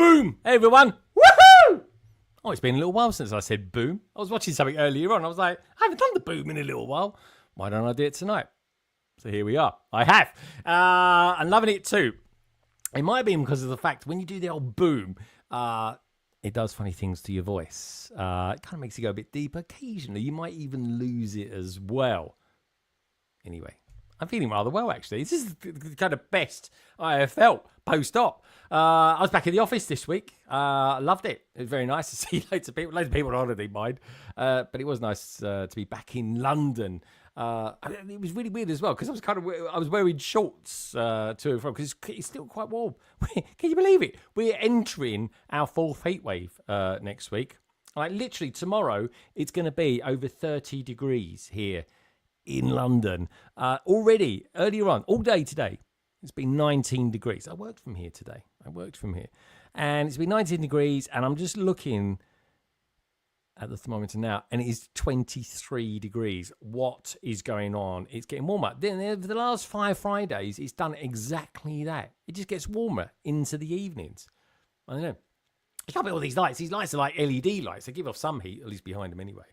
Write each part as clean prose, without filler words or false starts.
Boom! Hey everyone! Woohoo! Oh, it's been a little while since I said boom. I was watching something earlier on. I was like, I haven't done the boom in a little while. Why don't I do it tonight? So here we are. I have. I'm loving it too. It might be because of the fact when you do the old boom, it does funny things to your voice. It kind of makes you go a bit deeper. Occasionally, you might even lose it as well. Anyway, I'm feeling rather well, actually. This is the kind of best I have felt post-op. I was back in the office this week. I loved it. It was very nice to see loads of people on holiday, mind. But it was nice to be back in London. It was really weird as well because I was wearing shorts to and from because it's still quite warm. Can you believe it? We're entering our fourth heatwave next week. Like literally tomorrow, it's going to be over 30 degrees here in London. Already earlier on, all day today, it's been 19 degrees. I worked from here today. And it's been 19 degrees, and I'm just looking at the thermometer now, and it is 23 degrees. What is going on? It's getting warmer. Then over the last 5 Fridays, it's done exactly that. It just gets warmer into the evenings. I don't know. You can't put all these lights. These lights are like LED lights. They give off some heat, at least behind them anyway.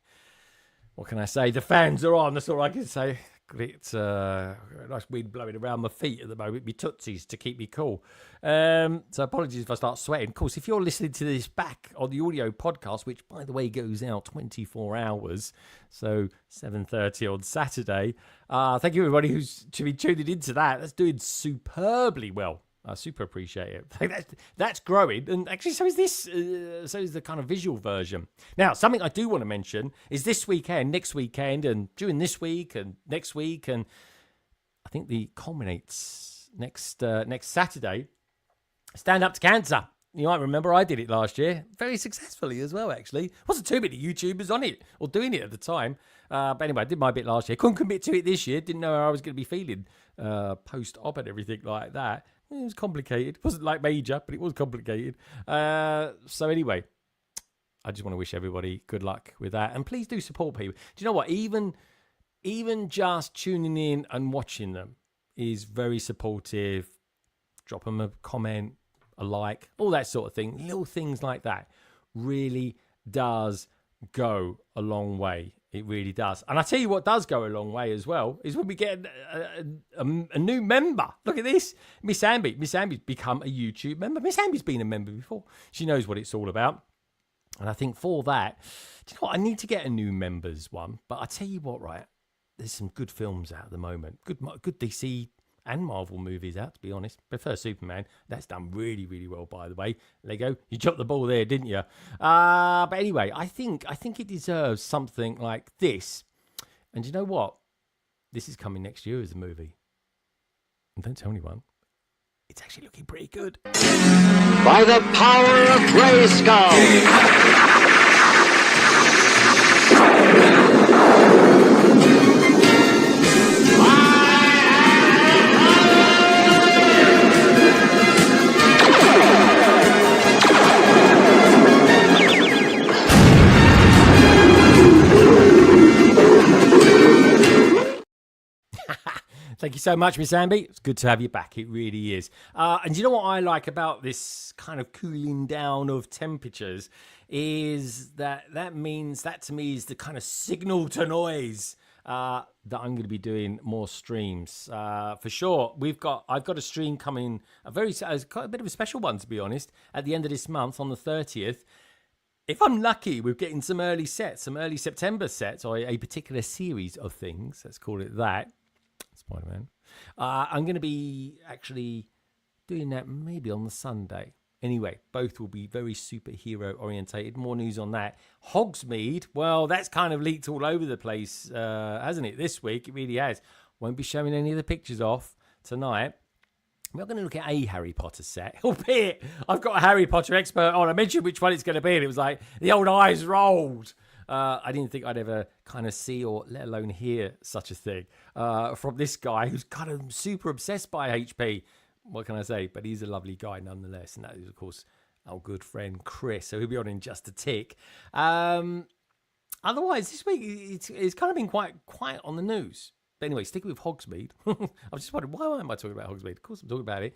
What can I say? The fans are on. That's all I can say. It's nice wind blowing around my feet at the moment. Me tootsies to keep me cool. So apologies if I start sweating. Of course, if you're listening to this back on the audio podcast, which by the way goes out 24 hours, so 7:30 on Saturday. Thank you everybody who's tuning into that. That's doing superbly well. I super appreciate it. That's growing, and actually, so is this. So is the kind of visual version. Now, something I do want to mention is this weekend, next weekend, and during this week and next week, and I think the culminates next Saturday. Stand Up to Cancer. You might remember I did it last year, very successfully as well. Actually, wasn't too many YouTubers on it or doing it at the time. But anyway, I did my bit last year. Couldn't commit to it this year. Didn't know how I was going to be feeling post-op and everything like that. It was complicated. It wasn't like major, but it was complicated. So anyway, I just want to wish everybody good luck with that. And please do support people. Do you know what? Even just tuning in and watching them is very supportive. Drop them a comment, a like, all that sort of thing. Little things like that really does go a long way. It really does. And I tell you what does go a long way as well is when we get a new member. Look at this. Miss Amby. Miss Amby's become a YouTube member. Miss Amby's been a member before. She knows what it's all about. And I think for that, do you know what? I need to get a new members one. But I tell you what, right? There's some good films out at the moment. Good DC and Marvel movies out, to be honest. Prefer Superman. That's done really, really well, by the way. Lego, you dropped the ball there, didn't you? But anyway, I think it deserves something like this. And you know what? This is coming next year as a movie. And don't tell anyone. It's actually looking pretty good. By the power of Grayskull! Thank you so much, Miss Amby. It's good to have you back. It really is. And you know what I like about this kind of cooling down of temperatures is that means that to me is the kind of signal to noise that I'm going to be doing more streams for sure. I've got a stream coming, a bit of a special one to be honest, at the end of this month on the 30th. If I'm lucky, we're getting some early September sets, or a particular series of things. Let's call it that. Spider-Man. I'm going to be actually doing that maybe on the Sunday. Anyway, both will be very superhero orientated. More news on that. Hogsmeade, well, that's kind of leaked all over the place, hasn't it? This week, it really has. Won't be showing any of the pictures off tonight. We're going to look at a Harry Potter set, albeit I've got a Harry Potter expert on. I mentioned which one it's going to be, and it was like the old eyes rolled. I didn't think I'd ever kind of see or let alone hear such a thing from this guy who's kind of super obsessed by HP. What can I say? But he's a lovely guy nonetheless. And that is, of course, our good friend Chris. So he'll be on in just a tick. Otherwise, this week it's kind of been quite quiet on the news. But anyway, sticking with Hogsmeade. I was just wondering, why am I talking about Hogsmeade? Of course I'm talking about it.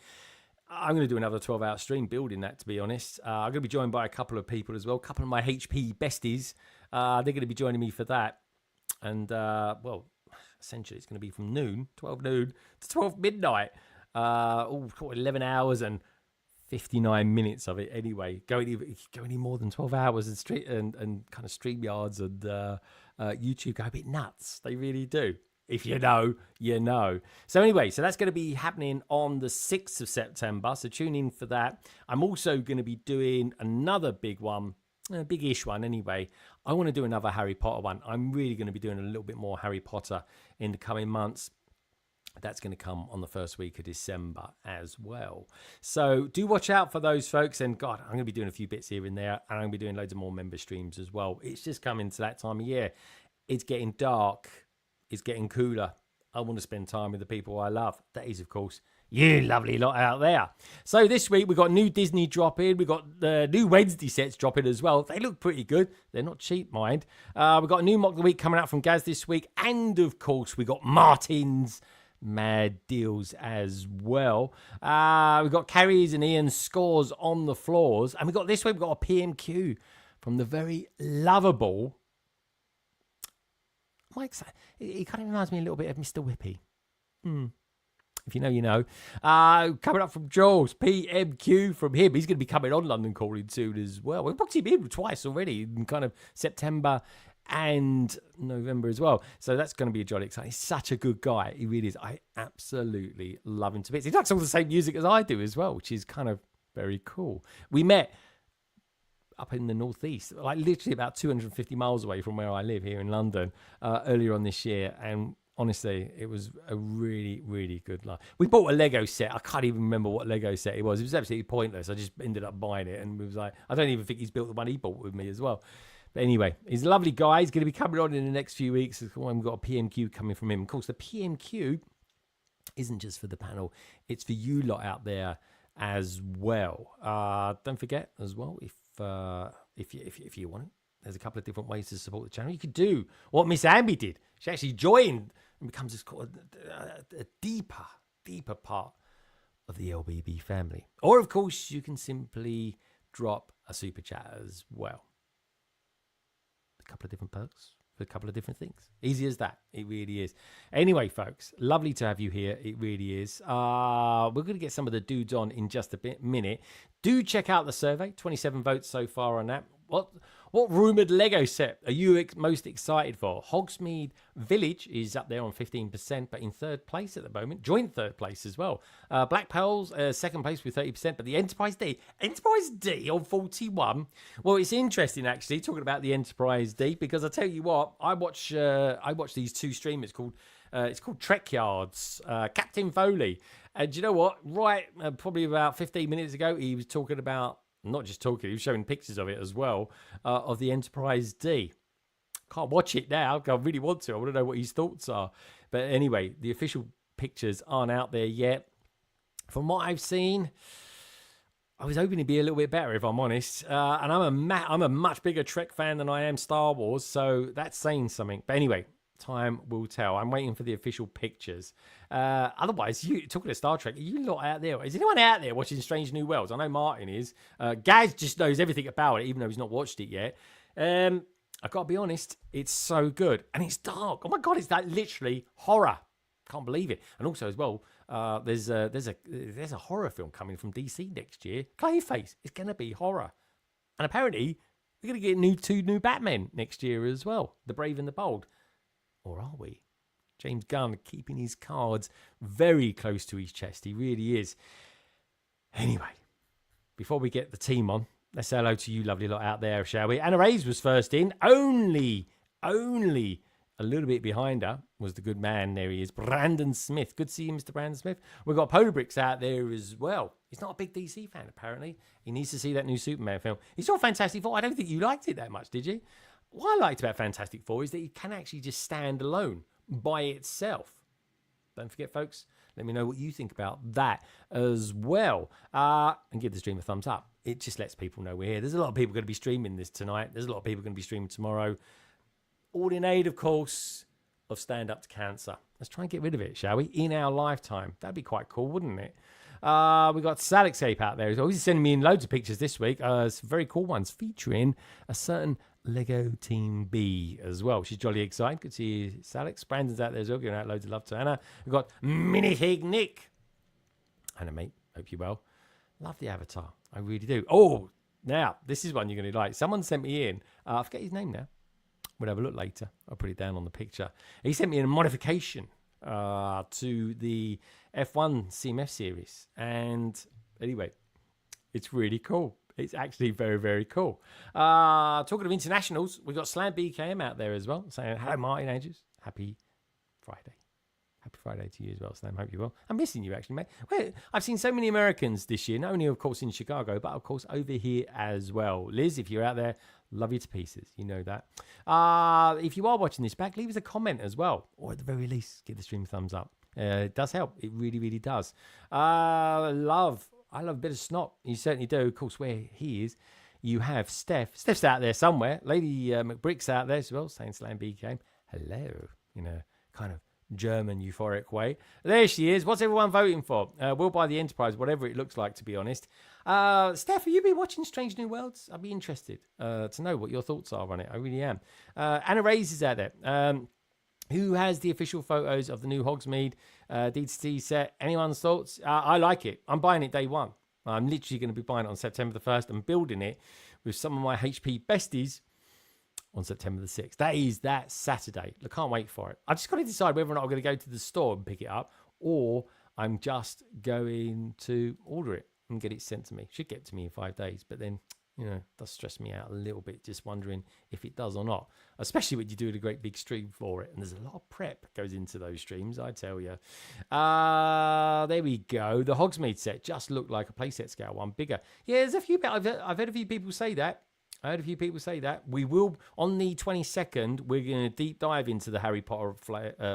I'm going to do another 12-hour stream building that, to be honest. I'm going to be joined by a couple of people as well, a couple of my HP besties. They're going to be joining me for that. And, well, essentially it's going to be from 12 noon to 12 midnight. 11 hours and 59 minutes of it anyway. Go any more than 12 hours and kind of StreamYards and YouTube go a bit nuts. They really do. If you know, you know. So anyway, so that's going to be happening on the 6th of September. So tune in for that. I'm also going to be doing another big one, a big-ish one anyway. I want to do another Harry Potter one. I'm really going to be doing a little bit more Harry Potter in the coming months. That's going to come on the first week of December as well. So do watch out for those, folks. And God, I'm going to be doing a few bits here and there. And I'm going to be doing loads of more member streams as well. It's just coming to that time of year. It's getting dark. It's getting cooler. I want to spend time with the people I love. That is, of course, you lovely lot out there. So this week we've got new Disney dropping. We've got the new Wednesday sets dropping as well. They look pretty good. They're not cheap, mind. We've got a new Mock of the Week coming out from Gaz this week. And, of course, we got Martin's mad deals as well. We've got Carrie's and Ian's scores on the floors. And this week we've got a PMQ from the very lovable... He kind of reminds me a little bit of Mr. Whippy. If you know, you know. Coming up from Jules, PMQ from him. He's going to be coming on London Calling soon as well. We've booked him in twice already in kind of September and November as well. So that's going to be a jolly exciting. He's such a good guy. He really is. I absolutely love him to bits. He likes all the same music as I do as well, which is kind of very cool. We met up in the northeast, like literally about 250 miles away from where I live here in London, earlier on this year, and honestly it was a really, really good life. We bought a Lego set. I can't even remember what Lego set it was. It was absolutely pointless. I just ended up buying it, and it was like, I don't even think he's built the one he bought with me as well. But anyway, he's a lovely guy. He's going to be coming on in the next few weeks. We've got a PMQ coming from him. Of course, the PMQ isn't just for the panel, it's for you lot out there as well. Don't forget as well, if you want it, there's a couple of different ways to support the channel. You could do what Miss Ambi did. She actually joined and becomes a deeper part of the LBB family. Or, of course, you can simply drop a super chat as well. A couple of different perks for a couple of different things. Easy as that. It really is. Anyway, folks, lovely to have you here. It really is. We're going to get some of the dudes on in just a minute. Do check out the survey. 27 votes so far on that. What rumoured Lego set are you most excited for? Hogsmeade Village is up there on 15%, but in third place at the moment. Joint third place as well. Black Pearls, second place with 30%, but the Enterprise D on 41. Well, it's interesting, actually, talking about the Enterprise D, because I tell you what, I watch these two streamers called, it's called Trekyards, Captain Foley. And do you know what? Right, probably about 15 minutes ago, he was talking about, not just talking, he was showing pictures of it as well, of the Enterprise D. Can't watch it now. I really want to. I want to know what his thoughts are. But anyway, the official pictures aren't out there yet. From what I've seen, I was hoping it'd be a little bit better, if I'm honest. And I'm a much bigger Trek fan than I am Star Wars, so that's saying something. But anyway, time will tell. I'm waiting for the official pictures. Otherwise, you talking to Star Trek, are you lot out there? Is anyone out there watching Strange New Worlds? I know Martin is. Gaz just knows everything about it, even though he's not watched it yet. I've got to be honest, it's so good. And it's dark. Oh my God, it's like literally horror. Can't believe it. And also as well, there's a horror film coming from DC next year. Clayface. It's going to be horror. And apparently, we're going to get two new Batmen next year as well. The Brave and the Bold. Or are we? James Gunn keeping his cards very close to his chest. He really is. Anyway, before we get the team on, let's say hello to you lovely lot out there, shall we? Anna Reyes was first in. Only a little bit behind her was the good man. There he is, Brandon Smith. Good to see you, Mr. Brandon Smith. We've got Polar Bricks out there as well. He's not a big DC fan, apparently. He needs to see that new Superman film. He saw Fantastic Four. I don't think you liked it that much, did you? What I liked about Fantastic Four is that it can actually just stand alone by itself. Don't forget, folks, let me know what you think about that as well. And give the stream a thumbs up. It just lets people know we're here. There's a lot of people going to be streaming this tonight. There's a lot of people going to be streaming tomorrow. All in aid, of course, of Stand Up to Cancer. Let's try and get rid of it, shall we? In our lifetime. That'd be quite cool, wouldn't it? We got Salixcape out there as well. He's sending me in loads of pictures this week. Some very cool ones featuring a certain Lego Team B as well. She's jolly excited. Good to see you, Salix. Brandon's out there as well, giving out loads of love to Anna. We've got Technic. Anna, mate, hope you're well. Love the avatar. I really do. Oh, now, this is one you're going to like. Someone sent me in. I forget his name now. We'll have a look later. I'll put it down on the picture. He sent me in a modification to the F1 CMF series. And anyway, it's really cool. It's actually very, very cool. Talking of internationals, we've got Slam BKM out there as well, saying, hello, Martin Andrews. Happy Friday. Happy Friday to you as well, Slam. Hope you're well. I'm missing you, actually, mate. Well, I've seen so many Americans this year, not only, of course, in Chicago, but, of course, over here as well. Liz, if you're out there, love you to pieces. You know that. If you are watching this back, leave us a comment as well. Or at the very least, give the stream a thumbs up. It does help. It really, really does. I love a bit of snot. You certainly do. Of course, where he is, you have Steph. Steph's out there somewhere. Lady McBrick's out there as well, saying Slam B came. Hello. You know, kind of German euphoric way. There she is. What's everyone voting for? We'll buy the Enterprise, whatever it looks like, to be honest. Steph, have you been watching Strange New Worlds? I'd be interested to know what your thoughts are on it. I really am. Anna Reyes is out there. Who has the official photos of the new Hogsmeade D2T set? Anyone's thoughts? I like it. I'm buying it day one. I'm literally going to be buying it on September the 1st and building it with some of my HP besties on September the 6th. That is that Saturday. I can't wait for it. I just got to decide whether or not I'm going to go to the store and pick it up, or I'm just going to order it and get it sent to me. Should get to me in 5 days, but then, you know, it does stress me out a little bit, just wondering if it does or not, especially when you do a great big stream for it. And there's a lot of prep goes into those streams, I tell you. There we go. The Hogsmeade set just looked like a playset scale one, bigger. Yeah, there's a few, I've heard a few people say that. We will, on the 22nd, we're going to deep dive into the Harry Potter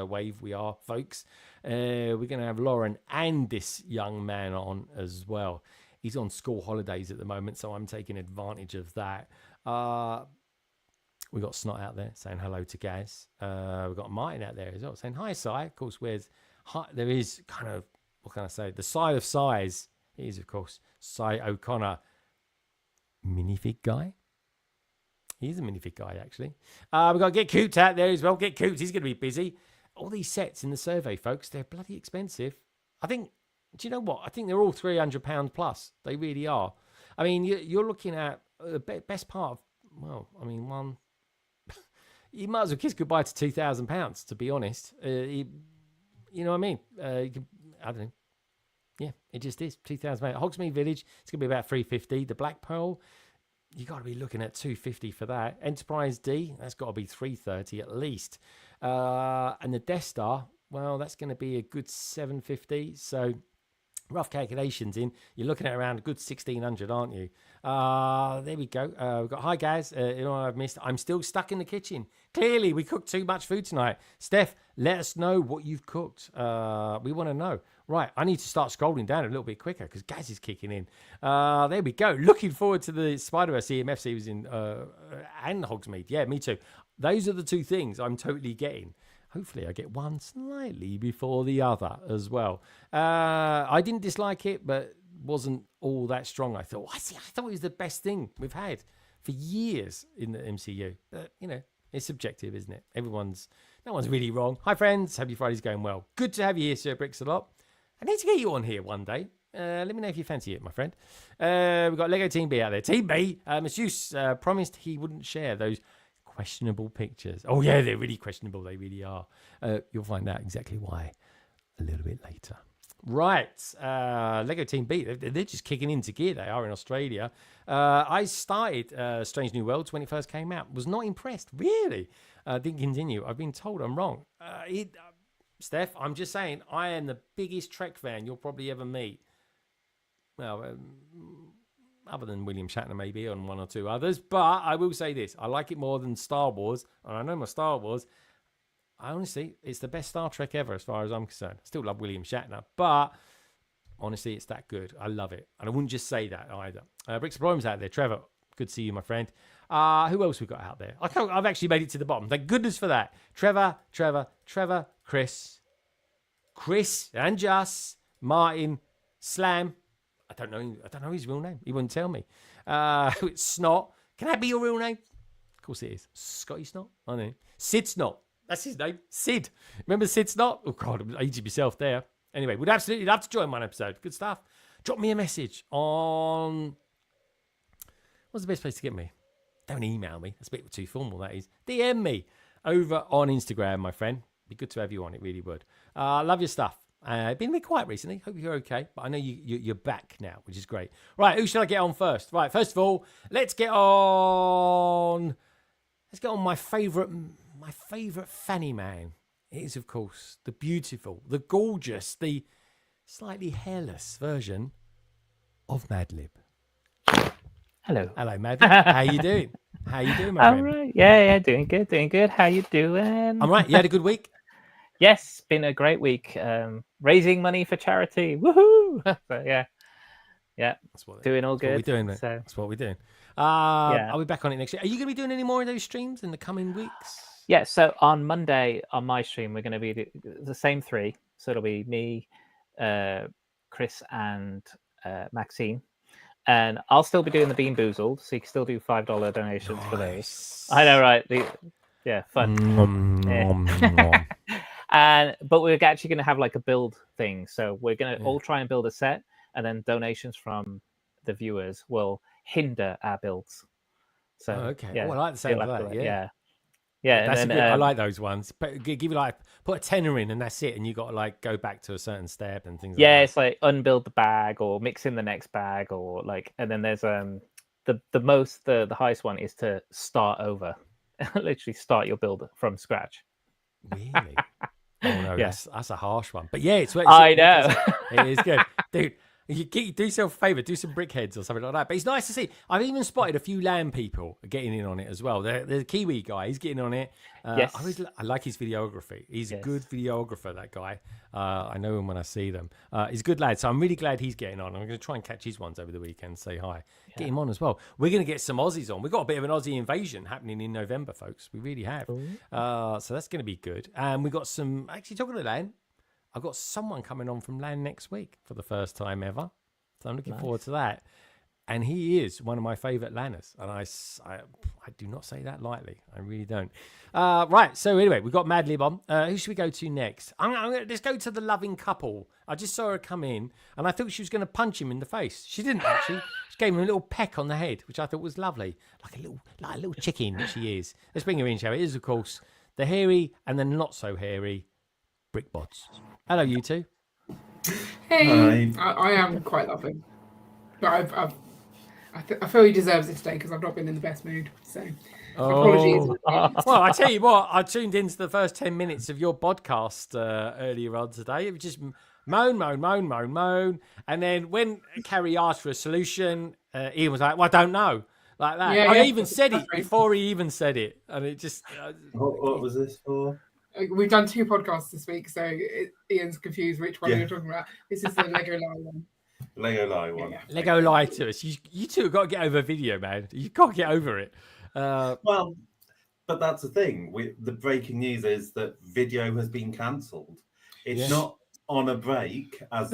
wave. We are, folks. We're going to have Lauren and this young man on as well. He's on school holidays at the moment, so I'm taking advantage of that. We've got Snot out there saying hello to Gaz. We've got Martin out there as well saying hi, Si. Of course, there is kind of, what can I say, the side of Si's is, of course, Si O'Connor, minifig guy. He's a minifig guy, actually. We've got Get Coots out there as well. Get Coots, he's going to be busy. All these sets in the survey, folks, they're bloody expensive. I think, do you know what? I think they're all £300 plus. They really are. I mean, you're looking at the best part of, well, I mean, one, you might as well kiss goodbye to £2,000, to be honest. You know what I mean? You can, I don't know. Yeah, it just is. £2,000. Hogsmeade Village, it's going to be about $350. The Black Pearl, you got to be looking at $250 for that. Enterprise D, that's got to be $330 at least. And the Death Star, well, that's going to be a good $750. So rough calculations in, you're looking at around a good $1,600, aren't you? There we go. We've got hi guys. You know what I've missed? I'm still stuck in the kitchen. Clearly, we cooked too much food tonight. Steph, let us know what you've cooked. We want to know. Right, I need to start scrolling down a little bit quicker because Gaz is kicking in. There we go. Looking forward to the Spider-Verse EMF series and Hogsmeade. Yeah, me too. Those are the two things I'm totally getting. Hopefully I get one slightly before the other as well. I didn't dislike it, but wasn't all that strong. I thought it was the best thing we've had for years in the MCU. But, you know, it's subjective, isn't it? No one's really wrong. Hi, friends. Hope your Friday's going well. Good to have you here, Sir Bricks a lot. I need to get you on here one day. Let me know if you fancy it, my friend. We've got Lego Team B out there. Team B, Masseuse promised he wouldn't share those questionable pictures. Oh, yeah, they're really questionable. They really are. You'll find out exactly why a little bit later. Right. Lego Team B, they're just kicking into gear. They are in Australia. I started Strange New Worlds when it first came out. Was not impressed, really. Didn't continue. I've been told I'm wrong. Steph, I'm just saying, I am the biggest Trek fan you'll probably ever meet. Well, other than William Shatner maybe and one or two others. But I will say this, I like it more than Star Wars. And I know my Star Wars, honestly, it's the best Star Trek ever as far as I'm concerned. Still love William Shatner, but honestly, it's that good. I love it. And I wouldn't just say that either. Bricks and Problems out there. Trevor, good to see you, my friend. Who else we got out there? I've actually made it to the bottom. Thank goodness for that. Trevor, Chris, and Just, Martin, Slam. I don't know his real name. He wouldn't tell me. It's Snot. Can that be your real name? Of course it is. Scotty Snot. I know. Sid Snot. That's his name. Sid. Remember Sid Snot? Oh God, I'm aging myself there. Anyway, would absolutely love to join one episode. Good stuff. Drop me a message on. What's the best place to get me? Don't email me. That's a bit too formal, that is. DM me over on Instagram, my friend. Be good to have you on. It really would. Love your stuff. Been a bit quiet recently. Hope you're okay. But I know you're back now, which is great. Right, who should I get on first? Right, first of all, let's get on my favourite fanny man. It is, of course, the beautiful, the gorgeous, the slightly hairless version of Madlib. Hello. Hello, Madlib. How you doing? How you doing, my friend? All right. Yeah, doing good. How you doing? I'm right. You had a good week? Yes, been a great week. Raising money for charity. Woohoo! So, yeah. Doing all good. What we're doing, mate. So, that's what we're doing. I'll be back on it next year. Are you going to be doing any more of those streams in the coming weeks? yeah. So on Monday on my stream, we're going to be the same three. So it'll be me, Chris, and Maxine. And I'll still be doing the Bean Boozled, so you can still do $5 donations for those. I know, right? Fun. But we're actually going to have like a build thing. So we're going to all try and build a set, and then donations from the viewers will hinder our builds. So okay. Yeah, I like the sound of that. Yeah. That's and then, good. I like those ones. But give you put a tenner in and that's it, and you got to go back to a certain step and things. Yeah, like it's like unbuild the bag or mix in the next bag or and then there's the highest one is to start over, literally start your build from scratch. Really? Oh no, that's a harsh one. But yeah, it's I know. It is good, dude. You do yourself a favour, do some Brickheads or something like that. But it's nice to see. I've even spotted a few land people getting in on it as well. The Kiwi guy, he's getting on it. Yes. I like his videography. He's a good videographer, that guy. I know him when I see them. He's a good lad, so I'm really glad he's getting on. I'm going to try and catch his ones over the weekend, say hi. Get him on as well. We're going to get some Aussies on. We've got a bit of an Aussie invasion happening in November, folks. We really have. So that's going to be good. And we've got some, actually talking to land, I've got someone coming on from land next week for the first time ever. So I'm looking forward to that. And he is one of my favourite lanners. And I do not say that lightly. I really don't. Right. So anyway, we've got Madlib on. Who should we go to next? Let's go to the loving couple. I just saw her come in and I thought she was going to punch him in the face. She didn't actually. She gave him a little peck on the head, which I thought was lovely. Like a little chicken that she is. Let's bring her in, shall we? It is, of course, the hairy and the not so hairy Brickbots. Hello, you two. Hey, I am quite loving, but I feel he deserves it today because I've not been in the best mood. So apologies. Well, I tell you what, I tuned into the first 10 minutes of your podcast earlier on today. It was just moan, and then when Carrie asked for a solution, Ian was like, "Well, I don't know." Like that. I even said it before he even said it, and it just. What was this for? We've done 2 podcasts this week, so Ian's confused which one you're talking about. This is the Lego Lie one. Lego Lie one. Yeah. Lego lie to us. You two have got to get over video, man. You can't get over it. Well, but that's the thing. The breaking news is that video has been cancelled. It's not on a break, as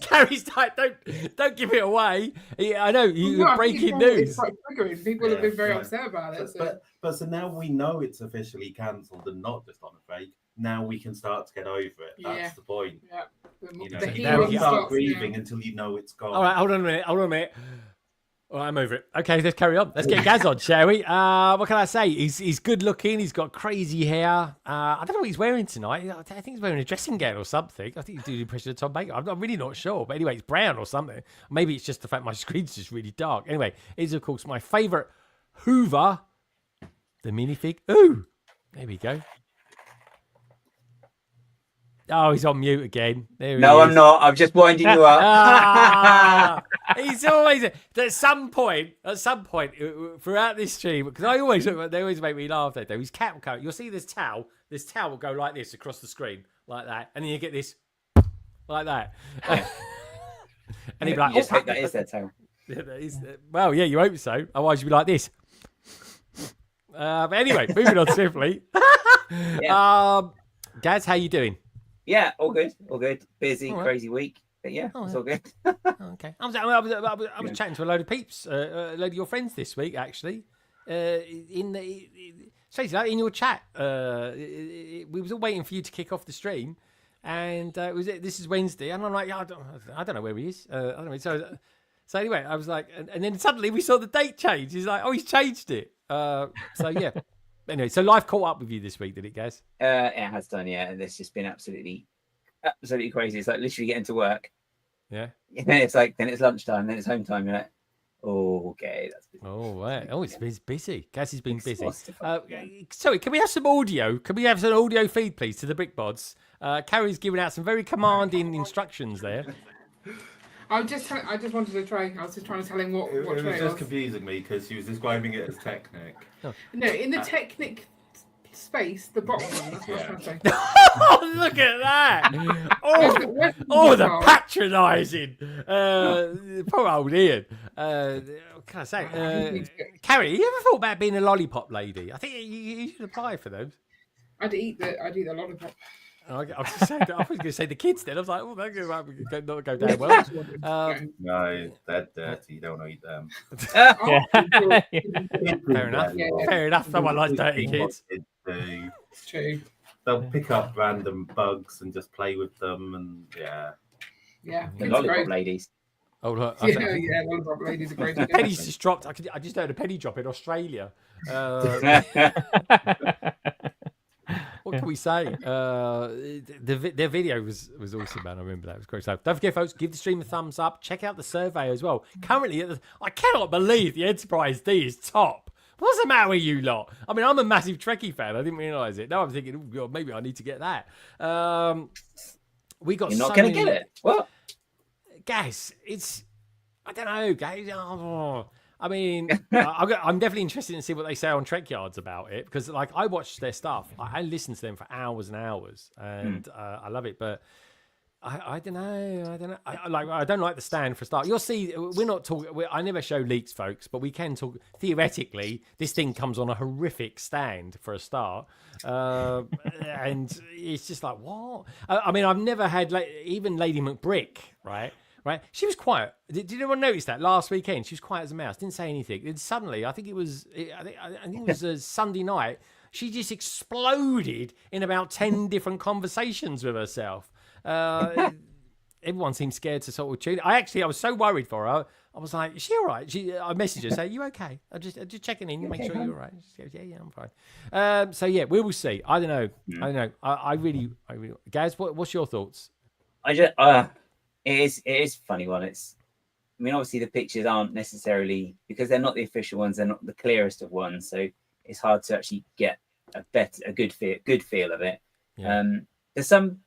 Carrie's like, don't give it away. Yeah, I know you're breaking news. It's quite triggering. People have been very upset about it. So now we know it's officially cancelled and not just on a break. Now we can start to get over it. That's the point. Yeah. You don't start grieving until you know it's gone. All right, hold on a minute. All right, I'm over it. Okay, let's carry on. Let's get Gaz on, shall we? What can I say? He's good looking. He's got crazy hair. I don't know what he's wearing tonight. I think he's wearing a dressing gown or something. I think he's doing the impression of Tom Baker. I'm really not sure. But anyway, it's brown or something. Maybe it's just the fact my screen's just really dark. Anyway, it is, of course, my favourite Hoover, the minifig. Ooh, there we go. Oh, he's on mute again. There he is. I'm not. I'm just winding you up. He's always at some point throughout this stream, because they always make me laugh. They do. His cat will go. You'll see this towel will go like this across the screen, like that, and then you get this, like that. And he'd be like, you just hope that is their towel. Well, yeah, you hope so. Otherwise, you'd be like this. But anyway, moving on swiftly. Gaz, how you doing? Yeah, all good. Busy, crazy week. But yeah, Oh, it's yeah. all good. Okay. I was chatting to a load of peeps, a load of your friends this week, actually. Strangely, in your chat, we was all waiting for you to kick off the stream, and this is Wednesday, and I'm like, yeah, I don't know where he is. I don't know. So anyway, I was like, and then suddenly we saw the date change. He's like, oh, he's changed it. So yeah. Anyway, so life caught up with you this week, did it, guys? It has done, yeah. And it's just been absolutely crazy. It's like literally getting to work. Yeah. It's like then it's lunchtime, then it's home time. You're like, oh, okay, that's busy. Oh, right. Oh, it's busy. Gaz has been busy. Exhausting. Sorry, can we have some audio? Can we have some audio feed, please, to the Brickbods? Carrie's giving out some very commanding instructions there. I just wanted to try. I was just trying to tell him what It was tray just was. confusing me because she was describing it as Technic. No, in the Technic space, the bottom one. That's what I was trying to say. Oh, look at that! Oh, the patronising. Poor old Ian. What can I say? Carrie, you ever thought about being a lollipop lady? I think you should apply for those. I'd eat the lollipop. I was going to say the kids then. I was like, oh, they're going to not go down well. No, they're dirty. You don't want to eat them. Fair enough. Yeah. Fair enough. Someone likes dirty kids. It's true. They'll pick up random bugs and just play with them, and yeah. The it's lollipop great. ladies. Oh, look. Yeah, lollipop ladies are great. Penny's just dropped. I just heard a penny drop in Australia. What can we say? Their video was awesome, man. I remember that. It was great. So don't forget, folks, give the stream a thumbs up. Check out the survey as well. Currently, I cannot believe the Enterprise D is top. What's the matter with you lot? I mean, I'm a massive Trekkie fan. I didn't realise it. Now I'm thinking, oh, God, maybe I need to get that. We got. You're not going to get it. What? Guys, I don't know, guys. I mean, I'm definitely interested in see what they say on Trek Yards about it, because like I watch their stuff, I listen to them for hours and hours, and I love it. But I don't know. I don't like the stand for a start. You'll see. We're not talking. I never show leaks, folks, but we can talk. Theoretically, this thing comes on a horrific stand for a start, and it's just like what? I mean, I've never had even Lady McBrick, right? Right, she was quiet. Did anyone notice that last weekend? She was quiet as a mouse. Didn't say anything. Then suddenly, I think it was a Sunday night. She just exploded in about 10 different conversations with herself. Everyone seemed scared to sort of tune. I was so worried for her. I was like, "Is she all right?" I messaged her, say, "You okay?" I just checking in, make sure you're all right. She goes, "Yeah, I'm fine." So yeah, we will see. I don't know. I really. Gaz, what's your thoughts? It is a funny one. I mean, obviously the pictures aren't necessarily, because they're not the official ones. They're not the clearest of ones, so it's hard to actually get a good feel of it. Yeah. There's some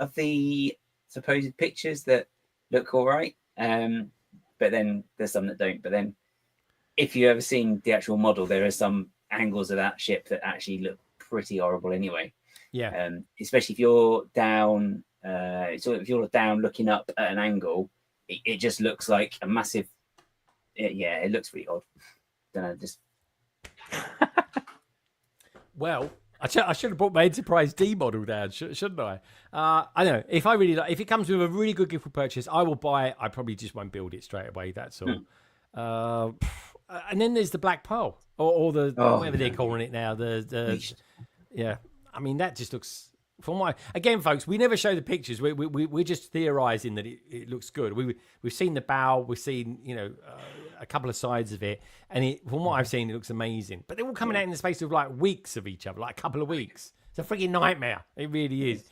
of the supposed pictures that look all right, but then there's some that don't. But then, if you've ever seen the actual model, there are some angles of that ship that actually look pretty horrible anyway. Yeah. Especially if you're down. So if you're down looking up at an angle, it just looks like a massive. It looks really odd. Don't know, just. Well, I should have brought my Enterprise D model down, shouldn't I? I don't know. If I really if it comes with a really good gift for purchase, I will buy it. I probably just won't build it straight away. That's all. And then there's the Black Pearl, or the whatever they're calling it now. Yeah. I mean, that just looks. Again, folks, we never show the pictures. We're just theorizing that it looks good. We've seen the bow, we've seen a couple of sides of it, and from what I've seen, it looks amazing. But they're all coming out in the space of like weeks of each other, like a couple of weeks. It's a freaking nightmare. It really is.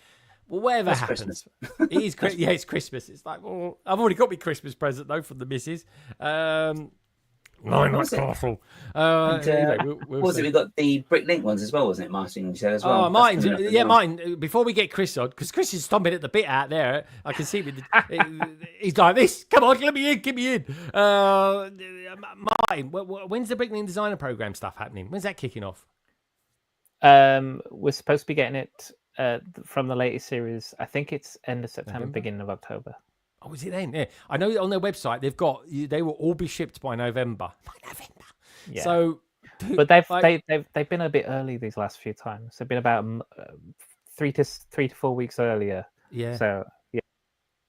Well, whatever happens, it is. Yeah, it's Christmas. It's like, well, I've already got my Christmas present though from the missus. Mine was awful. Anyway, we'll was it? We got the Bricklink ones as well, wasn't it, Martin? You said as well. Oh, Martin. Before we get Chris on, because Chris is stomping at the bit out there. I can see he's like this. Come on, let me in. Get me in. Martin, when's the Bricklink designer program stuff happening? When's that kicking off? We're supposed to be getting it from the latest series. I think it's end of September, beginning of October. Oh, is it then? Yeah, I know on their website they will all be shipped by November. Yeah. So, but they've been a bit early these last few times. They've been about 3 to 4 weeks earlier. Yeah. So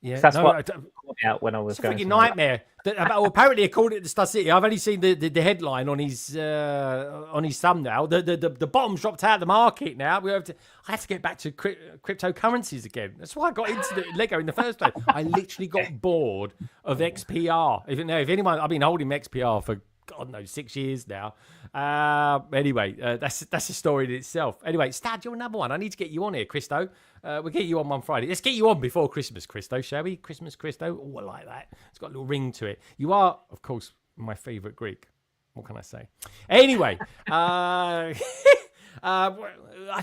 Yeah, That's no, what caught me out when I was it's a going. freaking nightmare. Apparently, according to Star City, I've only seen the headline on his thumbnail. The bottom's dropped out of the market now. I have to get back to cryptocurrencies again. That's why I got into the Lego in the first place. I literally got bored of XPR. If anyone, I've been holding XPR for God knows 6 years now. Anyway, that's a story in itself. Anyway, Stad, you're another one. I need to get you on here, Christo. We'll get you on Friday. Let's get you on before Christmas, Christo, shall we? Christmas, Christo. Oh, I like that. It's got a little ring to it. You are, of course, my favourite Greek. What can I say? Anyway, I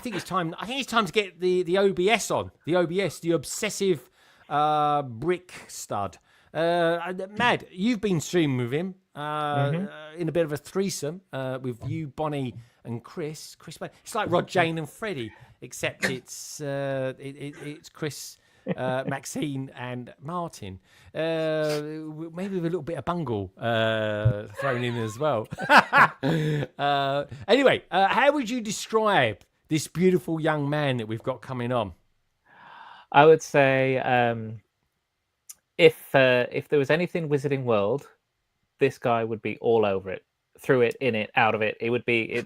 think it's time. I think it's time to get the OBS on. The OBS, the obsessive brick stud. Mad, you've been streaming with him in a bit of a threesome with you, Bonnie, and Chris. It's like Rod, Jane, and Freddie, except it's Chris, Maxine, and Martin. Maybe with a little bit of bungle thrown in as well. Anyway, how would you describe this beautiful young man that we've got coming on? I would say if there was anything Wizarding World, this guy would be all over it, through it, in it, out of it. It would be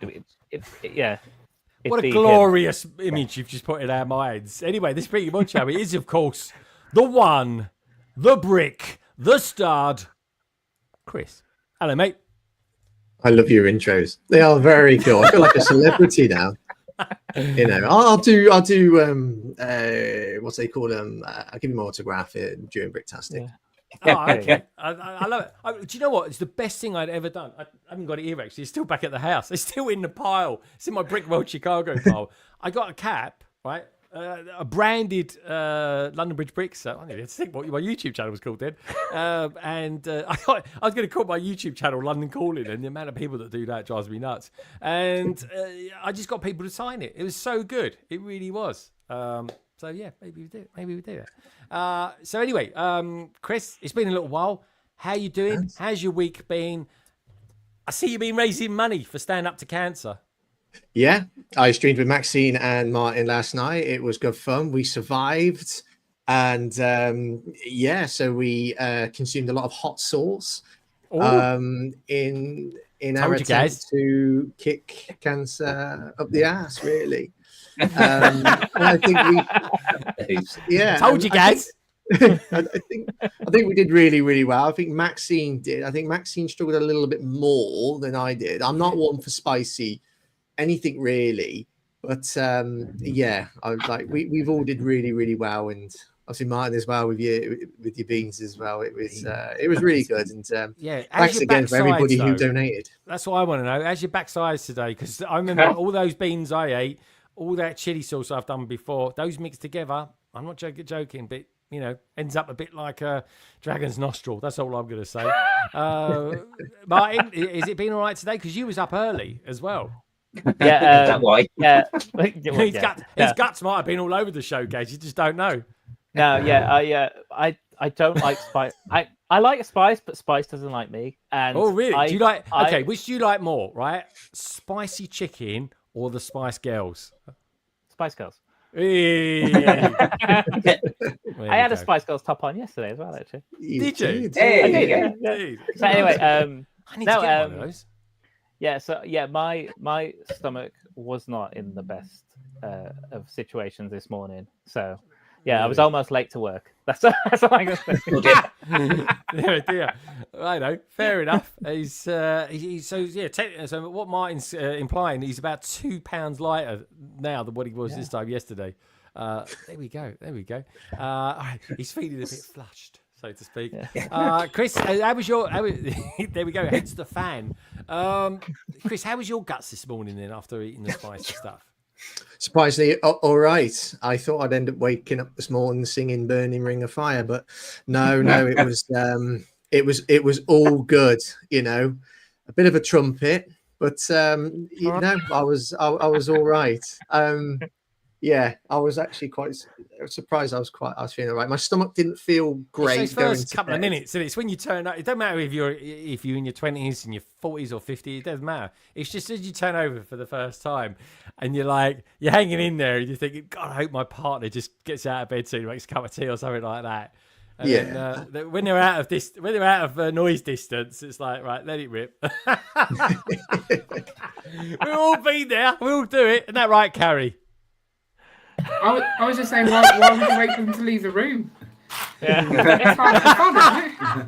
yeah. What a glorious image you've just put in our minds. Anyway, this pretty much how it is, of course, the one, the brick, the stud, Chris. Hello, mate. I love your intros. They are very cool. I feel like a celebrity now. You know, I'll do what's they call them? I'll give you my autograph during Bricktastic. Yeah. Oh, okay. I love it. Do you know what? It's the best thing I'd ever done. I haven't got it here, actually. It's still back at the house. It's still in the pile. It's in my Brick World Chicago pile. I got a cap, right? A branded London Bridge Bricks. I don't know, let's think what my YouTube channel was called then. I was going to call my YouTube channel London Calling, and the amount of people that do that drives me nuts. And I just got people to sign it. It was so good. It really was. So yeah, maybe we do it. Maybe we do it. So anyway, Chris, it's been a little while. How you doing? Thanks. How's your week been? I see you've been raising money for Stand Up to Cancer. Yeah, I streamed with Maxine and Martin last night. It was good fun. We survived, and so we consumed a lot of hot sauce in our attempt to kick cancer up the ass, really. And I think told you guys. I think we did really, really well. I think Maxine did. I think Maxine struggled a little bit more than I did. I'm not one for spicy anything really, but we've all did really, really well, and obviously Martin as well with your beans as well. It was really good, and thanks again for everybody who donated. That's what I want to know. How's your backsides today? Because I remember all those beans I ate, all that chili sauce I've done before, those mixed together. I'm not joking, but you know, ends up a bit like a dragon's nostril. That's all I'm going to say. Martin, is it been all right today? Because you was up early as well. Yeah, that why? Yeah, his guts might have been all over the showcase. You just don't know. No, I don't like spice. I like spice, but spice doesn't like me. And oh, really? Do you like? Okay, which do you like more? Right, spicy chicken or the Spice Girls? Spice Girls. Hey. I had a Spice Girls top on yesterday as well, actually. Did you? Hey, yeah. So anyway, I need to get one of those. Yeah, so my stomach was not in the best of situations this morning. So yeah, I was almost late to work. That's all I'm going to say. Dear. I know. Fair enough. So what Martin's implying, he's about £2 lighter now than what he was this time yesterday. There we go. All right. He's feeling a bit flushed, so to speak. Chris, how was your? There we go. Hence the fan. Chris, how was your guts this morning then after eating the spicy stuff? Surprisingly, all right. I thought I'd end up waking up this morning singing "Burning Ring of Fire," but no, it was all good. You know, a bit of a trumpet, but I was all right. Yeah, I was actually quite surprised. I was feeling all right. My stomach didn't feel great. It's those first couple of minutes, and it's when you turn up. It doesn't matter if you're in your 20s, in your 40s or 50s. It doesn't matter. It's just as you turn over for the first time, and you're hanging in there, and you're thinking, God, I hope my partner just gets out of bed soon, makes a cup of tea or something like that. And then, when they're out of noise distance, it's like, right, let it rip. We'll all be there. We'll do it. Isn't that right, Carrie? I was just saying, why would you wait for them to leave the room? Yeah. It's fun,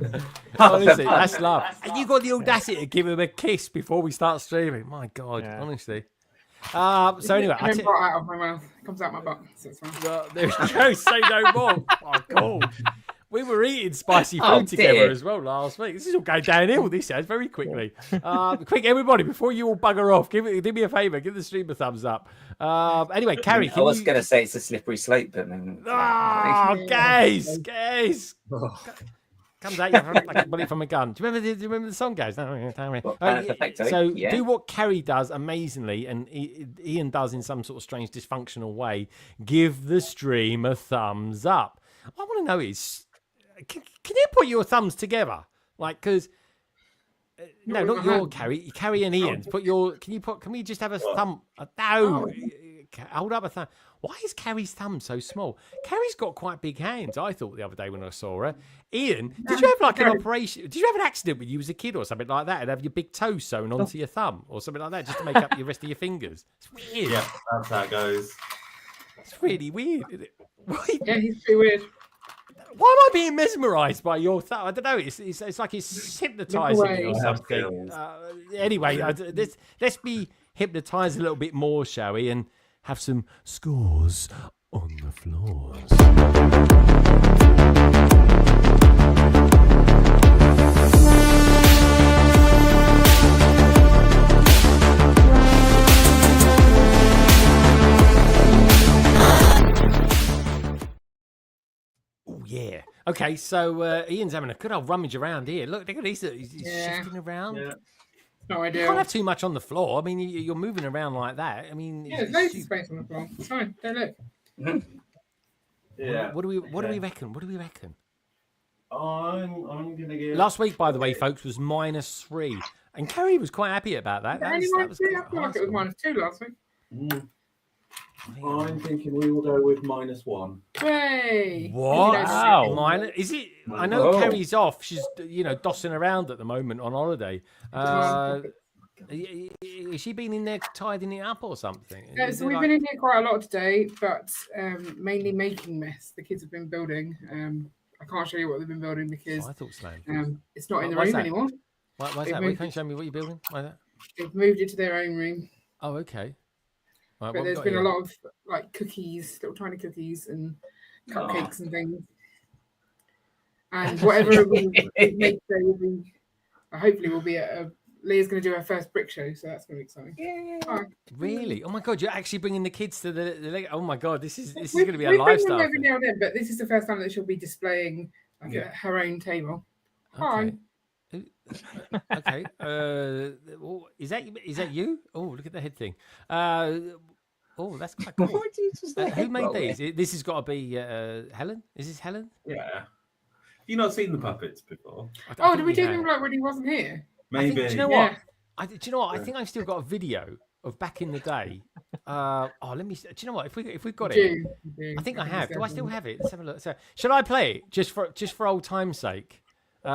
isn't it? Honestly, that's love. And you got the audacity to give him a kiss before we start streaming. My God, honestly. So anyway, I brought it out of my mouth. It comes out my butt. So it's fine. there we go. Say no more. Oh, cool. We were eating spicy food together as well last week. This is all going downhill. This has very quickly. Quick, everybody, before you all bugger off, do me a favour. Give the stream a thumbs up. Anyway, Carrie, I was going to say it's a slippery slope, but then. Oh, gaze. Comes at you like a bullet from a gun. Do you remember the song, guys? So do what Carrie does amazingly, and Ian does in some sort of strange dysfunctional way. Give the stream a thumbs up. What I want to know is, can you put your thumbs together? Like, because no, not your Carrie. Carrie and Ian's. Can we just have a thumb? No. Hold up a thumb. Why is Carrie's thumb so small? Carrie's got quite big hands, I thought, the other day when I saw her. Ian, did you have like an operation? Did you have an accident when you was a kid or something like that and have your big toe sewn onto your thumb or something like that just to make up the rest of your fingers? It's weird. Yeah, that's how it goes. It's really weird, isn't it? Yeah, he's pretty weird. Why am I being mesmerised by your thumb? I don't know. It's like it's hypnotising me or something. Anyway, let's be hypnotised a little bit more, shall we? And have some scores on the floors. Oh, yeah. Okay, so Ian's having a good old rummage around here. Look at these. He's shifting around. Yeah. No idea. You can't have too much on the floor. I mean, you're moving around like that. I mean, there's loads of space on the floor. It's fine. Don't look. Yeah. What do we reckon? What do we reckon? I'm gonna get. Last week, by the way, folks, was -3, and Carrie was quite happy about that. I feel like it was -2 last week. I'm thinking we will go with -1. Way. What? Wow. Is it? I know Carrie's off. She's dossing around at the moment on holiday. Is she been in there tidying it up or something? Yeah, so we've been in here quite a lot today, but mainly making mess. The kids have been building. I can't show you what they've been building because I thought so. It's not in the room anymore. Why's that? Can you show me what you're building? Why that? They've moved it to their own room. Oh, okay. Right, but there's been a lot of like cookies, little tiny cookies and cupcakes and things. And whatever we make today will be, hopefully we'll be at Leah's going to do her first brick show, so that's going to be exciting. Yeah. Really? Oh my God, you're actually bringing the kids to the oh my God, this is going to be a lifestyle. Every now and then, but this is the first time that she'll be displaying her own table. Okay. Okay. Is that you? Oh, look at the head thing. Oh, that's quite cool. Who made these? This has got to be Helen. Is this Helen? Yeah. Have you not seen the puppets before? Did we do them like when he wasn't here? Maybe. Do you know what? I think I've still got a video of back in the day. Let me. Do you know what? If we've got it, I think I have. Do I still have it? Let's have a look. So, should I play it just for old time's sake? Do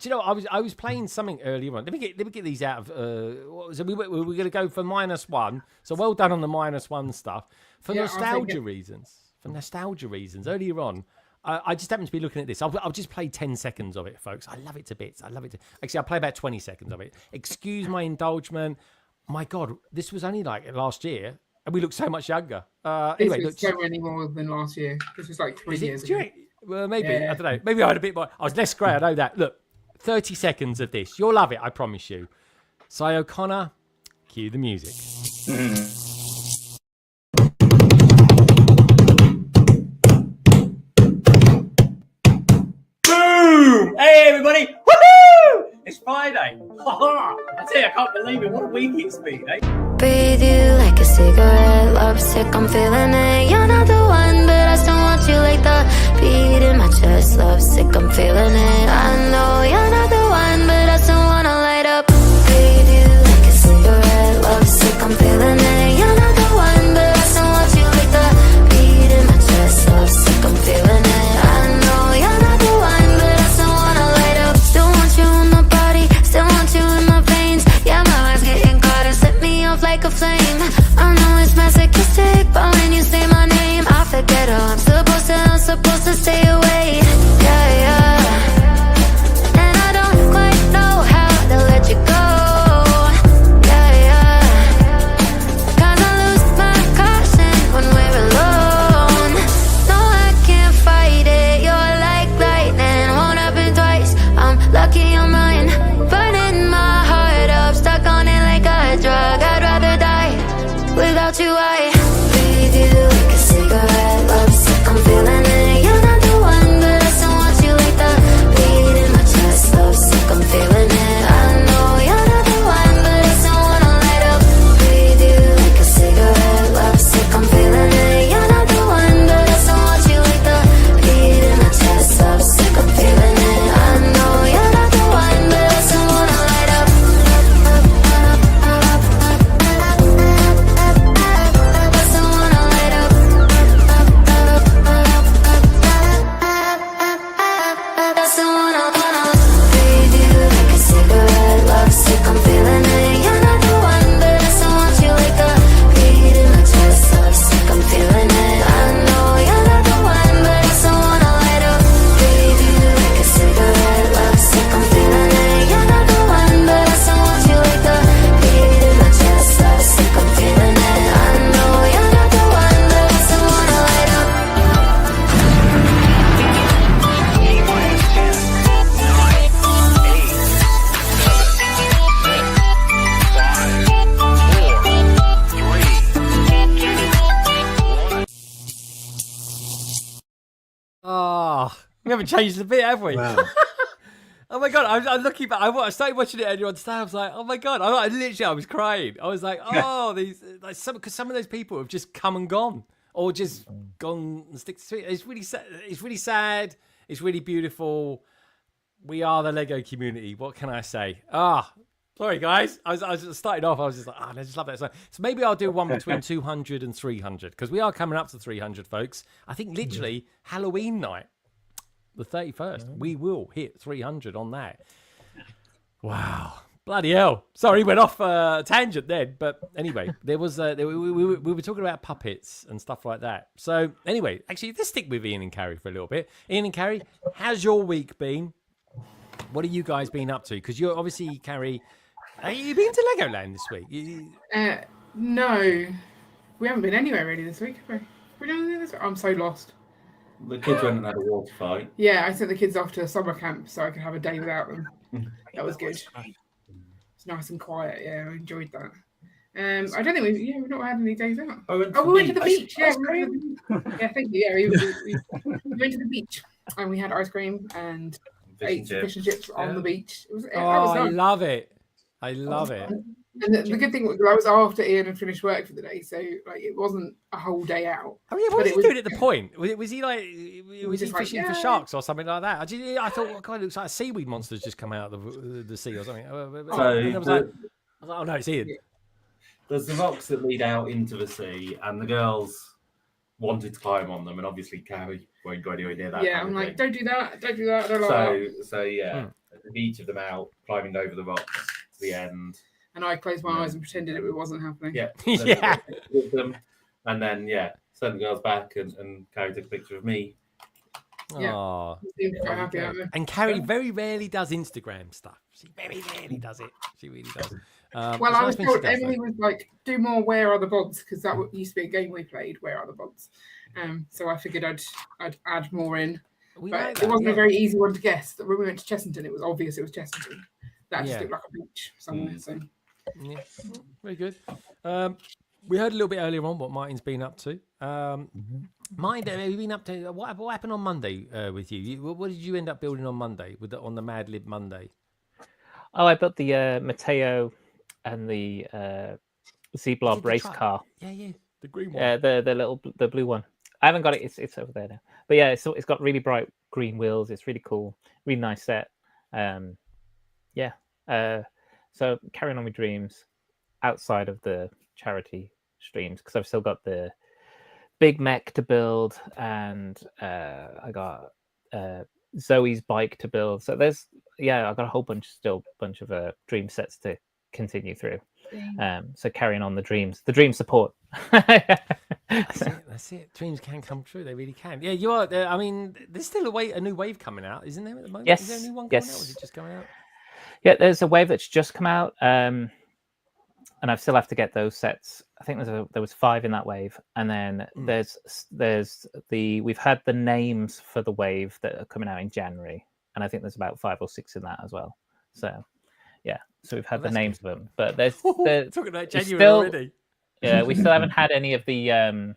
you know? I was playing something earlier on. Let me get these out of. What was it? We're going to go for -1. So well done on the -1 stuff for nostalgia reasons. For nostalgia reasons, earlier on. I just happen to be looking at this. I'll just play 10 seconds of it, folks. I love it to bits. Actually, I'll play about 20 seconds of it. Excuse my indulgence. My God, this was only like last year, and we look so much younger. Anyway, this was so many more than last year. This was like 3 years ago. Well, maybe. I don't know. Maybe I had a bit more. I was less grey. I know that. Look, 30 seconds of this. You'll love it. I promise you. Cy O'Connor, cue the music. Hey everybody! Woohoo! It's Friday. I tell you, I can't believe it. What a week it's been, eh? Breathe you like a cigarette, lovesick, I'm feeling it. You're not the one, but I still want you like the beat in my chest. Lovesick, I'm feeling it. I know you're not the one, but I still wanna light up. Breathe you like a cigarette, lovesick, I'm feeling it. You're not the one, but I still want you like the beat in my chest. Lovesick, I'm feeling it. I know you're not the one. to stay away. Yeah, yeah. And I don't quite know how to let you go. Yeah, yeah. 'Cause I lose my caution when we're alone. No, I can't fight it. You're like lightning, won't happen twice. I'm lucky you're mine. Burning my heart up, stuck on it like a drug. I'd rather die without you. I breathe you like a cigarette. Love sick, I'm feeling it. You're not the one, but I still want you like the beat in my chest. Love sick, I'm feeling it. I know you're not the one, but I still wanna light up. Breathe you like a cigarette. Love sick, I'm feeling it. You're not the one, but I still want you like the beat in my chest. Love sick, I'm feeling it. I know you're not the one, but I still wanna light up. I still wanna light up. I still wanna breathe you like a cigarette. Love sick, I'm feeling it. You're not the one, but I still want you like the beat in my chest. Love sick, I'm feeling it. I know you're not the one, but I still wanna light up. Breathe you like a cigarette. Love sick, I'm feeling it. You're not the one, but I still want you like the beat in my chest. Love sick, I'm feeling it. I know you're not the one, but I still wanna light up. Oh, we haven't changed a bit, have we? Wow. Oh my god, I'm looking back. I started watching it earlier on today. I was like, oh my god, I was crying. I was like, oh, these like because some of those people have just come and gone, or just gone and stick to it. It's really sad. It's really sad. It's really beautiful. We are the Lego community. What can I say? Sorry guys. I was starting off. I was just like, I just love that. So maybe I'll do one between 200 and 300 because we are coming up to 300, folks. I think literally Halloween night, the 31st, we will hit 300 on that. Wow. Bloody hell. Sorry, went off a tangent then. But anyway, there was we were talking about puppets and stuff like that. So anyway, actually, let's stick with Ian and Carrie for a little bit. Ian and Carrie, how's your week been? What have you guys been up to? Because you're obviously, Carrie, have you been to Legoland this week? No, we haven't been anywhere really this week. Have we done anything this week? I'm so lost. The kids went and had a water fight. Yeah, I sent the kids off to summer camp so I could have a day without them. That was good. It's nice and quiet. Yeah, I enjoyed that. I don't think we've not had any days out. We went to the beach. Yeah, thank you. Yeah, we went to the beach and we had ice cream and ate fish and chips on the beach. It was nice. I love it. I love it. And the good thing was I was after Ian had finished work for the day, so like it wasn't a whole day out. Oh yeah, what was he doing at the point? Was he like was he fishing for sharks or something like that? I thought, oh, God, it looks like a seaweed monster's just come out of the sea or something. I was like, oh no, it's Ian. There's the rocks that lead out into the sea, and the girls wanted to climb on them, and obviously Carrie won't go anywhere near that. Yeah, I'm like, don't do that. I don't like that. So yeah, each of them out climbing over the rocks to the end. And I closed my eyes and pretended it wasn't happening. Yeah. With them. And then, sent the girls back and Carrie took a picture of me. Yeah. Quite happy out there. And Carrie very rarely does Instagram stuff. She very rarely does it. She really does. Well, I was told Emily was like, do more Where Are the Bods? Because that used to be a game we played, Where Are the Bods? So I figured I'd add more in. But it wasn't a very easy one to guess. When we went to Chessington, it was obvious it was Chessington. That just looked like a beach somewhere. So. Yeah, very good. We heard a little bit earlier on what Martin's been up to. Martin, have you been up to what happened on Monday with you? What did you end up building on Monday on the Mad Lib Monday? Oh, I built the Mateo and the Z-Blob race car. Yeah, the green one. Yeah, the blue one. I haven't got it. It's over there now. But yeah, it's got really bright green wheels. It's really cool. Really nice set. So carrying on with Dreamzzz outside of the charity streams because I've still got the big mech to build and I got Zoe's bike to build. So I got a whole bunch of dream sets to continue through. So carrying on the dream support. That's it. Dreams can come true. They really can. Yeah, you are. I mean, there's still a new wave coming out, isn't there? At the moment, Yes. Is there a new one coming out? Or is it just coming out? Yeah, there's a wave that's just come out, and I still have to get those sets. I think there was 5 in that wave, and then we've had the names for the wave that are coming out in January, and I think there's about 5 or 6 in that as well. So yeah, so we've had the names of them, but there's talking about January already. Yeah, we still haven't had any of the.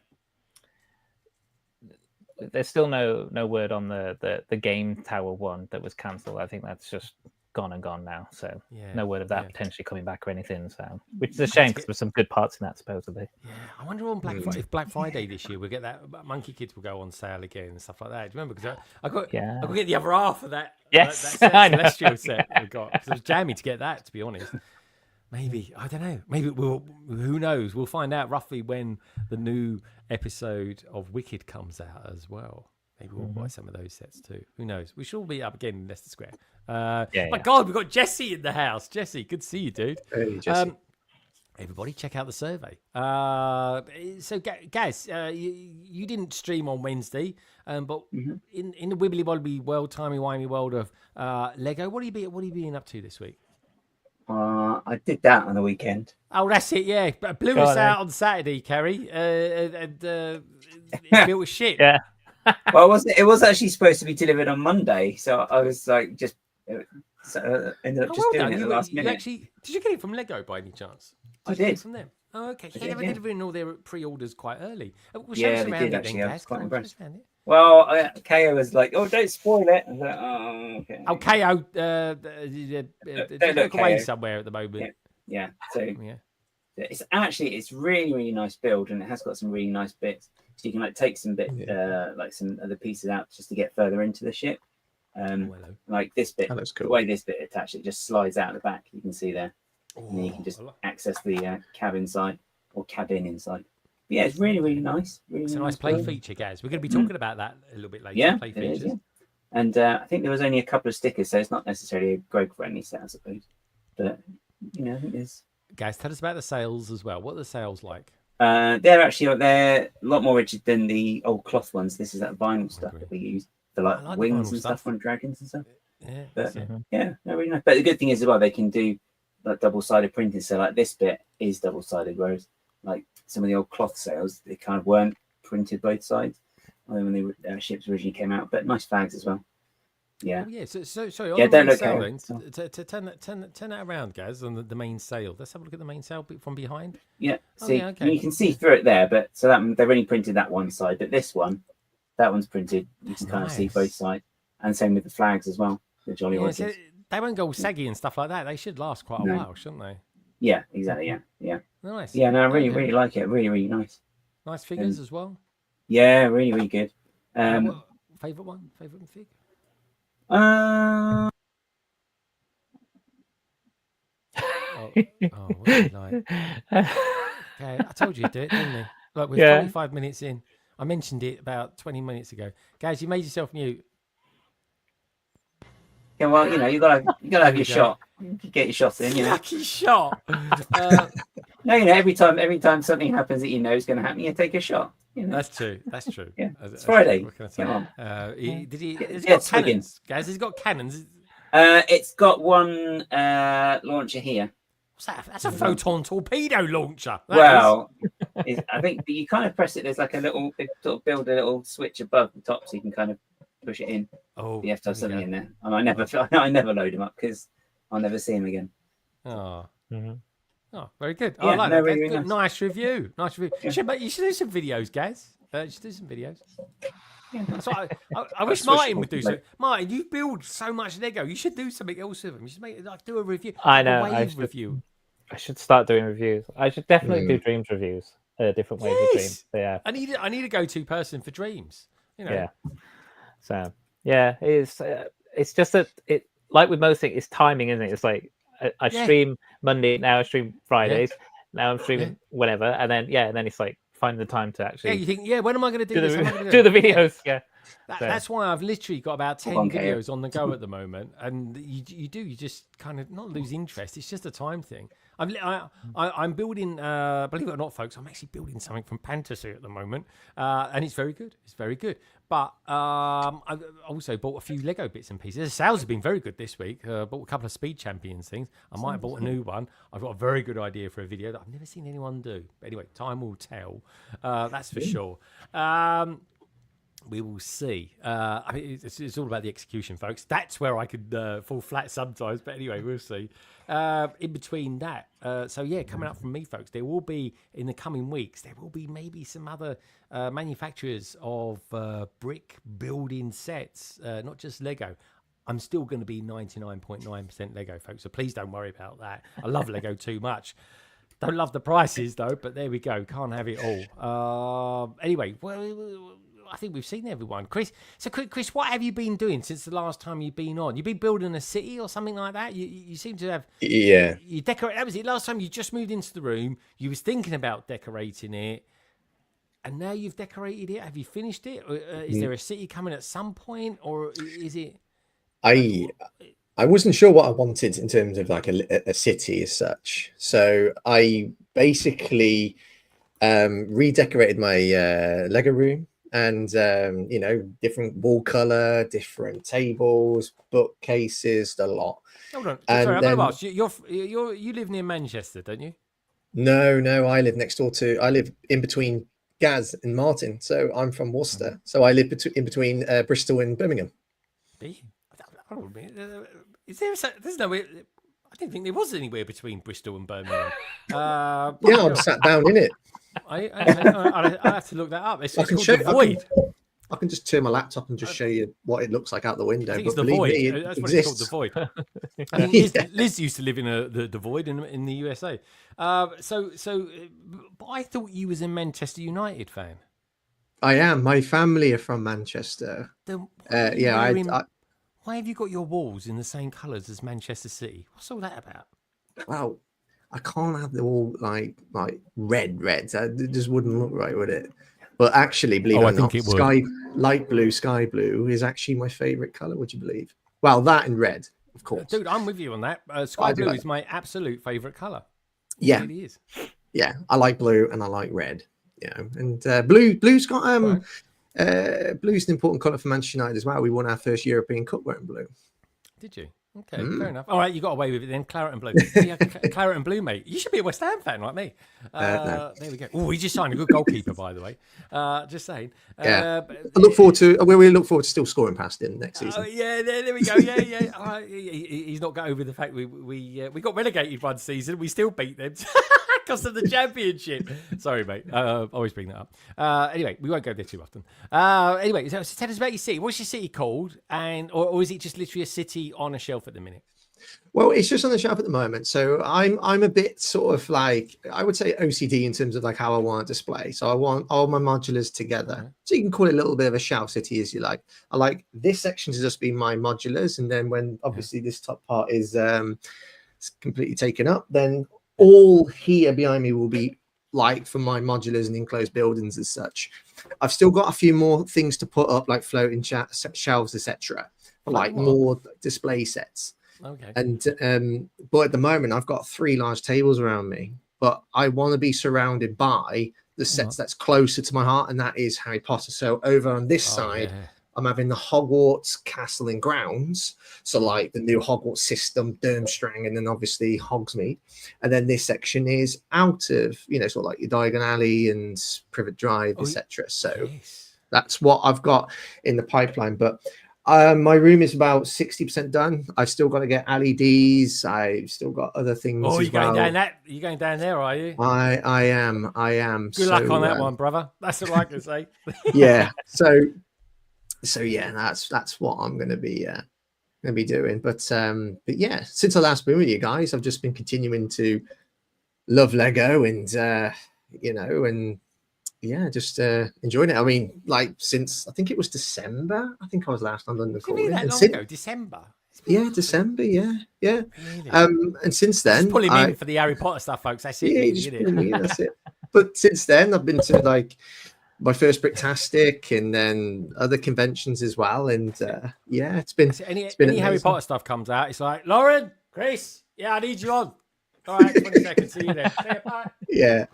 There's still no word on the Game Tower one that was cancelled. I think that's just gone now. So no word of that potentially coming back or anything. So which is a shame because there's some good parts in that supposedly. Yeah, I wonder on if Black Friday this year we'll get that Monkey Kids will go on sale again and stuff like that. Do you remember? Because I got get the other half of that. Yes, that Celestial set we got. Because it was jammy to get that. To be honest. Maybe, I don't know. Maybe who knows? We'll find out roughly when the new episode of Wicked comes out as well. Maybe we'll buy some of those sets too. Who knows? We should all be up again in Leicester Square. My God, we've got Jesse in the house. Jesse, good to see you, dude. Hey, Jesse. Everybody, check out the survey. So, Gaz, you didn't stream on Wednesday, but in the wibbly wobbly world, timey wimey world of Lego, what are you being up to this week? I did that on the weekend. Oh, that's it. Yeah, blew us out on Saturday, Kerry, and it built a ship. Yeah. Well, it was actually supposed to be delivered on Monday, so I was like, ended up doing it at the last minute. Did you get it from Lego by any chance? I did. From them. Oh, okay. They were delivering all their pre-orders quite early. Yeah, they did actually. I was quite impressed. Well, KO was like, "Oh, don't spoil it." I was like, "Oh, okay." Oh, KO, don't look away somewhere at the moment. Yeah. So it's really, really nice build, and it has got some really nice bits. So you can like take some like some other pieces out just to get further into the ship. Like this bit, cool. The way this bit attached, it just slides out the back. You can see there, and then you can just access the cabin inside. But yeah, it's really, really nice. It's a nice play feature, guys. We're going to be talking about that a little bit later. Yeah, play features. Is, and I think there was only a couple of stickers, so it's not necessarily a Greg-friendly set, I suppose. But I think there's. Guys, tell us about the sails as well. What are the sails like? They're a lot more rigid than the old cloth ones. This is that vinyl stuff that we use for like wings and stuff on dragons and stuff. Yeah, but they're really nice. But the good thing is as well, they can do like double-sided printing. So like this bit is double-sided, whereas like some of the old cloth sails, they kind of weren't printed both sides when the ships originally came out. But nice flags as well. Yeah. Oh, yeah. So don't look sail, to turn that around, guys, on the main sail. Let's have a look at the main sail from behind. Yeah. See, you can see through it there, but so that they've only printed that one side, but this one, that one's printed. You can kind of see both sides, and same with the flags as well. The Jolly Orchids. So they won't go saggy and stuff like that. They should last quite a while, shouldn't they? Yeah, exactly. Yeah. Nice. Yeah, no, I really like it. Really, really nice. Nice figures as well. Yeah, really, really good. Favorite fig? Oh, what do you like? Okay, I told you to do it, didn't I? Look, we're 45 minutes in. I mentioned it about 20 minutes ago. Guys, you made yourself mute. Yeah, well, you gotta have your shot. You get your shot in, Lucky shot. No, every time something happens that is going to happen, you take a shot. That's true. Yeah. It's Friday. Come on. Has got cannons, guys? Has got cannons. It's got one launcher here. What's that? That's a photon torpedo launcher. I think you kind of press it. There's like a little, they sort of build a little switch above the top, so you can kind of push it in. Oh, you have to have something in there. And I never load them up because I'll never see them again. Oh. Oh, very good. Yeah, I like that. really Good. Nice review. Yeah. You should do some videos, guys. You should do some videos. Yeah. That's what I wish Martin would do so. Martin, you build so much Lego. You should do something else with them. You should do a review. I know. Review. I should start doing reviews. I should definitely do Dreamzzz reviews. Different ways of Dreamzzz. Yeah. I need a go-to person for Dreamzzz. Yeah. So it's just that it, like with most things, it's timing, isn't it? It's like I stream Monday, now I stream Fridays, now I'm streaming whenever, and then it's like find the time to actually. Yeah, you think when am I going to do this? Do the videos? Yeah. That's why I've literally got about 10 on, Kale. videos on the go at the moment, and you just kind of not lose interest. It's just a time thing. I'm building, believe it or not, folks, I'm actually building something from fantasy at the moment, and it's very good. It's very good. But I've also bought a few Lego bits and pieces. The sales have been very good this week. Bought a couple of Speed Champions things. I might have bought a new one. I've got a very good idea for a video that I've never seen anyone do. But anyway, time will tell. That's for sure. We will see. I mean, it's all about the execution, folks. That's where I could fall flat sometimes. But anyway, we'll see. In between that, so yeah, coming up from me, folks, there will be, in the coming weeks, there will be maybe some other manufacturers of brick building sets, not just Lego. I'm still going to be 99.9% Lego, folks, so please don't worry about that. I love Lego too much. Don't love the prices, though, but there we go. Can't have it all. Anyway, well, I think we've seen everyone. Chris, what have you been doing since the last time you've been on? You've been building a city or something like that? You seem to have... Yeah. You decorate... That was it. Last time you just moved into the room. You was thinking about decorating it. And now you've decorated it. Have you finished it? Or, is there a city coming at some point? Or is it... I wasn't sure what I wanted in terms of like a city as such. So I basically redecorated my Lego room. And different wall color, different tables, bookcases, the lot. Hold on, and sorry, then, I'm going to ask you. You live near Manchester, don't you? No, I live next door to. I live in between Gaz and Martin, so I'm from Worcester. So I live in between Bristol and Birmingham. Is there? There's no. I didn't think there was anywhere between Bristol and Birmingham. Yeah, I'm sat down in it. I have to look that up. It's called the Void. I can just turn my laptop and just show you what it looks like out the window. I think it's the Void. That's what it's called, the Void. I mean, Liz used to live in the Void in the USA. But I thought you was a Manchester United fan. I am. My family are from Manchester. Why have you got your walls in the same colours as Manchester City? What's all that about? Well, I can't have them all like red. It just wouldn't look right, would it? But actually, believe it or not, sky blue is actually my favourite colour. Would you believe? Well, that and red, of course. Dude, I'm with you on that. Sky blue is my absolute favourite colour. Yeah, it really is. Yeah, I like blue and I like red. And blue's got blue's an important colour for Manchester United as well. We won our first European Cup wearing blue. Did you? Okay, fair enough. All right, you got away with it then. Claret and blue. Yeah, claret and blue, mate. You should be a West Ham fan like me. No. There we go. Oh, we just signed a good goalkeeper, by the way. Just saying. I look forward to. We look forward to still scoring past him next season. Yeah, there we go. Yeah. He's not got over the fact we got relegated one season. We still beat them. Because of the championship. Sorry, mate. Always bring that up. Anyway, we won't go there too often. Anyway, so tell us about your city. What's your city called? Or is it just literally a city on a shelf at the minute? Well, it's just on the shelf at the moment. So I'm a bit sort of like, I would say OCD in terms of like how I want to display. So I want all my modulars together. Okay. So you can call it a little bit of a shelf city as you like. I like this section to just be my modulars. And then when obviously this top part is completely taken up, then all here behind me will be like for my modulars and enclosed buildings as such. I've still got a few more things to put up, like floating shelves, etc. Like more display sets. Okay. And but at the moment I've got 3 large tables around me, but I want to be surrounded by the sets that's closer to my heart, and that is Harry Potter. So over on this side, I'm having the Hogwarts Castle and Grounds. So like the new Hogwarts system, Durmstrang, and then obviously Hogsmeade. And then this section is out of, sort of like your Diagon Alley and Privet Drive, etc. So that's what I've got in the pipeline. But my room is about 60% done. I've still got to get LEDs. I've still got other things. Oh, you're going down there, are you? I am. Good luck on that one, brother. That's what I can say. Yeah. So yeah, that's what I'm going to be doing. But yeah, since I last been with you guys, I've just been continuing to love Lego and just enjoying it. I mean, like since I think it was December. I think I was last on London Calling. That long ago, December. Yeah, December. Yeah. Really? And since then, just pull him in for the Harry Potter stuff, folks. That's it. Yeah, just pull me in, that's it. But since then, I've been to like my first Bricktastic, and then other conventions as well. And yeah, it's been Any amazing. Harry Potter stuff comes out, it's like, Lauren, Chris, yeah, I need you on. All right, 20 seconds. See you there. See you, bye. Yeah.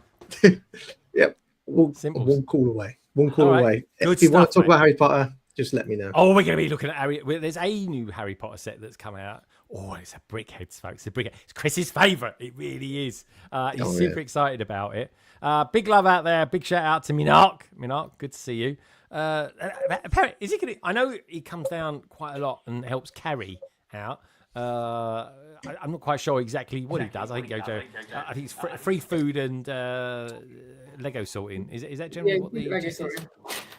Yep. One call away. One call away. If you want to talk about Harry Potter, just let me know. Oh, we're going to be looking at Harry. There's a new Harry Potter set that's come out. Oh, it's a Brickheads, folks. It's Chris's favourite. It really is. He's super excited about it. Big love out there. Big shout out to Minark. Minark, good to see you. Apparently, is he going to? I know he comes down quite a lot and helps carry out. I'm not quite sure exactly what he does. I think I think it's free food and Lego sorting. Is that generally what the Lego sorting?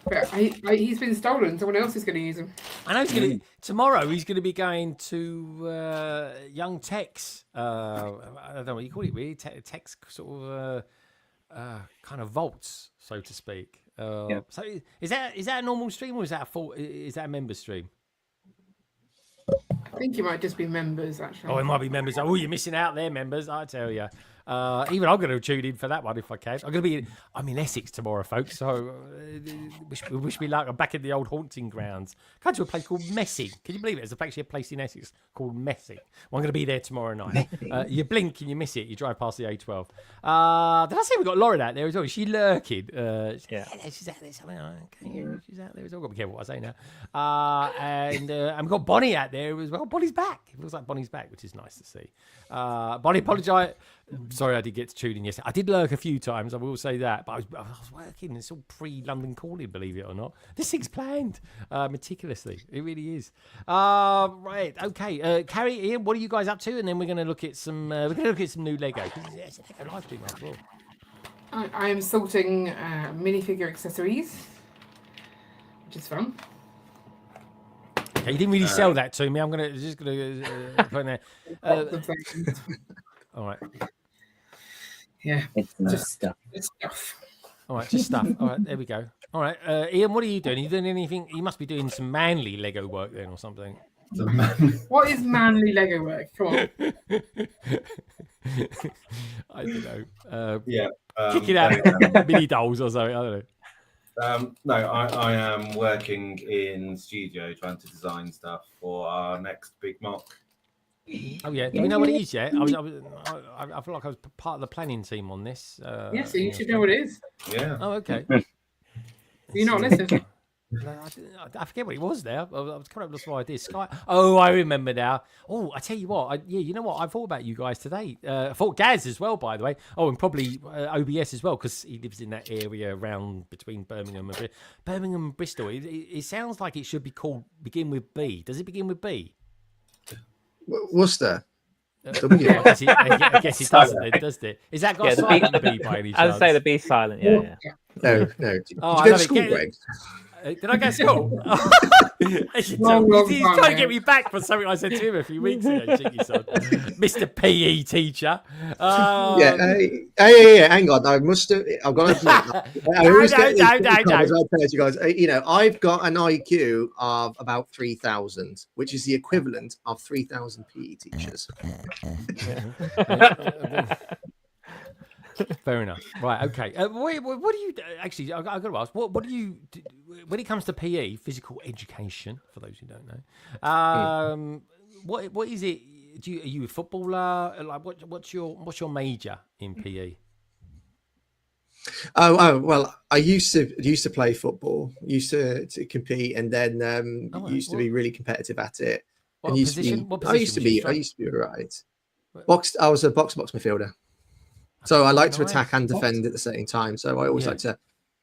But he's been stolen. Someone else is going to use him. I know he's going to tomorrow. He's going to be going to Young Tech's. I don't know what you call it. Really, Tech's sort of kind of vaults, so to speak. So is that a normal stream or is that a member stream? I think it might just be members, actually. Oh, it might be members. Oh, you're missing out there, members. I tell you. Even I'm going to tune in for that one if I can. I'm in Essex tomorrow, folks. So wish me luck. I'm back in the old haunting grounds. Come to a place called Messing. Can you believe it? There's actually a place in Essex called Messing. Well, I'm going to be there tomorrow night. You blink and you miss it. You drive past the A12. Did I say we got Lauren out there as well? Is she lurking? Yeah, she's out there somewhere. Okay, she's out there as well. Got to be careful what I say now. And we've got Bonnie out there as well. Bonnie's back. It feels like Bonnie's back, which is nice to see. Bonnie, apologise. Sorry, I did get to tune in yesterday. I did lurk a few times, I will say that, but I was working. It's all pre-London calling, believe it or not. This thing's planned meticulously. It really is. Right, okay. Carrie, Ian, what are you guys up to? And then we're going to look at some. New Lego. It's a Lego live stream after all. I am sorting minifigure accessories, which is fun. Okay, you didn't really sell that to me. I'm just gonna put in there. All right. Yeah, just stuff. All right, just stuff. All right, there we go. All right, Ian, what are you doing? Are you doing anything? You must be doing some manly Lego work then, or something. What is manly Lego work? Come on. I don't know. Kicking out mini dolls or something. I don't know. No, I am working in studio trying to design stuff for our next big mock. Oh yeah, do we know what it is yet? I feel like I was part of the planning team on this. Yeah, so you should know what it is. Yeah. Oh, okay. You're not listening. I forget what it was now. I was coming up with some ideas. Sky. Oh, I remember now. Oh, I tell you what. You know what? I thought about you guys today. I thought Gaz as well, by the way. Oh, and probably OBS as well, because he lives in that area around between Birmingham and Bristol. It sounds like it should be called begin with B. Does it begin with B? Worcester. I guess it doesn't, does it? Is that got silent B by any chance? I'd say the B silent, yeah. No. Did you I go to school, Greg? Did I go to school? He's trying to get me back for something I said to him a few weeks ago, cheeky son. Mr. PE teacher. Hey, hang on. I've got to admit, I always get these comments, I'll tell you guys, I've got an IQ of about 3,000, which is the equivalent of 3,000 PE teachers. Fair enough. Right. Okay. What do you actually? I've got to ask. What do you do, when it comes to PE, physical education? For those who don't know, what is it? Are you a footballer? Like, what's your major in PE? Oh well, I used to play football. Used to compete, and then used to be really competitive at it. What position? I used to be all right. I was a box midfielder. So I like to attack and defend at the same time. So I always like to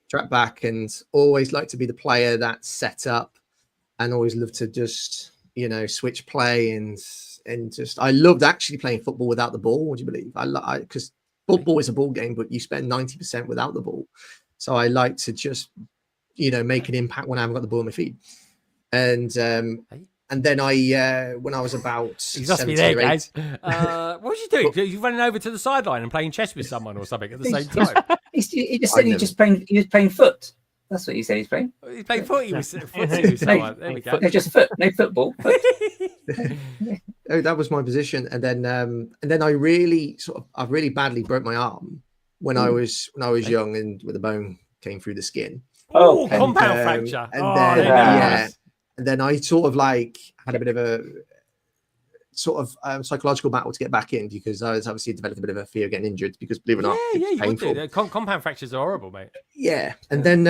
track back and always like to be the player that's set up, and always love to just, switch play and just, I loved actually playing football without the ball. Would you believe? Because football is a ball game, but you spend 90% without the ball. So I like to just, make an impact when I haven't got the ball on my feet. And then when I was about, he must be there, guys. What was you doing? You running over to the sideline and playing chess with someone or something at the same time? He just said he was playing foot. That's what he said he's playing. He's playing foot. He was there we go. No, just foot. No football. Foot. Oh, that was my position. And then I really badly broke my arm when I was young, and where the bone came through the skin. Oh, Oh, compound fracture. And Oh, then, there and then I sort of like had a bit of a sort of psychological battle to get back in because I was obviously developed a bit of a fear of getting injured because believe it or not, yeah, it's you would painful. do. Compound fractures are horrible, mate. Yeah, and then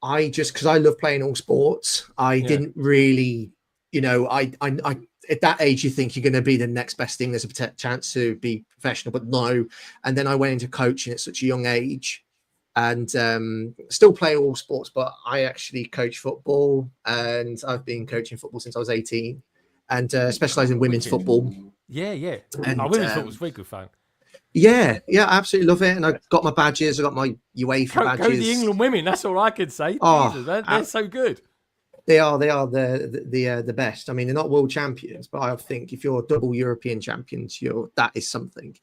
I just because I love playing all sports, I didn't really, you know, I at that age you think you're going to be the next best thing. There's a chance to be professional, but no. And then I went into coaching at such a young age, and still play all sports, but I actually coach football, and I've been coaching football since I was 18, and specialise in women's football. Yeah. And Women's football's very good fun. Yeah, I absolutely love it, and I got my badges. I got my UEFA badges. Go the England women. That's all I could say. Oh, Jesus, they're so good. They are the best. I mean, they're not world champions, but I think if you're double European champions, that is something.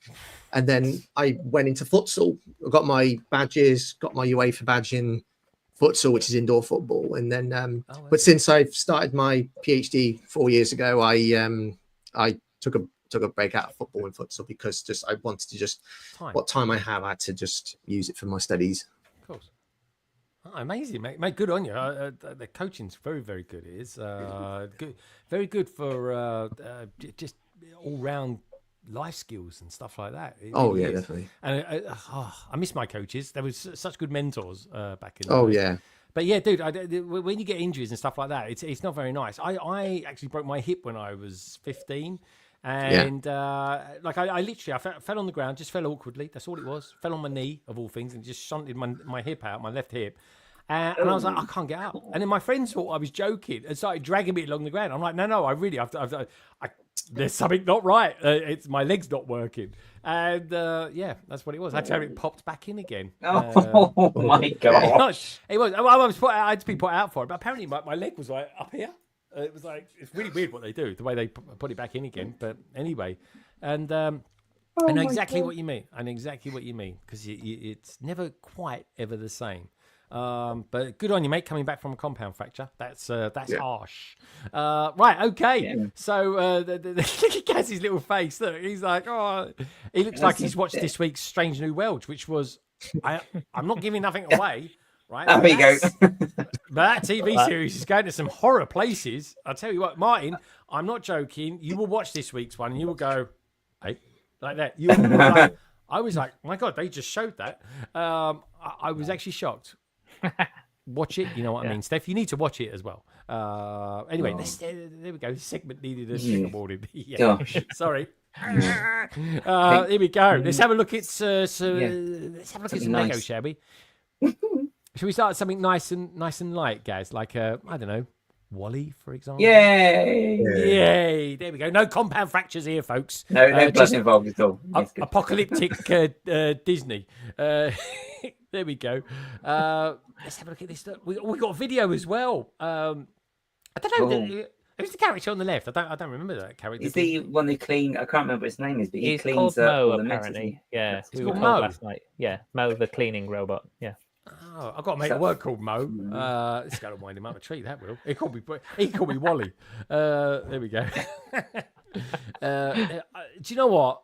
And then I went into futsal. I got my badges, got my UEFA badge in futsal, which is indoor football. And then, but since I've started my PhD 4 years ago, I took a break out of football and futsal because I wanted to what time I have, I had to just use it for my studies. Of course. Oh, amazing, mate. Good on you. The coaching's very, very good. It is good, very good for just all-round life skills and stuff like that. Really is. Definitely. And I miss my coaches. They were such good mentors back in the day. Yeah. But yeah, dude, when you get injuries and stuff like that, it's not very nice. I actually broke my hip when I was 15. And I literally fell on the ground, just fell awkwardly. That's all it was. Fell on my knee of all things and just shunted my hip out, my left hip. And I was like, I can't get up. And then my friends thought I was joking and started dragging me along the ground. I'm like, no, I really, there's something not right. It's my leg's not working. And that's what it was. I had to have it popped back in again. Oh my gosh! It was. I had to be put out for it. But apparently my leg was like up here. It was like, it's really weird what they do, the way they put it back in again. But anyway, and I know exactly what you mean. I know exactly what you mean because it's never quite ever the same. But good on you, mate, coming back from a compound fracture. That's harsh. Right, okay. Yeah. So look at Gaz's little face. Look, he's like, he looks like he's watched this week's Strange New World, which was, I'm not giving nothing away. Right, there you go. But that TV series is going to some horror places. I'll tell you what, Martin, I'm not joking. You will watch this week's one and you will go, hey, like that. You will like, I was like, my God, they just showed that. I was actually shocked. Watch it. You know what I mean, Steph? You need to watch it as well. Anyway, there we go. This segment needed a trigger warning. Sorry. Here we go. Let's have a look at let's have a look at some Lego, shall we? Should we start something nice and light, Gaz? Like I don't know, Wall.E, for example. Yay! There we go. No compound fractures here, folks. No blood involved at all. Apocalyptic Disney. There we go. Let's have a look at this. We got video as well. I don't know. Who's the character on the left? I don't remember that character. Is the one who clean? I can't remember what his name is, but he's cleans called Mo, the apparently. Yeah, we were told last night. Yeah, Mo, the cleaning robot. Yeah. Oh, I've got to make a word called Mo. It's going to wind him up a treat. That will. He called me Wall.E. There we go. Do you know what?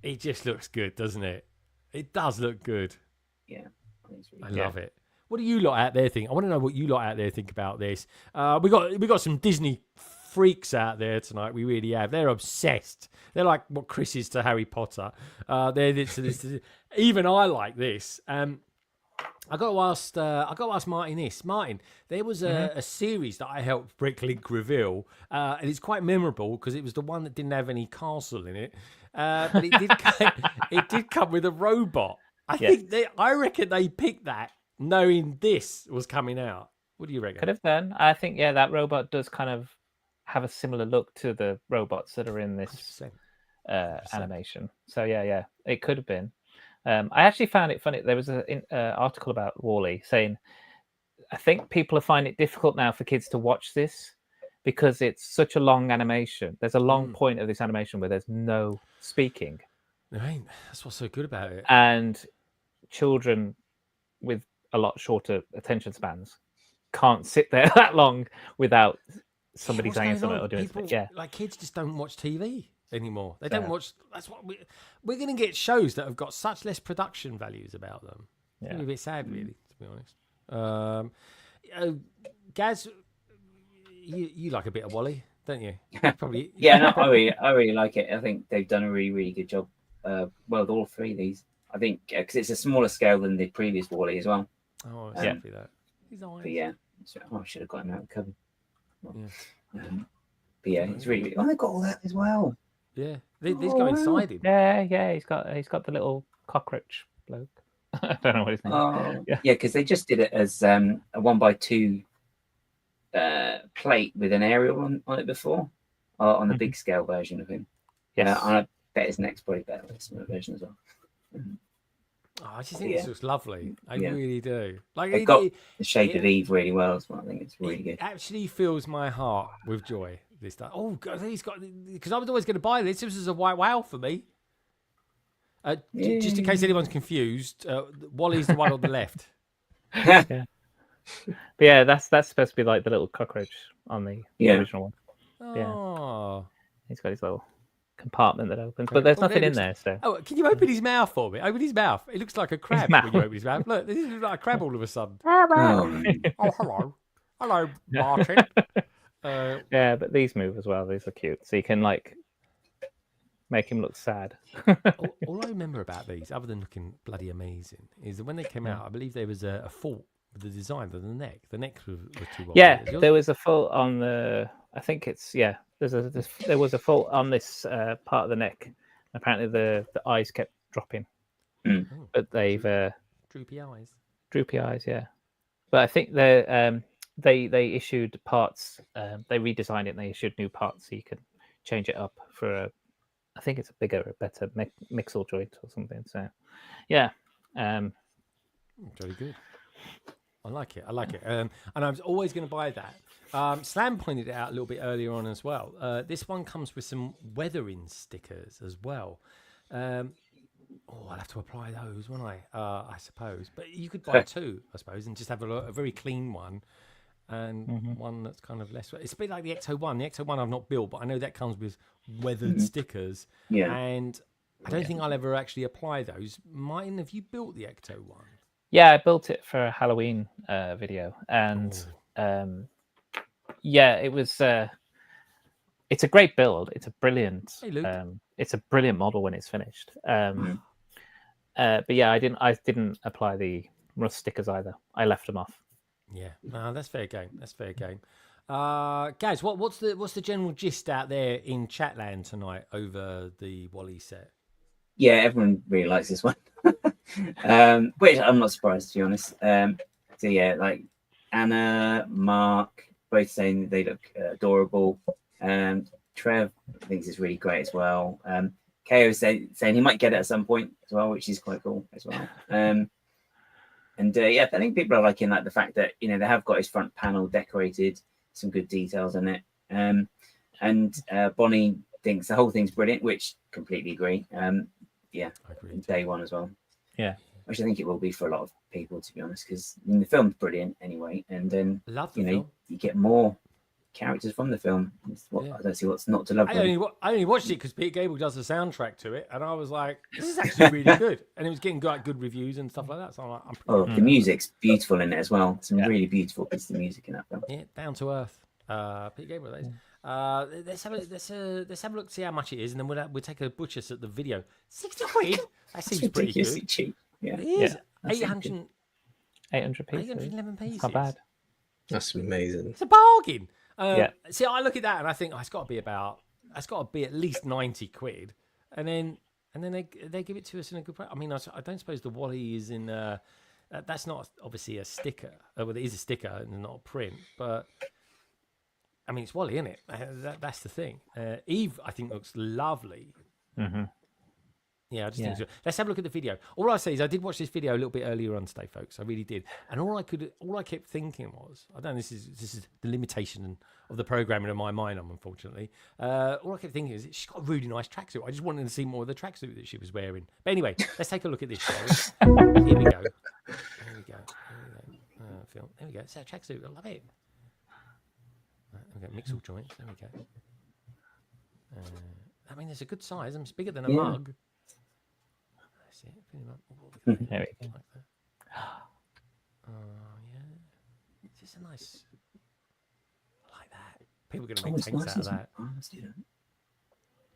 It just looks good, doesn't it? It does look good. Yeah, I love it. What do you lot out there think? I want to know what you lot out there think about this. We got some Disney freaks out there tonight. We really have. They're obsessed. They're like what Chris is to Harry Potter. They're to this. Even I like this. I got to ask Martin this. Martin, there was a series that I helped Bricklink reveal, and it's quite memorable because it was the one that didn't have any castle in it, but it did come with a robot. I reckon they picked that knowing this was coming out. What do you reckon? Could have done. I think that robot does kind of have a similar look to the robots that are in this animation. So yeah, it could have been. I actually found it funny. There was an article about Wall.E saying, I think people find it difficult now for kids to watch this because it's such a long animation. There's a long point of this animation where there's no speaking. Right. That's what's so good about it. And children with a lot shorter attention spans can't sit there that long without somebody saying something or doing something. Like kids just don't watch TV anymore. They don't watch. That's what we're going to get shows that have got such less production values about them. It's going to be a bit sad, really, to be honest. Gaz, you like a bit of Wall.E, don't you? Probably. Yeah, no, I really like it. I think they've done a really, really good job. Well, with all three of these, I think, because it's a smaller scale than the previous Wall.E as well. Oh, exactly that. He's nice. But yeah, I should have got him out of the cupboard. Yeah. But yeah, it's really. Oh, they got all that as well. Yeah, these go inside him. Yeah. He's got the little cockroach bloke. I don't know what his name. Oh, yeah, because they just did it as a 1x2 plate with an aerial on it before, on the big scale version of him. Yes. And I bet his neck's probably better with a smaller version as well. Oh, I just think this looks lovely. I really do. Like They've got the shape of Eve really well as well. I think it's really good. It actually fills my heart with joy. This stuff. Oh God, he's got, because I was always going to buy this. This was a white whale for me. Just in case anyone's confused, Wall.E's the one on the left. Yeah. But yeah, that's supposed to be like the little cockroach on the original one. Oh. Yeah. He's got his little compartment that opens, but there's nothing in there. So. Oh, can you open his mouth for me? Open his mouth. It looks like a crab when you open his mouth. Look, this is like a crab all of a sudden. Oh, hello, Martin. Yeah, but these move as well. These are cute. So you can like make him look sad. all I remember about these, other than looking bloody amazing, is that when they came out, I believe there was a fault with the design of the neck. The necks were too wide. Yeah, there was a fault on the. I think it's there was a fault on this part of the neck. Apparently, the eyes kept dropping, but they've droopy eyes. Droopy eyes, yeah. But I think they issued parts. They redesigned it and they issued new parts so you could change it up for a. I think it's a better mixel joint or something. So, yeah. Very good. I like it. And I was always going to buy that. Slam pointed it out a little bit earlier on as well. This one comes with some weathering stickers as well. I'll have to apply those, won't I? I suppose. But you could buy two, I suppose, and just have a very clean one and one that's kind of less. It's a bit like the Ecto-1. The Ecto-1 I've not built, but I know that comes with weathered stickers. Yeah. And I don't think I'll ever actually apply those. Martin, have you built the Ecto-1? Yeah, I built it for a Halloween video, and it was. It's a great build. It's a brilliant. Hey, Luke. It's a brilliant model when it's finished. But yeah, I didn't apply the rust stickers either. I left them off. Yeah, no, that's fair game. Gaz, what's the general gist out there in Chatland tonight over the Wall.E set? Yeah, everyone really likes this one. Which I'm not surprised, to be honest. So yeah, like Anna, Mark, both saying that they look adorable. Trev thinks it's really great as well. KO saying he might get it at some point as well, which is quite cool as well. I think people are liking like the fact that they have got his front panel decorated, some good details in it. And Bonnie thinks the whole thing's brilliant, which completely agree. Yeah, I agree. Day one as well. Yeah, which I think it will be for a lot of people, to be honest, because the film's brilliant anyway, and then you get more characters from the film. I don't see what's not to love. I only watched it because Pete Gable does the soundtrack to it, and I was like, "This is actually really good," and it was getting good reviews and stuff like that. So I'm like, the music's beautiful in it as well. Some really beautiful bits of music in that film. Yeah, down to earth. Pete Gable, that is. Let's have a look, see how much it is, and then we'll take a butcher's at the video. 60 quid. That seems pretty good. Cheap. Yeah, it is. 800 pieces. 811 pieces. Not bad. That's amazing. It's a bargain. See, I look at that and I think it's got to be at least 90 quid, and then they give it to us in a good price. I mean, I don't suppose the Wall.E is in. That's not obviously a sticker. Well, it is a sticker and not a print, but. I mean, it's Wall.E, isn't it? That's the thing. Eve, I think, looks lovely. Mm-hmm. Yeah, I just think so. Let's have a look at the video. All I say is I did watch this video a little bit earlier on today, folks. I really did. And all I kept thinking was, I don't know, this is the limitation of the programming of my mind, unfortunately. All I kept thinking is she's got a really nice tracksuit. I just wanted to see more of the tracksuit that she was wearing. But anyway, let's take a look at this, shall we? Here we go. Film. There we go. It's our tracksuit. I love it. Okay, mixel joints. There we go. I mean, it's a good size. It's bigger than a mug. That's it. There we go. Like that. Oh it's a nice. I like that. People are going to make tanks out of that. Let's do that.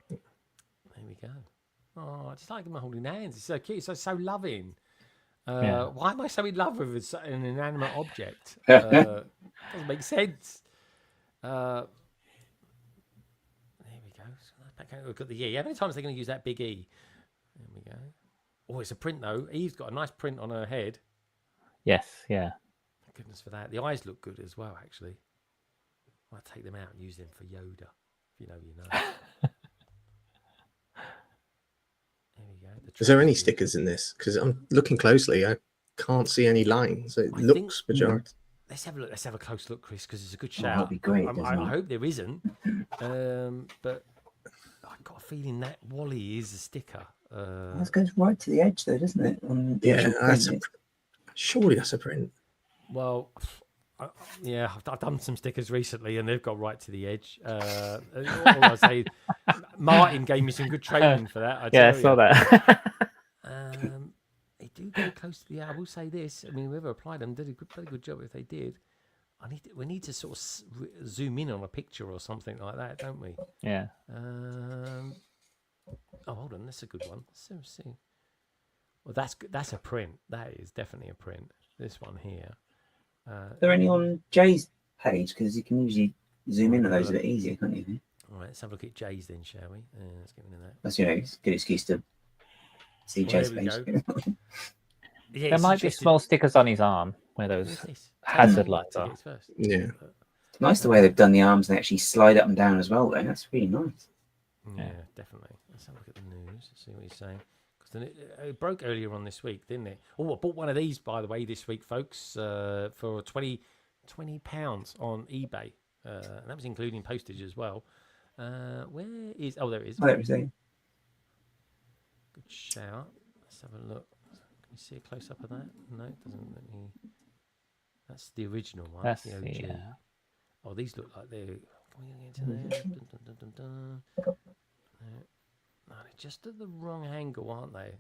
There we go. Oh, I just like them holding hands. It's so cute. It's so loving. Why am I so in love with an inanimate object? Doesn't make sense. There we go. Look at the E. How many times are they going to use that big E? There we go. Oh, it's a print though. Eve's got a nice print on her head. Yes, yeah. Thank goodness for that. The eyes look good as well, actually. I might take them out and use them for Yoda. If you know, you know. There we go. Is there any stickers in this? Because I'm looking closely. I can't see any lines. It looks majority. Let's have a look. Let's have a close look, Chris, because it's a good Oh, shout. that'd be great. I hope there isn't. But I've got a feeling that Wall.E is a sticker. That goes right to the edge, though, doesn't it? On the Yeah, actual that's print. surely that's a print. Well, yeah, I've done some stickers recently, and they've got right to the edge. All I say, Martin gave me some good training for that. I saw that. They do go close to the. I will say this. I mean, whoever applied them did a pretty good job. If they did, we need to sort of zoom in on a picture or something like that, don't we? Yeah. Oh, hold on, that's a good one. Let's see. Well, that's a print. That is definitely a print. This one here. Are there any on Jay's page? Because you can usually zoom in on those a bit easier, can't you? All right, let's have a look at Jay's then, shall we? Let's get into that. That's it's a good excuse to see Jay's page. Yeah, There might be small stickers on his arm where those hazard lights are. Yeah. It's nice the way they've done the arms and they actually slide up and down as well, though. That's really nice. Yeah, definitely. Let's have a look at the news. See what he's saying. Because it broke earlier on this week, didn't it? Oh, I bought one of these, by the way, this week, folks, for £20 on eBay. And that was including postage as well. Where is... Oh, there it is. Oh, there it is. There. Good shout. Let's have a look. Can you see a close-up of that? No, it doesn't let me... That's the original one. That's the OG. the... Oh, these look like they're... Can we get into there? Dun, dun, dun, dun, dun. No, they're just at the wrong angle, aren't they?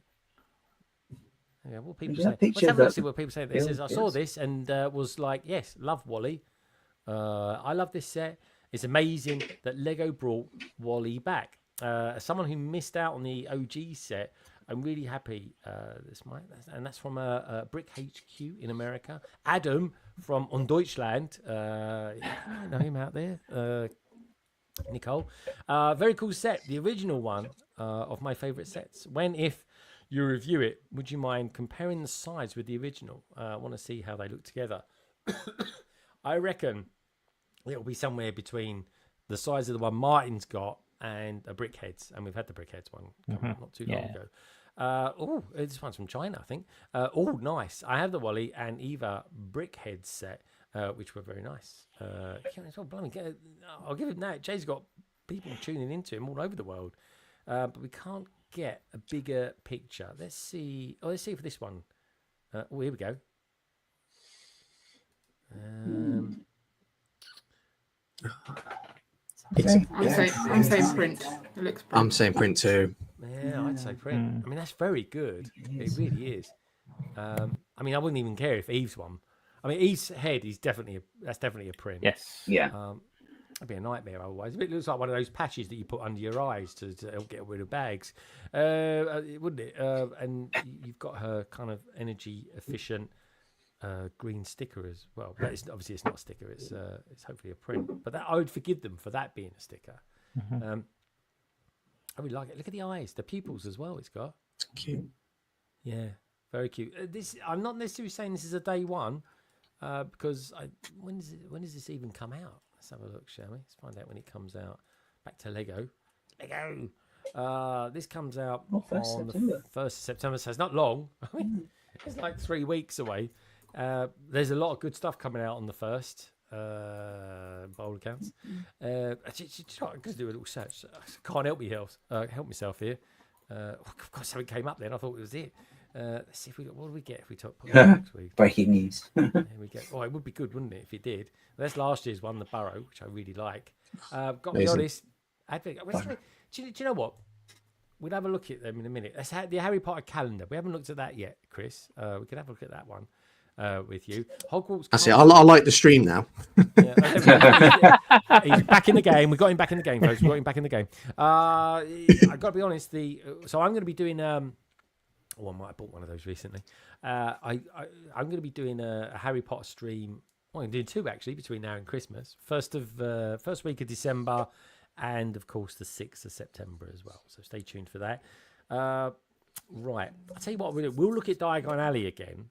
Yeah, what people say. Let's have a look, see what people say. It says, I saw this and was like, yes, love Wall.E. I love this set. It's amazing that Lego brought Wall.E back. As someone who missed out on the OG set, I'm really happy. And that's from Brick HQ in America. Adam from On Deutschland. I know him out there. Nicole. Very cool set. The original one of my favourite sets. If you review it, would you mind comparing the sides with the original? I want to see how they look together. I reckon it'll be somewhere between the size of the one Martin's got and a Brickheads. And we've had the Brickheads one come out not too long ago. This one's from China, I think. Nice. I have the Wall.E and Eva Brickheads set, which were very nice. I'll give him that. Jay's got people tuning into him all over the world. But we can't get a bigger picture. Let's see. Let's see for this one. Here we go. I'm saying print. It looks print. I'm saying print too. Yeah, I'd say print. I mean, that's very good. It really is. I mean, I wouldn't even care if Eve's one. I mean, Eve's head is definitely a print. Yes. Yeah. It'd be a nightmare otherwise. It looks like one of those patches that you put under your eyes to help get rid of bags, wouldn't it? And you've got her kind of energy efficient green sticker as well. But obviously it's not a sticker. It's hopefully a print. But I would forgive them for that being a sticker. I really like it. Look at the eyes, the pupils as well. It's got. It's cute. Yeah, very cute. I'm not necessarily saying this is a day one, because when does this even come out? Let's have a look, shall we? Let's find out when it comes out. Back to Lego. This comes out on the 1st of September, so it's not long. I mean, it's like 3 weeks away. There's a lot of good stuff coming out on the 1st, by all accounts. I'm going to do a little search. I can't help myself here. Of course, something came up then. I thought it was it. Let's see if what do we get if we put it next week? Breaking news. Here we go. Oh, it would be good, wouldn't it, if it did? That's last year's one, the Burrow, which I really like. Got to be honest. Do you know what? We'll have a look at them in a minute. Let's have the Harry Potter calendar. We haven't looked at that yet, Chris. We could have a look at that one. with you. Hogwarts. I see. I like the stream now. He's back in the game. We got him back in the game, folks. We got him back in the game. I got to be honest. So I'm going to be doing. I might have bought one of those recently. I'm going to be doing a Harry Potter stream. Well, I'm doing 2 actually between now and Christmas. First week of December, and of course the 6th of September as well. So stay tuned for that. Right, I'll tell you what we'll do. We'll look at Diagon Alley again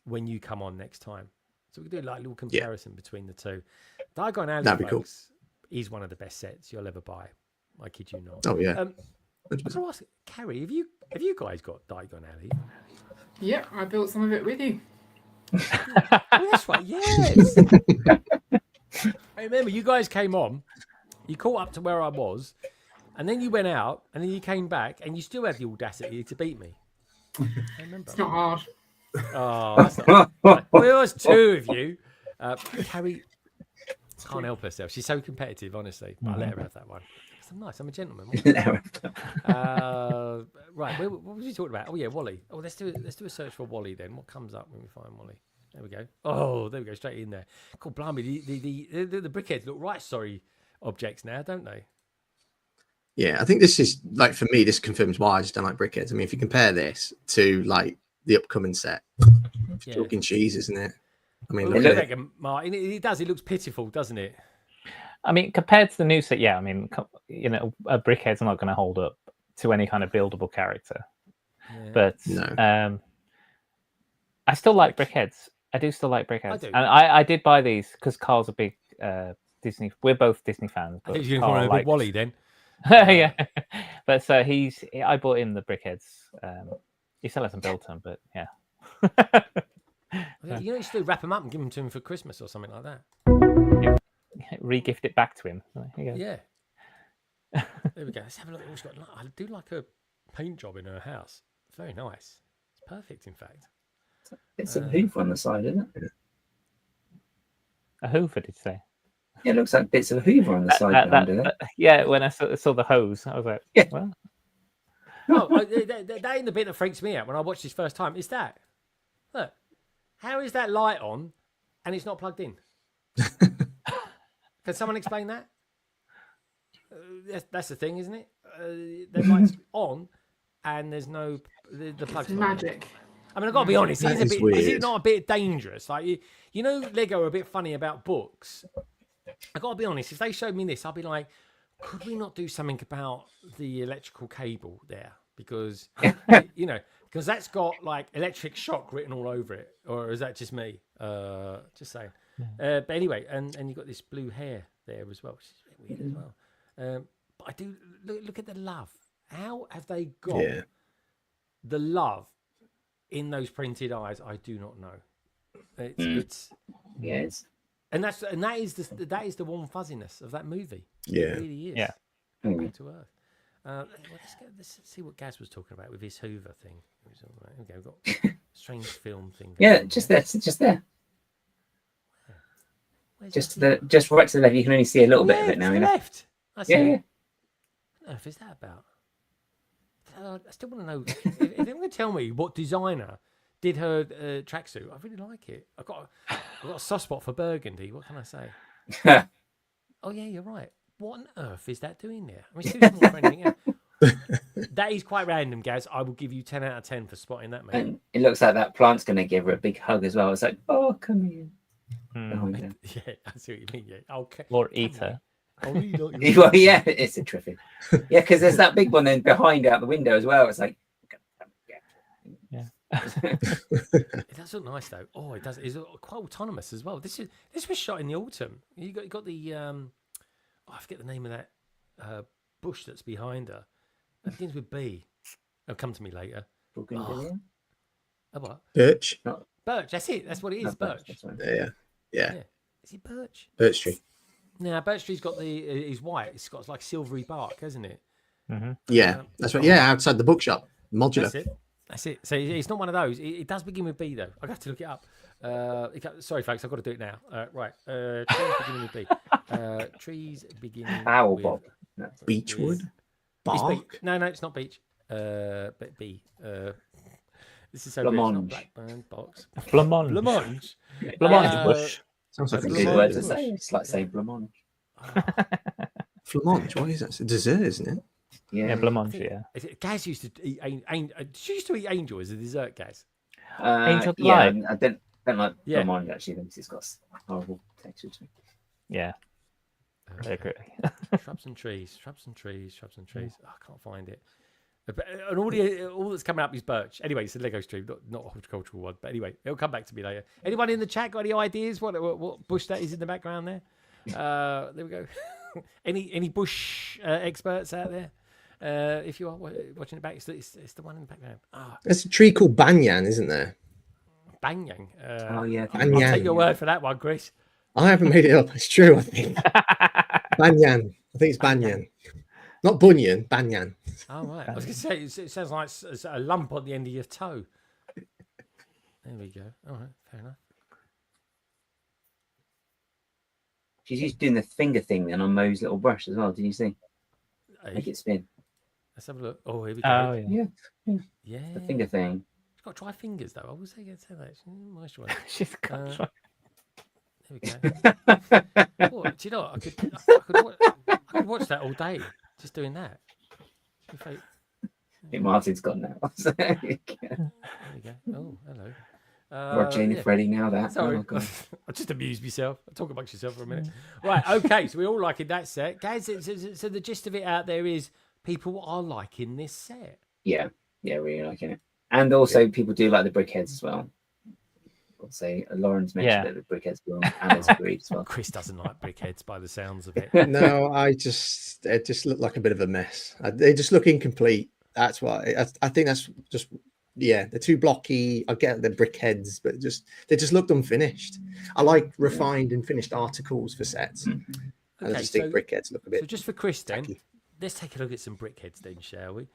when you come on next time. So we can do like a little comparison between the two. Diagon Alley, folks, is one of the best sets you'll ever buy. I kid you not. Oh yeah. I was going to ask, Carrie, have you guys got Diagon Alley? Yeah, I built some of it with you. Oh, that's right. Yes. I remember you guys came on. You caught up to where I was, and then you went out, and then you came back, and you still had the audacity to beat me. I remember. It's not hard. Oh, that's not. Well, there was 2 of you. Carrie can't help herself. She's so competitive, honestly. But I let her have that one. I'm nice. I'm a gentleman. Right. What was you talking about? Oh yeah, Wall.E. Oh, let's do a search for Wall.E then. What comes up when we find Wall.E? There we go. Oh, there we go. Straight in there. Cool. Blimey, the Brickheads look right sorry objects now, don't they? Yeah, I think this is like, for me, this confirms why I just don't like Brickheads. I mean, if you compare this to like the upcoming set, talking cheese, isn't it? I mean, Martin, it does. It looks pitiful, doesn't it? I mean, compared to the new set, yeah. I mean, a Brickhead's not going to hold up to any kind of buildable character. Yeah. But no. I still like Brickheads. I do still like Brickheads, and I did buy these because Carl's a big Disney. We're both Disney fans. I think you're going to call him Wall.E then. Yeah, but so I bought him the Brickheads. He still hasn't built them, but yeah. You still wrap them up and give them to him for Christmas or something like that. Yeah. Re-gift it back to him. Yeah. There we go. Let's have a look. I do like a paint job in her house. It's very nice. It's perfect, in fact. It's a hoover on the side, isn't it? A hoover, did you say? Yeah, it looks like bits of hoover on the side. Yeah, when I saw the hose, I was like, yeah. Well. That ain't the bit that freaks me out when I watched this first time. Is that? Look, how is that light on and it's not plugged in? Can someone explain that? That's the thing, isn't it? The light's on and there's no the plug's magic. I mean, I've got to be honest. Is it not a bit dangerous? Like you know, Lego are a bit funny about books. I've got to be honest. If they showed me this, I'd be like, could we not do something about the electrical cable there? Because because that's got like electric shock written all over it. Or is that just me? Just saying. But anyway, and you've got this blue hair there as well, which is a bit weird as well. But I do look at the love. How have they got the love in those printed eyes? I do not know. It's yes, and that is the warm fuzziness of that movie. Yeah, it really is. Yeah, back to Earth. Let's see what Gaz was talking about with his Hoover thing. Okay, we've got strange film thing. Yeah, just there. Just right to the left. You can only see a little bit of it now. Left. Yeah. What on earth is that about? I still want to know. If they're going to tell me what designer did her tracksuit, I really like it. I've got a soft spot for burgundy. What can I say? Oh yeah, you're right. What on earth is that doing there? I mean, it's too small for anything else. That is quite random, Gaz. I will give you 10 out of 10 for spotting that, mate. And it looks like that plant's going to give her a big hug as well. It's like, oh, come here. Yeah, I see what you mean. Yeah, okay. Or eat her. Well, yeah, it's a terrific. Yeah, because there's that big one then behind out the window as well. It's like, yeah. It does look nice though. Oh, it does. It's quite autonomous as well. This was shot in the autumn. You got the I forget the name of that bush that's behind her. It begins with B. It'll come to me later. Bougainvillea? What? Birch. Birch. That's it. That's what it is. Birch. Yeah. Is it birch? Birch tree. Yeah, birch tree's got is white. It's got like silvery bark, hasn't it? Mm-hmm. Yeah, that's right. Yeah, outside the bookshop, modular. That's it. So it's not one of those. It does begin with B though. I have to look it up. Sorry, folks, I've got to do it now. Right. Trees beginning with B. Trees beginning Owl with Bob. Beechwood. Bark. No, it's not beech. But B. This is so good. It's not Blancmange. Blackburn box. Blancmange. Blancmange. Blancmange bush. Sounds like a Blancmange. Good dessert. word to say. It's like saying blancmange. Blancmange. What is that? It's a dessert, isn't it? Yeah, Yeah. blancmange. Yeah. Gaz used to eat. She used to eat angel as a dessert, Gaz. Angel Yeah, Delight. I don't like Yeah. blancmange actually. Because it's got horrible texture to it. Yeah. I agree. Shrubs and trees. Oh, I can't find it. And all that's coming up is birch. Anyway, it's a Lego stream, not a horticultural one. But anyway, it'll come back to me later. Anyone in the chat got any ideas what bush that is in the background there? There we go. any bush experts out there? If you are watching it back, it's the one in the background. There's a tree called banyan, isn't there? Banyan. Oh yeah, I'll take your word for that one, Chris. I haven't made it up. It's true, I think. Banyan. I think it's banyan. Not bunyan, banyan. Oh, right. I was going to say, it sounds like it's a lump on the end of your toe. There we go. All right, fair enough. She's used to doing the finger thing then on Mo's little brush as well. Did you see? Hey, Make it spin. let's have a look. Oh, here we go. Oh yeah. Yeah. The finger thing. She's got dry fingers, though. I was going to say that. Moisturize. She's got There we go. Oh, do you know what? I could watch that all day, just doing that. In fact, I think Martin's gone now. there we go. Oh, hello. Roger and Freddie now that. Sorry, Oh, God. I just amused myself. I'll talk amongst yourself for a minute. Right, okay, so we're all liking that set. Guys, so the gist of it out there is people are liking this set. Yeah, really liking it. And also people do like the Brickheads as well. I'll say Lauren's mentioned that the Brickheads were on Anna's agreed as well. Chris doesn't like Brickheads by the sounds of it. No, it just looked like a bit of a mess. They just look incomplete. That's why I think that's just they're too blocky. I get the Brickheads, but they just looked unfinished. I like refined and finished articles for sets. And I just think Brickheads look a bit. So just for Chris then, tacky. let's take a look at some Brickheads then, shall we?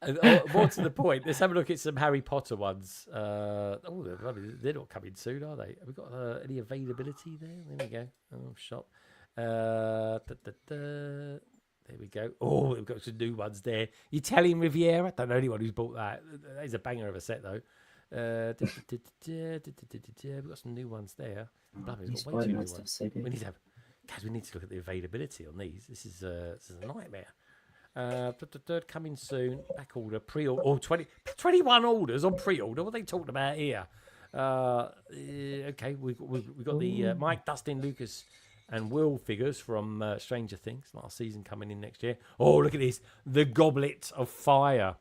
And more to the point, let's have a look at some Harry Potter ones. They're not coming soon, are they? Have we got any availability there? There we go. Oh, shop. There we go. Oh, we've got some new ones there. Italian Riviera. Don't know anyone who's bought that. That is a banger of a set, though. We've got some new ones there. We've got way too many ones. We need to have. Guys, we need to look at the availability on these. This is a nightmare. Coming soon. Back order, pre-order. Oh, 21 orders on pre-order. What are they talking about here? Okay, we've got the Mike, Dustin, Lucas, and Will figures from Stranger Things. Last season coming in next year. Oh, look at this. The Goblet of Fire.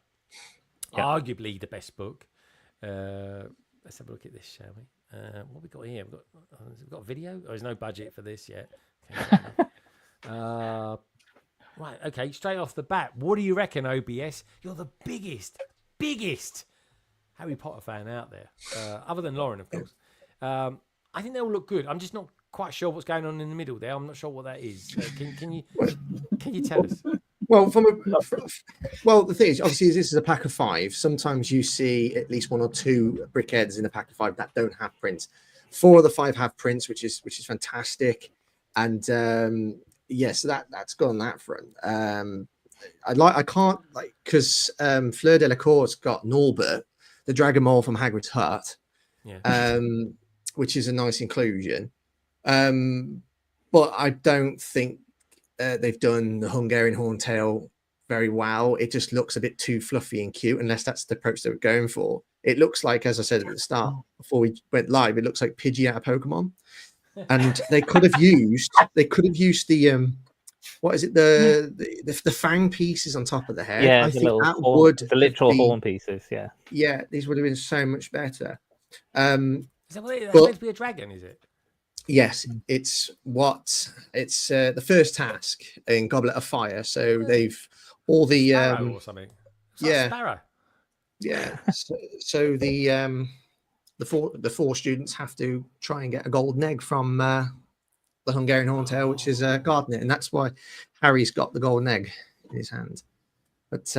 Yep. Arguably the best book. Let's have a look at this, shall we? What we got here? We've got a video? Oh, there's no budget for this yet. Okay, right, okay, straight off the bat. What do you reckon, OBS? You're the biggest Harry Potter fan out there. Other than Lauren, of course. I think they all look good. I'm just not quite sure what's going on in the middle there. I'm not sure what that is. Can you tell us? Well, the thing is, obviously, this is a pack of 5. Sometimes you see at least 1 or 2 Brickheads in a pack of 5 that don't have prints. 4 of the 5 have prints, which is fantastic. And so that's good on that front. Because Fleur Delacour's got Norbert, the Dragon Mole from Hagrid's Hut, which is a nice inclusion. But I don't think they've done the Hungarian Horntail very well. It just looks a bit too fluffy and cute, unless that's the approach they were going for. It looks like, as I said at the start, before we went live, it looks like Pidgey out of Pokemon. And they could have used the what is it, the fang pieces on top of the head. Yeah, I think that the literal horn pieces. Yeah, these would have been so much better. Is that meant to be a dragon? Is it? Yes, it's the first task in Goblet of Fire. So they've all the Sparrow or something. Sparrow. Yeah. So the 4 students have to try and get a golden egg from the Hungarian Horntail, which is Gardener, and that's why Harry's got the golden egg in his hand. But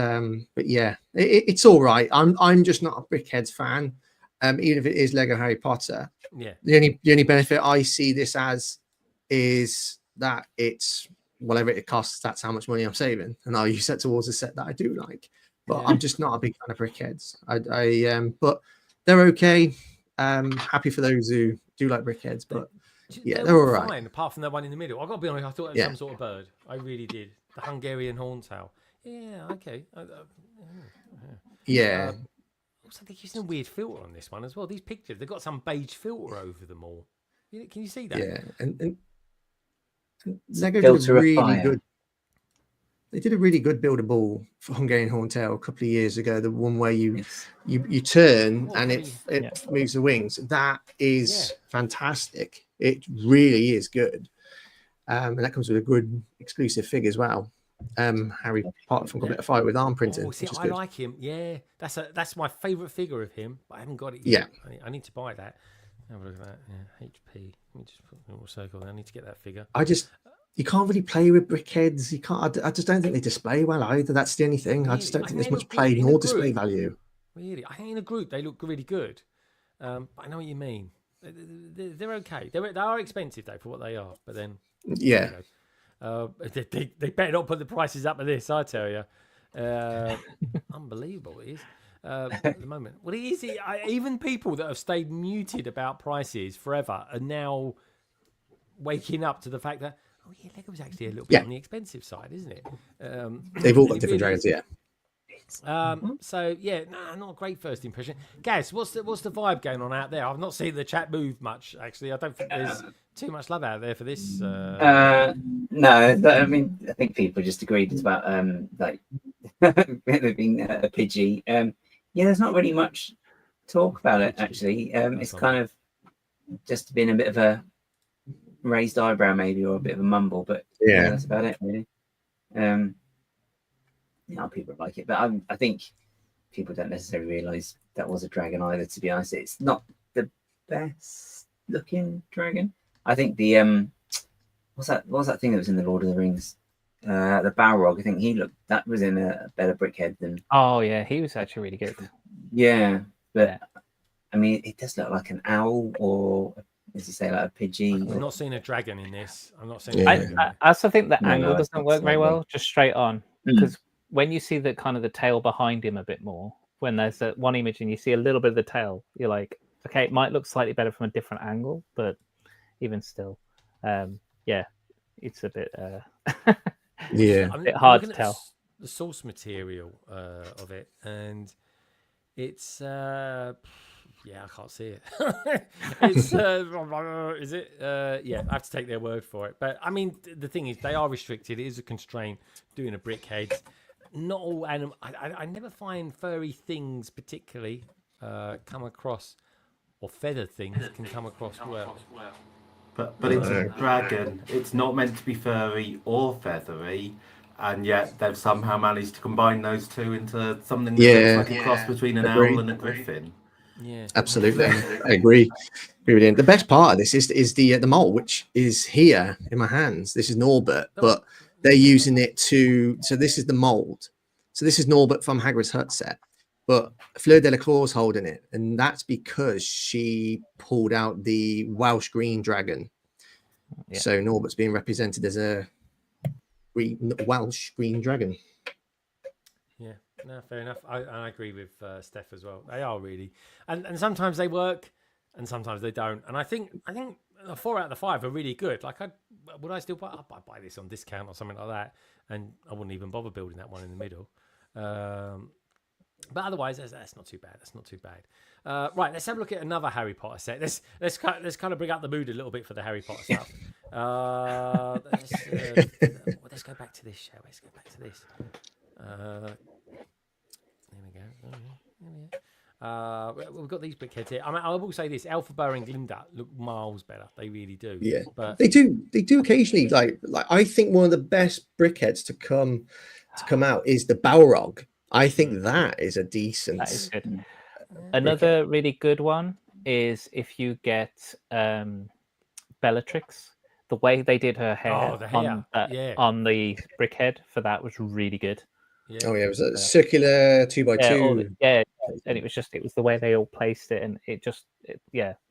yeah, it's all right. I'm just not a Brickheads fan. Even if it is Lego Harry Potter. Yeah. The only benefit I see this as is that it's whatever it costs, that's how much money I'm saving, and I'll use that towards a set that I do like. but Yeah. I'm just not a big fan of Brickheads. But they're okay. Happy for those who do like Brickheads, but yeah, they're all right. fine, apart from that one in the middle. I've got to be honest, I thought it was some sort of bird. I really did. The Hungarian horntail. Yeah, okay. Yeah. Also, they're using a weird filter on this one as well. These pictures, they've got some beige filter over them all. Can you see that? Yeah, and Lego did Filter a of really fire. good. They did a really good buildable for Hungarian Horntail a couple of years ago. The one where you turn and it moves the wings. That is fantastic. It really is good, and that comes with a good exclusive fig as well. Harry Potter from Complete Fire with arm printing. See, which is I good. like him. Yeah, that's my favourite figure of him, but I haven't got it yet. Yeah, I need to buy that. Have a look at that. Yeah, HP. Let me just put a little circle there. I need to get that figure. You can't really play with Brickheads. You can't. I just don't think they display well either. That's the only thing. Really? I just don't think there's they much look play, good in more a display group. value. Really, I think in a group they look really good. But I know what you mean. They're okay. They are expensive though for what they are. But then Yeah. They better not put the prices up of this. I tell you, unbelievable it is. At the moment, well, it is. Even people that have stayed muted about prices forever are now waking up to the fact that Lego's actually a little bit on the expensive side, isn't it? They've all got different dragons, yeah. So yeah, not a great first impression. Gaz, what's the vibe going on out there? I've not seen the chat move much actually. I don't think there's too much love out there for this. No, I mean, I think people just agreed it's about like it being a Pidgey. Yeah, there's not really much talk about it actually. It's kind of just been a bit of a raised eyebrow maybe, or a bit of a mumble, but yeah, that's about it really. People like it, but I think people don't necessarily realise that was a dragon either. To be honest, it's not the best looking dragon. I think the what was that thing that was in the Lord of the Rings? The Balrog. I think that was in a better Brickhead than. Oh yeah, he was actually really good. Yeah, but I mean, it does look like an owl, or as you say, like a Pidgey. I'm not seeing a dragon in this. I'm not seeing. I also think the angle doesn't work very well, just straight on, because when you see the kind of the tail behind him a bit more, when there's that one image and you see a little bit of the tail, you're like, okay, it might look slightly better from a different angle, but even still, it's a bit a bit hard to tell. The source material of it, and it's I can't see it. It's is it? I have to take their word for it. But I mean, the thing is, they are restricted. It is a constraint doing a Brickhead. Not all animal. I never find furry things particularly come across, or feathered things can come across well. But it's a dragon. It's not meant to be furry or feathery, and yet they've somehow managed to combine those two into something that looks like a cross between an owl and a griffin. Yeah, absolutely. I agree. The best part of this is the mole, which is here in my hands. This is Norbert, but they're using it to. So this is the mold. So this is Norbert from Hagrid's Hut set, but Fleur Delacroix's holding it, and that's because she pulled out the Welsh green dragon. Yeah. So Norbert's being represented as a Welsh green dragon. Yeah, no, fair enough. I agree with Steph as well. They are really, and sometimes they work, and sometimes they don't. And I think 4 out of the 5 are really good. Like, would I still buy? I'd buy this on discount or something like that, and I wouldn't even bother building that one in the middle. But otherwise, that's not too bad. That's not too bad. Right, let's have a look at another Harry Potter set. Let's kind of bring up the mood a little bit for the Harry Potter stuff. Let's go back to this, shall we? Let's go back to this. There we go. We've got these Brickheads here. I mean, I will say this: Elphaba and Glinda look miles better. They really do. Yeah, but they do occasionally. Like I think one of the best Brickheads to come out is the Balrog. I think that is a decent. That is good. Another really good one is if you get Bellatrix. The way they did her hair, on the Brickhead for that was really good. Yeah. Oh yeah, it was a circular 2x2. And it was the way they all placed it, and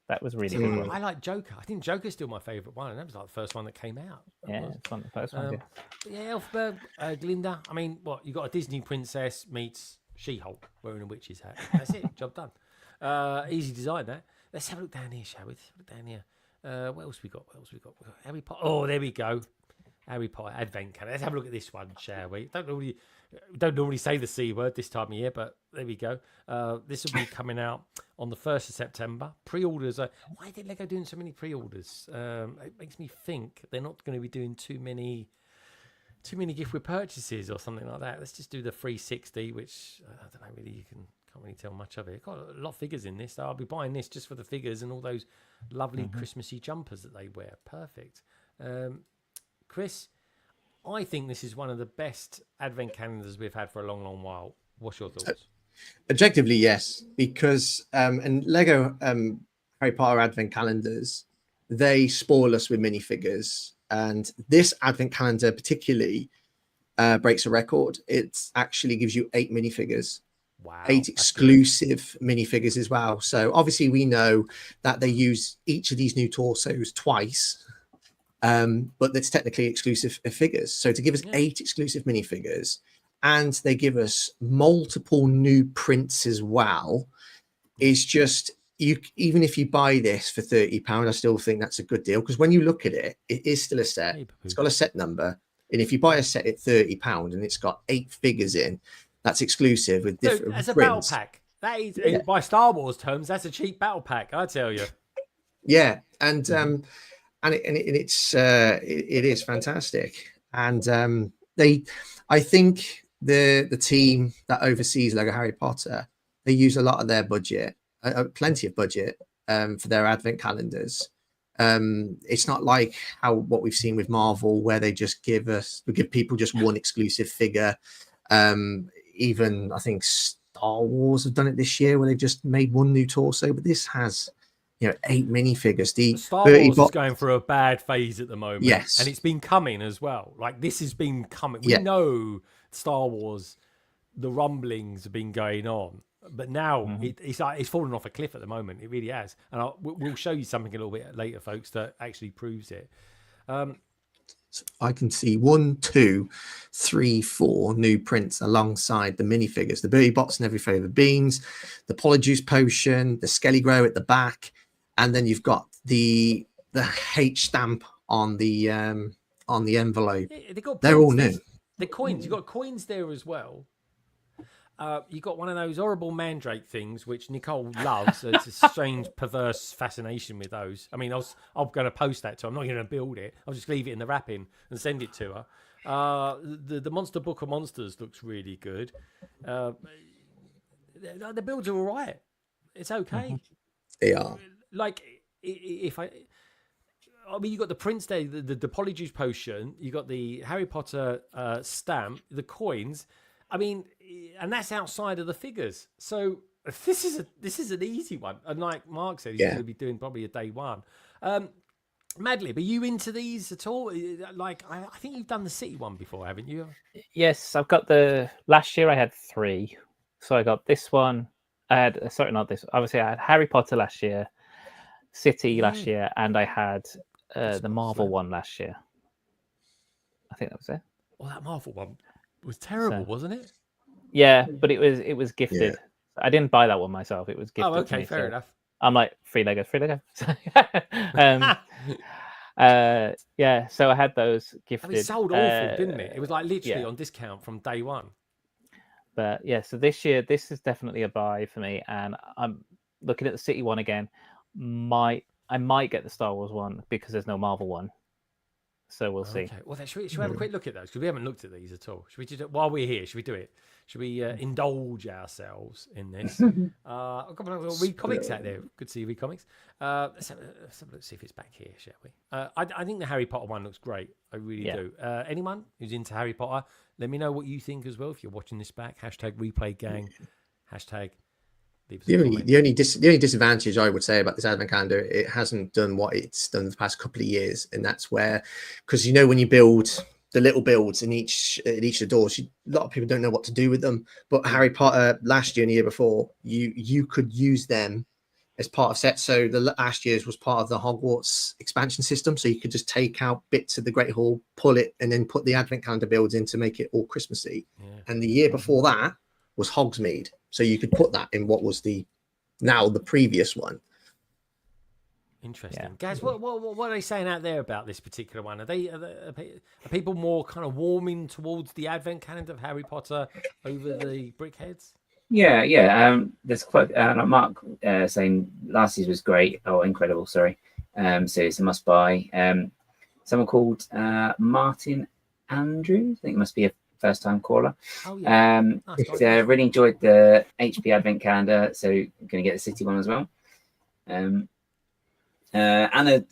that was really good. I like Joker. I think Joker's still my favourite one, and that was like the first one that came out. It's one of the first ones. Elphaba, Glinda. I mean, you got a Disney princess meets She-Hulk wearing a witch's hat. That's it. Job done. Easy design, that. Let's have a look down here, shall we? Let's have a look down here. What else we got? What else we got? Harry Potter. Oh, there we go. Harry Potter Advent Calendar. Let's have a look at this one, shall we? Don't normally say the C word this time of year, but there we go. This will be coming out on the 1st of September. Pre-orders. Why did Lego doing so many pre-orders? It makes me think they're not going to be doing too many gift with purchases or something like that. Let's just do the 360, which I don't know, really, can't really tell much of it. Got a lot of figures in this, so I'll be buying this just for the figures and all those lovely Christmassy jumpers that they wear. Perfect. Chris, I think this is one of the best advent calendars we've had for a long, long while. What's your thoughts? Objectively, yes, because and Lego Harry Potter advent calendars, they spoil us with minifigures, and this advent calendar particularly breaks a record. It actually gives you 8 minifigures. Wow, 8 exclusive minifigures as well. So obviously we know that they use each of these new torsos twice, but that's technically exclusive figures. So to give us 8 exclusive minifigures, and they give us multiple new prints as well, is just, you, even if you buy this for £30, I still think that's a good deal, because when you look at it, it is still a set. It's got a set number, and if you buy a set at £30 and it's got 8 figures in, that's exclusive with different as a prints. battle pack. That is, by Star Wars terms, that's a cheap battle pack, I tell you. Yeah, and it is fantastic. And I think the team that oversees Lego Harry Potter, they use a lot of their budget, plenty of budget, for their advent calendars. It's not like what we've seen with Marvel, where they just give people just one exclusive figure. Even I think Star Wars have done it this year, where they've just made one new torso, but this has 8 minifigures. The Star Wars is going through a bad phase at the moment. Yes, and it's been coming as well. Like, this has been coming. We know Star Wars, the rumblings have been going on, but now it's fallen off a cliff at the moment. It really has, and we'll show you something a little bit later, folks, that actually proves it. I can see 1, 2, 3, 4 new prints alongside the minifigures, the Bertie Bots and Every Flavour Beans, the Polyjuice Potion, the Skelly Grow at the back, and then you've got the H stamp on the envelope. They're all new. The coins, you've got coins there as well. You got one of those horrible mandrake things, which Nicole loves. It's a strange, perverse fascination with those. I mean, I'm going to post that to her. I'm not going to build it. I'll just leave it in the wrapping and send it to her. The Monster Book of Monsters looks really good. The builds are all right. It's okay. They are. Like, I mean, you got the prints there, the Polyjuice Potion. You got the Harry Potter stamp, the coins. I mean, and that's outside of the figures. So this is an easy one. And like Mark said, he's going to be doing probably a day one. Madlib, are you into these at all? Like, I think you've done the city one before, haven't you? Yes, I've got last year I had 3. So I got this one. I had, sorry, not this. Obviously, I had Harry Potter last year, City last year, and I had the Marvel one last year. I think that was it. Well, that Marvel one was terrible, wasn't it? Yeah, but it was gifted. Yeah. I didn't buy that one myself. It was gifted. Oh, okay, to me, fair enough. I'm like, free Lego. Yeah, so I had those gifted. I mean, it sold awful, didn't it? It was like literally on discount from day one. But yeah, so this year, this is definitely a buy for me, and I'm looking at the City one again. I might get the Star Wars one because there's no Marvel one. So we'll see. Well, should we have a quick look at those? Because we haven't looked at these at all. Should we just, while we're here, should we do it? Should we indulge ourselves in this? I've got read comics out there. Good to see you read comics. Let's see if it's back here, shall we? I think the Harry Potter one looks great. I really do. Anyone who's into Harry Potter, let me know what you think as well. If you're watching this back, #ReplayGang, The only disadvantage I would say about this advent calendar, it hasn't done what it's done the past couple of years, and that's where, because when you build the little builds in each of the doors, a lot of people don't know what to do with them. But Harry Potter last year and the year before, you could use them as part of sets. So the last year's was part of the Hogwarts expansion system, so you could just take out bits of the Great Hall, pull it, and then put the advent calendar builds in to make it all Christmassy. And the year before that was Hogsmeade. So you could put that in what was the previous one. Interesting, guys. What are they saying out there about this particular one? Are people more kind of warming towards the advent calendar of Harry Potter over the Brickheads? Yeah. There's quite like Mark saying last year's was great. Oh, incredible! Sorry. So it's a must buy. Someone called Martin Andrews. I think it must be a first time caller. Oh yeah. Really enjoyed the HP advent calendar. So I'm going to get the city one as well. Anna's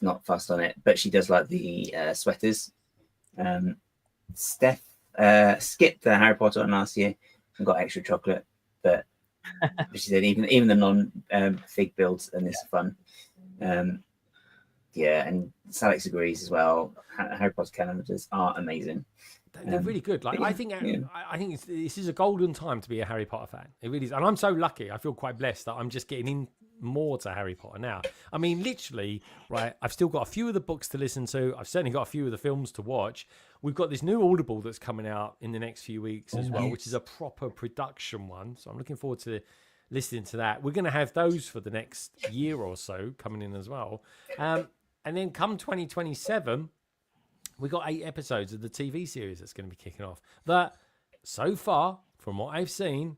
not fussed on it, but she does like the sweaters. Steph skipped the Harry Potter one last year and got extra chocolate, but she said even the non fig builds and this are fun. And Alex agrees as well. Harry Potter calendars are amazing. They're really good. Like I think this is a golden time to be a Harry Potter fan. It really is, and I'm so lucky. I feel quite blessed that I'm just getting in more to Harry Potter now. I mean, literally, right? I've still got a few of the books to listen to. I've certainly got a few of the films to watch. We've got this new Audible that's coming out in the next few weeks as well, which is a proper production one. So I'm looking forward to listening to that. We're going to have those for the next year or so coming in as well. And then come 2027, we got 8 episodes of the TV series that's going to be kicking off. That so far, from what I've seen,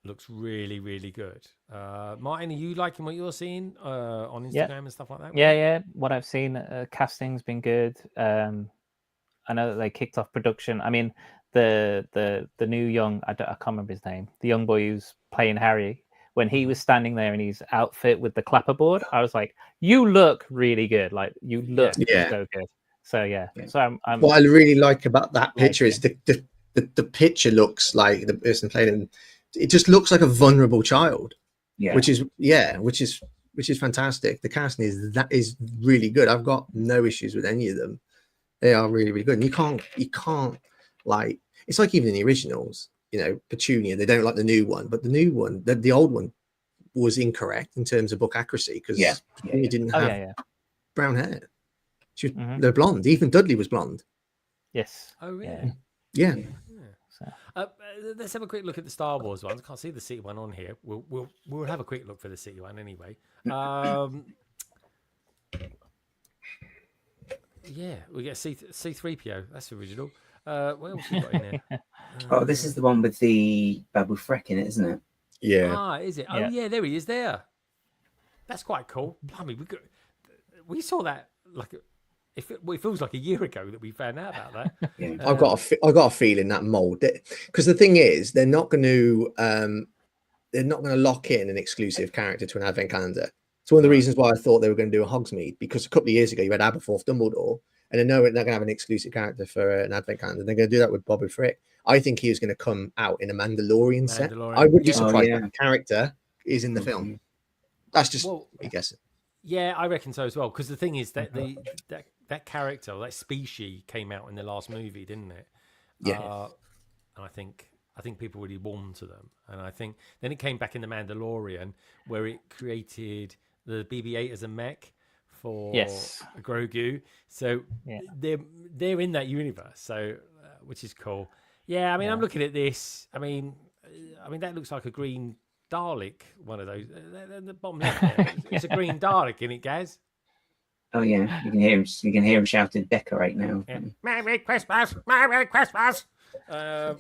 looks really, really good. Martin, are you liking what you're seeing on Instagram and stuff like that? Yeah. What I've seen, casting's been good. I know that they kicked off production. I mean, the new young, I can't remember his name, the young boy who's playing Harry, when he was standing there in his outfit with the clapperboard, I was like, you look really good. Like, you look so good. So, yeah. So I'm what I really like about that picture is the picture looks like the person playing him. It just looks like a vulnerable child, which is fantastic. The casting is really good. I've got no issues with any of them. They are really, really good. And you can't like, it's like even in the originals, you know, Petunia, they don't like the new one, but the new one, the old one was incorrect in terms of book accuracy because Petunia didn't have brown hair. She was, they're blonde. Even Dudley was blonde. Yes. Oh, really? Yeah. Let's have a quick look at the Star Wars ones. I can't see the city one on here. We'll have a quick look for the city one anyway. We get C3PO. That's original. What else you got in there? This is the one with the Babu Freck in it, isn't it? Yeah. Is it? Oh, yeah. There he is. There. That's quite cool. Blimey, we saw that like. It feels like a year ago that we found out about that. I've got a feeling that mold, because the thing is, they're not going to lock in an exclusive character to an advent calendar. It's one of the reasons why I thought they were going to do a Hogsmeade, because a couple of years ago you had Aberforth Dumbledore, and I know they're going to have an exclusive character for an advent calendar. They're going to do that with Babu Frick. I think he was going to come out in a Mandalorian set. I would be surprised if that character is in the film. That's just me guessing. Yeah, I reckon so as well. Because the thing is that that character, that species, came out in the last movie, didn't it? Yeah. And I think people really warmed to them. And I think then it came back in the Mandalorian, where it created the BB-8 as a mech for Grogu. So they're in that universe. So which is cool. Yeah, I mean, I'm looking at this. I mean that looks like a green Dalek, one of those. The bottom left there, it's a green Dalek in it, Gaz. Oh yeah, you can hear him. You can hear him shouting "Decorate now." Yeah. Merry Christmas, Merry Christmas. They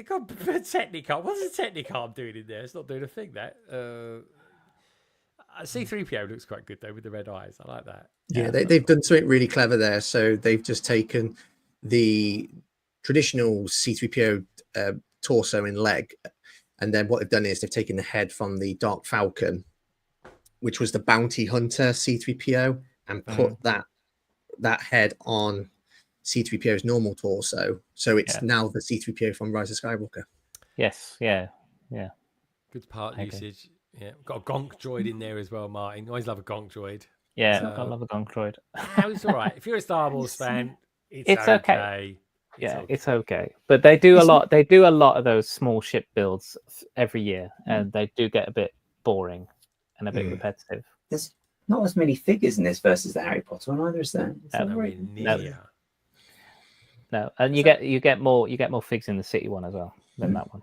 got Technic. What's the Technic doing in there? It's not doing a thing. That C3PO looks quite good though with the red eyes. I like that. Yeah, they've done something really clever there. So they've just taken the traditional C3PO torso and leg, and then what they've done is they've taken the head from the Dark Falcon, which was the bounty hunter C3PO, and put that head on C3PO's normal torso. So it's now the C3PO from Rise of Skywalker. Yes, yeah. Good part usage. Yeah, got a gonk droid in there as well, Martin. Always love a gonk droid. Yeah, I love a gonk droid. It's all right. If you're a Star Wars fan, it's okay. It's okay. But they do a lot. They do a lot of those small ship builds every year, and they do get a bit boring and a bit repetitive. There's not as many figures in this versus the Harry Potter one either, is there? No, and you get more figs in the city one as well than that one.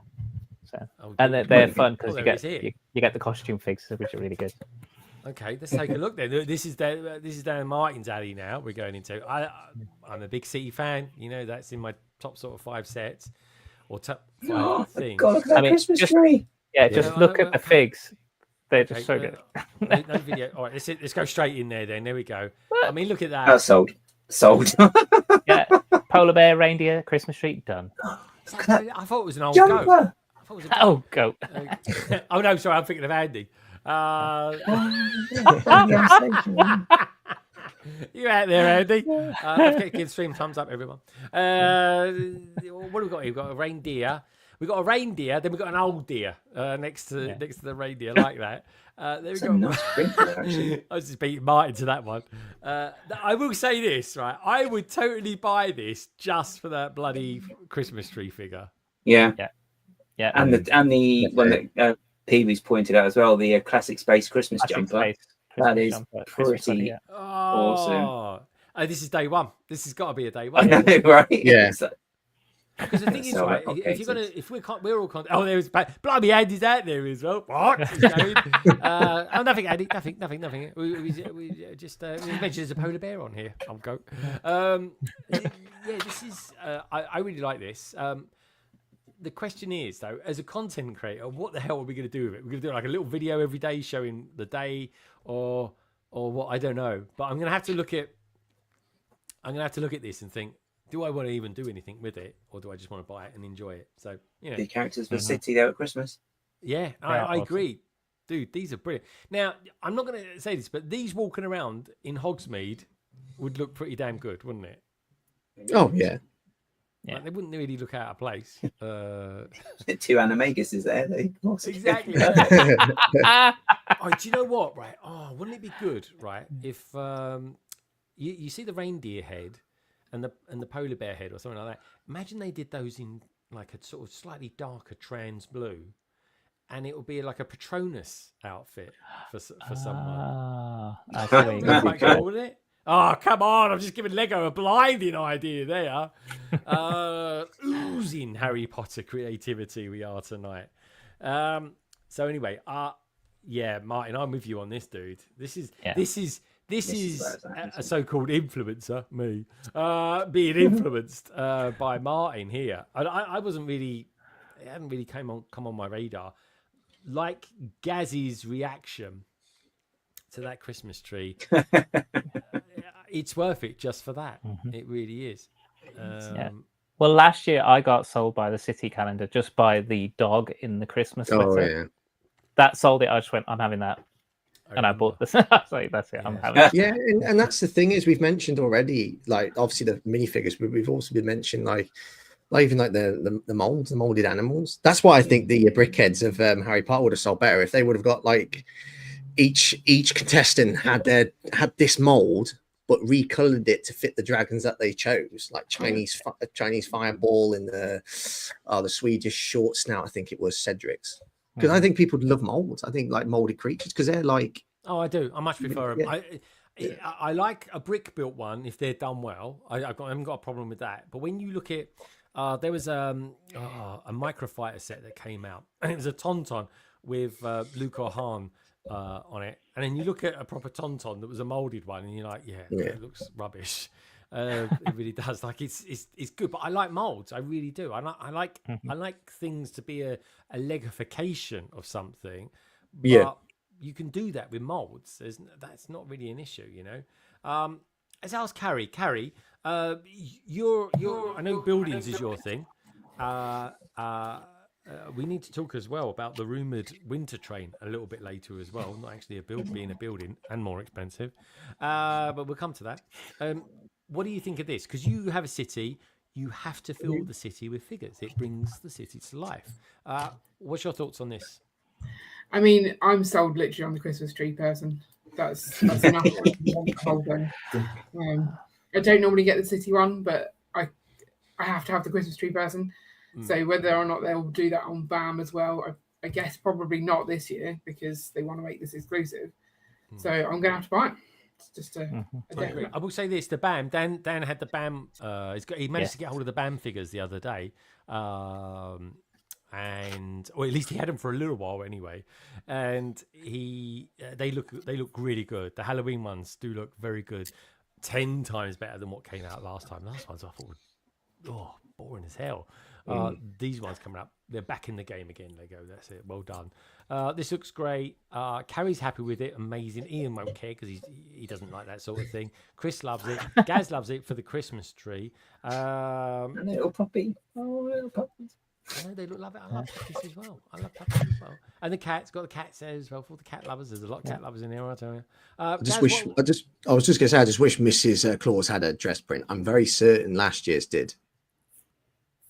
So and they're fun because you get the costume figs, which are really good. Okay, let's take a look then. This is down Martin's alley now. We're going into. I'm a big City fan. You know, that's in my top sort of 5 sets or top 5 things. God, look at that Christmas tree. Yeah, just look at the figs. They're just so good. No video. All right, let's go straight in there then. There we go. I mean, look at that. Oh, sold. Yeah, polar bear, reindeer, Christmas tree, done. I thought it was an old Jumper. goat. Oh, goat. Oh no, sorry, I'm thinking of Andy. You out there, Andy? Give stream thumbs up, everyone. What have we got here? We've got a reindeer. We've got a reindeer, then we've got an old deer next to the reindeer, like that. There we go. Nice sprinkler, actually. I was just beating Martin to that one. I will say this, right? I would totally buy this just for that bloody Christmas tree figure. Yeah. And the That's one that Pee-wee's pointed out as well, the classic space Christmas jumper. That is pretty awesome. Oh, this is day one. This has got to be a day one. I know, right? Yeah. Because the thing is, right, we're all content. Oh, there's blimey, Andy's out there as well. What? Oh, nothing, Andy. Nothing. We just we mentioned there's a polar bear on here. I'll go. This is. I really like this. The question is, though, as a content creator, what the hell are we going to do with it? We're going to do like a little video every day showing the day, or what? I don't know. But I'm going to have to look at this and think, do I want to even do anything with it, or do I just want to buy it and enjoy it? So, you know, the characters for City there at Christmas. Yeah, I agree, dude. These are brilliant. Now, I'm not going to say this, but these walking around in Hogsmeade would look pretty damn good, wouldn't it? Oh yeah. Yeah. Like, they wouldn't really look out of place. 2 animaguses there. Exactly. Oh, do you know what? Right. Oh, wouldn't it be good, right? If you see the reindeer head and the polar bear head or something like that. Imagine they did those in like a sort of slightly darker trans blue, and it would be like a Patronus outfit for someone. That'd be quite cool, wouldn't it? Oh, come on. I'm just giving Lego a blinding idea there. Oozing Harry Potter creativity we are tonight. So anyway, yeah, Martin, I'm with you on this, dude. This is a so-called influencer, me, being influenced by Martin here. I wasn't really, it hadn't really come on my radar. Like Gazzy's reaction to that Christmas tree. It's worth it just for that. Mm-hmm. It really is. Well, last year I got sold by the city calendar just by the dog in the Christmas sweater. Oh, yeah. That sold it. I just went, I'm having that. And I bought this. So that's it. I'm having it. Yeah, and that's the thing is we've mentioned already, like obviously the minifigures, but we've also been mentioning like even like the molds, the molded animals. That's why I think the Brickheads of Harry Potter would have sold better if they would have got like each contestant had this mold but recolored it to fit the dragons that they chose, like Chinese fireball and the Swedish short snout. I think it was Cedric's, because I think people love molds. I think like molded creatures because they're like. Oh, I do. I much prefer them. Yeah. I like a brick built one if they're done well. I haven't got a problem with that. But when you look at there was a microfighter set that came out, and it was a Tauntaun with Luke O'Han on it, and then you look at a proper Tauntaun that was a molded one, and you're like, yeah. It looks rubbish. It really does. Like it's good, but I like molds. I really do. I like things to be a legification of something. But you can do that with molds. That's not really an issue, you know. As I was Carrie, you're I know buildings is your thing. We need to talk as well about the rumoured winter train a little bit later as well. Not actually being a building and more expensive, but we'll come to that. What do you think of this? Because you have a city, you have to fill the city with figures. It brings the city to life. What's your thoughts on this? I mean, I'm sold literally on the Christmas tree person. That's enough. I don't normally get the city one, but I have to have the Christmas tree person. So whether or not they'll do that on BAM as well, I guess probably not this year because they want to make this exclusive. So I'm going to have to buy it. just a I deck. agree. I will say this: the BAM. Dan had the BAM. He managed to get hold of the BAM figures the other day, and or at least he had them for a little while anyway. And they look really good. The Halloween ones do look very good. 10 times better than what came out last time. Last ones I thought were boring as hell. These ones coming up, they're back in the game again. They go, that's it. Well done. This looks great. Carrie's happy with it. Amazing. Ian won't care because he doesn't like that sort of thing. Chris loves it. Gaz loves it for the Christmas tree. Little puppy. Oh, little puppies. I know they love it. I love puppies as well. I love puppies as well. And the cats, got the cats there as well for the cat lovers. There's a lot of cat lovers in there, I tell you. I was just going to say, I just wish Mrs. Claus had a dress print. I'm very certain last year's did.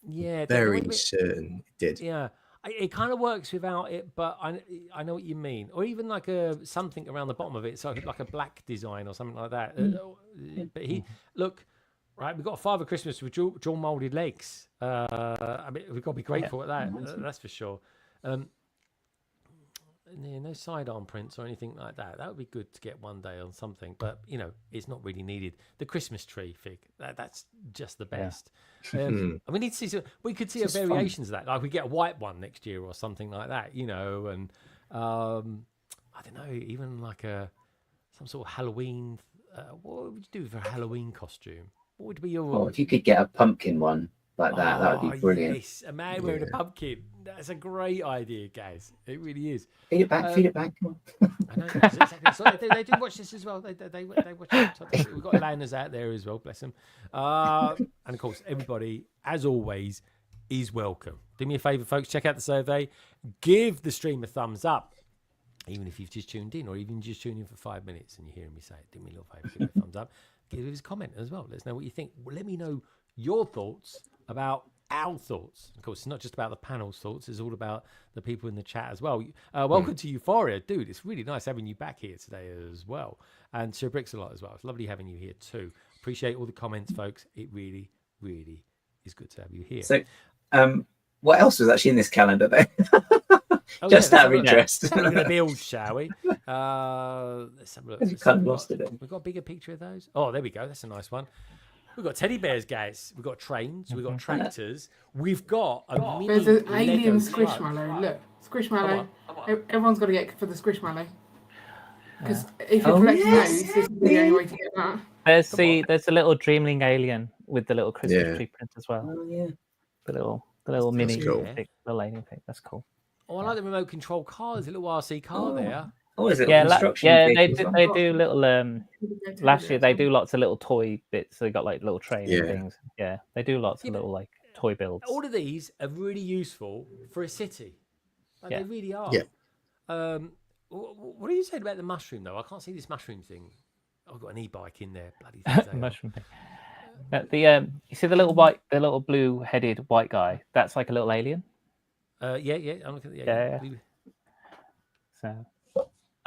Yeah, very certain it did. Yeah, it kind of works without it, but I know what you mean. Or even like something around the bottom of it, so like a black design or something like that. But right, we've got a Father Christmas with dual molded legs. I mean, we've got to be grateful at that. That's for sure. No sidearm prints or anything like that. That would be good to get one day on something, but it's not really needed. The Christmas tree fig, that's just the best. And we need to see. We could see variations of that. Like we get a white one next year or something like that. And I don't know, even like some sort of Halloween. What would you do for a Halloween costume? What would be your? Oh, if you could get a pumpkin one like that, that would be brilliant. Yes, a man wearing a pumpkin. That's a great idea, guys. It really is. Feed it back. Feed it back. Come on. I know exactly. So they do watch this as well. They watch it. We've got Lanners out there as well. Bless them. And of course, everybody, as always, is welcome. Do me a favour, folks. Check out the survey. Give the stream a thumbs up. Even if you've just tuned in, or even just tuned in for 5 minutes and you're hearing me say it, do me a little favour, give me a thumbs up. Give us a comment as well. Let us know what you think. Let me know your thoughts about our thoughts. Of course, it's not just about the panel's thoughts. It's all about the people in the chat as well. Welcome to Euphoria. Dude, it's really nice having you back here today as well. And Sir Bricks a lot as well. It's lovely having you here too. Appreciate all the comments, folks. It really, really is good to have you here. So, what else was actually in this calendar though? Just out of interest. We're going to build, shall we? Let's have a look. Kind of lost it. We've got a bigger picture of those. Oh, there we go. That's a nice one. We've got teddy bears, guys. We've got trains. We've got tractors. We've got a mini There's an alien Lego Squishmallow. Look, Squishmallow. Everyone's got to get for the Squishmallow. Because if you're Oh, collecting yes. those, this is the only way to get that. There's a little Dreamling alien with the little Christmas tree print as well. Oh yeah. The little mini cool. little alien thing. That's cool. Oh, I like the remote control car. There's a little RC car there. Oh, is it? Yeah, Construction they vehicles. they do little last year they do lots of little toy bits. So they got like little train and things. Yeah, they do lots of little like toy builds. All of these are really useful for a city. Like, they really are. Yeah. What are you saying about the mushroom though? I can't see this mushroom thing. I've got an e-bike in there. Bloody things they are. Mushroom thing. You see the little blue-headed white guy? That's like a little alien. Yeah. I'm looking at Yeah. So.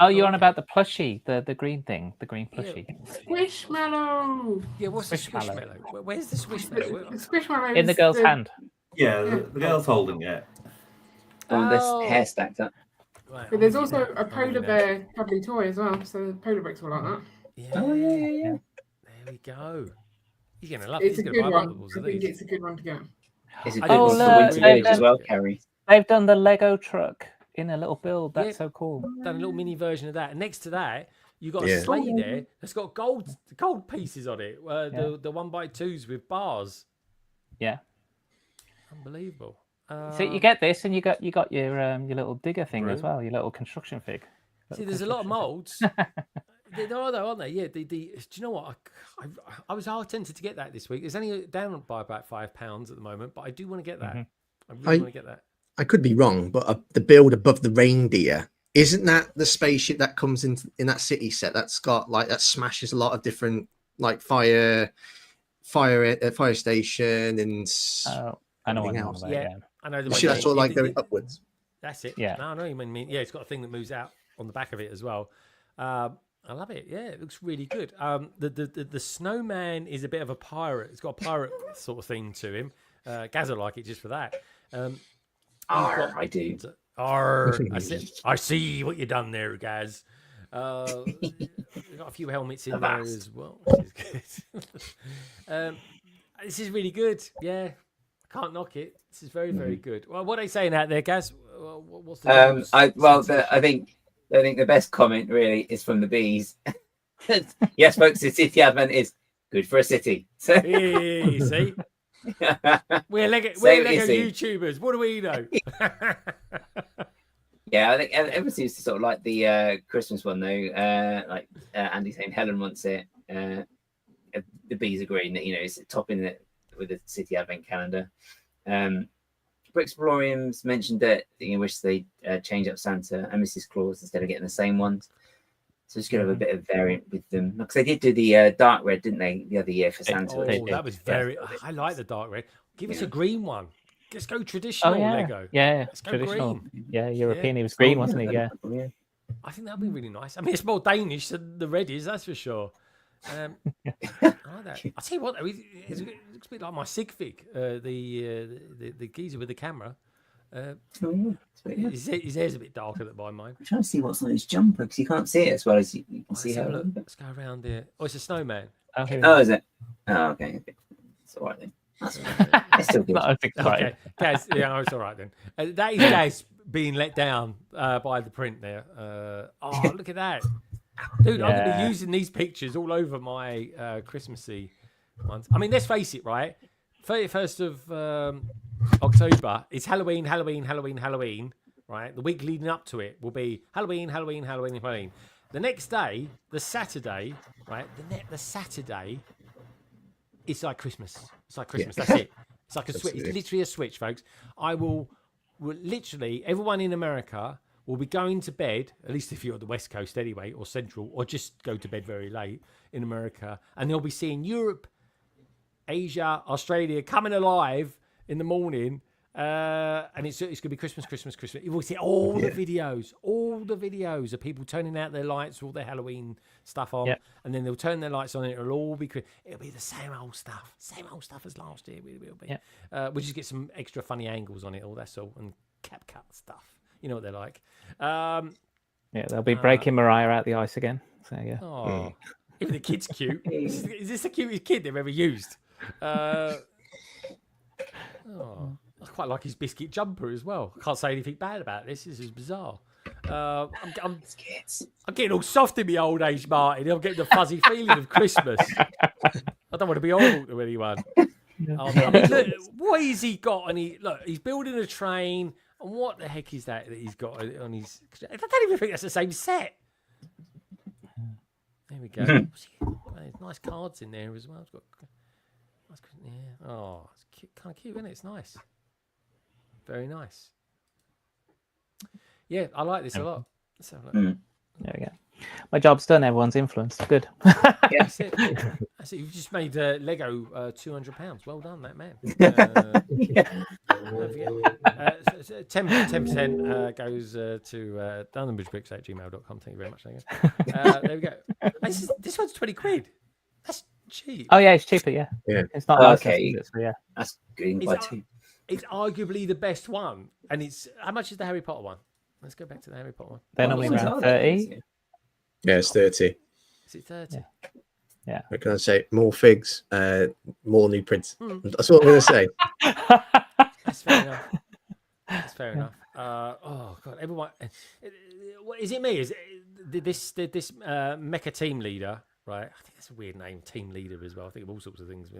Oh, you're on about the plushie, the green thing, the green plushie. Squishmallow. Yeah, what's the Squishmallow? Where's the Squishmallow? Squishmallow In the is girl's hand. Yeah, the girl's holding it. Oh, there's hair stacked up. Right, But there's also a polar bear cuddly toy as well. So the polar bricks were like that. Yeah. Yeah. There we go. He's gonna love. It's He's a gonna good buy one. multiples I of think these. it's a good one to get. It's a good Oh, one for look, Winter Village as well, Carrie. They've done the Lego truck in a little build. That's so cool. Done a little mini version of that. And next to that, you got a sleigh there that's got gold pieces on it. The 1x2s with bars. Yeah. Unbelievable. So you get this, and you got your little digger thing as well, your little construction fig. See, there's a lot of molds. There are though, aren't there? Yeah. Do you know what? I was tempted to get that this week. It's only down by about £5 at the moment, but I do want to get that. I really want to get that. I could be wrong, but the build above the reindeer, isn't that the spaceship that comes in that city set? That's got like that smashes a lot of different like fire station and I know what else. Yeah, I know. You see that sort of like going upwards. That's it. Yeah. No, I know you mean. Yeah, it's got a thing that moves out on the back of it as well. I love it. Yeah, it looks really good. The snowman is a bit of a pirate. It's got a pirate sort of thing to him. Gaz will like it just for that. I do. I see what you done there, Gaz. Got a few helmets in Avast. there as well, which is good. This is really good. Yeah, I can't knock it. This is very, very good. Well, what are they saying out there, Gaz? What's the I think the best comment really is from the bees. Yes, folks, the city advent is good for a city. So Hey, see, we're Lego see. YouTubers. What do we know? Yeah, I think everyone seems to sort of like the Christmas one though. Like Andy saying Helen wants it. The bees agreeing that it's topping it with the city advent calendar. Brickheads mentioned that he wished they change up Santa and Mrs. Claus instead of getting the same ones. So it's going to have a bit of variant with them because they did do the dark red, didn't they, the other year for Santa? Oh, that was very. I like the dark red. Give us a green one. Let's go traditional Lego. Yeah, let's go traditional. green. Yeah, European. He was green, wasn't he? Yeah. I think that'd be really nice. I mean, it's more Danish than the red is, that's for sure. I like that. I tell you what, though, it looks a bit like my sig fig, the geezer with the camera. His hair's a bit darker than mine. I'm trying to see what's on his jumper because you can't see it as well as you can see how. Let's go around there. Oh, it's a snowman. Oh, is it? Oh, okay. It's all right then. It's still good. I think Okay, Gaz, yeah, it's all right then. That is Gaz being let down by the print there. Oh, look at that. Dude, I'm going to be using these pictures all over my Christmassy ones. I mean, let's face it, right? 31st of October, it's Halloween, right? The week leading up to it will be Halloween. The next day, the Saturday, right? The Saturday, it's like Christmas. It's like Christmas. That's it. It's like a switch. It's literally a switch, folks. I will literally, everyone in America will be going to bed, at least if you're at the West Coast anyway, or Central, or just go to bed very late in America, and they'll be seeing Europe, Asia, Australia coming alive in the morning, and it's going to be Christmas. You will see all the videos of people turning out their lights, all their Halloween stuff on, and then they'll turn their lights on, and it'll all be it'll be the same old stuff as last year. It will be. We'll just get some extra funny angles on it, all that's all, and cap cut stuff. You know what they're like. They'll be breaking Mariah out the ice again. So yeah. Oh, even the kid's cute. Is this the cutest kid they've ever used? I quite like his biscuit jumper as well. I can't say anything bad about this. This is bizarre. I'm getting all soft in my old age, Martin. I'm getting the fuzzy feeling of Christmas. I don't want to be horrible to anyone. I mean, look, what has he got? And he's building a train. And what the heck is that he's got on his? I don't even think that's the same set. There we go. There's nice cards in there as well. It's got oh, it's cute, kind of cute, isn't it? It's nice. Very nice. Yeah, I like this a lot. Let's have a look. There we go. My job's done. Everyone's influenced. Good. That's it. You've just made Lego £200. Well done, that man. 10% goes to DunhamBridgeBricks@gmail.com. Thank you very much. There we go. This one's £20. That's cheap. Oh yeah, it's cheaper. Yeah. It's not okay. So, that's good. It's arguably the best one, and it's how much is the Harry Potter one? Let's go back to the Harry Potter one. They're normally around 30. Yeah, it's 30. Is it 30? Yeah. What can I say? More figs, more new prints. That's what I'm going to say. That's fair enough. Oh god, everyone. Is it me? Is it this mecha team leader? Right. I think that's a weird name, team leader as well. I think of all sorts of things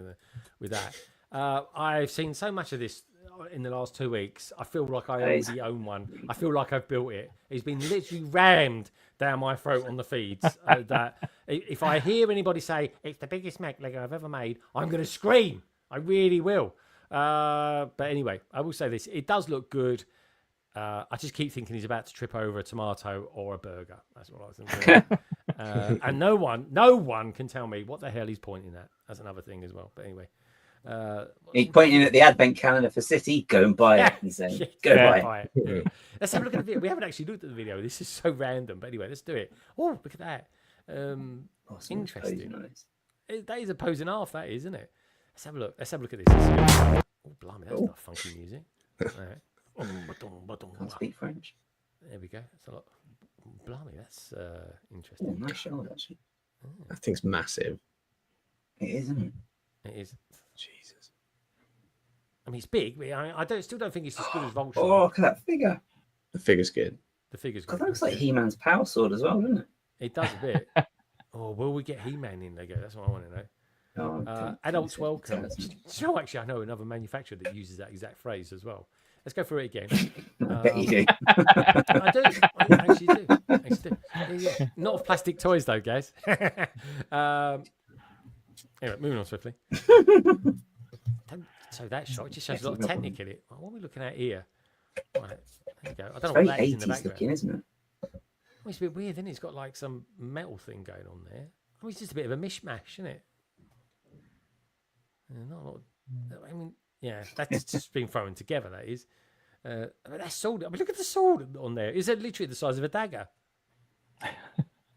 with that. I've seen so much of this in the last 2 weeks. I feel like I already own one. I feel like I've built it. It's been literally rammed down my throat on the feeds. That if I hear anybody say it's the biggest mech Lego I've ever made, I'm going to scream. I really will. But anyway, I will say this: it does look good. I just keep thinking he's about to trip over a tomato or a burger. That's what I was thinking. And no one can tell me what the hell he's pointing at. That's another thing as well. But anyway. He's pointing at the advent calendar for City. Go and buy it. He's saying, go buy it. Yeah. Let's have a look at the video. We haven't actually looked at the video. This is so random. But anyway, let's do it. Oh, look at that. Interesting. That is a pose and a half, that is, isn't it? Let's have a look. Let's have a look at this. Oh, blimey, that's not funky music. All right. Can't speak French. There we go. That's a lot. Blimey, that's interesting. Nice shot, actually. That thing's massive. It is, isn't it? It is. Jesus. I mean, it's big. But I still don't think it's as good as Voltron. Oh, look at that figure. The figure's good. The figure's God, good. that looks like He-Man's power sword as well, doesn't it? It does a bit. Oh, will we get He-Man in Lego? That's what I want to know. Adults welcome. So actually, I know another manufacturer that uses that exact phrase as well. Let's go through it again. I bet you do. I do. I actually do. Yeah. Not of plastic toys, though, guys. Anyway, moving on swiftly. So that shot just shows a lot of Technic in it. What are we looking at here? Right, there you go. I don't know what that is in the background. Looking, isn't it? Well, it's a bit weird, isn't it? It's got like some metal thing going on there. I mean, it's just a bit of a mishmash, isn't it? Not a lot. I mean, yeah, that's just been thrown together. That is. That sword. I mean, look at the sword on there. Is it literally the size of a dagger?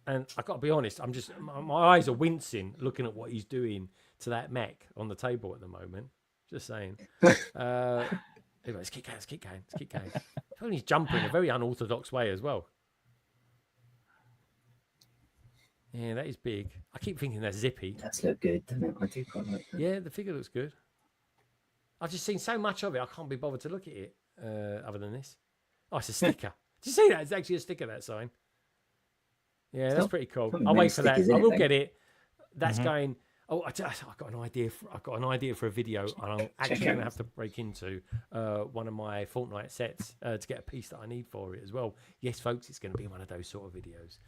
And I got to be honest, my eyes are wincing looking at what he's doing to that mech on the table at the moment. Just saying. Anyway, let's keep going. And he's jumping in a very unorthodox way as well. Yeah, that is big. I keep thinking that's Zippy. That's look good, doesn't it? I do quite like that. Yeah, the figure looks good. I've just seen so much of it, I can't be bothered to look at it other than this. Oh, it's a sticker. Did you see that? It's actually a sticker, that sign. Yeah, that's pretty cool. I'll wait for that. I will get it. That's going... Oh, I've got an idea. I've got an idea for a video, and I'm actually going to have to break into one of my Fortnite sets to get a piece that I need for it as well. Yes, folks, it's going to be one of those sort of videos.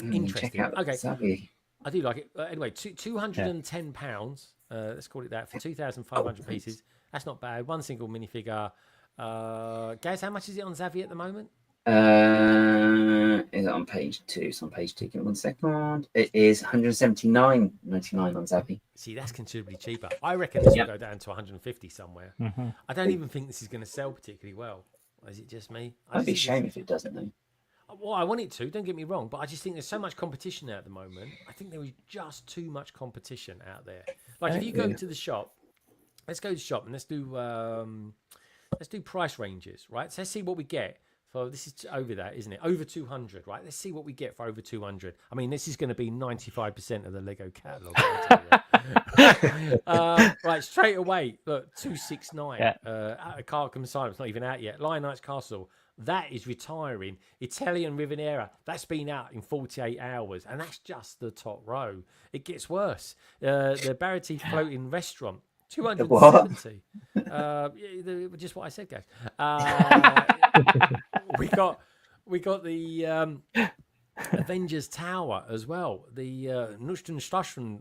Interesting. Okay, Savvy. I do like it. Anyway, £210. Let's call it that for 2,500 pieces. That's not bad. One single minifigure. Gaz, how much is it on Zavvi at the moment? Is it on page 2? It's on page 2. Give me 1 second. It is $179.99 on Zavvi. See, that's considerably cheaper. I reckon this will go down to 150 somewhere. I don't even think this is going to sell particularly well. Or is it just me? It'd be a shame if it doesn't, though. Well, I want it to, don't get me wrong, but I just think there's so much competition at the moment. I think there is just too much competition out there. Like, if you go to the shop, let's go to the shop and let's do price ranges, right? So let's see what we get. So this is over that, isn't it? Over 200, right? Let's see what we get for over 200. I mean, this is going to be 95% of the Lego catalogue. Right, straight away, look, 269. Out of Carcom Asylum, it's not even out yet. Lion Knight's Castle, that is retiring. Italian Riviera, that's been out in 48 hours, and that's just the top row. It gets worse. The Barati Floating Restaurant, 270. Just what I said, guys. We got the Avengers Tower as well. The Nustenstaschen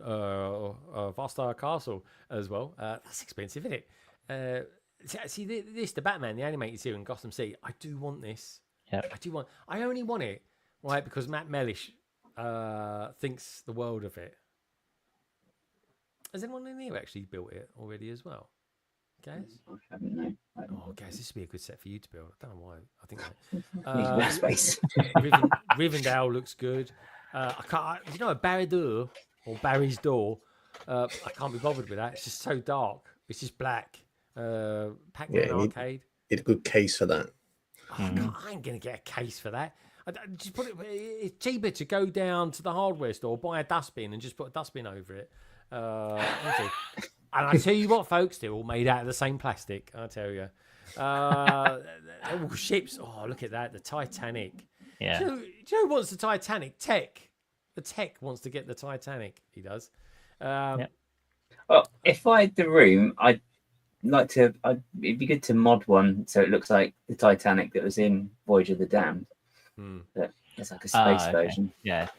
Vasta Castle as well. That's expensive, isn't it? See this, the Batman, the animated series in Gotham City. I do want this. Yeah. I only want it, right, because Matt Mellish thinks the world of it. Has anyone in here actually built it already as well? Guys? I haven't, no. Oh, guys, this would be a good set for you to build. I don't know why. I think that. Space. Rivendell looks good. A Barry Door or Barry's Door. I can't be bothered with that. It's just so dark. It's just black. Pac-Man Arcade. Need a good case for that. I ain't gonna get a case for that. Just put it. It's cheaper to go down to the hardware store, buy a dustbin, and just put a dustbin over it. And I tell you what, folks, they're all made out of the same plastic. I tell you, ships. Oh, look at that, the Titanic. Yeah. Do you know who wants the Titanic? Tech. The Tech wants to get the Titanic. He does. Well, if I had the room, I'd like to. It'd be good to mod one so it looks like the Titanic that was in Voyage of the Damned. But it's like a space version. Yeah.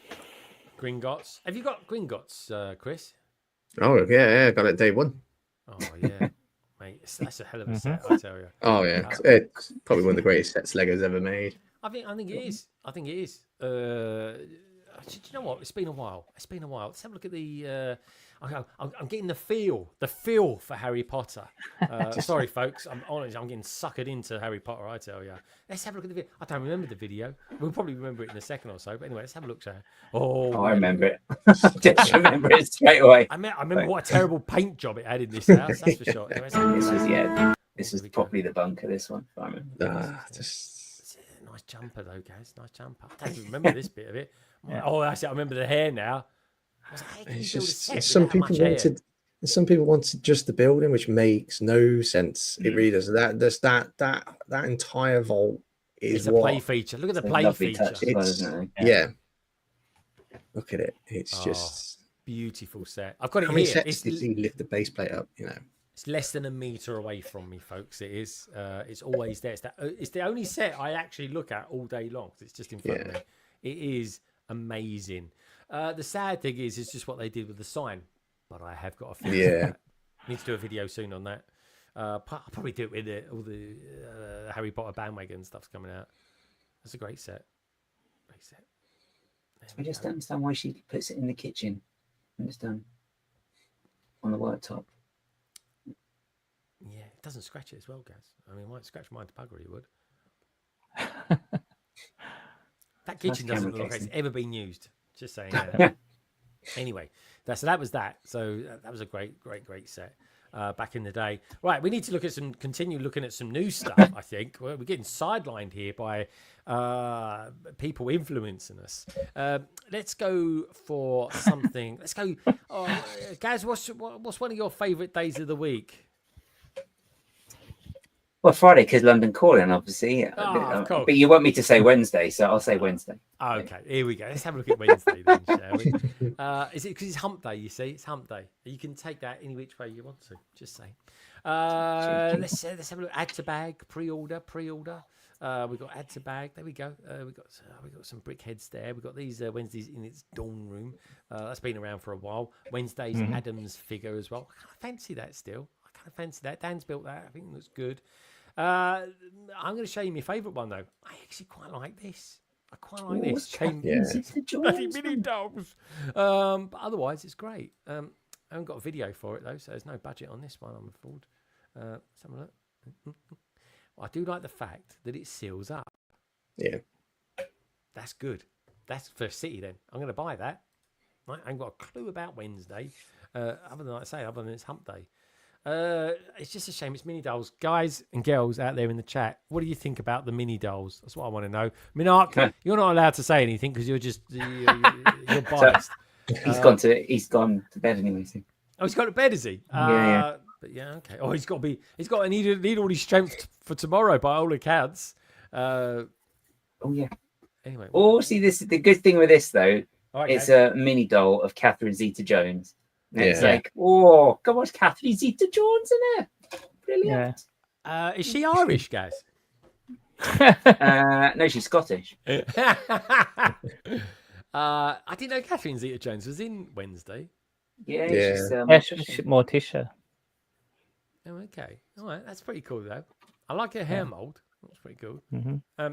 Gringotts. Have you got Gringotts, Chris? Oh yeah, got it day one. Oh yeah, mate, that's a hell of a set, I tell you. Oh yeah, it's probably one of the greatest sets Lego's ever made. I think it is. Do you know what? It's been a while. Let's have a look at the. I'm getting the feel for Harry Potter. Sorry, folks. I'm getting suckered into Harry Potter. I tell you. Let's have a look at the video. I don't remember the video. We'll probably remember it in a second or so. But anyway, let's have a look. Oh, I remember it. Just remember it straight away. I remember what a terrible paint job it had in this house. That's for sure. This was probably the bunker. This one. If I remember. It's a Nice jumper though, guys. Nice jumper. I don't remember this bit of it. Oh, actually, I remember the hair now. I was like, hey, can you build a set some without much people hair? wanted. Some people wanted just the building, which makes no sense. It really does. That entire vault is It's a play feature. Look at the play feature. Touch as well, isn't it? Yeah. Look at it. It's just beautiful set. I've got it how many here. sets did you lift the base plate up? You know, it's less than a meter away from me, folks. It is. It's always there. It's the only set I actually look at all day long. It's just in front of me. It is amazing. The sad thing is, it's just what they did with the sign. But I have got a feeling. Yeah. Need to do a video soon on that. I'll probably do it with all the Harry Potter bandwagon stuff's coming out. That's a great set. Great set. I just don't understand why she puts it in the kitchen when it's done on the worktop. Yeah, it doesn't scratch it as well, guys. I mean, it might scratch mine to buggery, it would. That kitchen doesn't look like it's ever been used. Just saying. Anyway, that was that. So that was a great set back in the day. Right, we need to continue looking at some new stuff. I think we're getting sidelined here by people influencing us. Let's go for something. Let's go, guys. What's one of your favourite days of the week? Well, Friday, because London Calling, obviously. Of course. But you want me to say Wednesday, so I'll say Wednesday. Okay, here we go. Let's have a look at Wednesday then, shall we? Is it because it's hump day, you see? It's hump day. You can take that any which way you want to, just say. Let's have a look. Add to bag, pre-order. We've got add to bag. There we go. We've got some Brickheads there. We've got these Wednesdays in its dawn room. That's been around for a while. Wednesday's Adam's figure as well. I kind of fancy that still. Dan's built that. I think it looks good. I'm going to show you my favourite one though. I actually quite like this. I quite like this. Bloody mini dolls. But otherwise, it's great. I haven't got a video for it though, so there's no budget on this one. I'm afraid. Let's have a look. I do like the fact that it seals up. Yeah, that's good. That's for City then. I'm going to buy that. Right? I haven't got a clue about Wednesday. Other than it's hump day. It's just a shame it's mini dolls. Guys and girls out there in the chat, what do you think about the mini dolls? That's what I want to know. Minark, you're not allowed to say anything because you're biased. He's gone to bed anyway. So. Oh, he's gone to bed, is he? Yeah. But yeah, okay. Oh, he's got to need all his strength for tomorrow by all accounts. Oh yeah. Anyway. Oh, see, this the good thing with this though. Okay. It's a mini doll of Catherine Zeta-Jones. And it's like, oh, come on, Catherine Zeta-Jones in there. Brilliant. Yeah. Is she Irish, guys? No, she's Scottish. I didn't know Catherine Zeta-Jones was in Wednesday. Yeah. She's Morticia. Oh, okay. All right. That's pretty cool, though. I like her hair mold. That's pretty cool. Mm-hmm.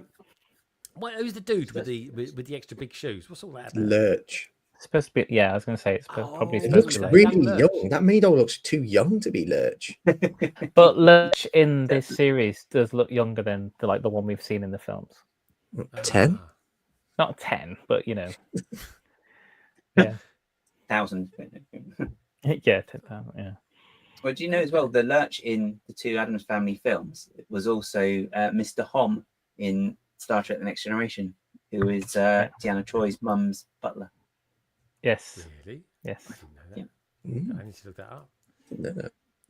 Who's the dude with the extra big shoes? What's all that about? Lurch. It's supposed to be, yeah, I was going to say it's probably It supposed looks to be really young. That mini doll looks too young to be Lurch. But Lurch in this series does look younger than the one we've seen in the films. 10? Not 10, but you know. Yeah. 1,000. Yeah, 10,000, yeah. Well, do you know as well, the Lurch in the two Addams Family films was also Mr. Hom in Star Trek The Next Generation, who is Deanna Troy's mum's butler. Yes. Really? Yes. I didn't know that. Mm. I need to look that up. No.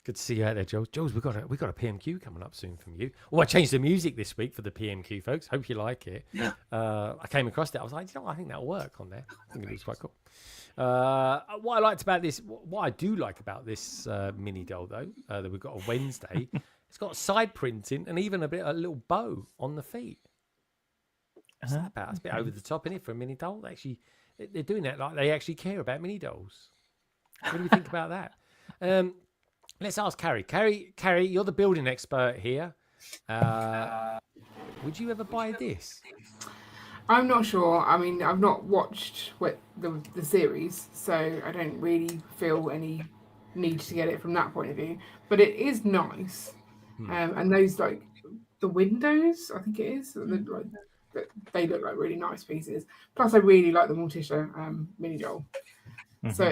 Good to see you out there, Jules. Jules, we got a PMQ coming up soon from you. Oh, I changed the music this week for the PMQ, folks. Hope you like it. Yeah. I came across it. I was like, I think that'll work on there. I think it was quite cool. What I do like about this mini doll though, that we've got on Wednesday, it's got side printing and even a little bow on the feet. What's that about? It's a bit over the top, isn't it, for a mini doll? They're doing that like they actually care about mini dolls. What do we think about that? Let's ask Carrie. Carrie, you're the building expert here. Would you ever buy this? I'm not sure. I mean, I've not watched the series, so I don't really feel any need to get it from that point of view. But it is nice, and those the windows, I think it is. They look like really nice pieces. Plus, I really like the Morticia mini doll. Mm-hmm. So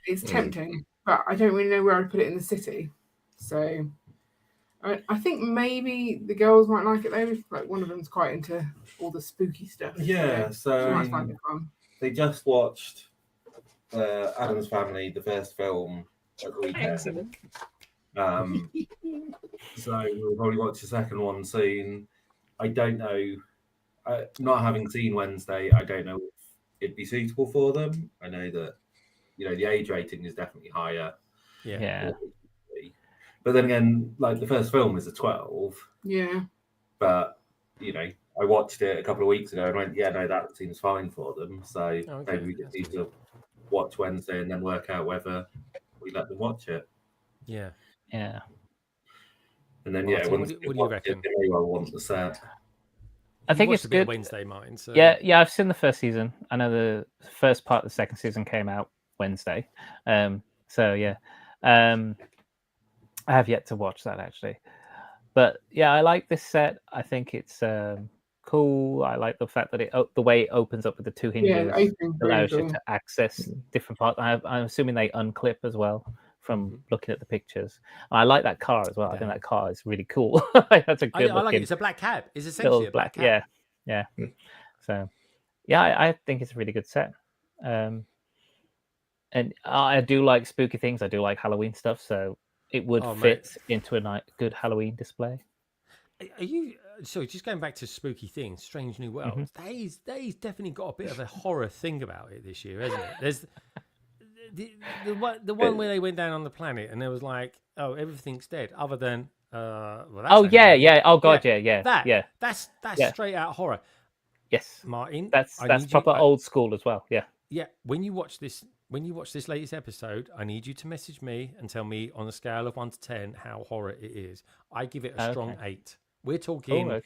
it's tempting, but I don't really know where I'd put it in the city. So I think maybe the girls might like it though. Like one of them's quite into all the spooky stuff. Yeah, so she might find it fun. They just watched Addams Family, the first film, at the weekend. Excellent. So we'll probably watch the second one soon. I don't know. Not having seen Wednesday, I don't know if it'd be suitable for them. I know that the age rating is definitely higher. Yeah. But then again, like the first film is a 12. Yeah. But I watched it a couple of weeks ago and went, yeah, no, that seems fine for them. So maybe we just need to watch Wednesday and then work out whether we let them watch it. Yeah. Yeah. And then Martin, once what do you reckon? they may well want the set. I think it's a bit good. Of Wednesday, Martin. So. Yeah, I've seen the first season. I know the first part of the second season came out Wednesday. So yeah, I have yet to watch that actually. But yeah, I like this set. I think it's cool. I like the fact that the way it opens up with the two hinges allows you to access different parts. I'm assuming they unclip as well from looking at the pictures. And I like that car as well. I think that car is really cool. That's a good I like it. It's a black cab. It's essentially a black cab. Yeah. So yeah, I think it's a really good set. And I do like spooky things. I do like Halloween stuff. So it would fit into a good Halloween display. Are you sorry? Just going back to spooky things, Strange New Worlds. He's definitely got a bit of a horror thing about it this year, hasn't it? There's the one where they went down on the planet and there was like, oh, everything's dead, other than well, yeah. Oh god, yeah. That's straight out horror. Yes, Martin. That's proper old school as well. Yeah. Yeah. When you watch this latest episode, I need you to message me and tell me on a scale of 1 to 10 how horror it is. I give it a strong 8. We're talking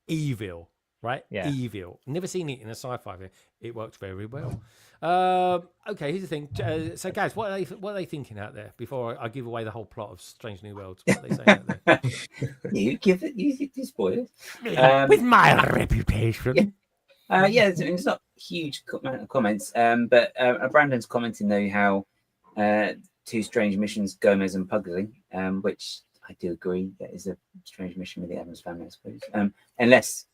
evil, right? Yeah. Evil. Never seen it in a sci-fi film. It worked very well. Okay, here's the thing. So, guys, what are they thinking out there? Before I give away the whole plot of Strange New Worlds, what are they saying out there? You spoil it. With my reputation. It's not huge amount of comments, but Brandon's commenting though how two strange missions, Gomez and Pugsley, which I do agree that is a strange mission with the Addams Family, I suppose. Unless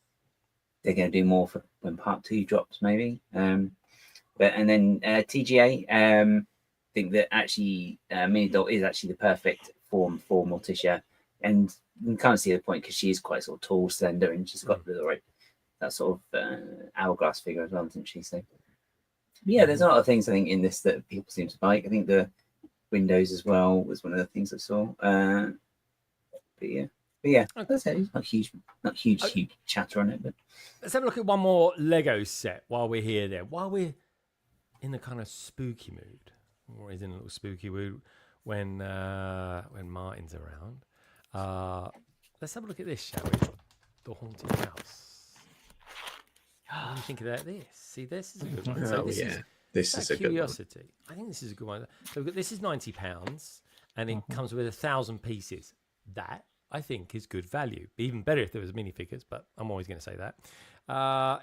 they're going to do more for when part 2 drops, maybe. And then TGA, think that actually Mini-Doll is actually the perfect form for Morticia, and you can kind of see the point because she is quite sort of tall, slender, and she's got the right that sort of hourglass figure as well, isn't she? So yeah, there's a lot of things I think in this that people seem to like. I think the windows as well was one of the things I saw. But yeah, as I say, it's not huge chatter on it. But let's have a look at one more Lego set while we're here. There, while we're in the kind of spooky mood, or is in a little spooky mood when Martin's around. Let's have a look at this, shall we? The Haunted House. What do you think about this? See, this is a good one. So this is a curiosity. Good one. I think this is a good one. So this is £90, and it comes with 1,000 pieces. That I think is good value. Be even better if there was minifigures, but I'm always going to say that.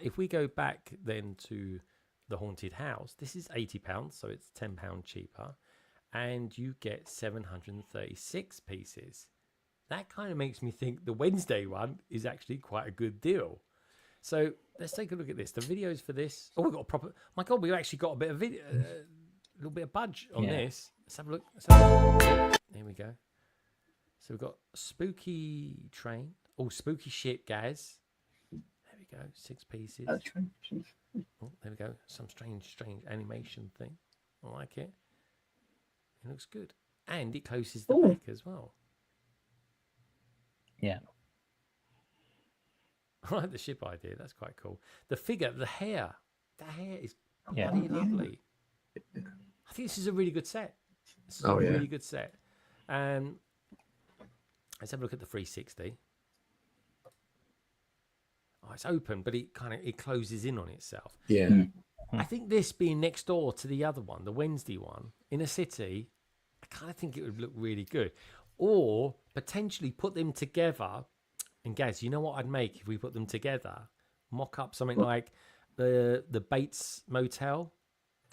If we go back then to the Haunted House, this is £80, so it's £10 cheaper, and you get 736 pieces. That kind of makes me think the Wednesday one is actually quite a good deal. So let's take a look at this. The videos for this. Oh, we've got a proper. My God, we've actually got a bit of video, a little bit of budge on this. Let's have a look. There we go. So we've got spooky train. Oh, spooky ship, guys. There we go. 6 pieces. Oh, there we go. Some strange animation thing. I like it. It looks good, and it closes the back as well. Yeah. I like the ship idea. That's quite cool. The figure, the hair. The hair is bloody lovely. I think this is a really good set. This is a really good set. And let's have a look at the 360. Oh, it's open, but it closes in on itself. Yeah. I think this being next door to the other one, the Wednesday one, in a city, I kind of think it would look really good. Or potentially put them together. And Gaz, you know what I'd make if we put them together? Mock up something like the Bates Motel.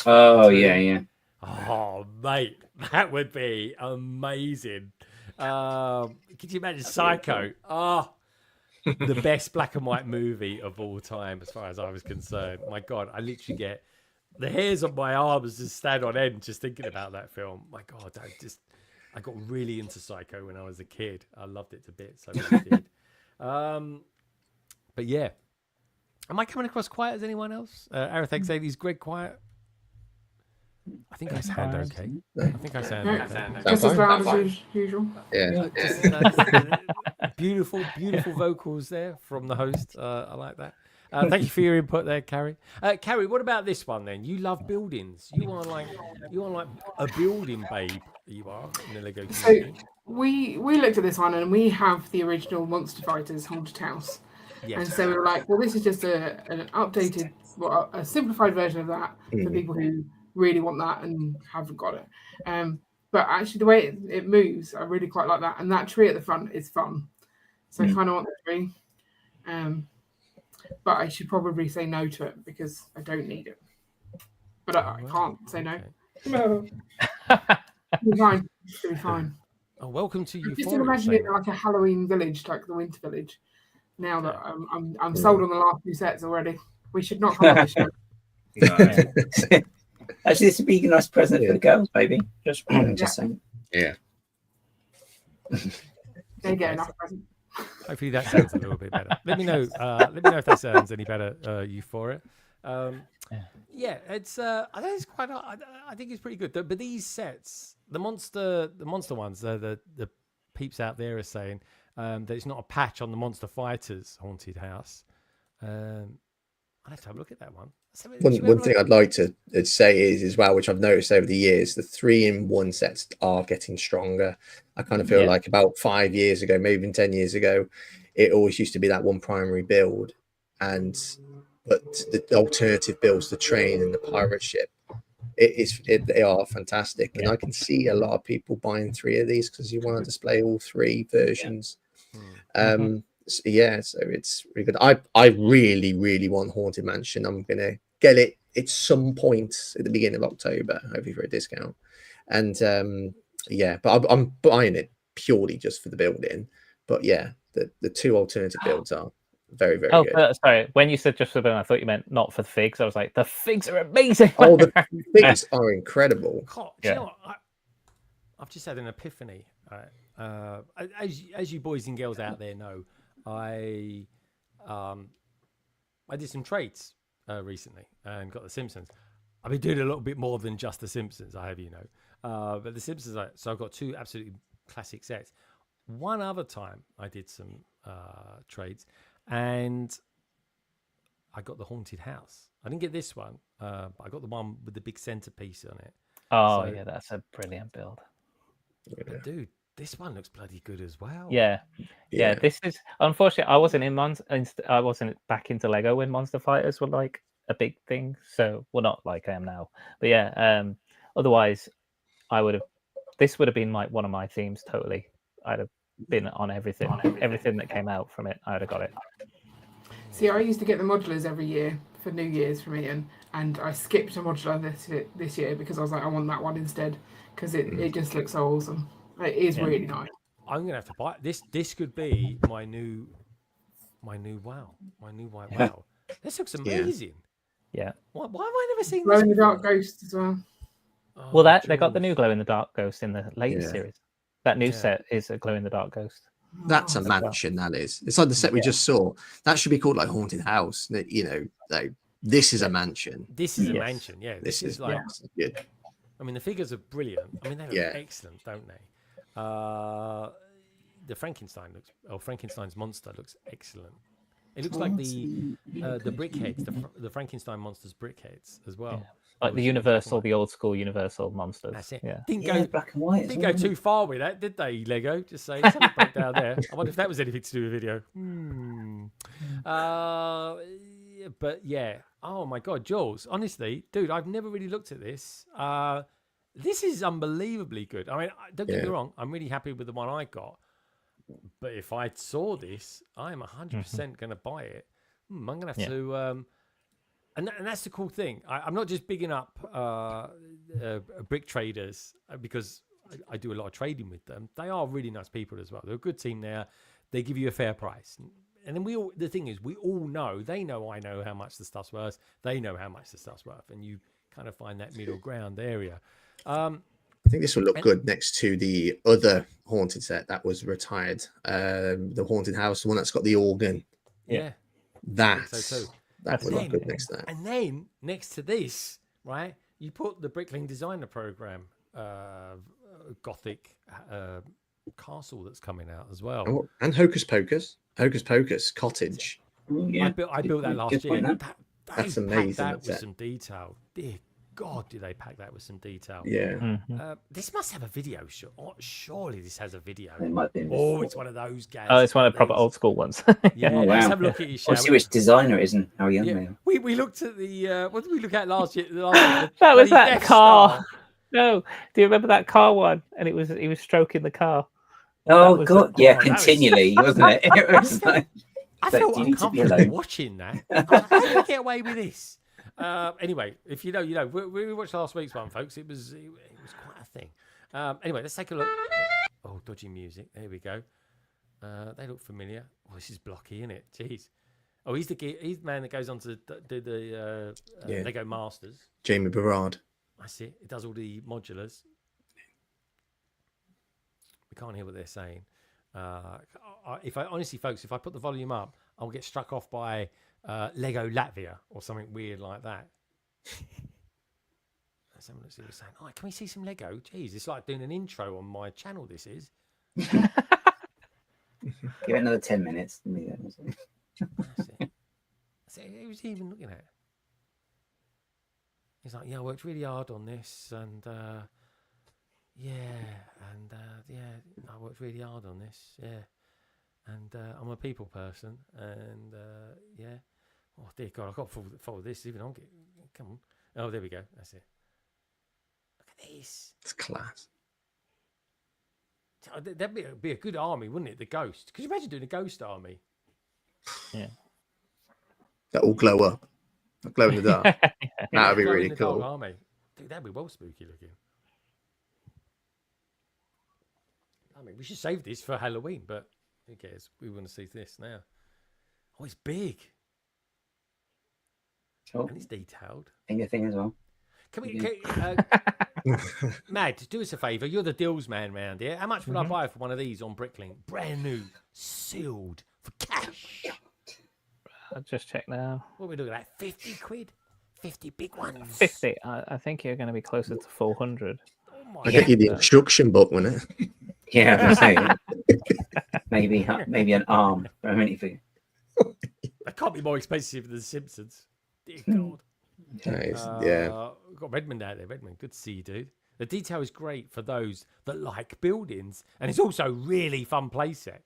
Oh, yeah. Oh, mate, that would be amazing. Could you imagine Psycho? Oh, the best black and white movie of all time, as far as I was concerned. My God, I literally get the hairs on my arms just stand on end just thinking about that film. My God, I got really into Psycho when I was a kid. I loved it to bits. I really did. But yeah, am I coming across quiet as anyone else? Arathax 80's Greg quiet. I think I sound okay. I think I sound okay. Just as loud as usual. Beautiful vocals there from the host. I like that. Thank you for your input there, Carrie. Carrie, what about this one then? You love buildings. You are like a building babe. You are in the Lego community. So we looked at this one and we have the original Monster Fighters Haunted House. Yes. And so we were like, well, this is just an updated, a simplified version of that for people who really want that and haven't got it. But actually the way it moves, I really quite like that. And that tree at the front is fun. So I kind of want the tree. But I should probably say no to it because I don't need it. But I can't say no. No. It'll be fine. It'll be fine. Oh, welcome to you. Just imagine it like a Halloween village, like the Winter Village. Now that I'm sold on the last 2 sets already. We should not come on the show. No. Actually, this would be a nice present for the girls, maybe. Just saying. Yeah. They get enough present. Hopefully that sounds a little bit better. Let me know. Let me know if that sounds any better. You for it? Yeah, it's. I think it's quite. I think it's pretty good. But these sets, the monster ones, the peeps out there are saying that it's not a patch on the Monster Fighters Haunted House. I'll have to have a look at that one. One thing I'd like to say is as well, which I've noticed over the years, the 3-in-1 sets are getting stronger. I kind of feel like about 5 years ago, maybe even 10 years ago, it always used to be that one primary build, but the alternative builds, the train and the pirate ship, they are fantastic, and I can see a lot of people buying 3 of these because you want to display all 3 versions. So it's really good. I really, really want Haunted Mansion. I'm gonna get it at some point at the beginning of October, hopefully for a discount. And but I'm buying it purely just for the building. But yeah, the 2 alternative builds are very, very good. Sorry, when you said just for the building, I thought you meant not for the figs. I was like, the figs are amazing. Oh, the figs are incredible. God, you know what? I've just had an epiphany. As you boys and girls out there know, I did some trades recently and got the Simpsons. I've been doing a little bit more than just the Simpsons, I have you know. But the Simpsons, so I've got 2 absolutely classic sets. One other time I did some trades and I got the Haunted House. I didn't get this one, but I got the one with the big centerpiece on it. Oh, so, yeah, that's a brilliant build. But dude, this one looks bloody good as well. Yeah. This is unfortunately I wasn't back into Lego when Monster Fighters were like a big thing. So not like I am now. But yeah, otherwise this would have been like one of my themes totally. I'd have been on everything that came out from it. I'd have got it. See, I used to get the modulars every year for New Year's from Ian, and I skipped a modular this year because I was like, I want that one instead because it just looks so awesome. It is really nice. I'm gonna have to buy this. This could be my new wow. My new white wow. This looks amazing. Yeah. Why have I never seen Glow this? in the Dark Ghost as well. Oh, well, they got the new Glow in the Dark Ghost in the latest series. That new set is a Glow in the Dark Ghost. That's a mansion. That is. It's like the set we just saw. That should be called like Haunted House. You know, like this is a mansion. This is a mansion. Yeah. This is like good. I mean, the figures are brilliant. I mean, they look excellent, don't they? The Frankenstein's monster looks excellent. It looks like the Brickheads, the Frankenstein monsters Brickheads as well. Like the old school Universal monsters. That's it. Yeah. Didn't go black and white. Didn't go too far with that, did they, Lego? Just saying, something broke down there. I wonder if that was anything to do with video. But yeah. Oh my God, Jules. Honestly, dude, I've never really looked at this. This is unbelievably good. I mean, don't get me wrong. I'm really happy with the one I got. But if I saw this, I'm 100% going to buy it. I'm going to have to... And that's the cool thing. I'm not just bigging up brick traders because I do a lot of trading with them. They are really nice people as well. They're a good team there. They give you a fair price. And then the thing is, we all know, they know I know how much the stuff's worth. They know how much the stuff's worth. And you kind of find that middle ground area. I think this will look good next to the other haunted set that was retired. The haunted house, the one that's got the organ. Yeah. That That would look good next to that. And then next to this, right, you put the Brickling Designer Program Gothic castle that's coming out as well. Oh, and Hocus Pocus. Hocus Pocus Cottage. Yeah. I built that last year. That's amazing. That with some detail. Dear God, do they pack that with some detail? Yeah. This must have a video. Surely this has a video. It might be. Oh, it's one of those games. Oh, it's one of the proper old school ones. Yeah, Oh, wow. let's have a look at your show. Let's see which designer it is and how young they are. We looked at the what did we look at last year? That was that car. No, do you remember that car one? And he was stroking the car. Oh God, yeah, that was- continually, wasn't it? It was like, I like, felt do you need to be uncomfortable alone? watching that. How did we get away with this? Anyway, if you know, you know. We watched last week's one, folks. It was quite a thing. Anyway, let's take a look. Oh, dodgy music. There we go. They look familiar. Oh, this is blocky, isn't it? Jeez. Oh, he's the man that goes on to do the Lego Masters. Jamie Berard. That's it. It does all the modulars. We can't hear what they're saying. If I honestly, folks, if I put the volume up, I'll get struck off by Lego Latvia or something weird like that. Let's have a look, see what we're saying. Oh, can we see some Lego? Jeez, it's like doing an intro on my channel. This is. Give it another 10 minutes. That's it. Who's he even looking at? He's like, yeah, I worked really hard on this, and yeah, I worked really hard on this, yeah, and I'm a people person, and yeah. Oh dear God, I got to follow this. Even on, come on. Oh, there we go. That's it. Look at this. It's class. That'd be a good army, wouldn't it? The Ghost. Could you imagine doing a Ghost army? Yeah. That will glow up. Glow in the dark. That'd be really cool. Army. Dude, that'd be well spooky looking. I mean, we should save this for Halloween, but who cares? We want to see this now. Oh, it's big. Oh, And it's detailed. finger thing as well. Can we, Mad, do us a favour. You're the deals man round here. How much would I buy for one of these on Brickling? Brand new, sealed, for cash. I'll just check now. What are we looking at? 50 quid? 50 big ones. 50. I think you're going to be closer to 400. Oh my I get you the instruction book, wouldn't it? Yeah, I was saying. maybe an arm for a minifigure. That can't be more expensive than The Simpsons. Dear God. Nice. Yeah. We've got Redmond out there. Redmond, good to see you, dude. The detail is great for those that like buildings, and it's also really fun playset.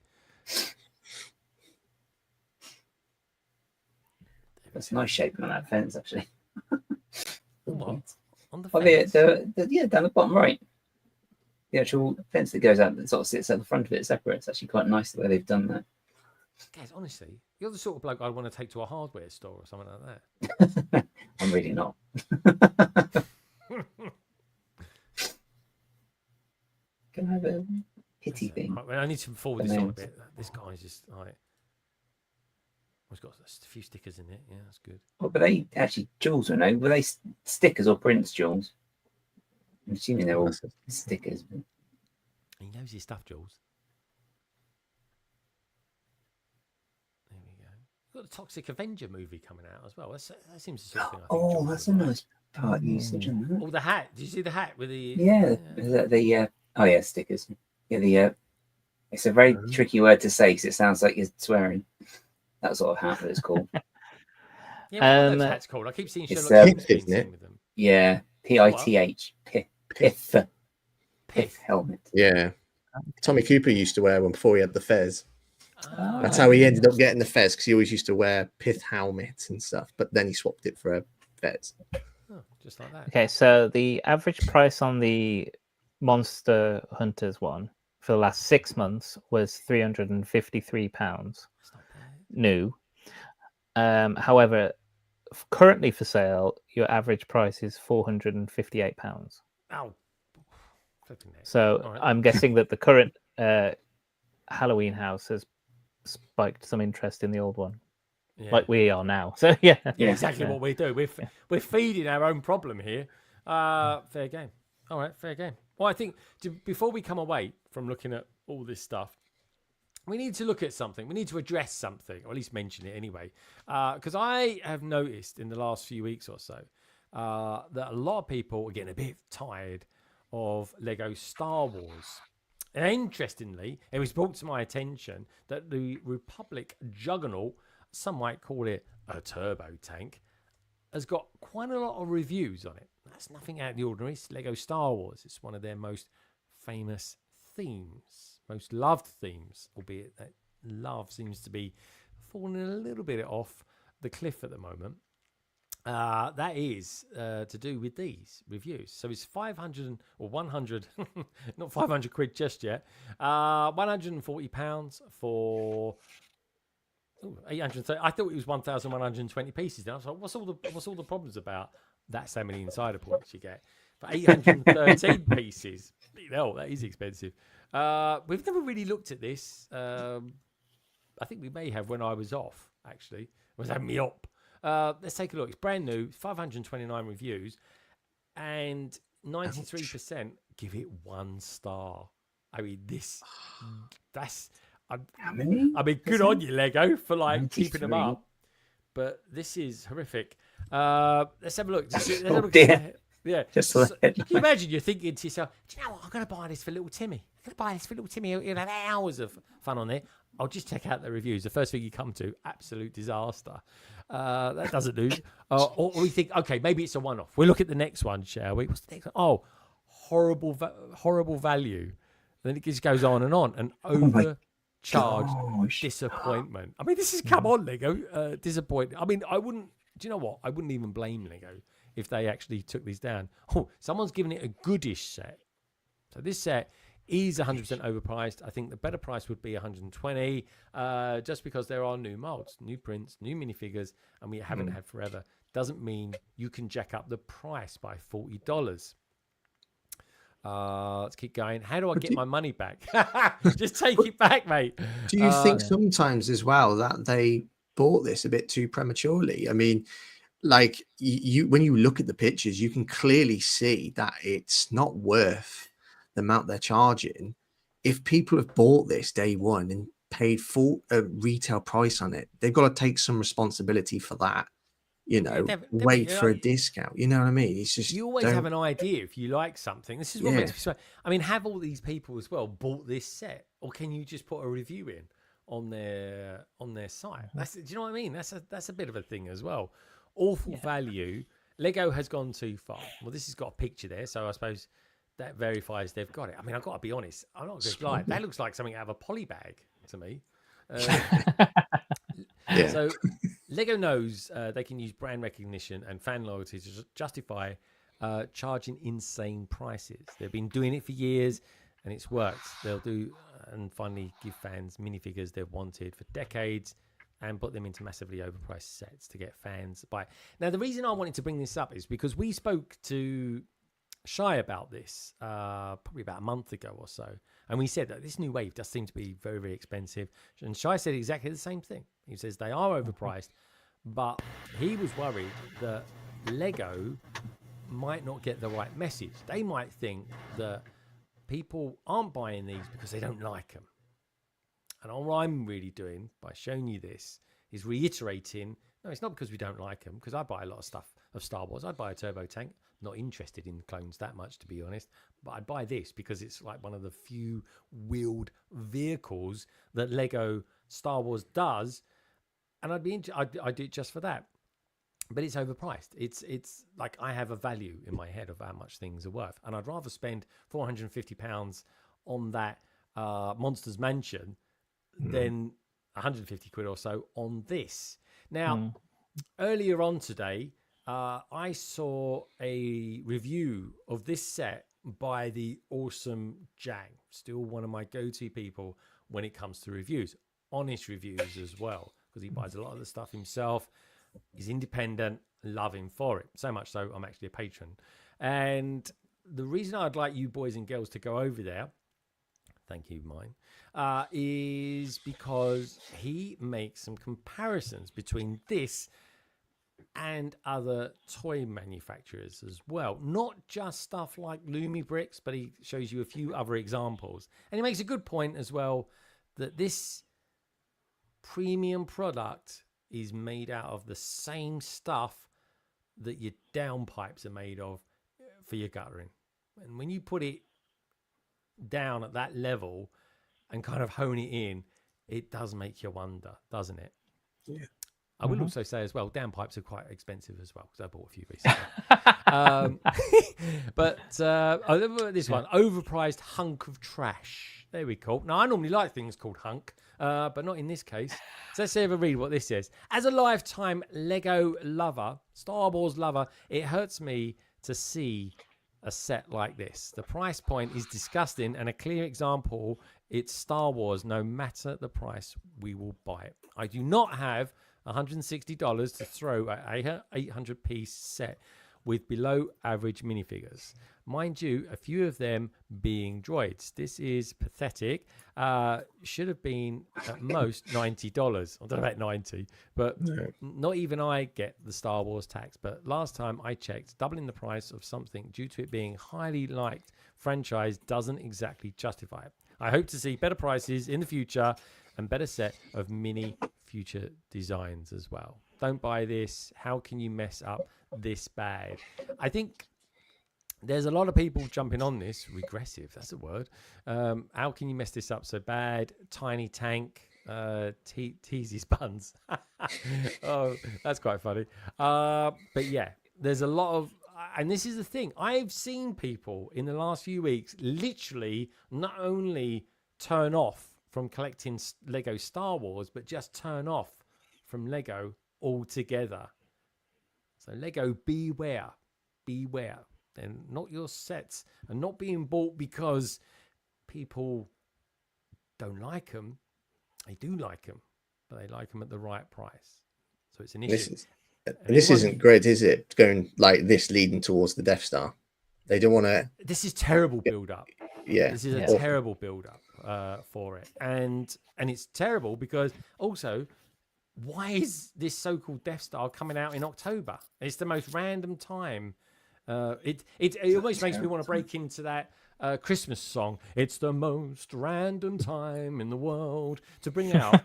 That's a nice shape on that fence, actually. What? On the Oh, fence? yeah, down the bottom right. The actual fence that goes out that sort of sits at the front of it separate. It's actually quite nice the way they've done that. Guys, honestly, you're the sort of bloke I'd want to take to a hardware store or something like that. I'm really not. Can I have a pity thing? Right, well, I need to forward this on a bit. This guy's just like, he's got a few stickers in it. Yeah, that's good. Oh, but they actually jewels, I know. Were they stickers or prints, jewels? I'm assuming they're all stickers. But... He knows his stuff, Jules. There we go. We've got the Toxic Avenger movie coming out as well. That seems the sort of thing. I think Jules that's would a like. nice part usage on that. Oh, the hat. Did you see the hat with the? Yeah, is that the oh yeah, stickers. Yeah, the it's a very tricky word to say because it sounds like you're swearing. That sort of hat that it's called. Yeah, what are those hats called? I keep seeing It's, Sherlock Holmes isn't it? with them. Yeah, PITH. Pith helmet. Yeah. Tommy Cooper used to wear one before he had the fez. Oh, That's how he ended up getting the fez, because he always used to wear pith helmets and stuff, but then he swapped it for a fez. Oh, just like that. Okay, so the average price on the Monster Hunters one for the last 6 months was £353 That's not bad. new. However, currently for sale, your average price is £458. Oh, Flipping heck. So All right. I'm guessing that the current Halloween house has spiked some interest in the old one, Yeah. like we are now. So yeah, Exactly what we do. We're feeding our own problem here. Fair game. All right, fair game. Well, I think before we come away from looking at all this stuff, we need to look at something. We need to address something, or at least mention it anyway. Because I have noticed in the last few weeks or so that a lot of people are getting a bit tired of Lego Star Wars. And interestingly, it was brought to my attention that the Republic Juggernaut, some might call it a turbo tank, has got quite a lot of reviews on it. That's nothing out of the ordinary. It's Lego Star Wars. It's one of their most famous themes, most loved themes, albeit that love seems to be falling a little bit off the cliff at the moment. That is to do with these reviews. So it's 500 or 100, not 500 quid just yet. £140 for 830. I thought it was 1,120 pieces. Then I was like, what's all the problems about? That's how many insider points you get for 813 pieces. No, that is expensive. We've never really looked at this. I think we may have when I was off. Actually, was having me up. Let's take a look. It's brand new, 529 reviews, and 93% give it 1 star. I mean, that's. How many? I mean, good on you, Lego, for like keeping them up. But this is horrific. Let's have a look. Yeah. Just can you imagine you're thinking to yourself, do you know what? I'm going to buy this for little Timmy. I'm going to buy this for little Timmy. He'll have hours of fun on there. I'll just check out the reviews. The first thing you come to, absolute disaster. That doesn't do. Or we think, okay, maybe it's a one-off. We'll look at the next one, shall we? What's the next one? Oh, horrible value. Then it just goes on. And overcharged disappointment. I mean, this is, come on, Lego. Disappointment. I mean, do you know what? I wouldn't even blame Lego if they actually took these down. Oh, someone's given it a goodish set. So this set is 100% overpriced. I think the better price would be 120, just because there are new molds, new prints, new minifigures, and we haven't had forever. Doesn't mean you can jack up the price by $40. Let's keep going. How do I get my money back? Just take it back, mate. Do you think sometimes as well that they bought this a bit too prematurely? I mean, like you when you look at the pictures, you can clearly see that it's not worth the amount they're charging. If people have bought this day one and paid full retail price on it, they've got to take some responsibility for that. You know, wait for a discount. You know what I mean? It's just, you always have an idea if you like something. This is what makes me so. I mean, have all these people as well bought this set, or can you just put a review in on their site? Do you know what I mean? That's a bit of a thing as well. Awful value. Lego has gone too far. Well, this has got a picture there, so I suppose that verifies they've got it. I mean, I've got to be honest. I'm not going to lie. That looks like something out of a poly bag to me. So Lego knows they can use brand recognition and fan loyalty to justify charging insane prices. They've been doing it for years, and it's worked. They'll do and finally give fans minifigures they've wanted for decades and put them into massively overpriced sets to get fans to buy. Now, the reason I wanted to bring this up is because we spoke to Shy about this probably about a month ago or so, and we said that this new wave does seem to be very, very expensive, and Shy said exactly the same thing. He says they are overpriced, but he was worried that Lego might not get the right message. They might think that people aren't buying these because they don't like them. And all I'm really doing by showing you this is reiterating, no, it's not because we don't like them, because I buy a lot of stuff of Star Wars. I'd buy a turbo tank. Not interested in clones that much, to be honest, but I'd buy this because it's like one of the few wheeled vehicles that Lego Star Wars does, and I'd do it just for that. But it's overpriced. It's like I have a value in my head of how much things are worth, and I'd rather spend £450 on that Monsters Mansion than 150 quid or so on this. Now, earlier on today, I saw a review of this set by the awesome Jang, still one of my go-to people when it comes to reviews, honest reviews as well, because he buys a lot of the stuff himself. He's independent, love him for it. So much so, I'm actually a patron. And the reason I'd like you boys and girls to go over there, thank you, mine, is because he makes some comparisons between this and other toy manufacturers as well. Not just stuff like Lumi Bricks, but he shows you a few other examples. And he makes a good point as well that this premium product is made out of the same stuff that your downpipes are made of for your guttering. And when you put it down at that level and kind of hone it in, it does make you wonder, doesn't it? Yeah. I will also say as well, downpipes are quite expensive as well, because I bought a few recently. But this one, overpriced hunk of trash. There we go. Now, I normally like things called hunk, but not in this case. So let's have a read what this says. As a lifetime Lego lover, Star Wars lover, it hurts me to see a set like this. The price point is disgusting, and a clear example, it's Star Wars. No matter the price, we will buy it. I do not have $160 to throw at a 800-piece set with below average minifigures. Mind you, a few of them being droids. This is pathetic. Should have been at most $90. I don't know about 90, but not even I get the Star Wars tax. But last time I checked, doubling the price of something due to it being highly liked franchise doesn't exactly justify it. I hope to see better prices in the future and better set of mini future designs as well. Don't buy this. How can you mess up this bad? I think there's a lot of people jumping on this. Regressive, that's a word. How can you mess this up so bad? Tiny Tank, Teasy's buns. Oh, that's quite funny. But yeah, there's a lot of, and this is the thing. I've seen people in the last few weeks literally not only turn off from collecting Lego Star Wars, but just turn off from Lego altogether. So Lego, beware. And not your sets, and not being bought because people don't like them. They do like them, but they like them at the right price. So it's an issue. This isn't great, is it? Going like this, leading towards the Death Star. They don't want to. This is terrible build-up. Yeah, this is a terrible build-up for it, and it's terrible because also, why is this so-called Death Star coming out in October? It's the most random time. It almost makes me want to break into that Christmas song. It's the most random time in the world to bring out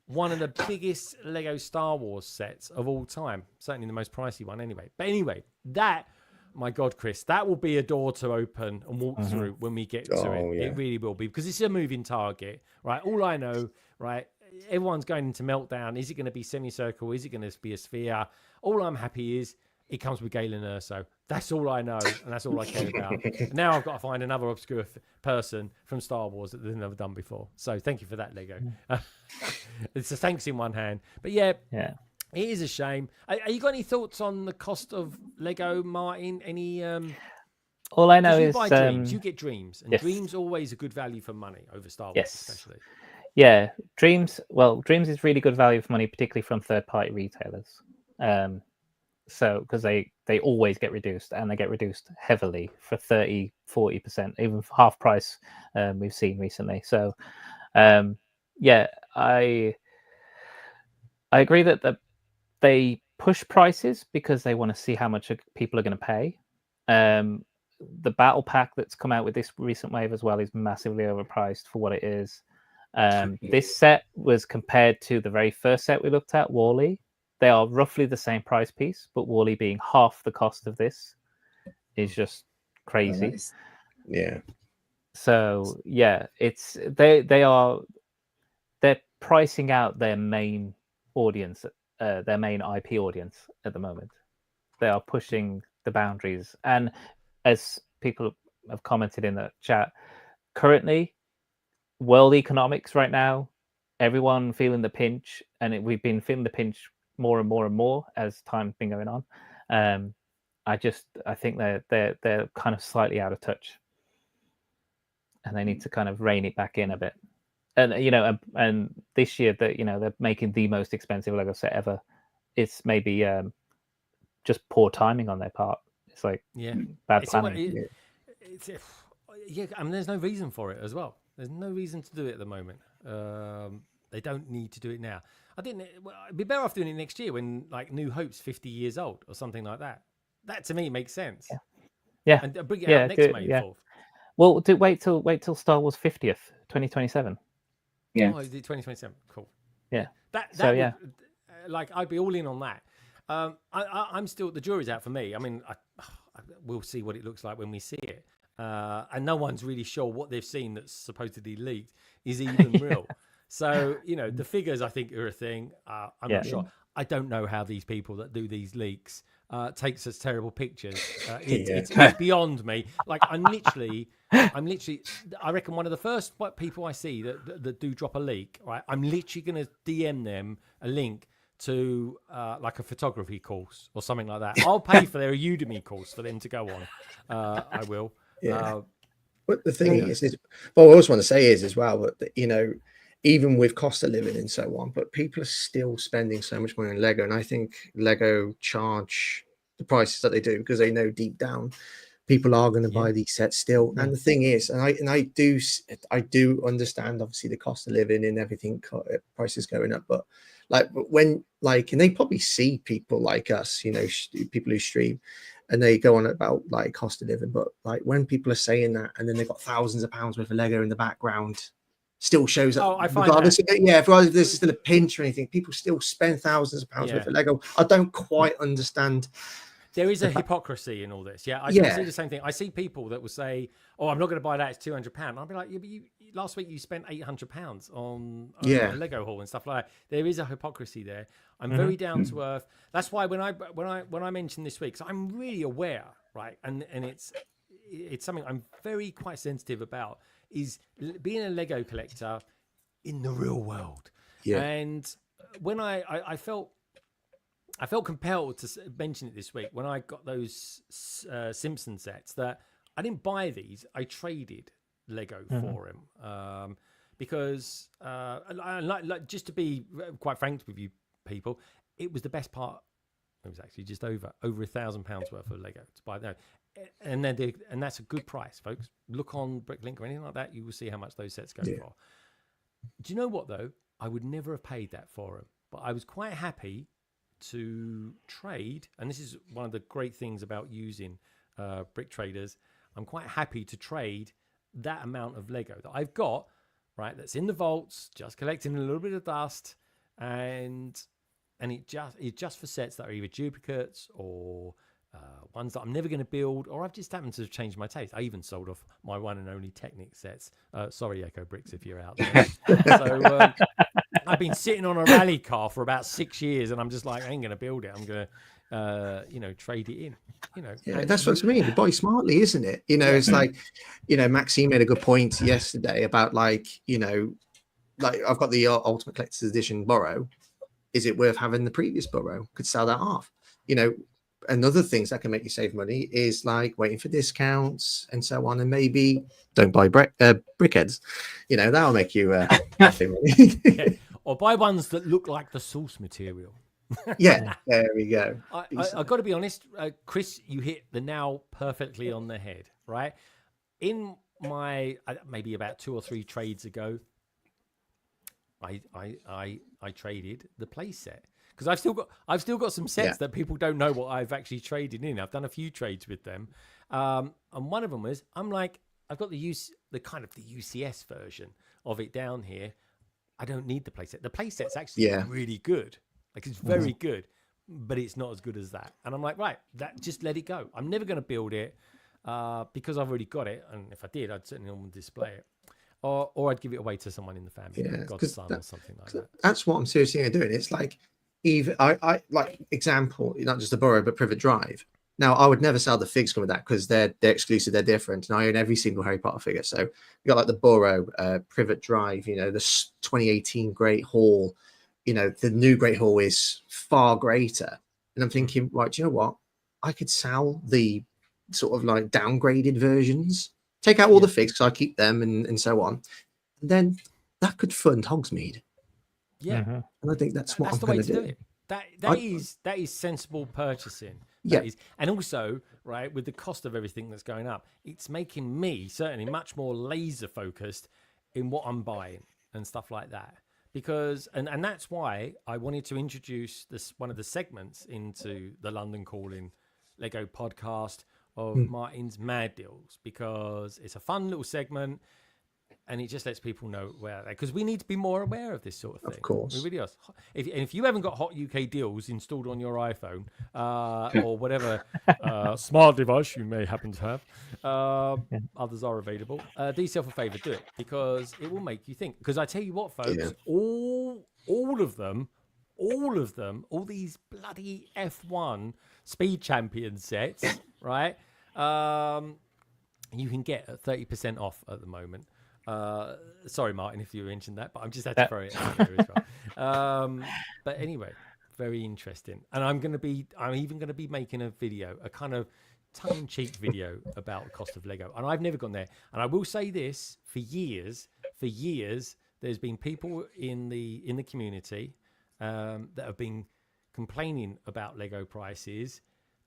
one of the biggest Lego Star Wars sets of all time. Certainly the most pricey one anyway. But anyway, that, my God, Chris, that will be a door to open and walk through when we get to it. Yeah. It really will be, because it's a moving target, right? All I know, right? Everyone's going into meltdown. Is it going to be semicircle? Is it going to be a sphere? All I'm happy is it comes with Galen Erso. That's all I know, and that's all I care about. Now I've got to find another obscure person from Star Wars that they've never done before. So thank you for that, Lego. It's a thanks in one hand. But yeah, it is a shame. Are you got any thoughts on the cost of Lego, Martin? Any? All I know is buy Dreamzzz. You get Dreamzzz, and Dreamzzz always a good value for money over Star Wars, especially. Yeah, Dreamzzz. Well, Dreamzzz is really good value for money, particularly from third-party retailers. So because they always get reduced, and they get reduced heavily for 30-40%, even for half price. We've seen recently. So yeah, I agree that they push prices because they want to see how much people are going to pay. The battle pack that's come out with this recent wave as well is massively overpriced for what it is. This set was compared to the very first set we looked at, Wall.E. They are roughly the same price piece, but Wall.E being half the cost of this is just crazy. Oh, nice. Yeah. So yeah, it's they're pricing out their main audience, their main IP audience at the moment. They are pushing the boundaries, and as people have commented in the chat, currently, world economics right now, everyone feeling the pinch, and we've been feeling the pinch more and more and more as time's been going on. I think they're kind of slightly out of touch, and they need to kind of rein it back in a bit. And and this year that they're making the most expensive Lego set ever. It's maybe just poor timing on their part. It's like bad planning. yeah, I mean, there's no reason for it as well. There's no reason to do it at the moment. They don't need to do it now. I think it'd be better off doing it next year when like New Hope's 50 years old or something like that. That to me makes sense. Yeah. And bring it out next May 4th. Well, wait till Star Wars 50th, 2027. Yeah. Oh, is it 2027? Cool. Yeah. That like I'd be all in on that. I'm still, the jury's out for me. I mean, we'll see what it looks like when we see it. And no one's really sure what they've seen that's supposedly leaked is even real. So, you know, the figures I think are a thing. I'm not sure. I don't know how these people that do these leaks take such terrible pictures. It's beyond me. Like I'm literally, I reckon one of the first people I see that do drop a leak, right? I'm literally going to DM them a link to like a photography course or something like that. I'll pay for their Udemy course for them to go on. I will. Yeah. But the thing is what I always want to say is as well, that, you know, even with cost of living and so on, but people are still spending so much money on Lego. And I think Lego charge the prices that they do because they know deep down people are going to buy these sets still. And the thing is, and I do understand obviously the cost of living and everything, prices going up, but when and they probably see people like us, you know, people who stream, and they go on about like cost of living, but like when people are saying that and then they've got thousands of pounds worth of Lego in the background, still shows up. I find regardless of it, regardless if there's still a pinch or anything, people still spend thousands of pounds worth of Lego. I don't quite understand. There is a hypocrisy in all this. I see the same thing. I see people that will say, "Oh, I'm not going to buy that. It's £200." I'll be like, "Yeah, but last week you spent £800 on a Lego haul and stuff like that." There is a hypocrisy there. I'm very down to earth. That's why when I mentioned this week, so I'm really aware, right? And it's something I'm very quite sensitive about, is being a Lego collector in the real world. Yeah. And when I felt compelled to mention it this week when I got those Simpson sets, that I didn't buy these. I traded Lego for him because, just to be quite frank with you people, it was the best part. It was actually just over £1,000 worth of Lego to buy that, and that's a good price, folks. Look on Bricklink or anything like that, you will see how much those sets go for. Do you know what though? I would never have paid that for them, but I was quite happy to trade, and this is one of the great things about using brick traders. I'm quite happy to trade that amount of Lego that I've got, right, that's in the vaults, just collecting a little bit of dust, and it's just for sets that are either duplicates or ones that I'm never going to build, or I've just happened to change my taste. I even sold off my one and only Technic sets. Sorry, Echo Bricks, if you're out there. So I've been sitting on a rally car for about 6 years, and I'm just like, I ain't going to build it. I'm going to, trade it in. That's what I mean. You buy smartly, isn't it? It's like, Maxine made a good point yesterday about like I've got the Ultimate Collector's Edition Burrow. Is it worth having the previous Burrow? Could sell that off. And other things that can make you save money is like waiting for discounts and so on, and maybe don't buy Brickheads. That'll make you happy money. Or buy ones that look like the source material. Yeah, there we go. I've got to be honest, Chris, you hit the nail perfectly on the head, right? In my maybe about 2 or 3 trades ago, I traded the play set. Because I've still got some sets that people don't know what I've actually traded in. I've done a few trades with them, and one of them was I've got the UCS version of it down here. I don't need the playset. The playset's actually really good. Like it's very good, but it's not as good as that. And I'm like, right, just let it go. I'm never going to build it because I've already got it. And if I did, I'd certainly want to display it. Or I'd give it away to someone in the family, godson or something like that. That's what I'm seriously doing. It's like, even I like example, not just the Burrow, but Privet Drive. Now, I would never sell the figs with that because they're exclusive, they're different, and I own every single Harry Potter figure. So you got like the Burrow, Privet Drive, the 2018 Great Hall. The new Great Hall is far greater, and I'm thinking, right, do you know what? I could sell the sort of like downgraded versions, take out all the figs because I keep them and so on, and then that could fund Hogsmeade. Yeah, and I think that's what I'm the way going to to do it. that is sensible purchasing. That is, and also, right, with the cost of everything that's going up, it's making me certainly much more laser focused in what I'm buying and stuff like that. Because and that's why I wanted to introduce this one of the segments into the London Calling Lego podcast of Martin's Mad Deals, because it's a fun little segment and it just lets people know where they, because we need to be more aware of this sort of thing. Of course. We really are. If you haven't got Hot UK Deals installed on your iPhone or whatever smart device you may happen to have, others are available, do yourself a favor, do it, because it will make you think. Because I tell you what, folks, all of them, all these bloody F1 Speed Champion sets, right? You can get 30% off at the moment. Sorry, Martin, if you mentioned that, but I'm just had to throw it out there as well. But anyway, very interesting. And I'm even going to be making a video, a kind of tongue-in-cheek video about the cost of Lego. And I've never gone there. And I will say this, for years, there's been people in the community that have been complaining about Lego prices,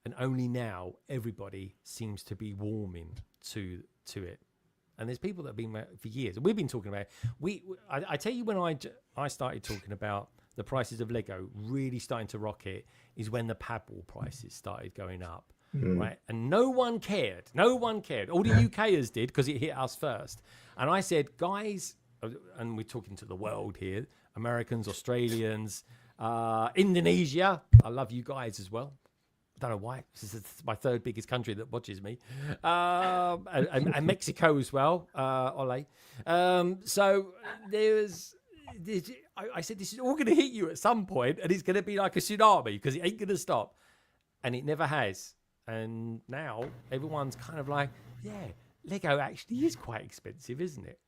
and only now everybody seems to be warming to it. And there's people that have been for years. We've been talking about it. I tell you, when I started talking about the prices of Lego really starting to rocket is when the paddle prices started going up, right? And no one cared. All the UKers did, because it hit us first. And I said, guys, and we're talking to the world here, Americans, Australians, Indonesia. I love you guys as well. I don't know why. This is my third biggest country that watches me. And Mexico as well. Ole. So I said, this is all going to hit you at some point, and it's going to be like a tsunami, because it ain't going to stop. And it never has. And now everyone's kind of like, yeah, Lego actually is quite expensive, isn't it?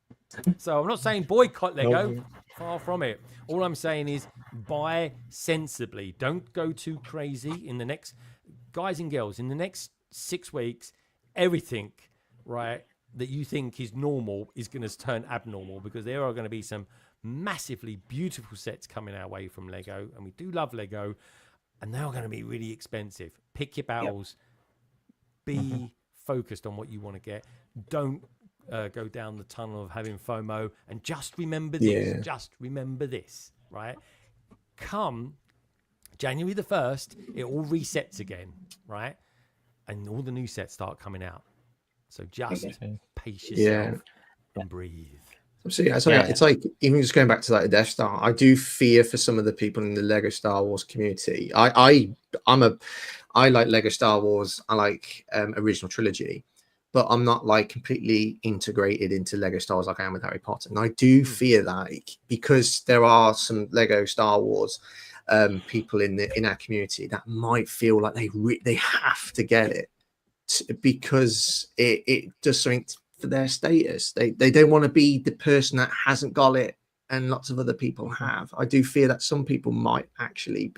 So I'm not saying boycott Lego, far from it. All I'm saying is buy sensibly. Don't go too crazy in the next, guys and girls, in the next 6 weeks. Everything, right, that you think is normal is going to turn abnormal, because there are going to be some massively beautiful sets coming our way from Lego, and we do love Lego, and they're going to be really expensive. Pick your battles. Be focused on what you want to get. Don't go down the tunnel of having FOMO, and just remember this. Just remember this, right? Come January the 1st, it all resets again, right? And all the new sets start coming out. So just pace yourself and breathe. So it's like, even just going back to that Death Star, I do fear for some of the people in the Lego Star Wars community. I like Lego Star Wars. I like original trilogy, but I'm not like completely integrated into Lego Star Wars like I am with Harry Potter. And I do fear that, because there are some Lego Star Wars people in our community that might feel like they have to get it because it does something for their status. They don't want to be the person that hasn't got it and lots of other people have. I do fear that some people might actually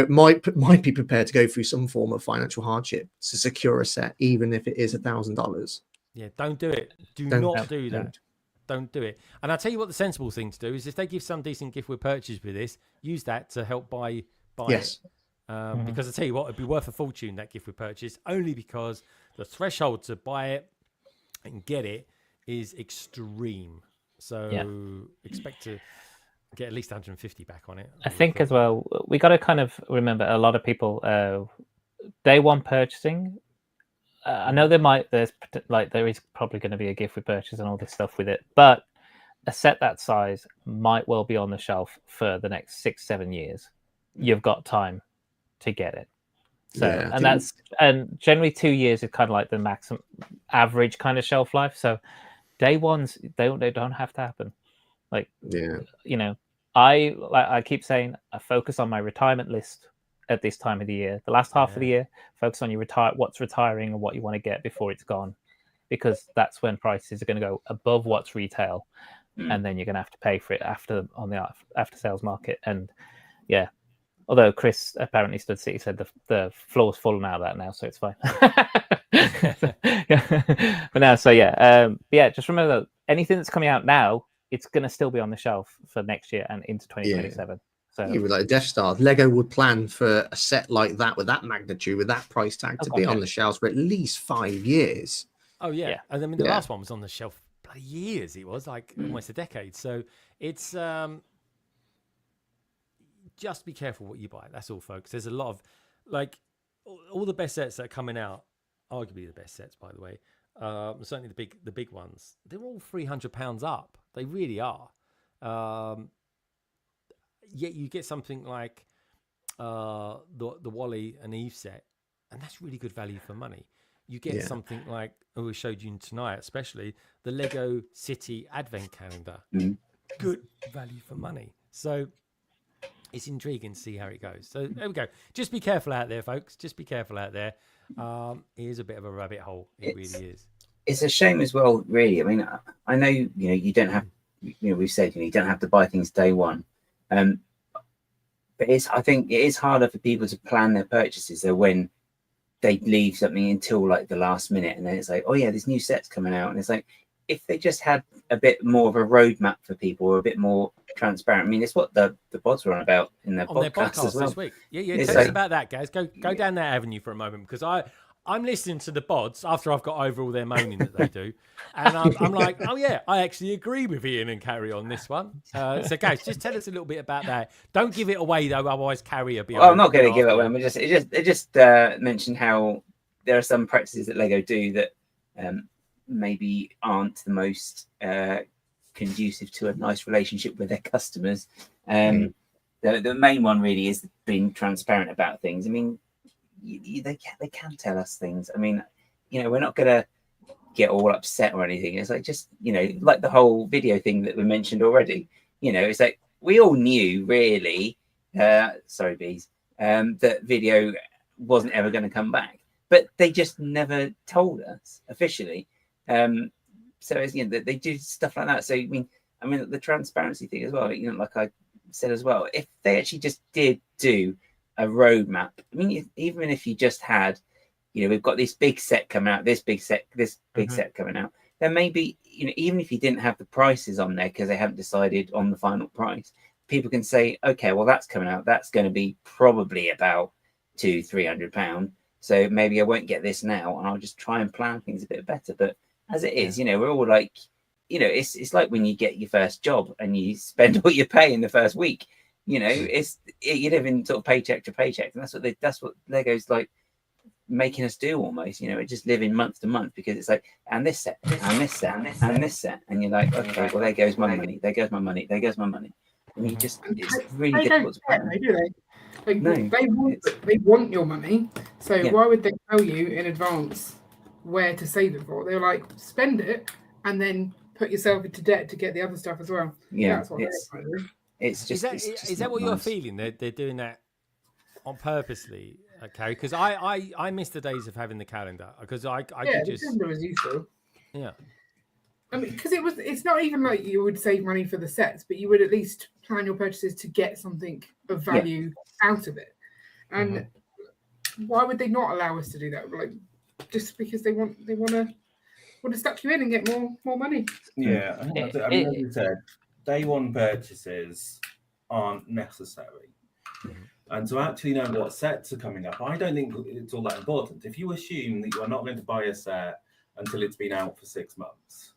might be prepared to go through some form of financial hardship to secure a set, even if it is $1,000. Yeah, don't do it. Don't do that. Don't do it. And I'll tell you what the sensible thing to do is, if they give some decent gift with purchase with this, use that to help buy it. Because I tell you what, it'd be worth a fortune, that gift with purchase, only because the threshold to buy it and get it is extreme. So expect to get at least 150 back on it. I think as well, we got to kind of remember, a lot of people day one purchasing. I know there is probably going to be a gift with purchase and all this stuff with it, but a set that size might well be on the shelf for the next 6-7 years. You've got time to get it. So, and generally 2 years is kind of like the maximum average kind of shelf life. So day ones, they don't have to happen. Like, you know, I keep saying, I focus on my retirement list at this time of the year. The last half of the year, focus on your what's retiring and what you want to get before it's gone, because that's when prices are going to go above what's retail, and then you're going to have to pay for it on the after sales market. And although Chris apparently stood still, he said the floor's full now of that now, so it's fine. But now, just remember that anything that's coming out now, it's going to still be on the shelf for next year and into 2027. So You were like Death Star. Lego would plan for a set like that with that magnitude, with that price tag, to be on the shelves for at least 5 years. Oh yeah. Yeah. And I mean the last one was on the shelf bloody years. It was like almost a decade. So it's just be careful what you buy. That's all, folks. There's a lot of like all the best sets that are coming out, arguably the best sets, by the way. Certainly the big ones. They're all £300 up. They really are. Yet you get something like the Wall.E and Eve set, and that's really good value for money. You get something like we showed you tonight, especially the Lego City Advent Calendar. Good value for money. So it's intriguing to see how it goes. So there we go. Just be careful out there, folks. Just be careful out there. It is a bit of a rabbit hole. It really is. It's a shame as well, really. I mean, I know, you don't have, we've said, you don't have to buy things day one. But I think it is harder for people to plan their purchases. So when they leave something until like the last minute, and then it's like, oh yeah, this new set's coming out, and it's like, if they just had a bit more of a roadmap for people, or a bit more transparent. I mean, it's what the pods were on about in their podcast as well. This week. Yeah. Tell us about that, guys. Go down that avenue for a moment, because I'm listening to the pods after I've got over all their moaning that they do, and I'm like, oh yeah, I actually agree with Ian and Carrie on this one. So guys, just tell us a little bit about that. Don't give it away though, otherwise Carrie will be. Well, I'm not going to give it away. It just mentioned how there are some practices that Lego do that maybe aren't the most conducive to a nice relationship with their customers. The main one really is being transparent about things. I mean, they can tell us things. I mean, we're not going to get all upset or anything. It's like, just, like the whole video thing that we mentioned already. It's like we all knew, really, sorry, bees, that video wasn't ever going to come back, but they just never told us officially. So it's, they do stuff like that. So I mean the transparency thing as well, like I said as well, if they actually just did do a roadmap, I mean, even if you just had, we've got this big set coming out, this big set coming out, then maybe, even if you didn't have the prices on there because they haven't decided on the final price, people can say, okay, well, that's coming out, that's going to be probably about £200-300, so maybe I won't get this now, and I'll just try and plan things a bit better. But as it is, we're all like, it's like when you get your first job and you spend all your pay in the first week. You live in sort of paycheck to paycheck, and that's what Lego's like making us do almost. We're just living month to month, because it's like, and this set, and this set, and this set, and you're like, okay, well, there goes my money, there goes my money, there goes my money. And it's really difficult to plan. Do they? Like, No, they want your money, so why would they tell you in advance where to save it for? They're like, spend it and then put yourself into debt to get the other stuff as well. Yeah, that's what they're trying to do. It's just is that what you're feeling? They're doing that on purposely, Carrie? Because I miss the days of having the calendar, because I could just. The calendar was useful. Yeah. I mean, because it's not even like you would save money for the sets, but you would at least plan your purchases to get something of value out of it. And why would they not allow us to do that? Like, just because they want to stuck you in and get more money. Yeah, I mean, as you said, day one purchases aren't necessary. And to actually know what sets are coming up, I don't think it's all that important. If you assume that you are not going to buy a set until it's been out for 6 months,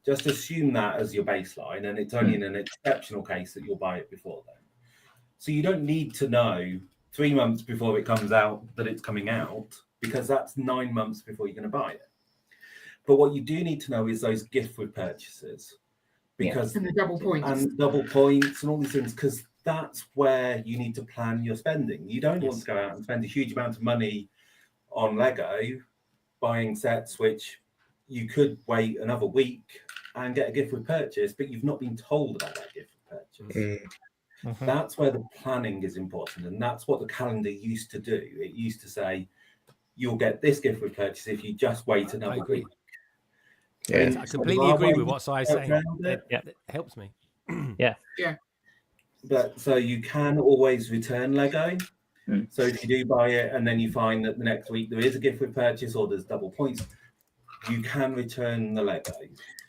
just assume that as your baseline, and it's only in an exceptional case that you'll buy it before then. So you don't need to know 3 months before it comes out that it's coming out, because that's 9 months before you're going to buy it. But what you do need to know is those gift with purchases, because and the double points and all these things, because that's where you need to plan your spending. You don't want to go out and spend a huge amount of money on Lego buying sets, which you could wait another week and get a gift with purchase, but you've not been told about that gift with purchase. That's where the planning is important, and that's what the calendar used to do. It used to say, you'll get this gift with purchase if you just wait another week. Yeah, I completely agree with what Si's saying. That helps me. Yeah. But so you can always return Lego. So if you do buy it and then you find that the next week there is a gift with purchase or there's double points, you can return the Lego.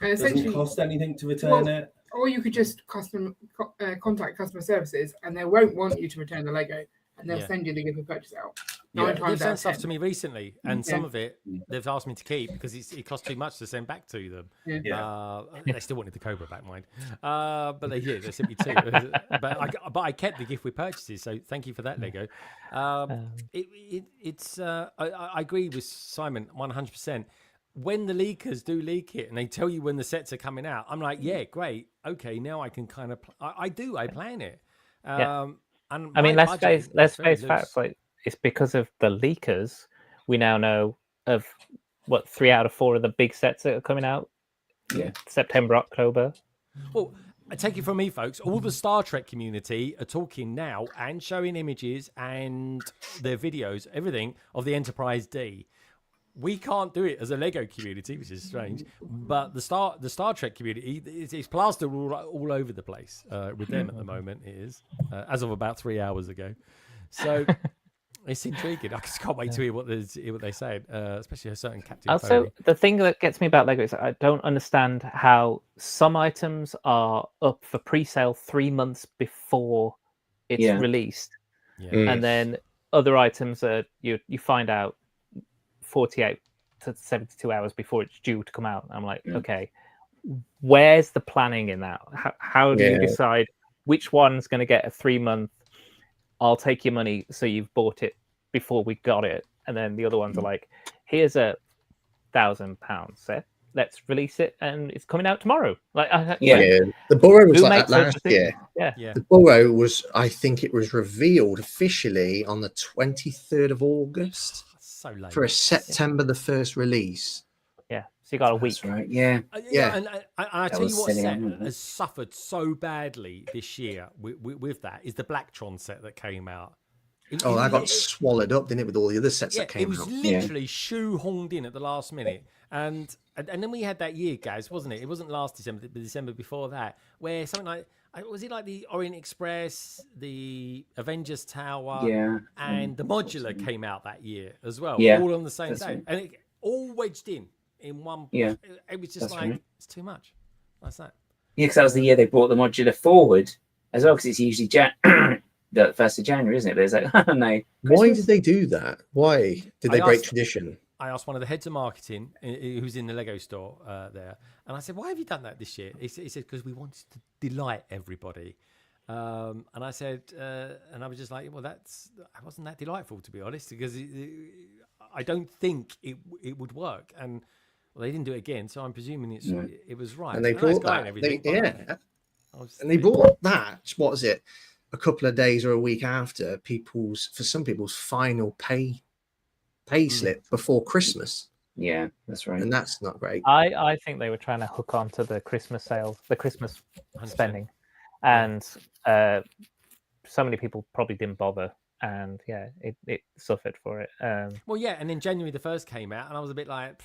It doesn't cost anything to return it. Or you could just contact customer services, and they won't want you to return the Lego, and they'll send you the gift of purchase out. They've sent stuff to me recently, and some of it they've asked me to keep because it costs too much to send back to them. They still wanted the Cobra back, mind, but they sent me two. but I kept the gift with purchases, so thank you for that, Lego. I agree with Simon 100%. When the leakers do leak it and they tell you when the sets are coming out, I'm like, yeah, great, okay, now I can kind of I plan it. And I mean, let's face facts. Like, it's because of the leakers we now know of 3 out of 4 of the big sets that are coming out. September, October. Well, I take it from me, folks. All the Star Trek community are talking now and showing images and their videos, everything of the Enterprise D. We can't do it as a Lego community, which is strange. But the Star Trek community is plastered all over the place with them at the moment. It is as of about 3 hours ago. So it's intriguing. I just can't wait to hear what they say, especially a certain Captain. Also, the thing that gets me about Lego is I don't understand how some items are up for pre-sale 3 months before it's released, and then other items are you find out 48 to 72 hours before it's due to come out. I'm like, okay, where's the planning in that? How do you decide which one's going to get a 3 month? I'll take your money, so you've bought it before we got it, and then the other ones are like, here's a £1,000 set. Let's release it, and it's coming out tomorrow. Like, the Burrow was like that last year. Yeah, the Burrow was. I think it was revealed officially on the 23rd of August. So late. For a September the 1st release. Yeah, so you got a week. That's right. And I tell you what set has suffered so badly this year with that is the Blacktron set that came out. That got swallowed up, didn't it, with all the other sets that came out? It was literally shoehorned in at the last minute. And then we had that year, guys, wasn't it? It wasn't last December, but the December before that, where something like, was it like the Orient Express, the Avengers Tower, and the Modular came out that year as well, all on the same day. Right. And it all wedged in one. Yeah. It was just it's too much. That's that. Yeah, because that was the year they brought the Modular forward as well, because it's usually the 1st of January, isn't it? But it's like, oh no. Why did they do that? Why did they break tradition? I asked one of the heads of marketing who's in the Lego store there, and I said, why have you done that this year? He said, because we wanted to delight everybody. And I said, and I was just like, well, wasn't that delightful, to be honest, because I don't think it would work. And they didn't do it again, so I'm presuming it was right. And they brought that. And they brought that, what was it, a couple of days or a week after for some people's final pay slip before Christmas. Yeah, that's right. And that's not great. I think they were trying to hook on to the Christmas sales, the Christmas 100%. Spending. And so many people probably didn't bother. And it suffered for it. And then January the 1st came out, and I was a bit like,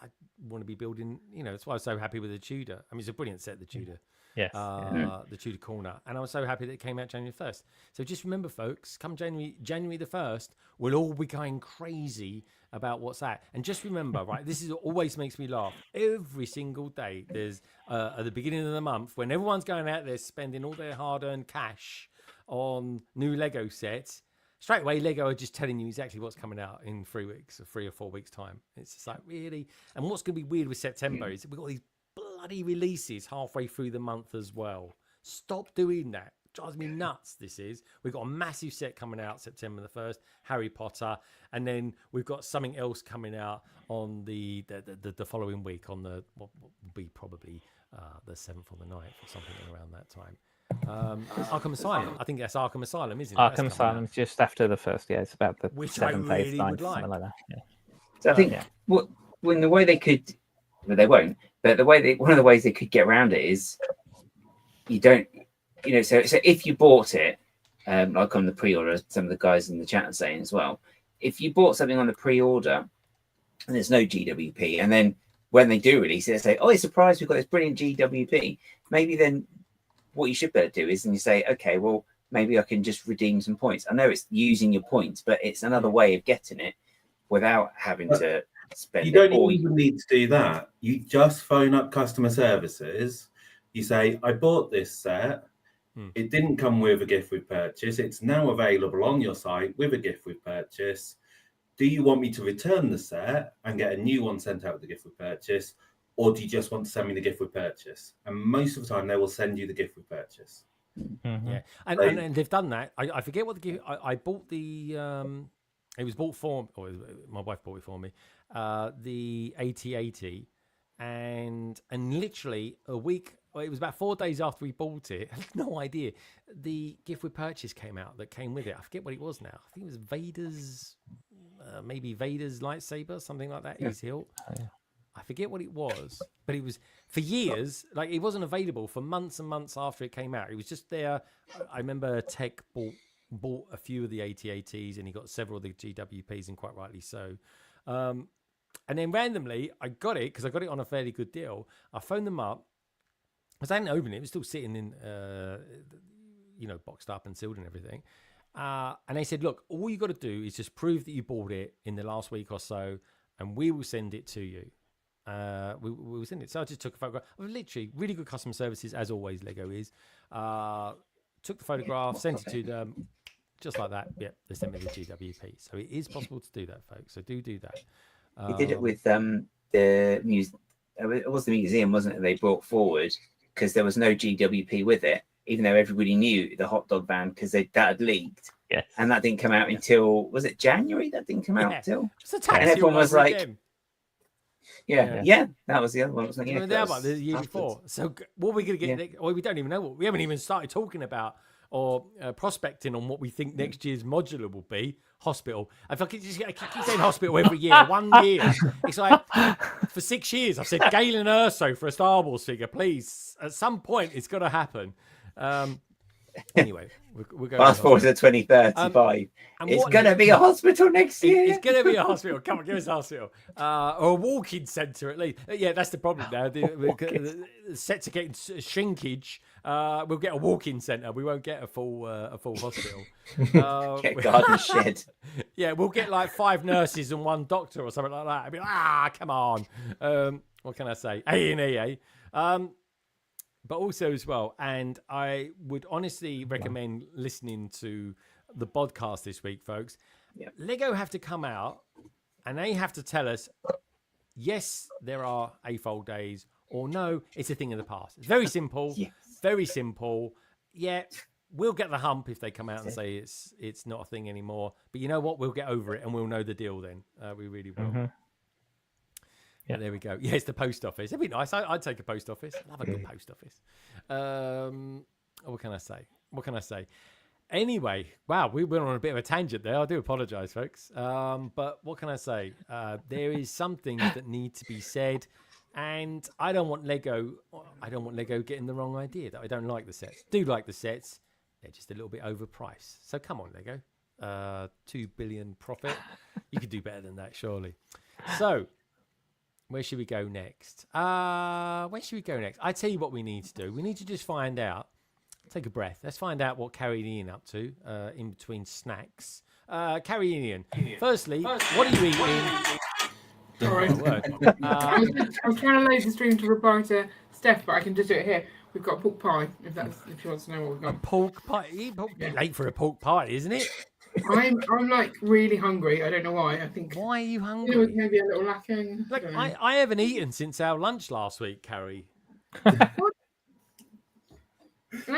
I want to be building, that's why I was so happy with the Tudor. I mean, it's a brilliant set, the Tudor. Yes. The Tudor Corner. And I was so happy that it came out January 1st. So just remember, folks, come January the 1st, we'll all be going crazy about what's that. And just remember, right, this always makes me laugh. Every single day, there's at the beginning of the month, when everyone's going out there spending all their hard-earned cash on new Lego sets, straight away, Lego are just telling you exactly what's coming out in 3 weeks or 3 or 4 weeks' time. It's just like, really? And what's going to be weird with September is we've got these bloody releases halfway through the month as well. Stop doing that. Drives me nuts. We've got a massive set coming out September the 1st, Harry Potter, and then we've got something else coming out on the following week on the what will be probably the 7th or the 9th or something around that time. Arkham Asylum. I think that's Arkham Asylum, isn't it? Arkham Asylum's just after the 1st. Yeah, it's about the 7th, 8th, 9th, something like that. Yeah. So I think when the way they could, well, they won't. But one of the ways they could get around it is you don't, so if you bought it, like on the pre-order, some of the guys in the chat are saying as well, if you bought something on the pre-order and there's no GWP, and then when they do release it, they say, oh, it's surprised we've got this brilliant GWP. Maybe then what you should better do is, and you say, okay, well, maybe I can just redeem some points. I know it's using your points, but it's another way of getting it without having to spend. You don't even need to do that. You just phone up customer services You say, I bought this set. It didn't come with a gift with purchase. It's now available on your site with a gift with purchase. Do you want me to return the set and get a new one sent out with the gift with purchase? Or do you just want to send me the gift with purchase? And most of the time, they will send you the gift with purchase. Yeah, and they've done that. I forget what the gift. I bought the. It was bought for, or my wife bought it for me. The 8080, and literally a week. Well, it was about 4 days after we bought it. I had no idea. The gift with purchase came out that came with it. I forget what it was now. I think it was Vader's, maybe Vader's lightsaber, something like that. His hilt. Oh, yeah. I forget what it was, but it was for years. Like it wasn't available for months and months after it came out. It was just there. I remember Tech bought a few of the 8080s, and he got several of the GWPs, and quite rightly so. And then randomly, I got it because I got it on a fairly good deal. I phoned them up because I hadn't opened it. It was still sitting in, boxed up and sealed and everything. And they said, "Look, all you got to do is just prove that you bought it in the last week or so, and we will send it to you." We was in it, so I just took a photograph. Literally, really good customer services as always. Lego is. Took the photograph, sent it to them, just like that. Yep, they sent me the GWP. So it is possible to do that, folks. So do that. We did it with the museum. It was the museum, wasn't it? They brought forward because there was no GWP with it, even though everybody knew the hot dog van because that had leaked. Yes, and that didn't come out until, was it January? That didn't come out till. And everyone was like. Yeah, that was the other one. Wasn't it? The year before. So what are we going to get? Well, we don't even know what. We haven't even started talking about or prospecting on what we think next year's modular will be. Hospital. I keep saying hospital every year. 1 year. It's like for 6 years. I've said Galen Erso for a Star Wars figure, please. At some point, it's got to happen. Anyway, we're going fast forward to 2035. It's going to be a hospital next year. It's going to be a hospital. Come on, give us a hospital. Or a walk-in centre at least. Yeah, that's the problem now. The sets are getting shrinkage. We'll get a walk-in centre. We won't get a full hospital. Get a garden shed. Yeah, we'll get like 5 nurses and 1 doctor or something like that. I'd be like, come on. What can I say? A&E, eh? But also as well, and I would honestly recommend listening to the podcast this week, folks. Yep. Lego have to come out and they have to tell us, yes, there are AFOL days, or no, it's a thing of the past. It's very simple. Yes. Very simple. Yeah, we'll get the hump if they come out and say it's not a thing anymore. But you know what? We'll get over it and we'll know the deal then. We really will. Mm-hmm. Yeah, there we go. Yeah, it's the post office. It'd be nice. I'd take a post office. I love a good post office. What can I say? Anyway, wow, we went on a bit of a tangent there. I do apologise, folks. But what can I say? There is some things that need to be said, and I don't want Lego getting the wrong idea that I don't like the sets. Do like the sets. They're just a little bit overpriced. So come on, Lego. 2 billion profit. You could do better than that, surely. So. Where should we go next? I tell you what we need to do. We need to just find out. Take a breath. Let's find out what Carrie and Ian up to in between snacks. Carrie and Ian. Firstly, what are you eating? Sorry. I was trying to load the stream to reply to Steph, but I can just do it here. We've got pork pie, if you want to know what we've got. A pork pie? Late for a pork pie, isn't it? I'm like really hungry. I don't know why. I think. Why are you hungry? Maybe a little lacking. Like I haven't eaten since our lunch last week, Carrie. That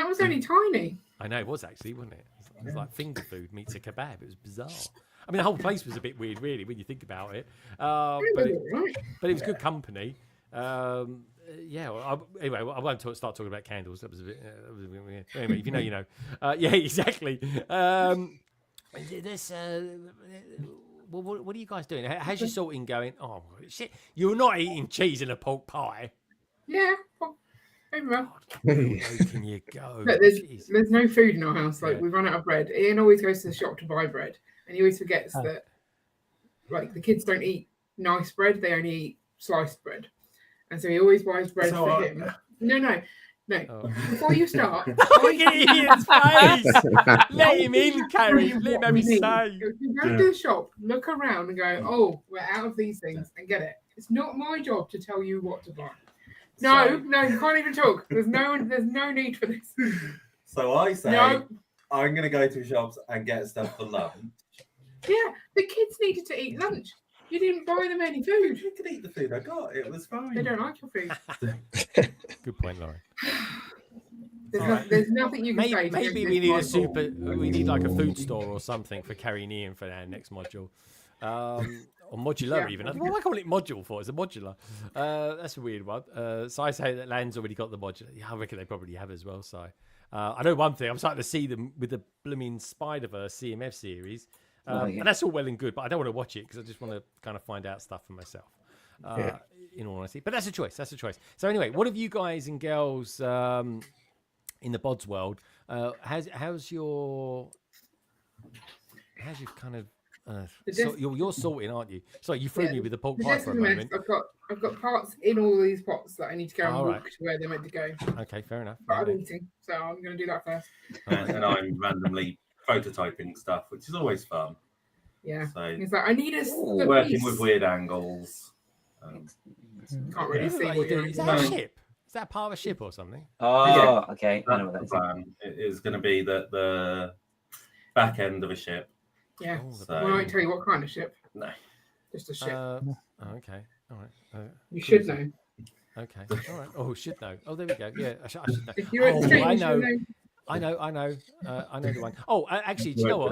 was only tiny. I know it was actually, wasn't it? It was like finger food meets a kebab. It was bizarre. I mean, the whole place was a bit weird, really, when you think about it. But it was good company. Anyway, I won't start talking about candles. That was a bit weird. Anyway, if you know, you know. Yeah, exactly. What are you guys doing? How's your sorting going? Oh shit! You're not eating cheese in a pork pie. Yeah. Where can you go? Look, there's no food in our house. Like we've run out of bread. Ian always goes to the shop to buy bread, and he always forgets that like the kids don't eat nice bread; they only eat sliced bread, and so he always buys bread for him. No. Oh. Before you start, look at Ian's face. Let him in, Carrie. Let him have his say. If you go to the shop, look around and go, "Oh, we're out of these things," and get it. It's not my job to tell you what to buy. No, So- no, you can't even talk. There's no need for this. So I say No. I'm going to go to shops and get stuff for lunch. Yeah, the kids needed to eat lunch. You didn't buy them any food. You could eat the food I got. It was fine. They don't like your food. Good point, Laurie. There's nothing you can say. to Maybe go we need a against my fault. we need like a food store or something for carrying Ian for our next module. Or modular Yeah. even. What am I calling it module for? It's a modular. That's a weird one. So I say that Land's already got the modular. Yeah, I reckon they probably have as well, Si. I know one thing. I'm starting to see them with the blooming Spider-Verse CMF series. And that's all well and good, but I don't want to watch it because I just want to kind of find out stuff for myself. In all honesty. But that's a choice. That's a choice. So anyway, what have you guys and girls in the bods world? How's your kind of you're sorting, aren't you? Sorry, you threw me with the pork The pie desk for a is a mess. moment. I've got parts in all these pots that I need to go and All walk right. to where they're meant to go. Okay, fair enough. But I'm eating, so I'm going to do that first. And I'm randomly prototyping stuff, which is always fun. Yeah. So It's like I need a working piece. with weird angles. Can't really see what you're Is doing. that a ship? Is that part of a ship or something? Oh, okay. I know what That's that the is. plan. It is going to be the back end of a ship. Yeah. So Well, I won't tell you what kind of ship. no. Just a ship. Okay. All right. You should know. Okay. All right. Oh, should know. Oh, there we go. Yeah, I should know. If you're at the street, I you should know. know. I know. I know the one. Oh, actually, do you know what?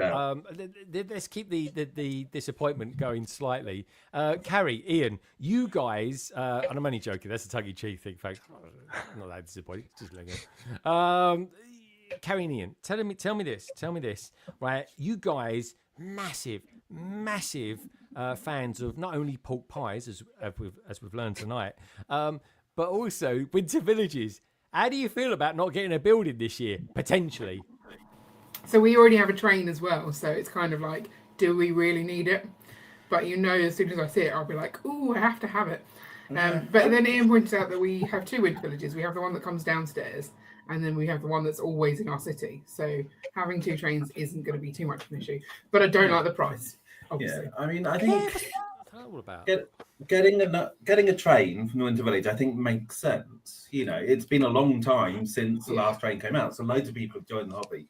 Let's keep the disappointment going slightly. Carrie, Ian, you guys, and I'm only joking. That's a tongue-in-cheek thing, folks. I'm not that disappointed. Just letting go. Carrie and Ian, tell me this. Right, you guys, massive fans of not only pork pies, as we've learned tonight, but also winter villages. How do you feel about not getting a building this year, potentially? So we already have a train as well. So it's kind of like, do we really need it? But as soon as I see it, I'll be like, ooh, I have to have it. But then Ian pointed out that we have two winter villages. We have the one that comes downstairs, and then we have the one that's always in our city. So having two trains isn't going to be too much of an issue. But I don't like the price, obviously. Yeah, I mean, I think All about. getting a train from the Winter Village, I think makes sense. It's been a long time since the last train came out, so loads of people have joined the hobby,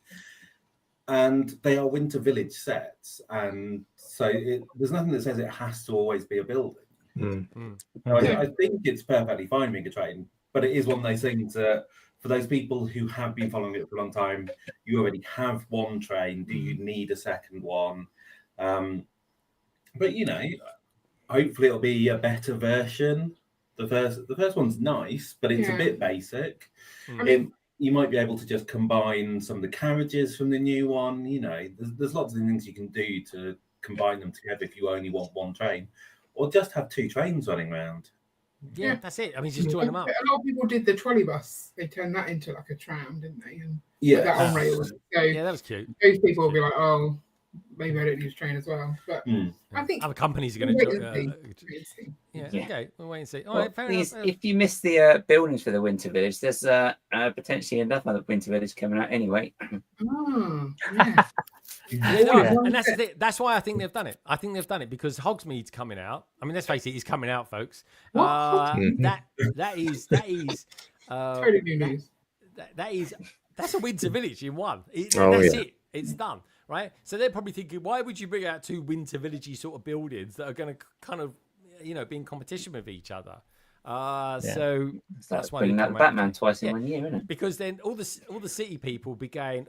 and they are Winter Village sets, and so there's nothing that says it has to always be a building. So I think it's perfectly fine being a train, but it is one of those things that for those people who have been following it for a long time, you already have one train. Do you need a second one? But hopefully it'll be a better version. The first one's nice, but it's a bit basic. You might be able to just combine some of the carriages from the new one. There's lots of things you can do to combine them together if you only want one train, or just have two trains running around. Yeah, that's it. I mean, just join them up. A lot of people did the trolley bus. They turned that into like a tram, didn't they? And Yeah. put that on rails. So Yeah, that was cute. those people will be like, oh, maybe I don't need a train as well. But I think Other companies are going we'll to wait do and see. Yeah, Yeah. okay. We'll wait and see. All Well, right, fair thing enough. is, if you miss the buildings for the Winter Village, there's potentially another Winter Village coming out anyway. Oh, yeah. Yeah, no, and that's the thing. That's why I think they've done it. I think they've done it because Hogsmeade's coming out. I mean, let's face it, he's coming out, folks. That is Totally new news. that's a Winter Village in one. That's it. It's done, right? So they're probably thinking, why would you bring out two Winter Villagey sort of buildings that are going to kind of, be in competition with each other? So that's why bringing they out come the out. Batman twice in 1 year, isn't it? Because then all the city people be going,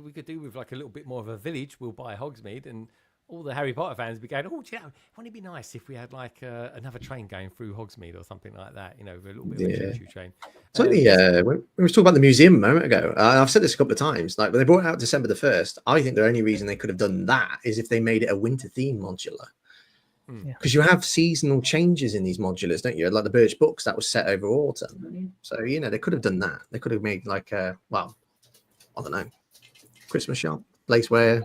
we could do with like a little bit more of a village. We'll buy Hogsmeade, and all the Harry Potter fans be going, wouldn't it be nice if we had like another train going through Hogsmeade or something like that? With a little bit of a choo-choo train. It's like we were talking about the museum a moment ago. I've said this a couple of times. Like when they brought it out December the 1st, I think the only reason they could have done that is if they made it a winter theme modular. Because you have seasonal changes in these modulars, don't you? Like the Birch Books, that was set over autumn. So, they could have done that. They could have made like I don't know, Christmas shop, place where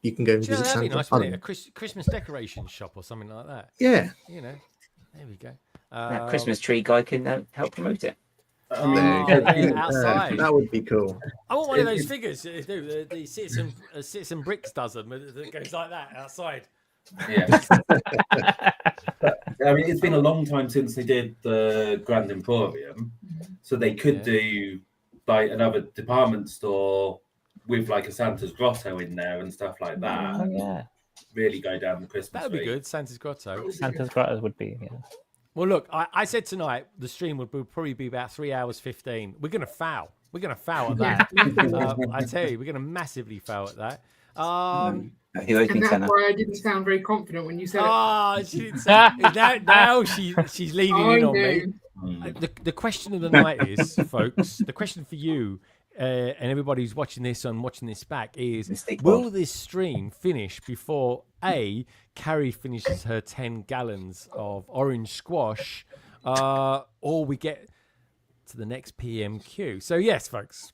you can go and visit That'd be Santa. nice, wouldn't it? A Christmas decoration shop or something like that. Yeah. There we go. That Christmas tree guy can help promote it. Outside. That would be cool. I want one of those figures. The Citizen Bricks does them. That goes like that outside. Yeah. I mean, it's been a long time since they did the Grand Emporium, so they could do like another department store with like a Santa's Grotto in there and stuff like that. Oh, yeah. Really go down the Christmas That would be tree. good. Santa's Grotto. Santa's Grotto would be, yeah. Well, look, I said tonight the stream would probably be about 3 hours 15. We're going to foul. We're going to foul at that. I tell you, we're going to massively foul at that. And that's why I didn't sound very confident when you said it. She didn't say now she's leaving in on me. The question of the night is, folks, the question for you and everybody who's watching this and watching this back is, will this stream finish before A, Carrie finishes her 10 gallons of orange squash, or we get to the next PMQ? So yes, folks.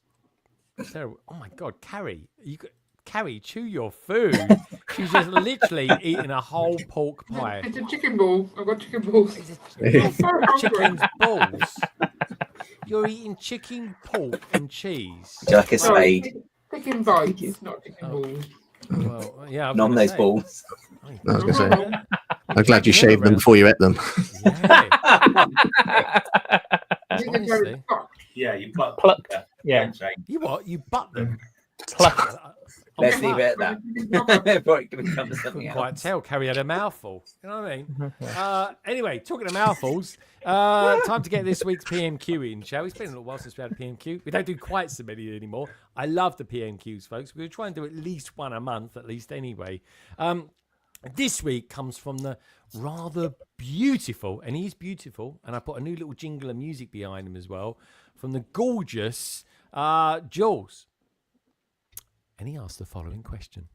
Oh my God, Carrie, Carrie, chew your food. She's just literally eating a whole pork pie. It's a chicken ball. I've got chicken balls. Chicken balls. You're eating chicken, pork, and cheese. Do you like a spade? Chicken bites, not chicken balls. Well, yeah. Nom those balls. I was going to say. I'm glad you shaved them before you ate them. Honestly. Yeah, you pluck. Yeah. You what? You butt them. Pluck. Let's leave it at that. Before it becomes something else. Quite tell. Carrie had a mouthful. You know what I mean? Anyway, talking of mouthfuls, time to get this week's PMQ in, shall we? It's been a little while since we had a PMQ. We don't do quite so many anymore. I love the PMQs, folks. We're trying to do at least one a month, at least anyway. This week comes from the rather beautiful, and he's beautiful, and I put a new little jingle of music behind him as well, from the gorgeous Jules. And he asked the following question.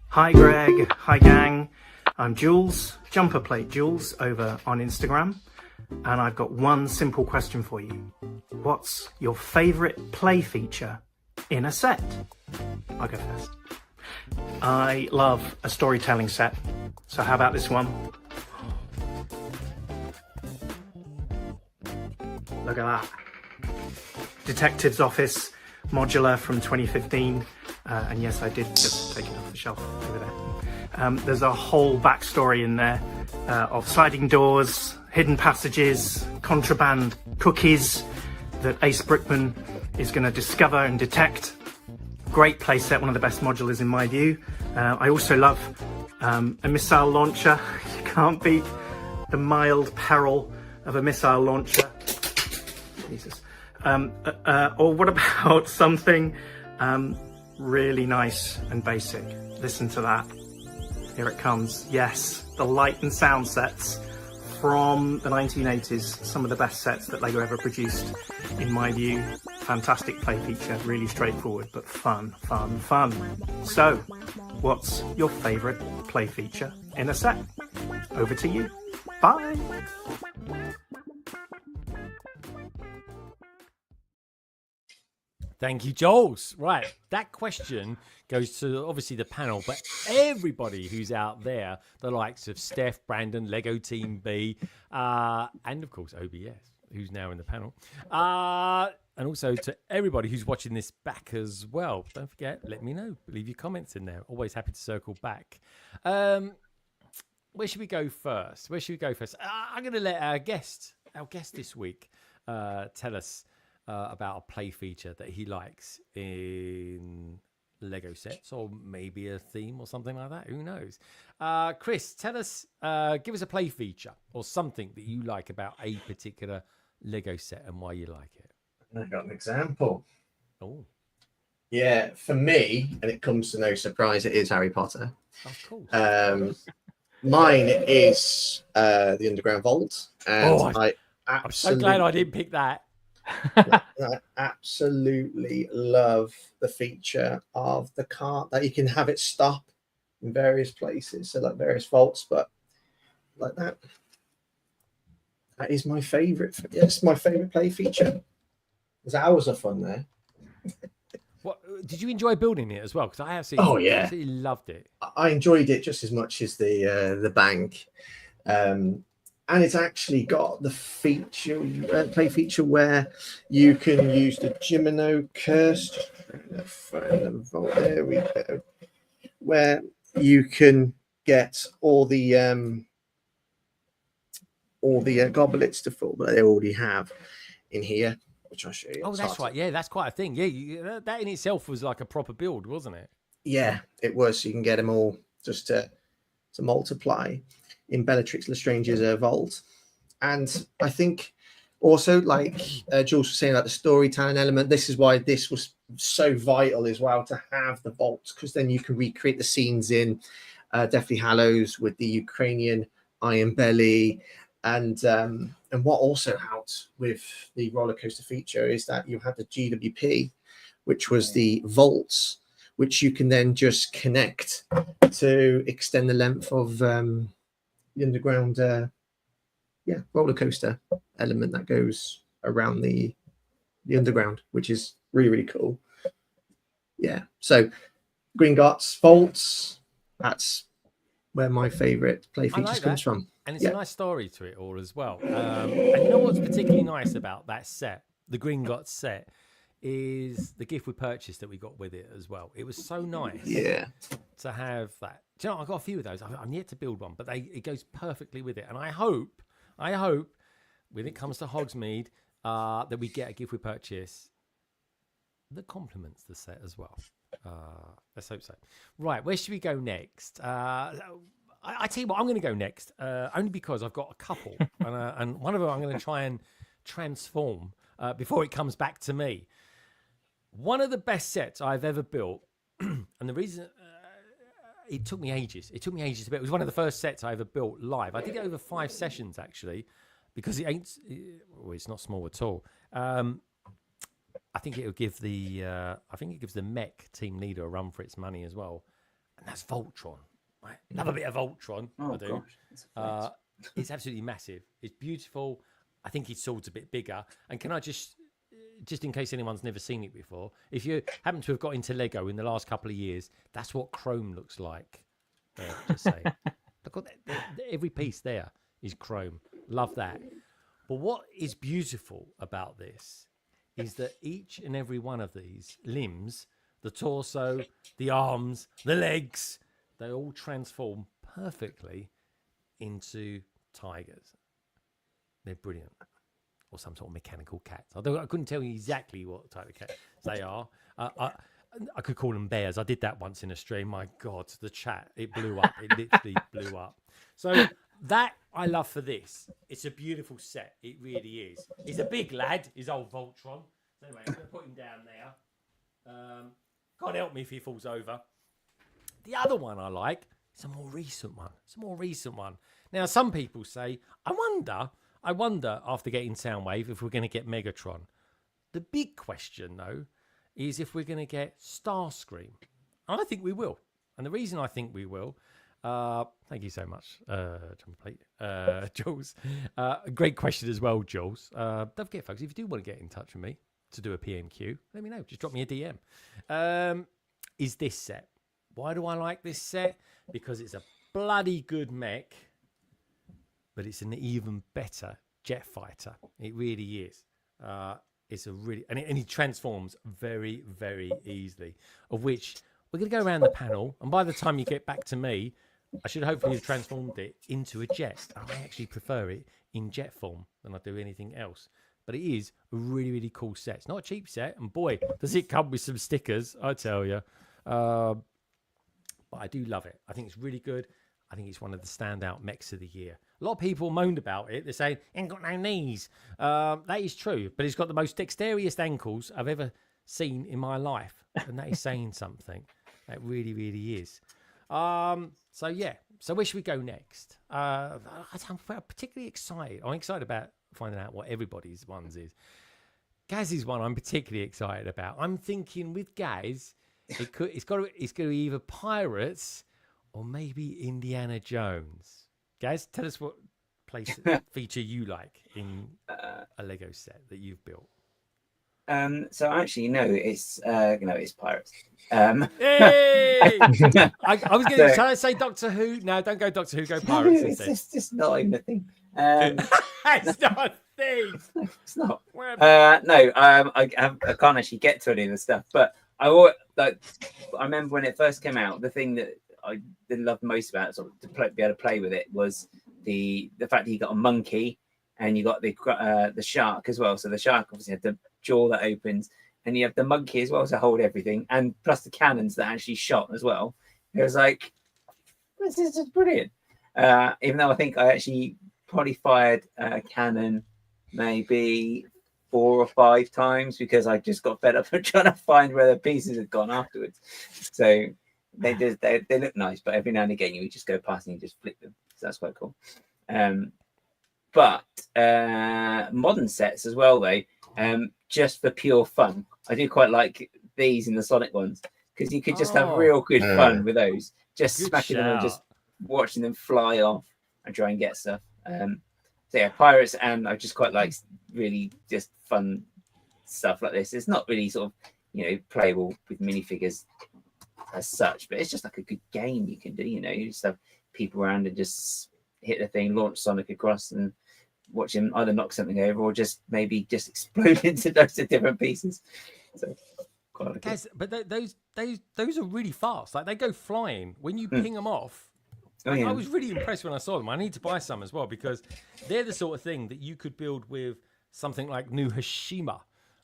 Hi Greg, hi gang. I'm Jules, Jumper Plate Jules over on Instagram. And I've got one simple question for you. What's your favourite play feature in a set? I'll go first. I love a storytelling set. So how about this one? Look at that. Detective's Office modular from 2015. And yes, I did just take it off the shelf over there. There's a whole backstory in there of sliding doors, hidden passages, contraband cookies that Ace Brickman is going to discover and detect. Great playset, one of the best modulars in my view. I also love a missile launcher. You can't beat the mild peril of a missile launcher. Jesus. Or what about something really nice and basic? Listen to that. Here it comes. Yes, the light and sound sets from the 1980s. Some of the best sets that LEGO ever produced, in my view. Fantastic play feature, really straightforward, but fun, fun, fun. So, what's your favourite play feature in a set? Over to you. Bye. Thank you, Jules. Right, that question goes to obviously the panel, but everybody who's out there, the likes of Steph, Brandon, Lego Team B, and of course OBS, who's now in the panel, and also to everybody who's watching this back as well. Don't forget, let me know. Leave your comments in there. Always happy to circle back. Where should we go first? I'm going to let our guest this week, tell us about a play feature that he likes in Lego sets, or maybe a theme or something like that. Who knows? Chris, tell us, give us a play feature or something that you like about a particular Lego set and why you like it. I've got an example. Oh, yeah, for me, and it comes to no surprise, it is Harry Potter. Of course. Mine is the Underground Vault, and I'm so glad I didn't pick that. I absolutely love the feature of the cart that you can have it stop in various places, so like various vaults, but like that. That is my favorite. Yes, my favorite play feature. There's hours of fun there. What did you enjoy building it as well? Because I absolutely loved it. I enjoyed it just as much as the bank. And it's actually got the feature, play feature where you can use the Jimino Curse Find the vault. There we go. Where you can get all the goblets to full, but they already have in here, which I'll show you. Oh, that's right. Yeah, that's quite a thing. Yeah, that in itself was like a proper build, wasn't it? Yeah, it was. So you can get them all just to multiply in Bellatrix Lestrange's vault. And I think also, like Jules was saying, like the storytelling element, this is why this was so vital as well, to have the vault, because then you can recreate the scenes in Deathly Hallows with the Ukrainian Iron Belly. And what also helped with the roller coaster feature is that you had the GWP, which was the vaults, which you can then just connect to extend the length of the underground roller coaster element that goes around the underground, which is really, really cool. Yeah, so Gringotts vaults, that's where my favorite play features comes from. And it's a nice story to it all as well. And you know what's particularly nice about that set, the Gringotts set, is the gift we purchased that we got with it as well. It was so nice to have that. Do you know, I got a few of those. I'm yet to build one, but it goes perfectly with it. And I hope when it comes to Hogsmeade, that we get a gift we purchase that complements the set as well. Let's hope so. Right, where should we go next? I tell you what, I'm going to go next, only because I've got a couple, and one of them I'm going to try and transform before it comes back to me. One of the best sets I've ever built, and the reason it took me ages. It took me ages to build. It was one of the first sets I ever built live. I did it over 5 sessions actually, because it's not small at all. I think it'll give the it gives the mech team leader a run for its money as well, and that's Voltron. Right? Love a bit of Voltron. Oh, I do. Gosh, it's absolutely massive. It's beautiful. I think his sword's a bit bigger. And can I just in case anyone's never seen it before, if you happen to have got into Lego in the last couple of years, that's what chrome looks like. Just say, look at that. Every piece there is chrome. Love that. But what is beautiful about this is that each and every one of these limbs, the torso, the arms, the legs, they all transform perfectly into tigers. They're brilliant. Or some sort of mechanical cats. Although I couldn't tell you exactly what type of cats they are. I could call them bears. I did that once in a stream. My God, the chat, it blew up. It literally blew up. So that I love for this. It's a beautiful set. It really is. He's a big lad, his old Voltron. So anyway, I'm going to put him down there. Can't help me if he falls over. The other one I like is a more recent one. Now, some people say, I wonder after getting Soundwave if we're going to get Megatron. The big question, though, is if we're going to get Starscream. I think we will. And the reason I think we will, thank you so much, Jules. Great question as well, Jules. Don't forget, folks, if you do want to get in touch with me to do a PMQ, let me know. Just drop me a DM. Is this set? Why do I like this set? Because it's a bloody good mech, but it's an even better jet fighter. It really is. It's a really, and he transforms very, very easily. Of which we're going to go around the panel, and by the time you get back to me, I should hopefully have transformed it into a jet. I actually prefer it in jet form than I do anything else. But it is a really, really cool set. It's not a cheap set, and boy, does it come with some stickers, I tell you. But I do love it. I think it's really good. I think it's one of the standout mechs of the year. A lot of people moaned about it. They're saying, ain't got no knees. That is true, but it's got the most dexterous ankles I've ever seen in my life. And that is saying something. That really, really is. So, yeah. So where should we go next? I'm particularly excited. I'm excited about finding out what everybody's ones is. Gaz's one I'm particularly excited about. I'm thinking with Gaz, it's going to be either Pirates or maybe Indiana Jones. Gaz, tell us what feature you like in a Lego set that you've built. So actually, no, it's Pirates. Hey! I was going to try to say Doctor Who. No, don't go Doctor Who. Go Pirates instead. It's just not even a thing. It's not a thing. It's not. No, I can't actually get to any of the stuff. But like. I remember when it first came out. The thing that I loved most about it, sort of, be able to play with it, was the fact that you got a monkey and you got the shark as well. So the shark obviously had the jaw that opens, and you have the monkey as well to hold everything, and plus the cannons that actually shot as well. It was like, this is just brilliant. Even though I think I actually probably fired a cannon maybe 4 or 5 times because I just got fed up of trying to find where the pieces had gone afterwards. So they look nice, but every now and again you just go past and you just flick them. So that's quite cool. But modern sets as well, though, just for pure fun. I do quite like these in the Sonic ones because you could just have real good fun with those. Just smacking them and just watching them fly off and try and get stuff. So yeah, Pirates, and I just quite like really just fun stuff like this. It's not really sort of, playable with minifigures as such, but it's just like a good game you can do. You just have people around and just hit the thing, launch Sonic across, and watch him either knock something over or just maybe just explode into loads of different pieces. So quite like Guys, but those are really fast. Like they go flying when you ping them off. I was really impressed when I saw them. I need to buy some as well because they're the sort of thing that you could build with something like New Hashima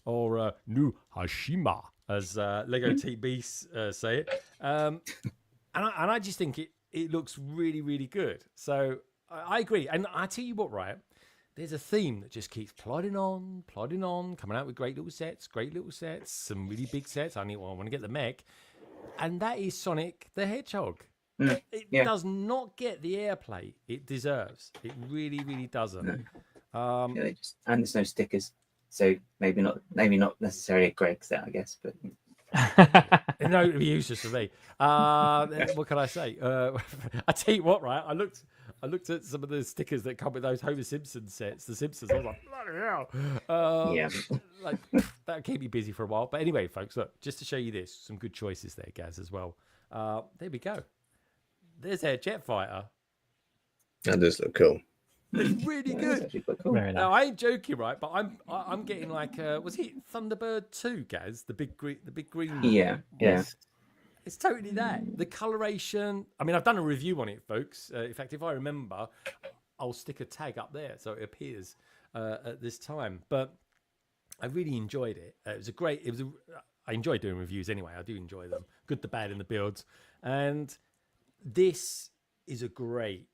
or New Hashima, as Lego TB say it. And I just think it looks really, really good. So I agree. And I tell you what, right? There's a theme that just keeps plodding on, coming out with great little sets, some really big sets. I want to get the mech. And that is Sonic the Hedgehog. It does not get the airplay it deserves. It really, really doesn't. And there's no stickers, so maybe not necessarily a Greg set, I guess. But no, it'd be useless for me. What can I say? I tell you what, right? I looked at some of the stickers that come with those Homer Simpson sets. The Simpsons. I was like, bloody hell. Like that'll keep me busy for a while. But anyway, folks, look, just to show you this, some good choices there, Gaz, as well. There we go. There's our jet fighter. That does look cool. It's really good. Cool. Now I ain't joking, right? But I'm getting like was it Thunderbird 2, Gaz? The big green. Yeah. Yes. It's totally that. The coloration. I mean, I've done a review on it, folks. In fact, if I remember, I'll stick a tag up there so it appears at this time. But I really enjoyed it. I enjoy doing reviews anyway. I do enjoy them. Good, the bad, and the builds. And this is a great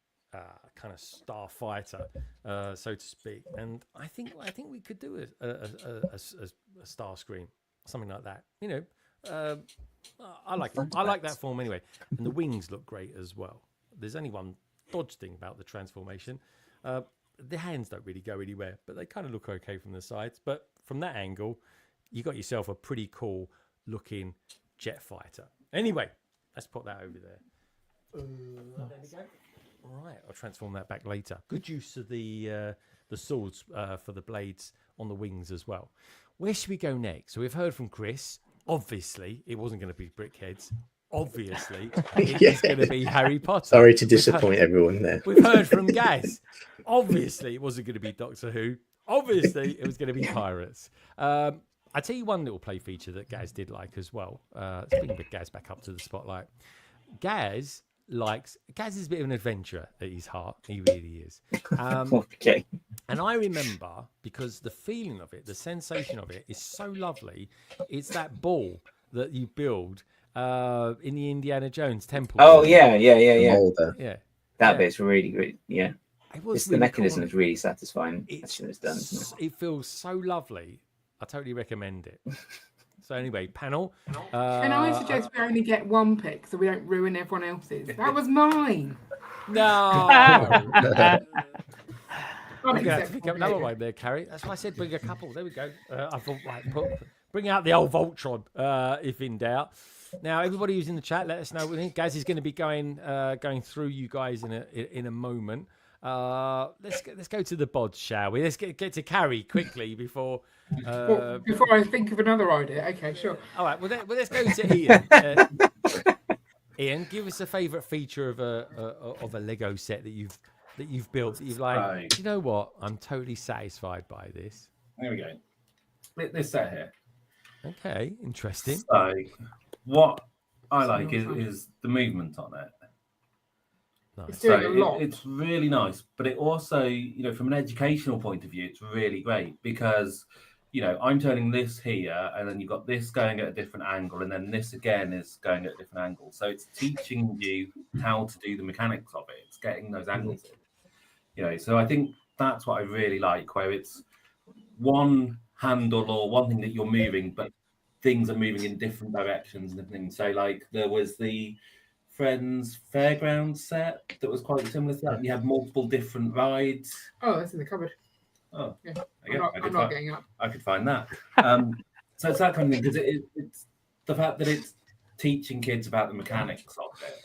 kind of starfighter, so to speak. And I think we could do a star screen, something like that. I like it. I like that form anyway. And the wings look great as well. There's only one dodge thing about the transformation. The hands don't really go anywhere, but they kind of look okay from the sides. But from that angle, you got yourself a pretty cool looking jet fighter. Anyway, let's put that over there. There we go. All right, I'll transform that back later. Good use of the swords for the blades on the wings as well. Where should we go next? So we've heard from Chris. Obviously, it wasn't going to be Brickheads. Obviously, it's going to be Harry Potter. Sorry to disappoint everyone there. We've heard from Gaz. Obviously, it wasn't going to be Doctor Who. Obviously, it was going to be Pirates. I tell you one little play feature that Gaz did like as well. Let's bring Gaz back up to the spotlight. Gaz is a bit of an adventurer at his heart. He really is. Okay. And I remember, because the feeling of it, the sensation of it is so lovely. It's that ball that you build in the Indiana Jones temple. Oh, yeah. Yeah. That bit's really good. Yeah. The mechanism cool. is really satisfying. It's done, isn't it? It feels so lovely. I totally recommend it. So anyway, panel. And I suggest we only get one pick so we don't ruin everyone else's. That was mine. No. I'm going to have to pick up another one there, Carrie. That's why I said bring a couple. There we go. I thought, bring out the old Voltron if in doubt. Now, everybody who's in the chat, let us know. Gaz is going to be going through you guys in a moment. Let's go to the bods, shall we? Let's get to Carrie quickly before I think of another idea. Okay, sure. All right. Well, let's go to Ian. Ian, give us a favourite feature of a Lego set that you've built. That you've like. Do you know what? I'm totally satisfied by this. There we go. This set here. Okay, interesting. So, what I like is the movement on it. Nice. It's doing a lot. It's really nice, but it also, from an educational point of view, it's really great because, I'm turning this here, and then you've got this going at a different angle, and then this again is going at a different angle. So it's teaching you how to do the mechanics of it. It's getting those angles in. So I think that's what I really like, where it's one handle or one thing that you're moving, but things are moving in different directions and things. So like there was the Friends Fairground set that was quite similar to that. And you had multiple different rides. Oh, that's in the cupboard. Oh, yeah. I'm not getting up. I could find that. So it's that kind of thing, because it's the fact that it's teaching kids about the mechanics of it,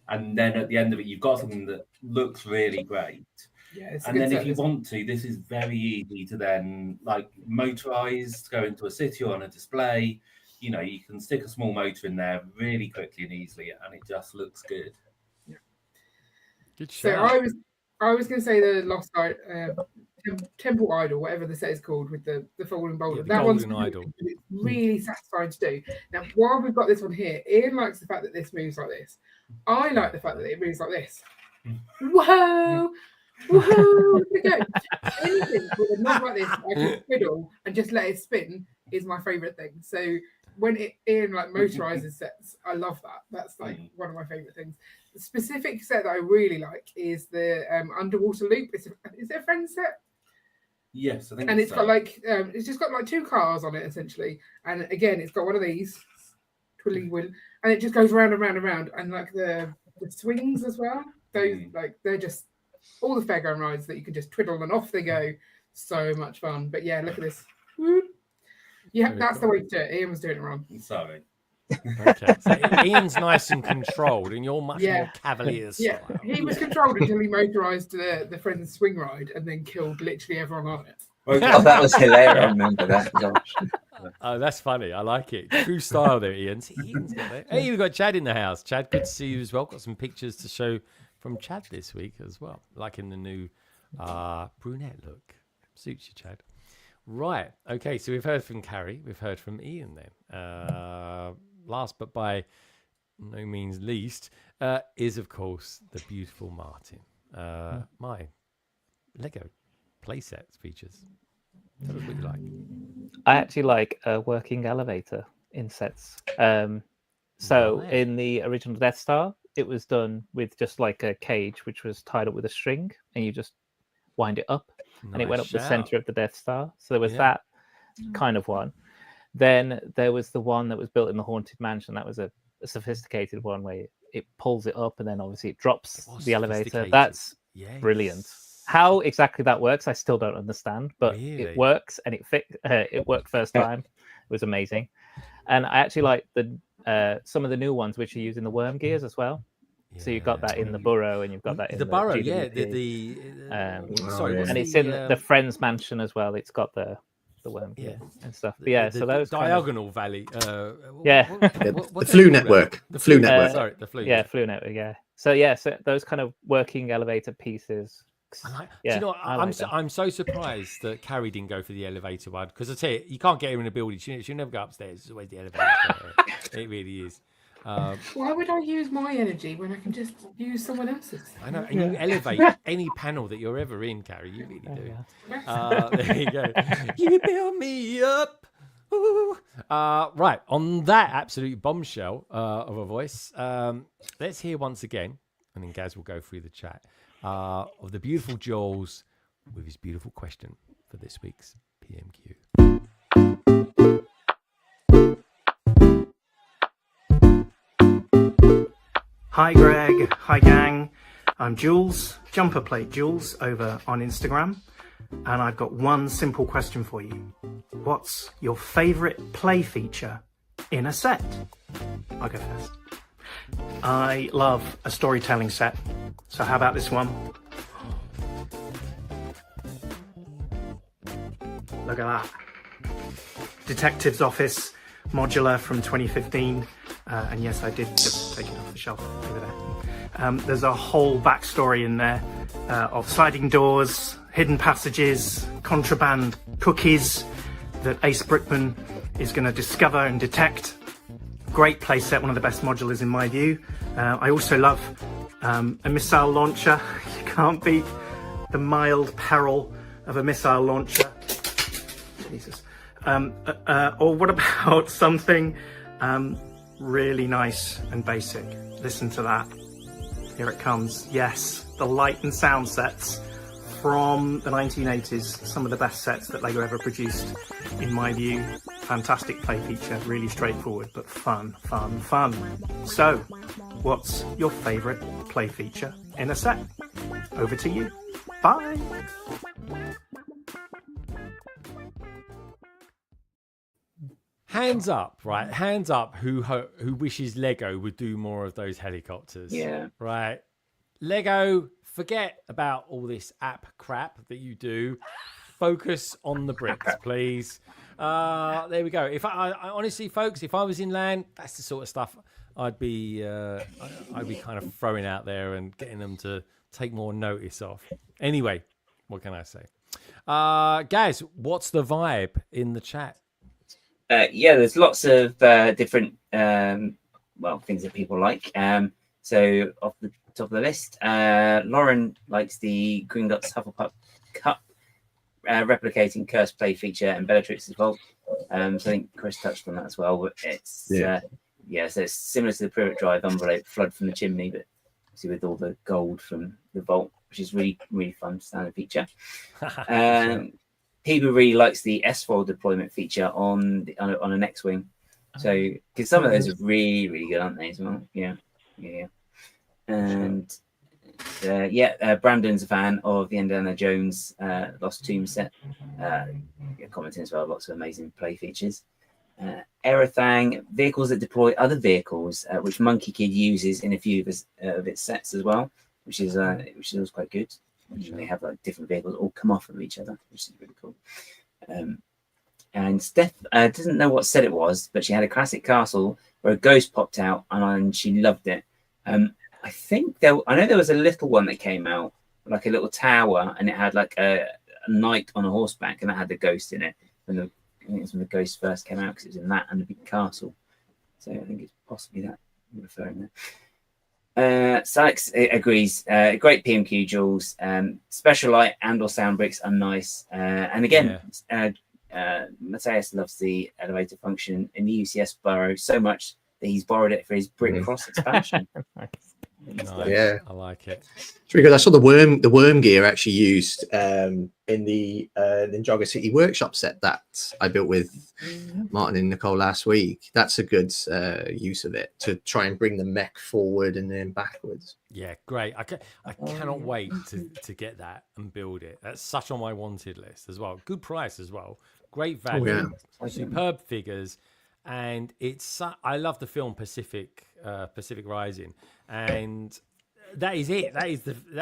and then at the end of it, you've got something that looks really great. Yeah, and then if you want to, this is very easy to then motorize, go into a city or on a display. You can stick a small motor in there really quickly and easily, and it just looks good. Yeah. Good shout. So I was going to say the Lost Temple Idol, whatever the set is called, with the falling boulder. Yeah, that one's idol. It's really satisfying to do. Now, while we've got this one here, Ian likes the fact that this moves like this. I like the fact that it moves like this. Whoa! Woohoo! Look at it go. Anything with a knob like this, I can fiddle and just let it spin is my favourite thing. So when Ian motorizes sets, I love that. That's one of my favourite things. The specific set that I really like is the underwater loop. Is it a Friends set? Yes, I think. And it's got it's just got two cars on it essentially, and again it's got one of these twiddly wheel, and it just goes round and round and round, and the swings as well. Those they're just all the fairground rides that you can just twiddle and off they go. So much fun. But yeah, look at this. Yeah, that's the way to do it. Ian was doing it wrong. Sorry. Okay. So Ian's nice and controlled, and you're much more cavalier. Yeah, he was controlled until he motorized the Friends swing ride and then killed literally everyone on it. Oh, that was hilarious. I remember that. Gosh. Oh, that's funny. I like it. True style there, Ian. See, Ian's got it. Hey, we've got Chad in the house. Chad, good to see you as well. Got some pictures to show from Chad this week as well, like in the new brunette look. Suits you, Chad. Right. Okay, so we've heard from Carrie. We've heard from Ian then. Last but by no means least is, of course, the beautiful Martin. My Lego playsets features. Tell us what you like. I actually like a working elevator in sets. So in the original Death Star, it was done with just like a cage, which was tied up with a string, and you just wind it up, and it went up the center of the Death Star. So there was that kind of one. Then there was the one that was built in the Haunted Mansion. That was a sophisticated one where it pulls it up and then obviously it drops the elevator. That's brilliant. How exactly that works, I still don't understand, but it works, and it worked first time. It was amazing. And I actually like some of the new ones which are using the worm gears as well. So you've got that in the Burrow, and you've got that in the Burrow, GWP. Sorry, and it's in the Friends Mansion as well. It's got the worm gear and stuff. But so those Diagonal Valley. The Flu Network. The Flu Network. Sorry, the Flu. Yeah, Flu Network. Yeah. So those kind of working elevator pieces. Do you know what? I'm so surprised that Carrie didn't go for the elevator one, because I tell you can't get her in a building. She'll never go upstairs. It's always the elevator. It really is. Why would I use my energy when I can just use someone else's? I know, and you elevate any panel that you're ever in, Carrie. You really do. There you go. You build me up. Right, on that absolute bombshell of a voice, let's hear once again, and then Gaz will go through the chat, of the beautiful Jules with his beautiful question for this week's PMQ. Hi Greg, hi gang, I'm Jules, Jumper Plate Jules over on Instagram, and I've got one simple question for you. What's your favourite play feature in a set? I'll go first. I love a storytelling set, so how about this one? Look at that. Detective's Office, modular from 2015. And yes, I did just take it off the shelf over there. There's a whole backstory in there of sliding doors, hidden passages, contraband, cookies that Ace Brickman is going to discover and detect. Great playset, one of the best modulars in my view. I also love a missile launcher. You can't beat the mild peril of a missile launcher. Jesus. Or what about something really nice and basic? Listen to that. Here it comes. Yes, the light and sound sets from the 1980s. Some of the best sets that LEGO ever produced, in my view. Fantastic play feature, really straightforward, but fun. So, what's your favourite play feature in a set? Over to you. Bye. Hands up, right? Hands up who wishes Lego would do more of those helicopters. Yeah. Right. Lego, forget about all this app crap that you do. Focus on the bricks, please. There we go. If I honestly, folks, if I was in land, that's the sort of stuff I'd be kind of throwing out there and getting them to take more notice of. Anyway, what can I say? Guys, what's the vibe in the chat? Yeah, there's lots of different things that people like. So off the top of the list, Lauren likes the Green Dots Hufflepuff Cup replicating Cursed Play feature and Bellatrix as well. So I think Chris touched on that as well. But it's so it's similar to the Privet Drive envelope flood from the chimney, but obviously with all the gold from the vault, which is really fun standard feature. People really likes the S-fold deployment feature on an X-wing. So because some of those are really good, aren't they? As well, yeah. And Brandon's a fan of the Indiana Jones Lost Tomb set. Commenting as well, lots of amazing play features. Erathang, vehicles that deploy other vehicles, which Monkey Kid uses in a few of its sets as well, which is always quite good. They have like different vehicles all come off of each other, which is really cool. And Steph doesn't know what set it was, but she had a classic castle where a ghost popped out, and she loved it. I know there was a little one that came out, like a little tower, and it had like a knight on a horseback, and that had the ghost in it. I think it was when the ghost first came out, because it was in that and a big castle. So I think it's possibly that you're referring there. Salix agrees. Great PMQ jewels. Special light and or sound bricks are nice. And again, Matthias loves the elevator function in the UCS burrow so much that he's borrowed it for his brick cross expansion. Nice. Yeah, I like it. It's really good. I saw the worm gear actually used in the Ninjago City Workshop set that I built with Martin and Nicole last week. That's a good use of it to try and bring the mech forward and then backwards. Yeah, great. I cannot wait to get that and build it. That's such on my wanted list as well. Good price as well. Great value. Superb figures. And I love the film Pacific Rising, and that is it. That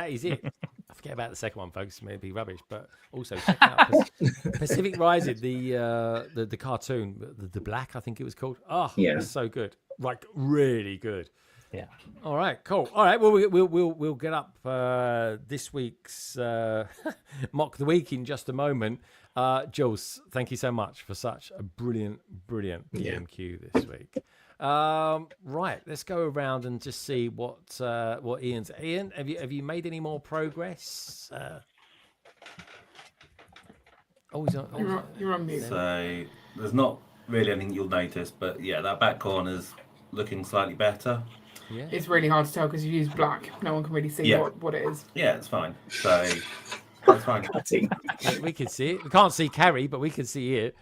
is it. I forget about the second one, folks. It may be rubbish, but also check out Pacific Rising, the cartoon, the Black, I think it was called. Oh, yeah, it's so good, like really good. Yeah. All right, cool. All right, well we'll get up this week's mock the week in just a moment. Jules, thank you so much for such a brilliant PMQ this week. Right, let's go around and just see what Ian's. Ian, have you made any more progress? You're on mute. So there's not really anything you'll notice, but yeah, that back corner's looking slightly better. Yeah. It's really hard to tell because you use black. No one can really see what it is. Yeah, it's fine. So that's fine. We can see it. We can't see Carrie, but we can see it.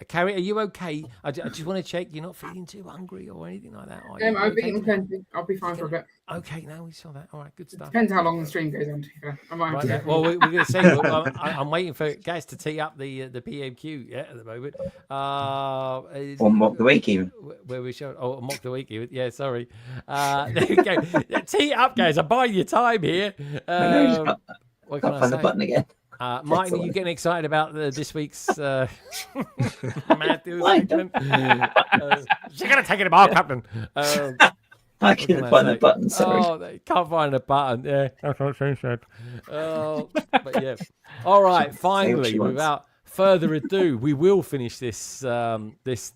Carrie, are you okay? I just want to check you're not feeling too hungry or anything like that. I've eaten plenty. I'll be fine for a bit. Okay, now we saw that. All right, good stuff. Depends how long the stream goes on. To be fair, I might have to well, we're going to see. I'm waiting for guys to tee up the PMQ at the moment. Or mock the week even. Where we show mock the week even. Yeah, sorry. There we go. Tee up, guys. I'm buying your time here. What can I say? The button again. Martin, are you getting excited about this week's Matthew segment? She's going to take it about, Captain. I can't find the button, sorry. Oh, they can't find the button. Yeah, that's what she said. But yeah. All right, finally, without further ado, we will finish this. Let's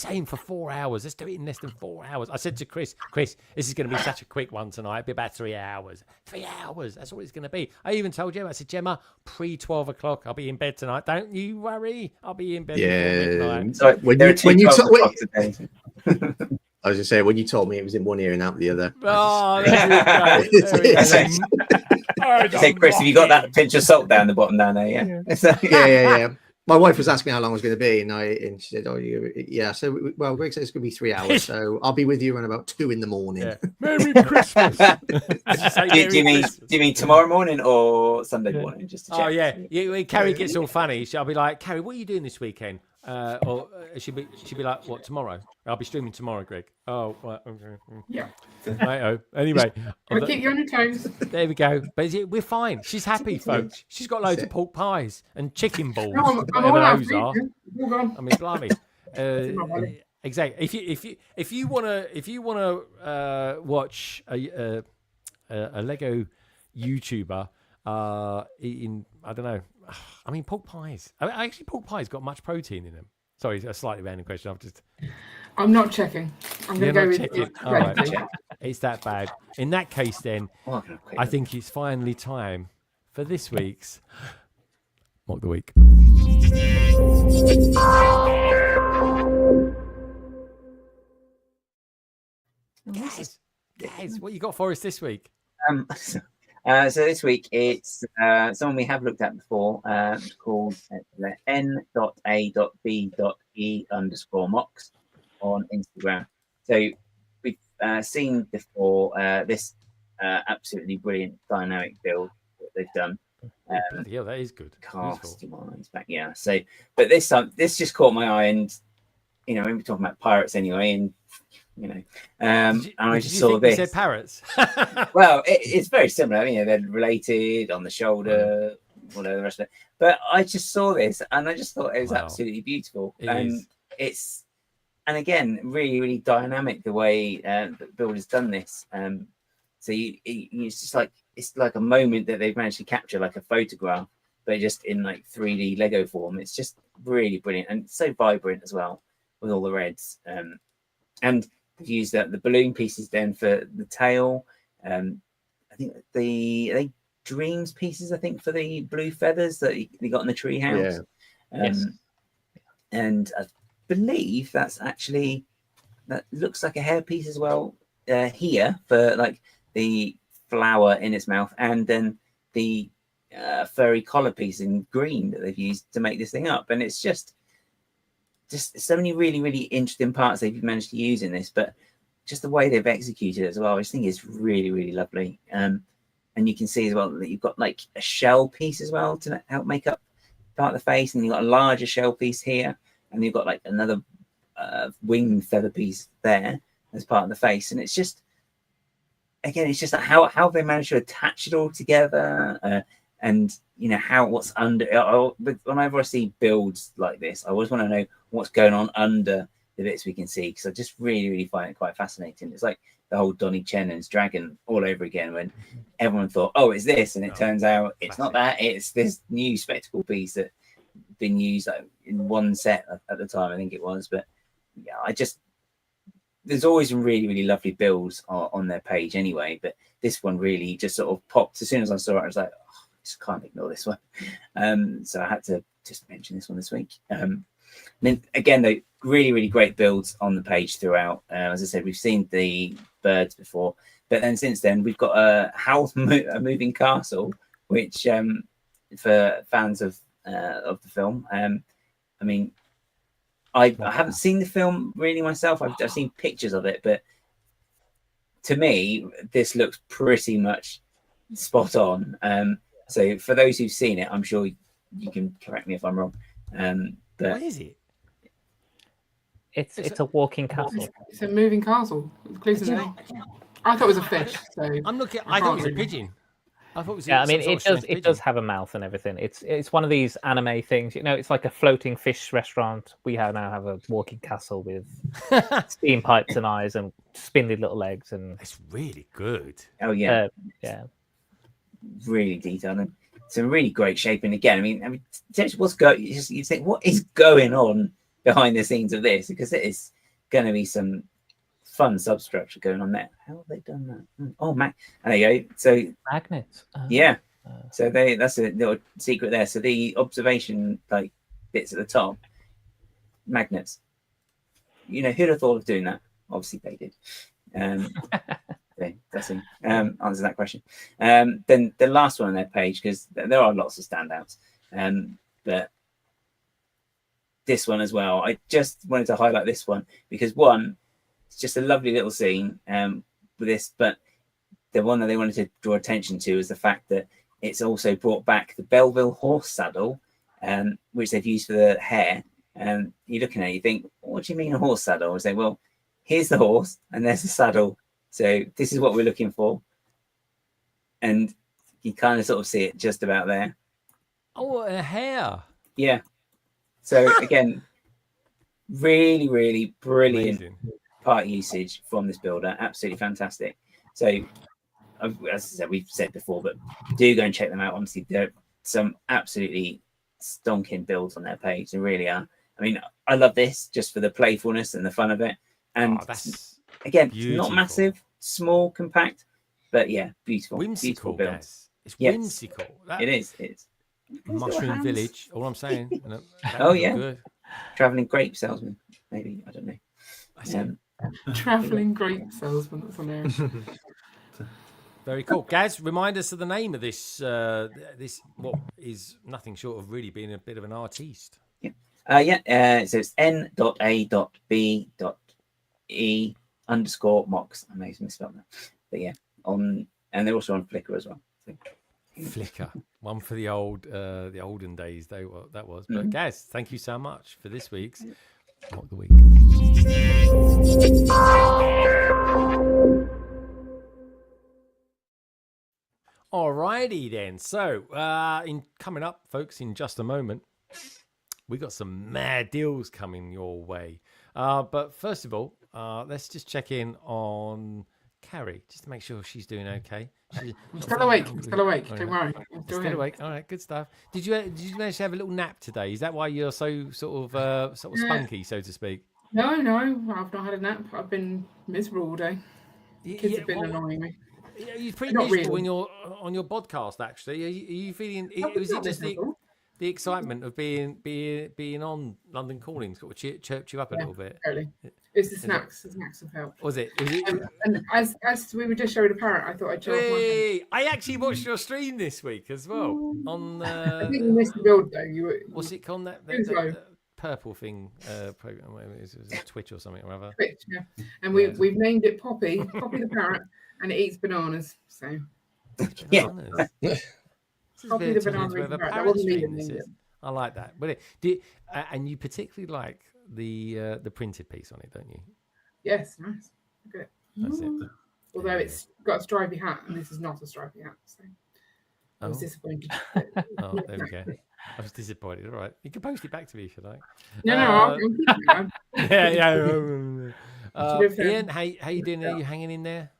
aim for 4 hours. Let's do it in less than 4 hours. I said to Chris, this is going to be such a quick one tonight. It'll be about 3 hours. 3 hours. That's what it's going to be. I even told Gemma. I said, Gemma, pre-12 o'clock, I'll be in bed tonight. Don't you worry. I'll be in bed before midnight. So when you I was just saying, when you told me it was in one ear and out the other. Oh, there we go. Say, Chris, have you got that pinch of salt down the bottom down there? Yeah. My wife was asking me how long it was going to be, and she said, "Oh, yeah." So, well, Greg said it's going to be 3 hours, so I'll be with you around about 2 in the morning. Yeah. Merry Christmas. do you mean tomorrow morning or Sunday morning? Just to check. Oh yeah. Carrie gets all funny. I'll be like, Carrie, what are you doing this weekend? Or she'll be like, what, tomorrow? I'll be streaming tomorrow, Greg. Oh, right. Okay. Yeah. Righto. Anyway, I'll keep you on your toes. There we go. But we're fine. She's happy, folks. She's got loads of pork pies and chicken balls. No, I'm all out. Those are. I mean, blimey. Exactly. If you wanna watch a Lego YouTuber eating, I don't know. I mean, pork pies. Actually, pork pies got much protein in them. Sorry, a slightly random question. I'm not checking. I'm going to go with it. All right. It's that bad. In that case, then, I think it's finally time for this week's Mock the Week. Yes. What you got for us this week? So this week it's someone we have looked at before, called n.a.b.e_mocks on Instagram. So we've seen before this absolutely brilliant dynamic build that they've done. Yeah, that is good. Customized back, yeah. So, but this just caught my eye, and when we're talking about pirates anyway, and and I just saw this. You said parrots. Well, it's very similar. They're related on the shoulder, whatever the rest of it. But I just saw this, and I just thought it was absolutely beautiful. And again, really, really dynamic the way that Build has done this. So it's just like a moment that they've managed to capture, like a photograph, but just in like 3D Lego form. It's just really brilliant and so vibrant as well with all the reds. And they've used the balloon pieces then for the tail. I think the Dreamzzz pieces, I think, for the blue feathers that they got in the tree house. Yes. And I believe that looks like a hair piece as well here for like the flower in its mouth, and then the furry collar piece in green that they've used to make this thing up. And it's just so many really, really interesting parts they've managed to use in this, but just the way they've executed it as well, I just think is really, really lovely. And you can see as well that you've got like a shell piece as well to help make up part of the face, and you've got a larger shell piece here, and you've got like another wing feather piece there as part of the face. And it's just, again, it's just like how they managed to attach it all together, and what's under. Whenever I see builds like this, I always want to know what's going on under the bits we can see, because I just really, really find it quite fascinating. It's like the whole Donnie Chenon's dragon all over again, when everyone thought, oh, it's this, and it turns out it's not that. It's this new spectacle piece that been used in one set at the time, I think it was. But yeah, there's always some really, really lovely builds on their page anyway, but this one really just sort of popped. As soon as I saw it, I was like, oh, I just can't ignore this one. So I had to just mention this one this week. And then again, though, really, really great builds on the page throughout. As I said, we've seen the birds before, but then since then we've got a moving castle, which for fans of the film, I mean, I haven't seen the film really myself. I've seen pictures of it, but to me, this looks pretty much spot on. So for those who've seen it, I'm sure you can correct me if I'm wrong. But what is it? It's a walking castle. It's a moving castle. I thought it was a fish. So I'm looking. I thought it was a pigeon. I thought it was. Yeah, I mean, it does have a mouth and everything. It's one of these anime things. It's like a floating fish restaurant. We now have a walking castle with steam pipes and eyes and spindly little legs, and it's really good. Oh yeah, yeah, really detailed. And some really great shaping again. I mean, potentially what's going? You think what is going on behind the scenes of this? Because it is going to be some fun substructure going on there. How have they done that? Oh, there you go. So magnets. Yeah. So that's a little secret there. So the observation like bits at the top, magnets. You know, who'd have thought of doing that? Obviously they did. That's answers that question. Then the last one on their page, because there are lots of standouts, but this one as well. I just wanted to highlight this one because one, it's just a lovely little scene with this, but the one that they wanted to draw attention to is the fact that it's also brought back the Belleville horse saddle, which they've used for the hair. You're looking at it, you think, what do you mean a horse saddle? I say, well, here's the horse and there's the saddle. So this is what we're looking for. And you kind of sort of see it just about there. Oh, a hair. Yeah. So again, really, really brilliant part usage from this builder. Absolutely fantastic. So as I said, we've said before, but do go and check them out. Honestly, there are some absolutely stonking builds on their page. They really are. I mean, I love this just for the playfulness and the fun of it. And again, not massive, small, compact, but yeah, beautiful. Whimsical, beautiful build. Guys. It's whimsical. It is. Mushroom Village. All I'm saying. Oh yeah. Good. Traveling grape salesman. Maybe, I don't know. Traveling grape salesman. That's hilarious. Very cool. Gaz, remind us of the name of this. This what is nothing short of really being a bit of an artiste. So it's n.a.b.e.e_mox. I may have misspelled that, but yeah, and they're also on Flickr as well. So. Flickr, one for the olden days. That was. But Gaz, thank you so much for this week's Mock of the Week. Alrighty then. So, in coming up, folks, in just a moment, we got some mad deals coming your way. But first of all, let's just check in on Carrie, just to make sure she's doing okay. I'm still awake. Don't worry. Still awake. All right, good stuff. Did you manage to have a little nap today? Is that why you're so sort of spunky, so to speak? No, I've not had a nap. I've been miserable all day. Kids have been annoying me. Yeah, you're pretty miserable when you're on your podcast. Actually, are you feeling? Was it just the excitement of being on London Calling sort of chirped you up a little bit? Totally. It's the snacks. The snacks have helped. Was it? And as we were just showing a parrot, I thought I'd show off I actually watched your stream this week as well. On I think you missed the build though. What's it called? That purple thing program? It was Twitch or something or other. Twitch, yeah. And we've named it Poppy the parrot, and it eats bananas. So bananas. Poppy the banana parrot. That wasn't me. I like that. But and you particularly like the printed piece on it, don't you? Yes, nice. Look at it. That's it. Although it's got a stripy hat, and this is not a stripy hat. So I was disappointed. Oh, there we go. I was disappointed. All right, you can post it back to me if you like. No, Ian, how you doing? Are you hanging in there?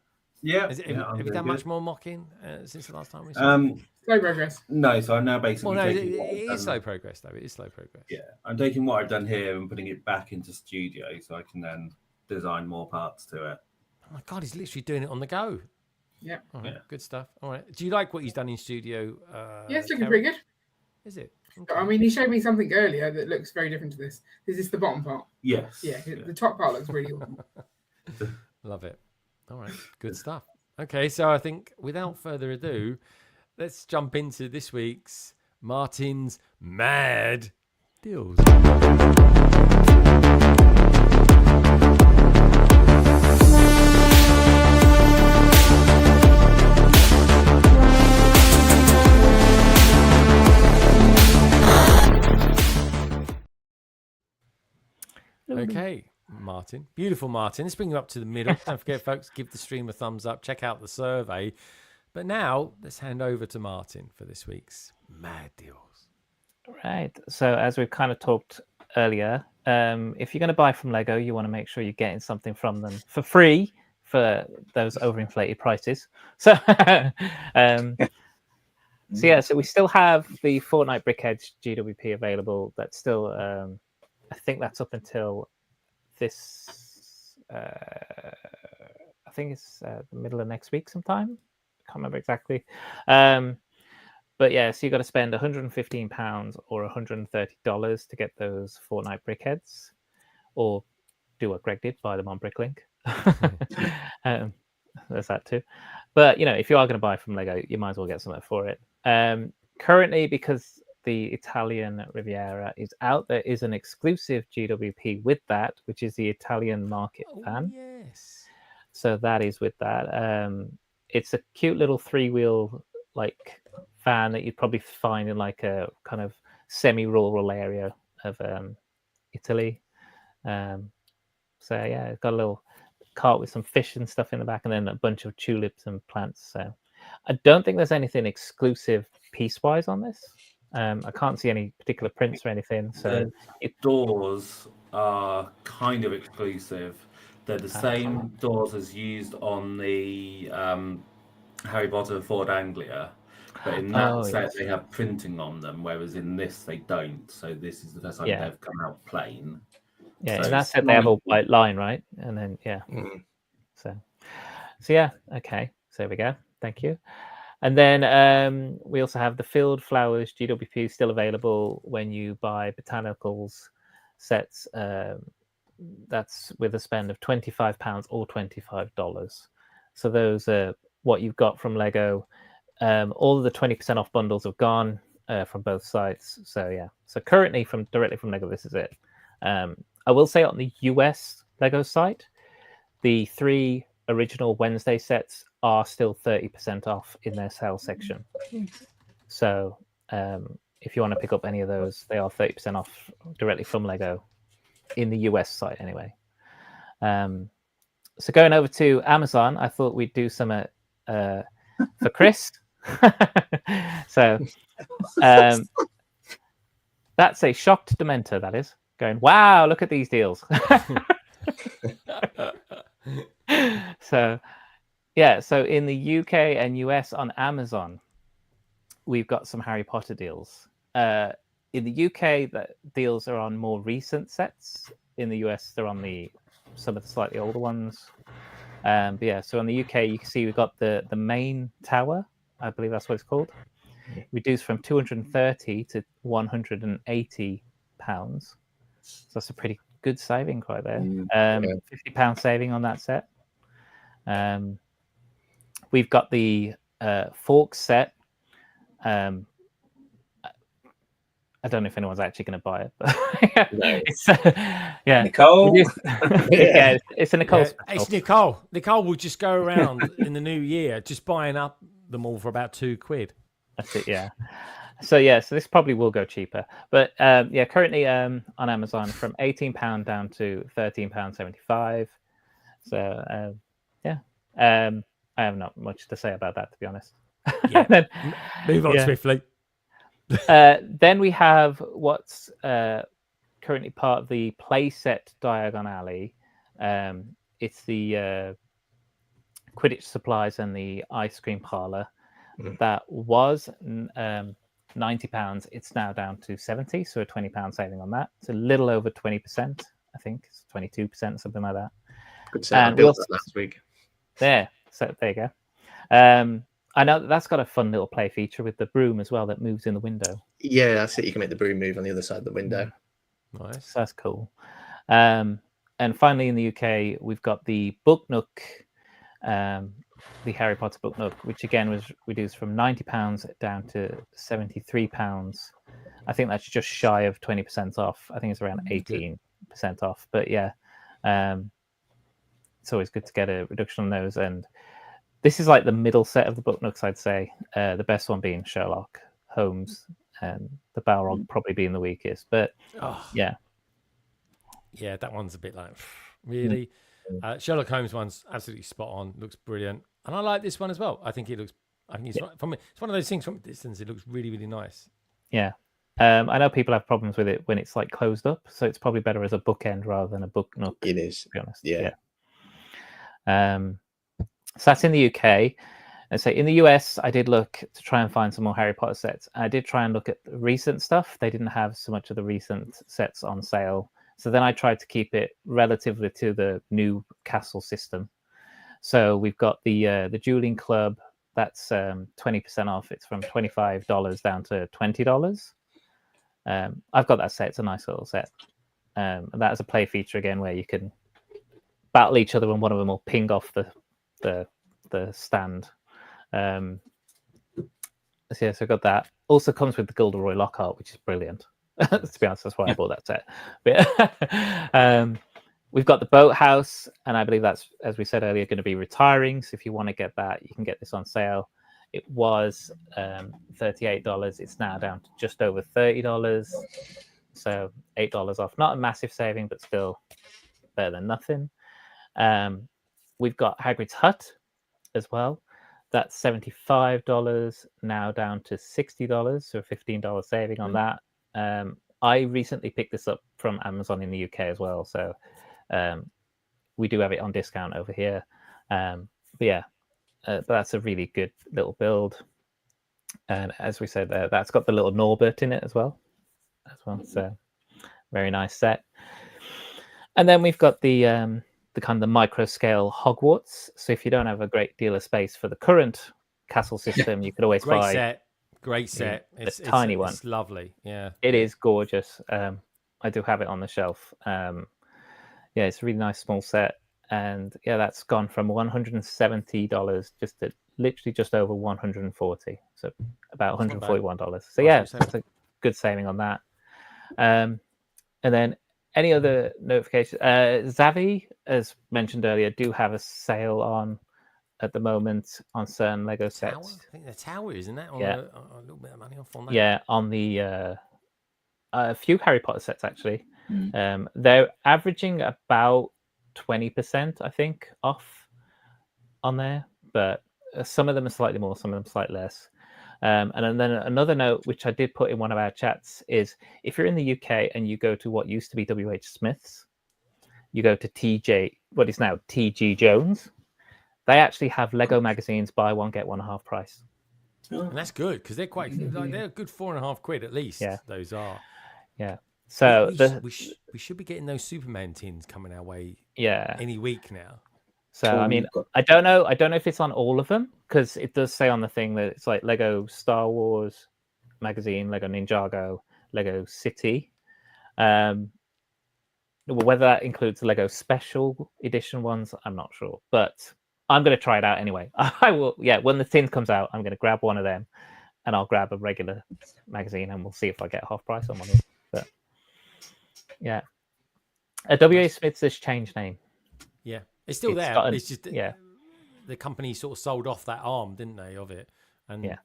Yeah. Have you done much more mocking since the last time we saw? Slow progress. No, so I'm now basically taking it is slow progress though. It is slow progress. Yeah, I'm taking what I've done here and putting it back into Studio so I can then design more parts to it. Oh my God, he's literally doing it on the go. Yeah. All right, good stuff. All right. Do you like what he's done in Studio? Yeah, it's looking pretty good. Is it? Okay. I mean, he showed me something earlier that looks very different to this. Is this the bottom part? Yes. Yeah, the top part looks really awesome. Love it. All right, good stuff. Okay, so I think without further ado, let's jump into this week's Martin's Mad Deals. Okay, Martin. Beautiful, Martin. Let's bring you up to the middle. Don't forget, folks, give the stream a thumbs up. Check out the survey. But now, let's hand over to Martin for this week's Mad Deals. Right. So as we've kind of talked earlier, if you're going to buy from Lego, you want to make sure you're getting something from them for free for those overinflated prices. So So yeah, so we still have the Fortnite Brickheads GWP available. That's still, I think that's up until this. I think it's the middle of next week sometime. I can't remember exactly. But yeah, so you got to spend £115 or $130 to get those Fortnite Brickheads, or do what Greg did, buy them on Bricklink. There's that too. But if you are going to buy from Lego, you might as well get something for it. Currently, because the Italian Riviera is out, there is an exclusive GWP with that, which is the Italian market van. Yes. So that is with that. It's a cute little 3-wheel van that you'd probably find in like a kind of semi-rural area of Italy. So yeah, it's got a little cart with some fish and stuff in the back, and then a bunch of tulips and plants. So I don't think there's anything exclusive piece-wise on this. I can't see any particular prints or anything. So the doors are kind of exclusive. They're the same doors as used on the Harry Potter Ford Anglia, but in that set they have printing on them, whereas in this they don't. So this is the first time they've come out plain. Yeah, so in that set they have a white line, right? And then so yeah, okay. So there we go. Thank you. And then we also have the Filled Flowers GWP still available when you buy botanicals sets. That's with a spend of £25 or $25. So those are what you've got from Lego. All of the 20% off bundles have gone from both sites. So yeah, so currently directly from Lego, this is it. I will say on the US Lego site, the 3 original Wednesday sets are still 30% off in their sale section. So if you want to pick up any of those, they are 30% off directly from Lego in the US site anyway. So going over to Amazon, I thought we'd do some for Chris. So that's a shocked Dementor, that is. Going, wow, look at these deals. So yeah, so in the UK and US on Amazon, we've got some Harry Potter deals. In the UK, the deals are on more recent sets. In the US, they're on some of the slightly older ones. But yeah, so in the UK, you can see we've got the main tower. I believe that's what it's called. Reduced from £230 to £180. So that's a pretty good saving right there. £50 saving on that set. We've got the Forks set. I don't know if anyone's actually going to buy it, but it's Nicole. It's a Nicole. It's Nicole. Nicole will just go around in the new year just buying up them all for about £2. That's it. Yeah. So this probably will go cheaper, but currently on Amazon from £18 down to £13.75. So I have not much to say about that, to be honest. Yeah. Move on swiftly. Then we have what's currently part of the playset Diagon Alley. It's the Quidditch supplies and the ice cream parlor. That was £90. It's now down to £70, so a £20 saving on that. It's a little over 20%. I think it's 22%, something like that. Good set. I built that last week. There you go. I know that's got a fun little play feature with the broom as well that moves in the window. Yeah, that's it. You can make the broom move on the other side of the window. Nice. So that's cool. And finally, in the UK, we've got the Book Nook, the Harry Potter Book Nook, which again was reduced from £90 down to £73. I think that's just shy of 20% off. I think it's around 18% off. But yeah, it's always good to get a reduction on those. And this is like the middle set of the Book Nooks, I'd say. The best one being Sherlock Holmes, and the Balrog probably being the weakest. But yeah, that one's a bit like really. Sherlock Holmes one's absolutely spot on. Looks brilliant, and I like this one as well. I think it's from it's one of those things from a distance. It looks really, really nice. Yeah, I know people have problems with it when it's like closed up, so it's probably better as a bookend rather than a Book Nook. It is, to be honest. Yeah. So that's in the UK. And so in the US, I did look to try and find some more Harry Potter sets. I did try and look at the recent stuff. They didn't have so much of the recent sets on sale. So then I tried to keep it relatively to the new castle system. So we've got the Dueling Club. That's 20% off. It's from $25 down to $20. I've got that set. It's a nice little set. And that has a play feature again where you can battle each other and one of them will ping off the stand. So yes, I got that. Also comes with the Gilderoy Lockhart, which is brilliant. To be honest, that's why I bought that set. But, we've got the Boathouse, and I believe that's, as we said earlier, going to be retiring. So if you want to get that, you can get this on sale. It was $38. It's now down to just over $30. So $8 off. Not a massive saving, but still better than nothing. We've got Hagrid's Hut as well. That's $75, now down to $60, so a $15 saving on that. I recently picked this up from Amazon in the UK as well, so we do have it on discount over here. But yeah, but that's a really good little build. And as we said, that's got the little Norbert in it as well. So very nice set. And then we've got the kind of the micro scale Hogwarts. So if you don't have a great deal of space for the current castle system, you could always buy great set. It's tiny one. It's lovely. Yeah, it is gorgeous. I do have it on the shelf. Yeah, it's a really nice small set, and yeah, that's gone from $170 literally just over $140, so about $141. So yeah, that's a good saving on that. And then any other notifications? Zavvi, as mentioned earlier, do have a sale on at the moment on certain Lego sets. I think the Tower, isn't that? On yeah, a little bit of money off on that. Yeah, on the a few Harry Potter sets actually. They're averaging about 20%, I think, off on there, but some of them are slightly more, some of them slightly less. And then another note, which I did put in one of our chats, is if you're in the UK and you go to what used to be WH Smith's, you go to what is now TG Jones, they actually have Lego magazines buy one, get one half price. And that's good, because they're quite, they're a good £4.50 at least. Yeah. Those are. Yeah. So we should be getting those Superman tins coming our way. Yeah. Any week now. So I mean, I don't know if it's on all of them, because it does say on the thing that it's like Lego Star Wars magazine, Lego Ninjago, Lego City. Whether that includes Lego Special Edition ones, I'm not sure, but I'm going to try it out anyway. I will. Yeah, when the tin comes out, I'm going to grab one of them, and I'll grab a regular magazine, and we'll see if I get half price on one of them. But yeah, WA Smith's has changed name. Yeah, it's still there. It's just the company sort of sold off that arm, didn't they, of it? And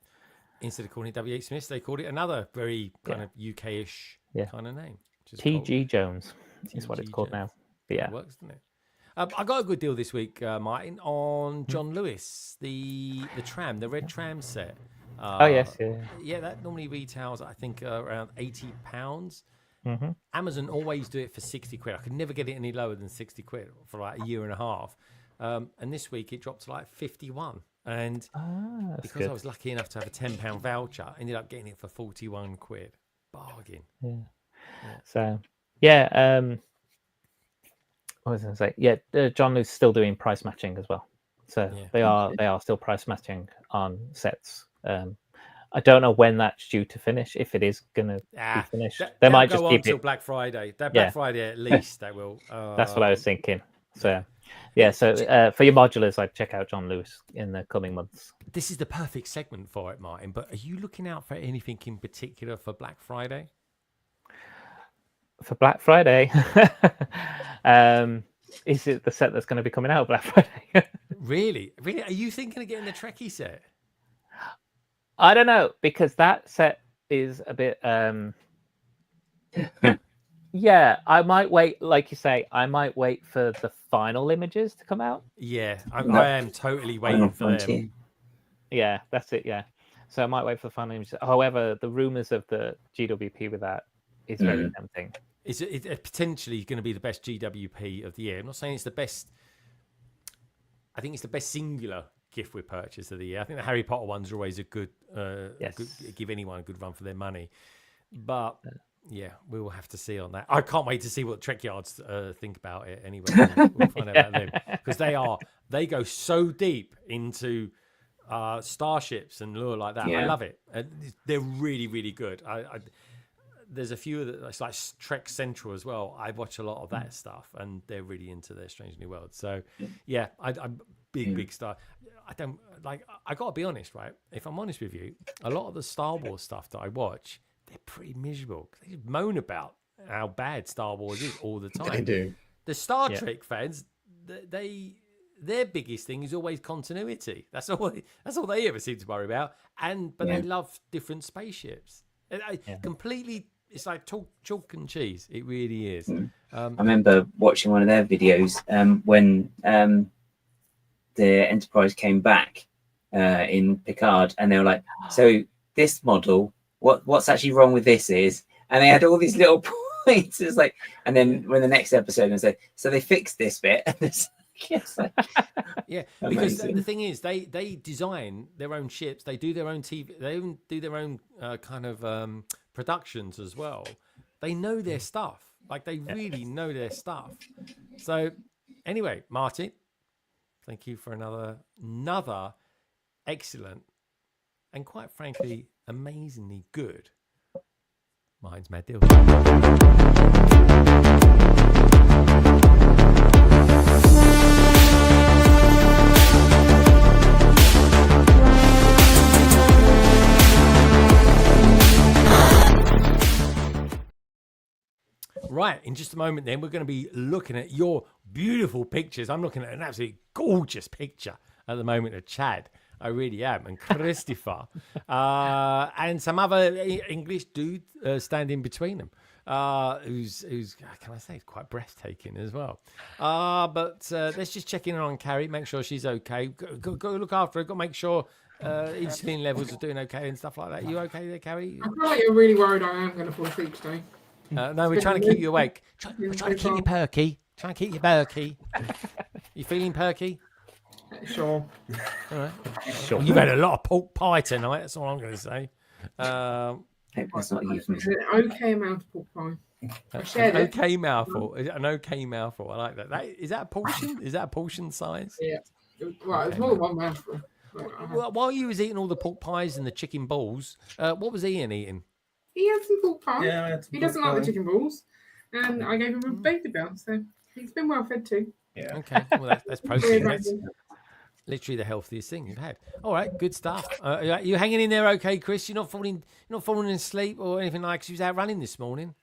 instead of calling it WH Smith's, they called it another very kind of UK-ish kind of name. TG Jones is what it's called now. But yeah, it works, doesn't it? I got a good deal this week, Martin, on John Lewis, the tram, the red tram set. Oh yes, yeah. That normally retails, I think, around £80. Mm-hmm. Amazon always do it for £60. I could never get it any lower than £60 for like a year and a half. And this week it dropped to like 51. And because I was lucky enough to have a £10 voucher, I ended up getting it for £41. Bargain. Yeah. So yeah. What was I going to say? Yeah, John Lewis is still doing price matching as well. So they are still price matching on sets. I don't know when that's due to finish. If it is going to be finished, they might just keep it until Black Friday. Black Friday at least they will. That's what I was thinking. So so for your modulars, I'd check out John Lewis in the coming months. This is the perfect segment for it, Martin. But are you looking out for anything in particular for Black Friday? For Black Friday, is it the set that's going to be coming out Black Friday? Really? Are you thinking of getting the Trekkie set? I don't know, because that set is a bit. Yeah, I might wait. Like you say, I might wait for the final images to come out. Yeah, I am totally waiting for them. Yeah, that's it. Yeah, so I might wait for the final images. However, the rumors of the GWP with that is very tempting. It's potentially going to be the best GWP of the year. I'm not saying it's the best. I think it's the best singular gift with purchase of the year. I think the Harry Potter ones are always a good, Yes. give anyone a good run for their money. But yeah, we will have to see on that. I can't wait to see what Trek Yards think about it. Anyway, we'll find out about them because they go so deep into starships and lore like that. I love it. They're really, really good. There's a few that it's like Trek Central as well. I watch a lot of that stuff, and they're really into their Strange New World. So yeah, I'm big star. I don't like. I got to be honest, right? If I'm honest with you, a lot of the Star Wars stuff that I watch, they're pretty miserable. They moan about how bad Star Wars is all the time. They do. The Star Trek fans, their biggest thing is always continuity. That's all they ever seem to worry about. But they love different spaceships. Completely, it's like chalk and cheese. It really is. I remember watching one of their videos when the Enterprise came back in Picard, and they were like, "So this model, what's actually wrong with this is," and they had all these little points. It's like, and then when the next episode, and say, "So they fixed this bit." And it's like, because the thing is, they design their own ships. They do their own TV. They even do their own kind of productions as well. They know their stuff. Like they really know their stuff. So anyway, Martin, thank you for another excellent and quite frankly amazingly good Mine's Mad Deal. Right, in just a moment then, we're going to be looking at your beautiful pictures. I'm looking at an absolutely gorgeous picture at the moment of Chad. I really am. And Christopher. And some other English dude standing between them. Who's can I say, quite breathtaking as well. But let's just check in on Carrie, make sure she's okay. Go look after her. Got to make sure insulin levels are doing okay and stuff like that. You okay there, Carrie? I feel like you're really worried I am going to fall asleep today. No, we're trying to keep you awake. We're trying to keep you perky. Trying to keep you perky. You feeling perky? Sure. All right. Sure. You've had a lot of pork pie tonight. That's all I'm going to say. That's not an okay amount of pork pie. I shared an okay mouthful. An okay mouthful. I like that. Is that a portion? Is that a portion size? Yeah. Well, it's more than one mouthful. Well, while you was eating all the pork pies and the chicken balls, what was Ian eating? He had some pork pie. Yeah, he doesn't like the chicken balls, and I gave him a baked bell, so he's been well fed too. Yeah. Okay. Well, that's protein. That's literally the healthiest thing you've had. All right, good stuff. You hanging in there, okay, Chris? You're not falling asleep or anything like? 'Cause you was out running this morning.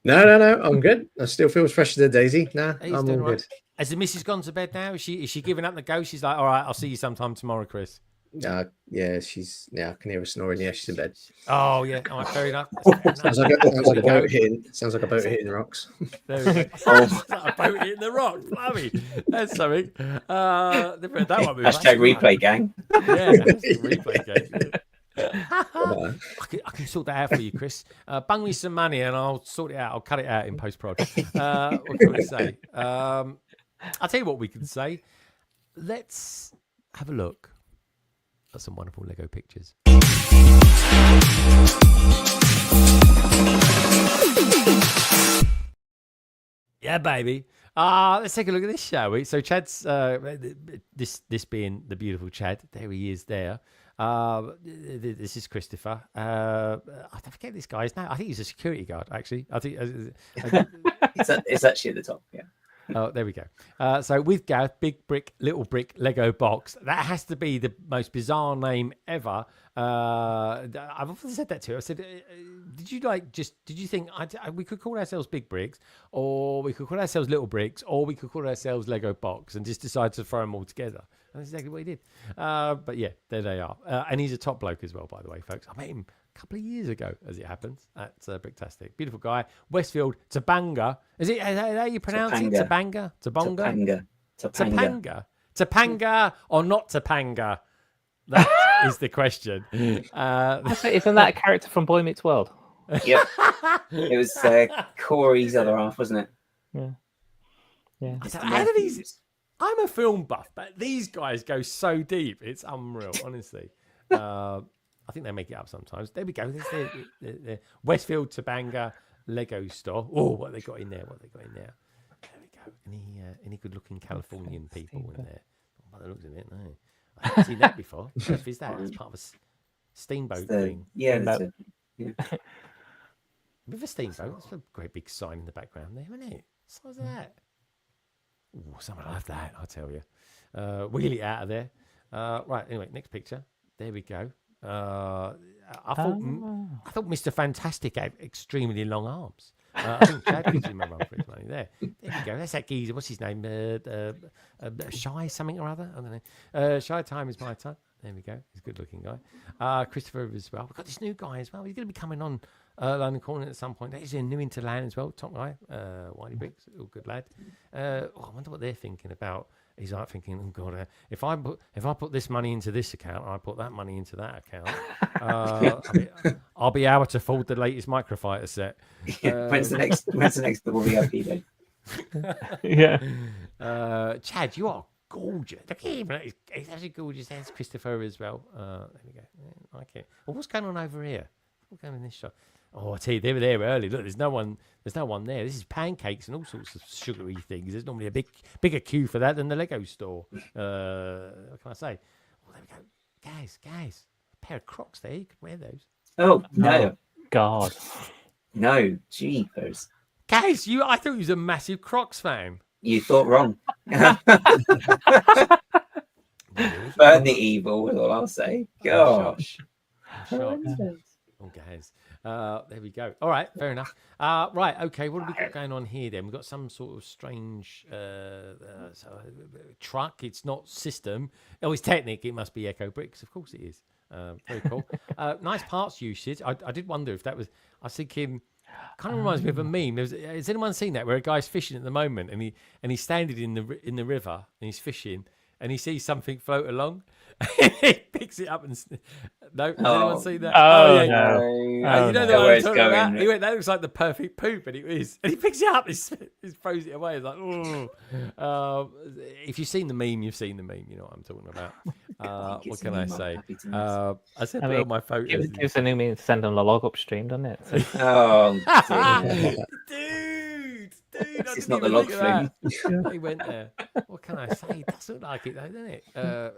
No, I'm good. I still feel as fresh as a daisy. Nah, I'm all good. Right. Has the missus gone to bed now? Is she giving up the ghost? She's like, all right, I'll see you sometime tomorrow, Chris. Yeah, I can hear her snoring. Yeah, she's in bed. Oh yeah, all right, fair enough. Sounds like a boat hitting the rocks. There we go. A boat hitting the rock. Bloody, that's something. That one. Hashtag replay gang. Yeah, replay gang. I can sort that out for you, Chris. Bung me some money and I'll sort it out. I'll cut it out in post prod. What can we say? I'll tell you what we can say. Let's have a look at some wonderful Lego pictures. Yeah, baby. Let's take a look at this, shall we? So Chad's this being the beautiful Chad. There he is there. This is Christopher. I forget this guy's name. I think he's a security guard, actually. I think it's actually at the top, yeah. Oh, there we go. So with Gareth, big brick, little brick, Lego box. That has to be the most bizarre name ever. I've often said that to her. I said, did you think we could call ourselves Big Bricks, or we could call ourselves Little Bricks, or we could call ourselves Lego Box, and just decide to throw them all together? And that's exactly what he did. But yeah, there they are. And he's a top bloke as well, by the way, folks. I met him a couple of years ago, as it happens. That's Bricktastic. Beautiful guy. Westfield, Tabanga. Is it how you pronounce it? Tabanga? Tabonga? Topanga. Topanga or not Topanga? That is the question. Isn't that a character from Boy Meets World? Yep. It was Corey's other half, wasn't it? Yeah. How do these I'm a film buff, but these guys go so deep. It's unreal, honestly. I think they make it up sometimes. There we go. There's the Westfield Tobanga Lego store. Oh, what they got in there? There we go. Any good-looking Californian people in there? By the looks of it, no. I haven't seen that before. What is that? It's part of a steamboat thing. Yeah, With a steamboat. That's a great big sign in the background there, isn't it? What size is that? Oh, someone love that, I tell you. Wheel it out of there. Right, anyway, next picture. There we go. I thought Mr. Fantastic had extremely long arms. I think Chad gives him a run for his money there. There we go. That's that geezer. What's his name? Shy something or other? I don't know. Shy Time is my time. There we go. He's a good-looking guy. Christopher as well. We've got this new guy as well. He's going to be coming on London Corner at some point. He's new into land as well. Top guy. Wiley Briggs. Oh, good lad. I wonder what they're thinking about. He's like thinking, oh God, if I put this money into this account, I put that money into that account. I'll be able to afford the latest Microfighter set. When's the next double VIP day? Yeah. Chad, you are gorgeous. Look at him. He's actually gorgeous. There's Christopher as well. There we go. Yeah, like it. Well, what's going on over here? What's going on in this shot? Oh, I tell you, they were there early. Look, there's no one there. This is pancakes and all sorts of sugary things. There's normally a bigger queue for that than the Lego store. What can I say? Oh, there we go. Guys, a pair of Crocs there. You could wear those. Oh, no. Oh, God. No, jeepers. Guys, I thought you was a massive Crocs fan. You thought wrong. Burn the evil is all I'll say. Gosh. Oh, guys. There we go. All right, fair enough. Right, okay. What have we got going on here then? We've got some sort of strange truck. It's not System. Oh, it's Technic. It must be Echo Bricks. Of course it is. Very cool. Nice parts usage. I did wonder if that was. I was thinking. Kind of reminds me of a meme. Has anyone seen that where a guy's fishing at the moment and he's standing in the river and he's fishing and he sees something float along and he picks it up and no, has anyone seen that? Oh, yeah. no. You know the one I'm talking about? He went, that looks like the perfect poop, and it is. And he picks it up, he throws it away. It's like, oh. If you've seen the meme, you've seen the meme. You know what I'm talking about. What can I say? I said put on my photos. It gives a new meaning to send on the log upstream, doesn't it? Oh, dude, it's not the log thing. He went there. What can I say? It does look like it, though, doesn't it?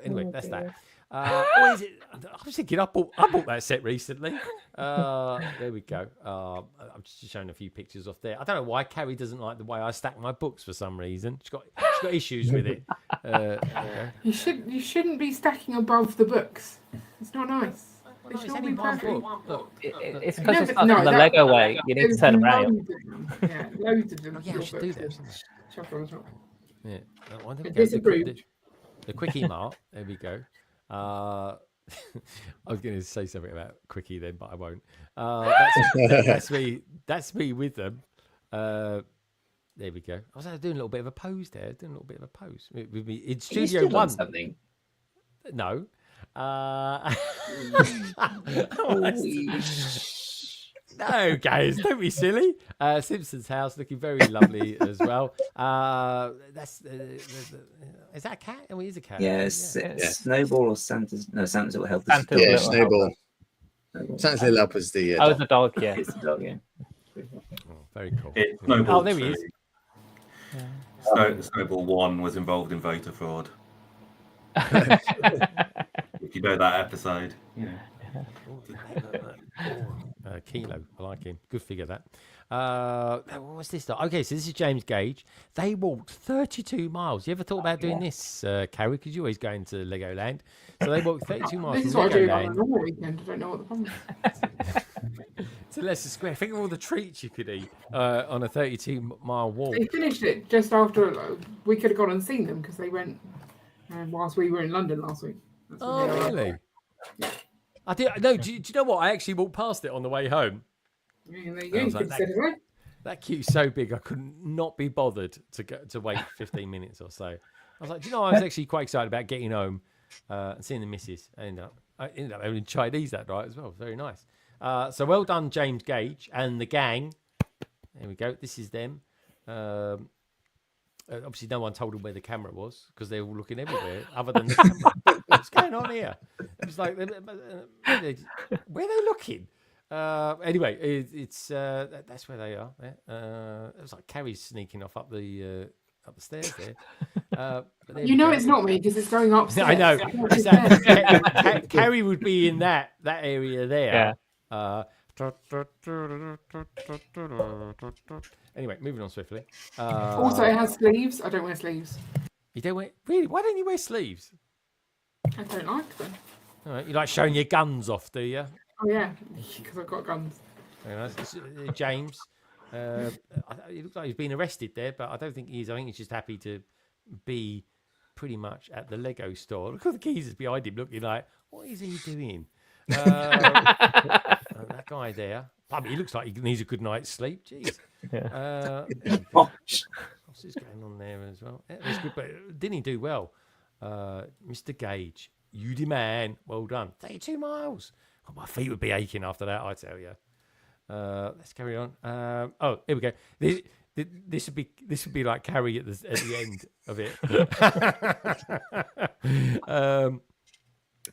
Anyway, that's that. What is it? I was thinking I bought that set recently. There we go. I'm just showing a few pictures off there. I don't know why Carrie doesn't like the way I stack my books for some reason. She's got issues with it. You shouldn't be stacking above the books. It's not nice. It should all be perfect. It's because it's not the Lego way. You need to turn them around. Yeah, loads of them. Yeah, I should do that. Yeah. Disapproved. The Quickie Mart. There we go. I was going to say something about Quickie then, but I won't. That's me with them. There we go. I was doing a little bit of a pose there. With me in Studio One. Something. No. No, guys, don't be silly. Simpson's house looking very lovely as well. That's is that a cat? Oh, it is a cat. Yes, Snowball or Santa's. No, Santa's Little Help. Yeah, Snowball. Santa's Little Help was the. Oh, the dog. Yeah, it's the dog. Yeah. Oh, very cool. Snowball there he is. Snowball 1 was involved in voter fraud. If you know that episode, Kilo, I like him. Good figure that. What's this stuff? Okay, so this is James Gage. They walked 32 miles. You ever thought about doing this, Carrie? Because you always go into Legoland. So they walked 32 miles. This is what I do on a normal weekend. I don't know what the problem is. It's a Leicester Square. Think of all the treats you could eat on a 32-mile walk. They finished it just after we could have gone and seen them because they went whilst we were in London last week. Oh, really? Yeah. I did. No, do you know what? I actually walked past it on the way home. Yeah, there you go. That queue's so big, I could not be bothered to wait 15 minutes or so. I was like, do you know, I was actually quite excited about getting home and seeing the missus. I ended up having Chinese that night as well. Very nice. So well done, James Gage and the gang. There we go. This is them. obviously no one told them where the camera was because they were all looking everywhere other than the camera. What's going on here? It was like, where are they looking? Anyway, it's that's where they are. It was like Carrie's sneaking off up the stairs there. You know it's not me because it's going upstairs. I know. Exactly. Carrie would be in that area there. Yeah. Anyway, moving on swiftly. Also, it has sleeves. I don't wear sleeves. You don't wear really? Why don't you wear sleeves? I don't like them. All right, you like showing your guns off, do you? Oh yeah, because I've got guns. Very nice. James. It looks like he's been arrested there, but I don't think he is. I think he's just happy to be pretty much at the Lego store. Look at the geezers behind him looking like, what is he doing? That guy there. I mean, he looks like he needs a good night's sleep. Jeez. What's going on there as well? Yeah, that's good, but didn't he do well? Mr. Gage, you the man. Well done. 32 miles. Oh, my feet would be aching after that, I tell you. Let's carry on. Oh, here we go. This would be like Carrie at the end of it.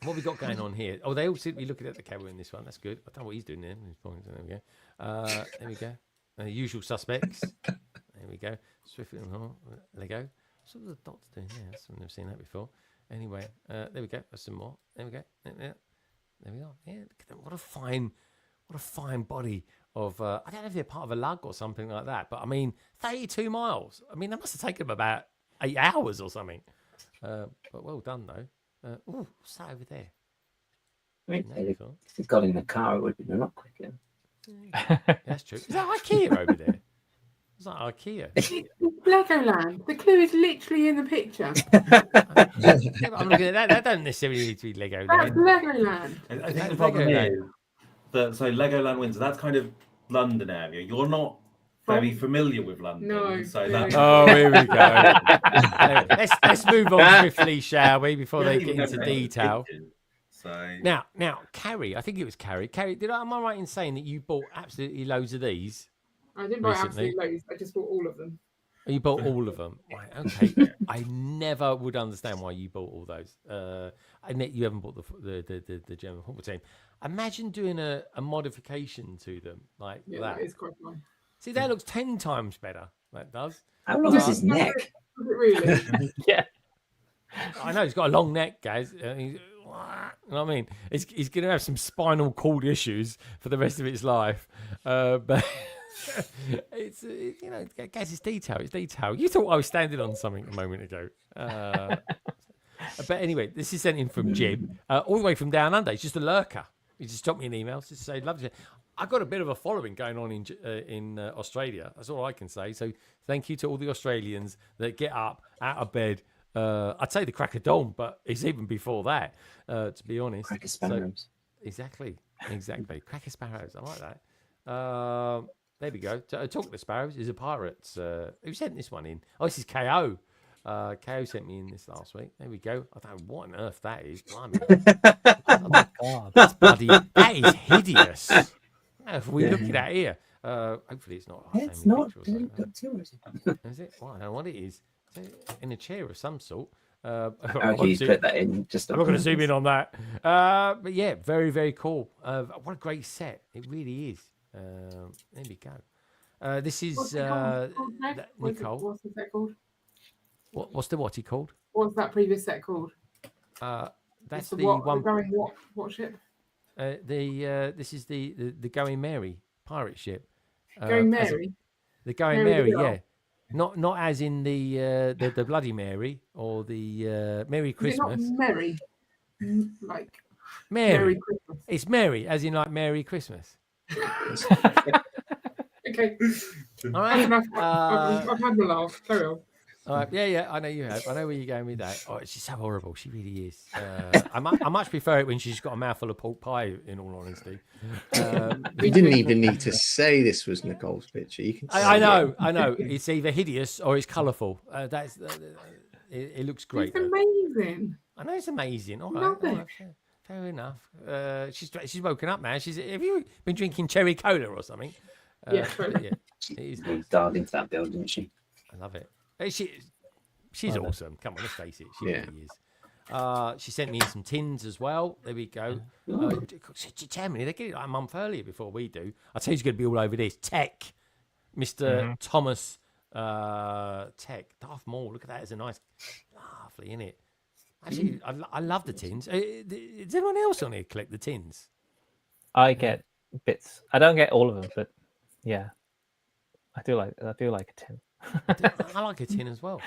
What we got going on here? Oh, they all seem to be looking at the camera in this one. That's good. I don't know what he's doing there. There we go. There we go. Usual suspects. There we go. Swiftly on Lego. What's all the dots doing there? I've never seen that before. Anyway, there we go. There's some more. There we go. There we are. Yeah, look at that. What a fine body of. I don't know if they're part of a lug or something like that, but I mean, 32 miles. I mean, that must have taken them about 8 hours or something. But well done though. What's that over there? I mean, if it got in the car, it would have been a lot quicker. Yeah, that's true. Is that IKEA over there? Is that IKEA? Legoland. The clue is literally in the picture. I'm looking at that. That doesn't necessarily need to be Legoland. That's Legoland. I think the problem is that Legoland Windsor, that's kind of London area. You're not very familiar with London. No. So that's... Oh, here we go. Let's move on swiftly, shall we, before they get into detail. So now, Carrie, I think it was Carrie. Carrie, am I right in saying that you bought absolutely loads of these? I didn't buy absolutely loads. I just bought all of them. Oh, you bought all of them, right? Okay. I never would understand why you bought all those. I admit you haven't bought the German football team. Imagine doing a modification to them like that. That is quite fun. See, that looks 10 times better. That does. How long is his neck? Is it really? Yeah. I know he's got a long neck, guys. You know what I mean? He's going to have some spinal cord issues for the rest of his life. But it's guys, it's detail. It's detail. You thought I was standing on something a moment ago. But anyway, this is sent in from Jim, all the way from down under. He's just a lurker. He just dropped me an email to say, "Love you." I got a bit of a following going on in Australia. That's all I can say. So thank you to all the Australians that get up out of bed. I'd say the crack of dawn, but it's even before that. To be honest, Cracker sparrows. So, exactly. Cracker sparrows. I like that. There we go. Talk to Sparrows is a pirate. Who sent this one in? Oh, this is KO. KO sent me in this last week. There we go. I don't know what on earth that is. Blimey. Oh my God, that's bloody. That is hideous. If we look at that here, hopefully it's not. It's not. Is it? Well, I don't know what it is. In a chair of some sort. You put that in. Just I'm not going to zoom in on that. But yeah, very, very cool. What a great set. It really is. There we go. This is Nicole. What's the set called? What's the what he called? What's that previous set called? That's the one. Going what ship? This is the Going Mary pirate ship. Going Mary. The Going Mary, yeah. Not as in the Bloody Mary or the Merry Christmas. Is it not Merry? Like Mary. Merry Christmas. It's Mary, as in like Merry Christmas. Okay. All right. I've had the laugh. Carry on. All right. Yeah, I know you have. I know where you're going with that. Oh, she's so horrible. She really is. I much prefer it when she's got a mouthful of pork pie, in all honesty. We didn't even need to say this was Nicole's picture. You can. I know. It's either hideous or it's colourful. It looks great. It's amazing. I know it's amazing. All right. Love it. Fair enough. She's woken up, man. Have you been drinking cherry cola or something? Yeah, totally. She dived into that build, didn't she? I love it. She's awesome. Come on, let's face it. She Yeah. really is. She sent me in some tins as well. There we go. Tell me, they get it like a month earlier before we do. I tell you, she's going to be all over this. Tech, Mr. Thomas Tech. Darth Maul. Look at that. It's a nice, lovely, isn't it? Actually, I love the tins. Does anyone else on here collect the tins? I get bits. I don't get all of them, but yeah, I do like a tin. I like a tin as well.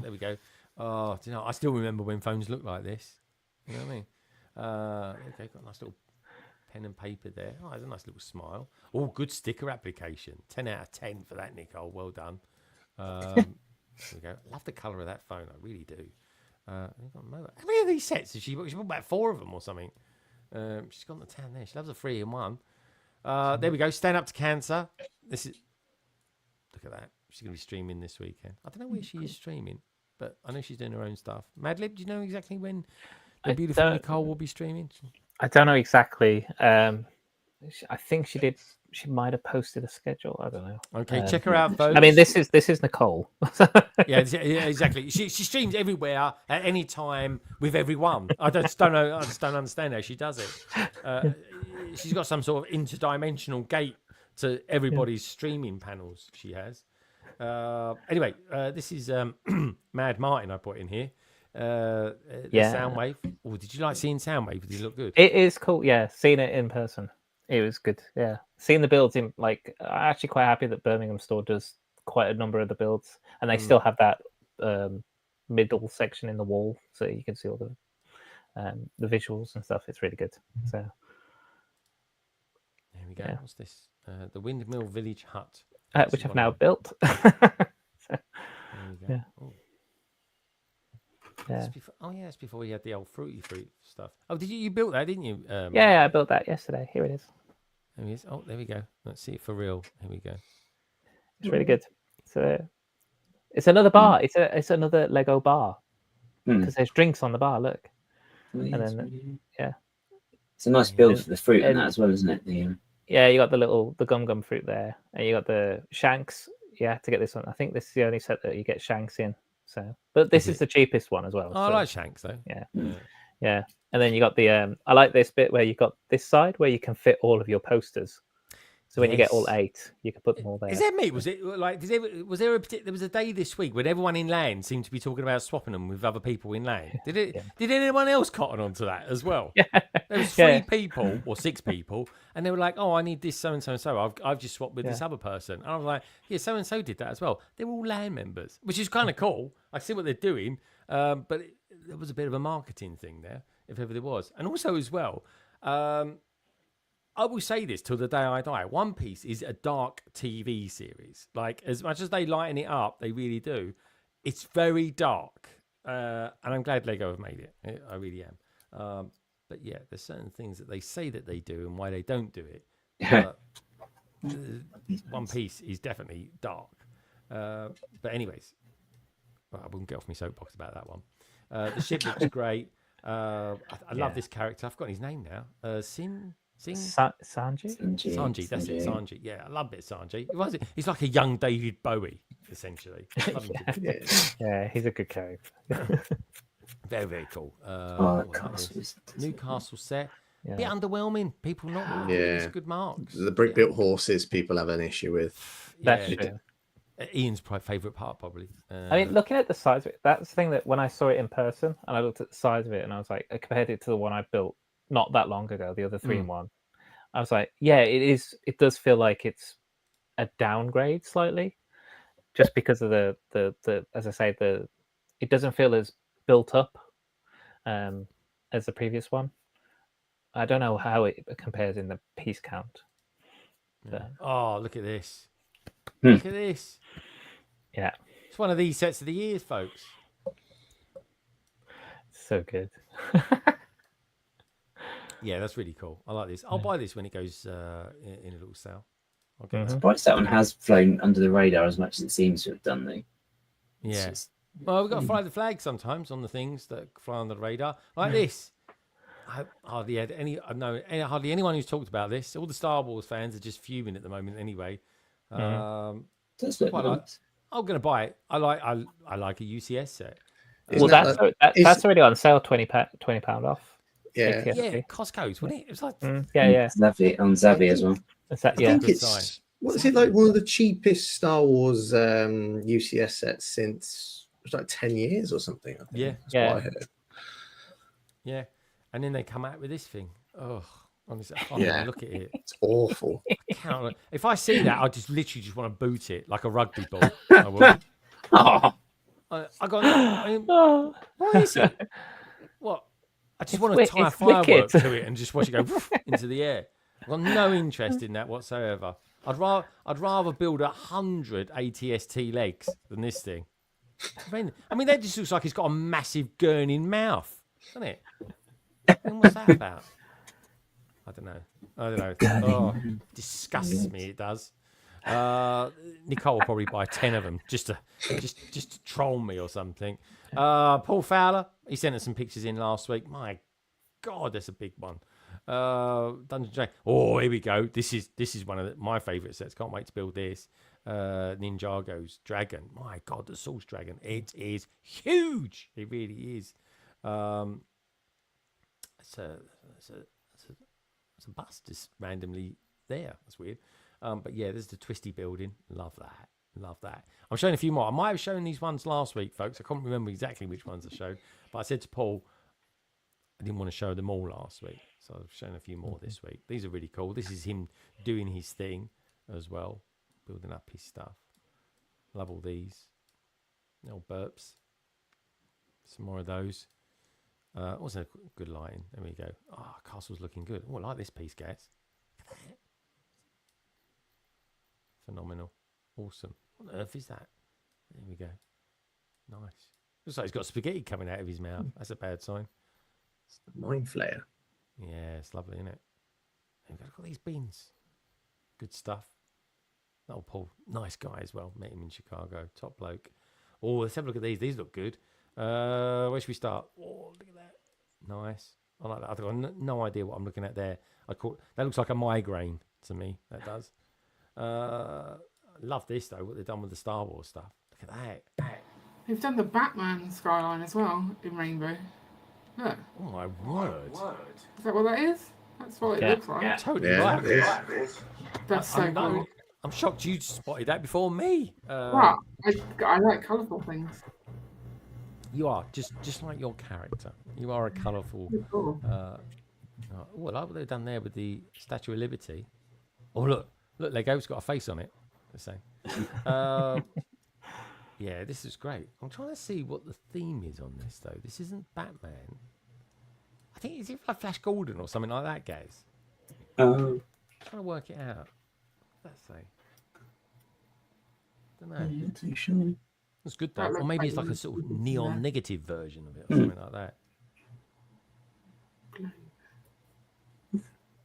There we go. Oh, do you know? I still remember when phones looked like this. You know what I mean? Okay, got a nice little pen and paper there. Oh, there's a nice little smile. Oh, good sticker application. 10 out of 10 for that, Nicole. Well done. There we go. I love the colour of that phone. I really do. How many of these sets has she bought? She bought about 4 of them or something. She's got on the tan there. She loves a 3-in-1. There we go. Stand Up to Cancer. This is. Look at that. She's going to be streaming this weekend. I don't know where she is streaming, but I know she's doing her own stuff. Madlib, do you know exactly when the beautiful Nicole will be streaming? I don't know exactly. I think she did. She might have posted a schedule. I don't know. Okay, check her out, folks. I mean, this is Nicole. yeah, exactly. She streams everywhere at any time with everyone. I just don't understand how she does it. She's got some sort of interdimensional gate to everybody's streaming panels she has. Anyway, this is Mad Martin I put in here. Soundwave. Oh, did you like seeing Soundwave? Did he look good? It is cool. Yeah, seeing it in person, it was good. Yeah, seeing the builds in I'm actually quite happy that Birmingham store does quite a number of the builds, and they still have that middle section in the wall, so you can see all the visuals and stuff. It's really good. So there we go. Yeah. What's this? The Windmill Village Hut, which I've now built. There we go. Yeah. Oh. Yeah. That's before we had the old fruity fruit stuff. Oh, did you built that, didn't you? Yeah, I built that yesterday. Here it is. There he is. Oh, there we go. Let's see it for real. Here we go. It's really good. So it's another bar. It's another Lego bar because there's drinks on the bar. Look, and then it's a nice build for the fruit and that as well, isn't it? Yeah, you got the gum fruit there, and you got the shanks. Yeah, to get this one, I think this is the only set that you get shanks in. So, but this is the cheapest one as well. Oh, I like shanks though. Yeah. And then you got the I like this bit where you got this side where you can fit all of your posters. So when you get all 8, you can put them all there. Is that me? Was it like? Was there there was a day this week when everyone in LAN seemed to be talking about swapping them with other people in LAN? Did anyone else cotton onto that as well? Yeah. There was 3 people or 6 people, and they were like, "Oh, I need this so and so and so. I've just swapped with this other person." And I was like, "Yeah, so and so did that as well." They were all LAN members, which is kind of cool. I see what they're doing, but there was a bit of a marketing thing there, if ever there was, and also as well. I will say this till the day I die. One Piece is a dark TV series. Like, as much as they lighten it up, they really do. It's very dark. And I'm glad Lego have made it. I really am. But yeah, there's certain things that they say that they do and why they don't do it. One Piece is definitely dark. But anyways, I wouldn't get off my soapbox about that one. The ship looks great. I love this character. I've forgotten his name now. Sanji, that's it, Sanji. Yeah, I love it, Sanji. He's like a young David Bowie, essentially. Yeah, he's a good character. Very, very cool. Newcastle set. Yeah. Bit underwhelming. People not really good marks. The brick built horses people have an issue with. That's true. Ian's favourite part, probably. I mean, looking at the size of it, that's the thing that when I saw it in person and I looked at the size of it and I was like, I compared it to the one I built not that long ago, the other 3-in-1. I was like, yeah, it does feel like it's a downgrade slightly, just because of the as I say, it doesn't feel as built up as the previous one. I don't know how it compares in the piece count. But... Oh, look at this. Look at this. Yeah. It's one of these sets of the years, folks. So good. Yeah, that's really cool. I like this. I'll buy this when it goes in a little sale. Okay. I'm surprised that one has flown under the radar as much as it seems to have done, though. Yeah. Well, we've got to fly the flag sometimes on the things that fly under the radar. Like this. I hardly had hardly anyone who's talked about this. All the Star Wars fans are just fuming at the moment anyway. Does look nice. I'm going to buy it. I like a UCS set. Well, that's already on sale, £20 off. Yeah, Costco's, wasn't it? It was like yeah. It's lovely on Zavvi as well. I think it's what is it like one of the cheapest Star Wars UCS sets since it was like 10 years or something. I think. That's what I heard. Yeah, and then they come out with this thing. Oh, honestly, I can't even look at it. It's awful. If I see that, I just literally just want to boot it like a rugby ball. I will. I got. What is it? What? I just want to tie a firework to it and just watch it go into the air. I've got no interest in that whatsoever. I'd rather build 100 ATST legs than this thing. I mean, that just looks like it's got a massive gurning mouth, doesn't it? And what's that about? I don't know. Oh, disgusts me. It does. Nicole will probably buy 10 of them just to troll me or something. Paul Fowler, he sent us some pictures in last week. My God, that's a big one. Dungeon Jack. Oh, here we go. This is one of my favourite sets. Can't wait to build this. Ninjago's dragon. My God, the Source Dragon. It is huge. It really is. It's a bust just randomly there. That's weird. But yeah, there's the twisty building. Love that. I'm showing a few more. I might have shown these ones last week, folks. I can't remember exactly which ones I showed. But I said to Paul, I didn't want to show them all last week. So I've shown a few more this week. These are really cool. This is him doing his thing as well. Building up his stuff. Love all these. Little burps. Some more of those. Also good lighting. There we go. Oh, castle's looking good. Oh, I like this piece, guys. Look at that. Phenomenal. Awesome. What on earth is that? There we go. Nice. Looks like he's got spaghetti coming out of his mouth. That's a bad sign. It's the Mind Flayer. Yeah, it's lovely, isn't it? And we've got these bins. Good stuff. That old Paul, nice guy as well. Met him in Chicago. Top bloke. Oh, let's have a look at these. These look good. Where should we start? Oh, look at that. Nice. I like that. I've got no idea what I'm looking at there. That looks like a migraine to me. That does. I love this though. What they've done with the Star Wars stuff. Look at that. They've done the Batman skyline as well in rainbow. Look. Oh my word! Is that what that is? That's what it looks like. Yeah, totally right. That's so cool. I'm shocked you spotted that before me. Right. I like colourful things. You are just like your character. You are a colourful. Cool. I like what they've done there with the Statue of Liberty. Oh look, Lego's got a face on it. Let's say. Yeah, this is great. I'm trying to see what the theme is on this though. This isn't Batman. I think is it like Flash Gordon or something like that, guys. I'm trying to work it out. Let's say. Don't know. Not too sure. It's good though. Or maybe it's like a sort of neon negative version of it or something like that.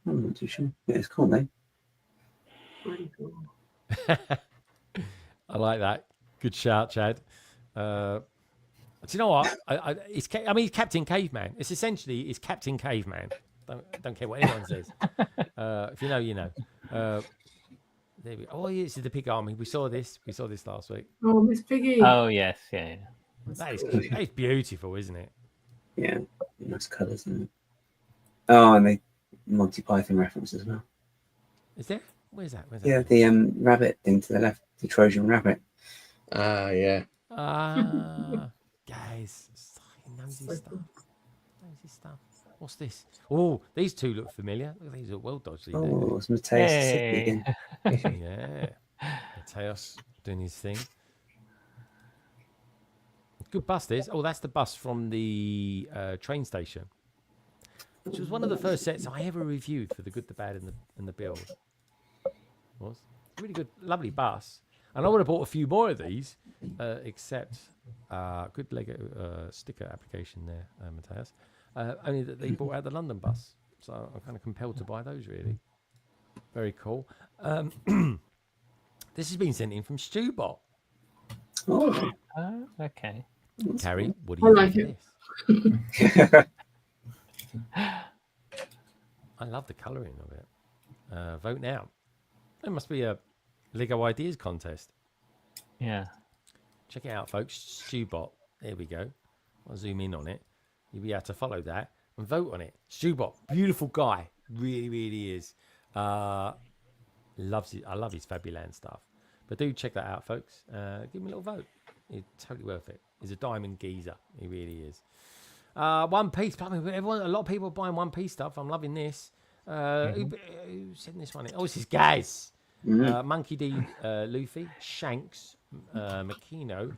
I'm not too sure. Yeah, it's cool, mate. Really cool. I like that. Good shout, Chad. Do you know what? He's Captain Caveman. It's essentially Captain Caveman. Don't care what anyone says. If you know, you know. There we go. Oh, yeah, this is the Pig Army. We saw this last week. Oh, Miss Piggy. Oh yes, yeah. That is beautiful, isn't it? Yeah, nice colours, isn't it? Oh, and the Monty Python reference as well. Is there? Where's that? Yeah, the rabbit thing to the left, the Trojan rabbit. Yeah. Guys, nosy stuff. What's this? Oh, these two look familiar. Look, these are well dodgy. Oh, it's Mateus again. Yeah, Mateus doing his thing. Good bus this. Oh, that's the bus from the train station, which was one of the first sets I ever reviewed for the Good, the Bad, and the Build. Was really good, lovely bus. And I would have bought a few more of these, except good Lego sticker application there, Mateus. Only that they brought out the London bus, so I'm kind of compelled to buy those. Really, very cool. This has been sent in from Stewbot. Oh, okay. Carrie, what do you think of this? I love the colouring of it. Vote now. There must be a Lego Ideas contest. Yeah. Check it out, folks. Stewbot. There we go. I'll zoom in on it. You'll be able to follow that and vote on it. Stewbot, beautiful guy. Really, really is. Loves it. I love his Fabuland stuff. But do check that out, folks. Give him a little vote. It's totally worth it. He's a diamond geezer. He really is. One Piece. I mean, a lot of people are buying One Piece stuff. I'm loving this. Who sent this one in? Oh, this is Gaz. Monkey D, Luffy, Shanks, Makino.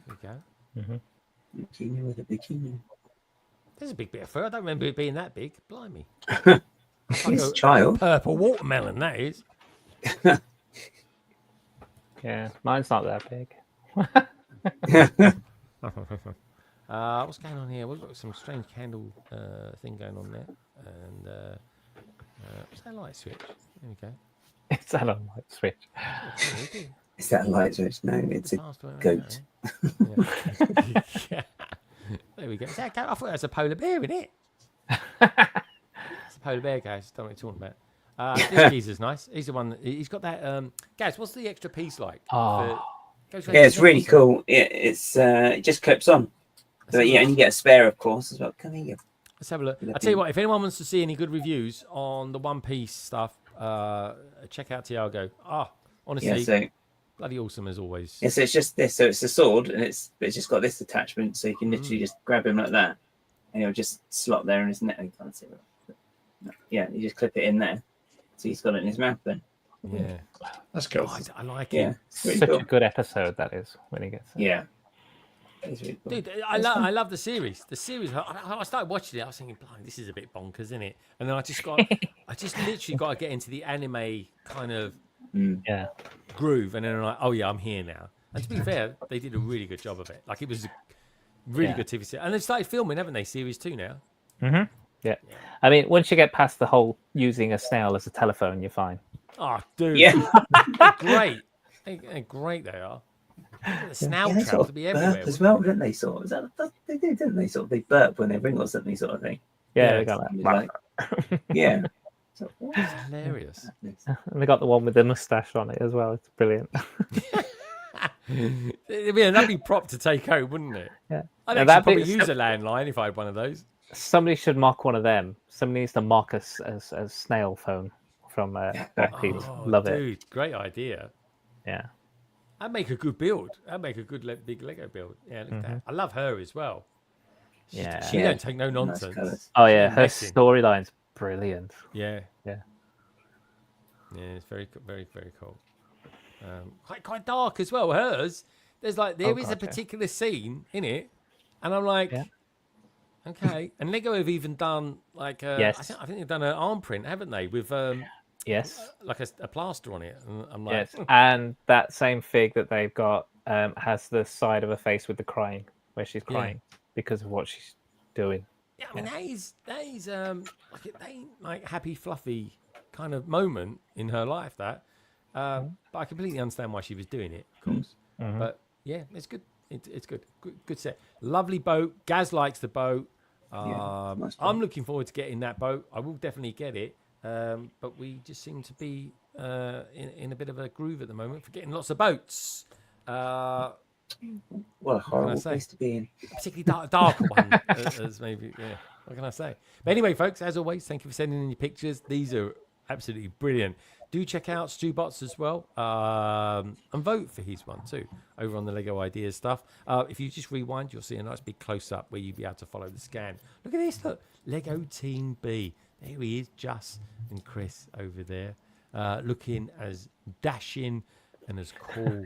There we go. Makino with a bikini. There's a big bit of fur. I don't remember it being that big. Blimey. He's a child. Purple watermelon, that is. Yeah, mine's not that big. What's going on here? We've got some strange candle thing going on there. And what's that light switch? There we go. Is that a light switch? Is that a light switch? No, it's a goat. Yeah. There we go. Is that a goat? I thought that was a polar bear, isn't it? It's a polar bear, guys. Don't know what you're talking about. This geezer's nice. He's the one. He's got that. Guys, what's the extra piece like? Yeah, it's really cool. It just clips on. But yeah, and you get a spare, of course, as well. Come here. Let's have a look. I'll tell you what. If anyone wants to see any good reviews on the One Piece stuff, check out Tiago. Honestly, bloody awesome as always. Yeah, so it's just this. So it's a sword, and it's just got this attachment, so you can literally just grab him like that, and he'll just slot there in his neck. You can't see it. Yeah, you just clip it in there, so he's got it in his mouth then. Yeah, that's cool. Oh, I like it. Yeah, Such a good episode that is when he gets it. Yeah. Really cool. Dude, I love the series. The series. I started watching it. I was thinking, "Blimey, this is a bit bonkers, isn't it?" And then I just literally got to get into the anime kind of groove, and then I'm like, "Oh yeah, I'm here now." And to be fair, they did a really good job of it. Like it was a really good TV series, and they've started filming, haven't they? Series 2 now. Yeah. I mean, once you get past the whole using a snail as a telephone, you're fine. Oh, dude, great! They're great they are. The snail traps to be everywhere as well, didn't they? Sort of, they do, didn't they? Sort of, they burp when they ring or something, sort of thing. Yeah, they got that. Like, yeah, so, it's hilarious. And they got the one with the mustache on it as well. It's brilliant. It'd be a lovely prop to take home, wouldn't it? Yeah, I'd probably use a landline if I had one of those. Somebody should mock one of them. Somebody needs to mock us as snail phone from Blackpeat. Love dude, it. Great idea. Yeah. I'd make a good build. I'd make a good big Lego build. Yeah, look at that. I love her as well. She don't take no nonsense. Oh yeah, her storyline's brilliant. Yeah. Yeah. Yeah, it's very, very, very cool. Quite dark as well. Hers, there is a particular scene in it, and I'm like, okay. And Lego have even done like I think they've done an arm print, haven't they? With yes, like a plaster on it. And I'm like, yes, and that same fig that they've got has the side of her face with the crying, where she's crying because of what she's doing. Yeah, I mean that is like happy, fluffy kind of moment in her life. That, but I completely understand why she was doing it, of course. But yeah, it's good. It's good. Good set. Lovely boat. Gaz likes the boat. Nice I'm looking forward to getting that boat. I will definitely get it. But we just seem to be in a bit of a groove at the moment for getting lots of boats. What a horrible place to be in. A particularly dark one, as maybe. Yeah. What can I say? But anyway, folks, as always, thank you for sending in your pictures. These are absolutely brilliant. Do check out Stewbot's as well, and vote for his one too over on the Lego Ideas stuff. If you just rewind, you'll see a nice big close up where you'll be able to follow the scan. Look at this, look, Lego Team B. There he is, Just and Chris over there, looking as dashing and as cool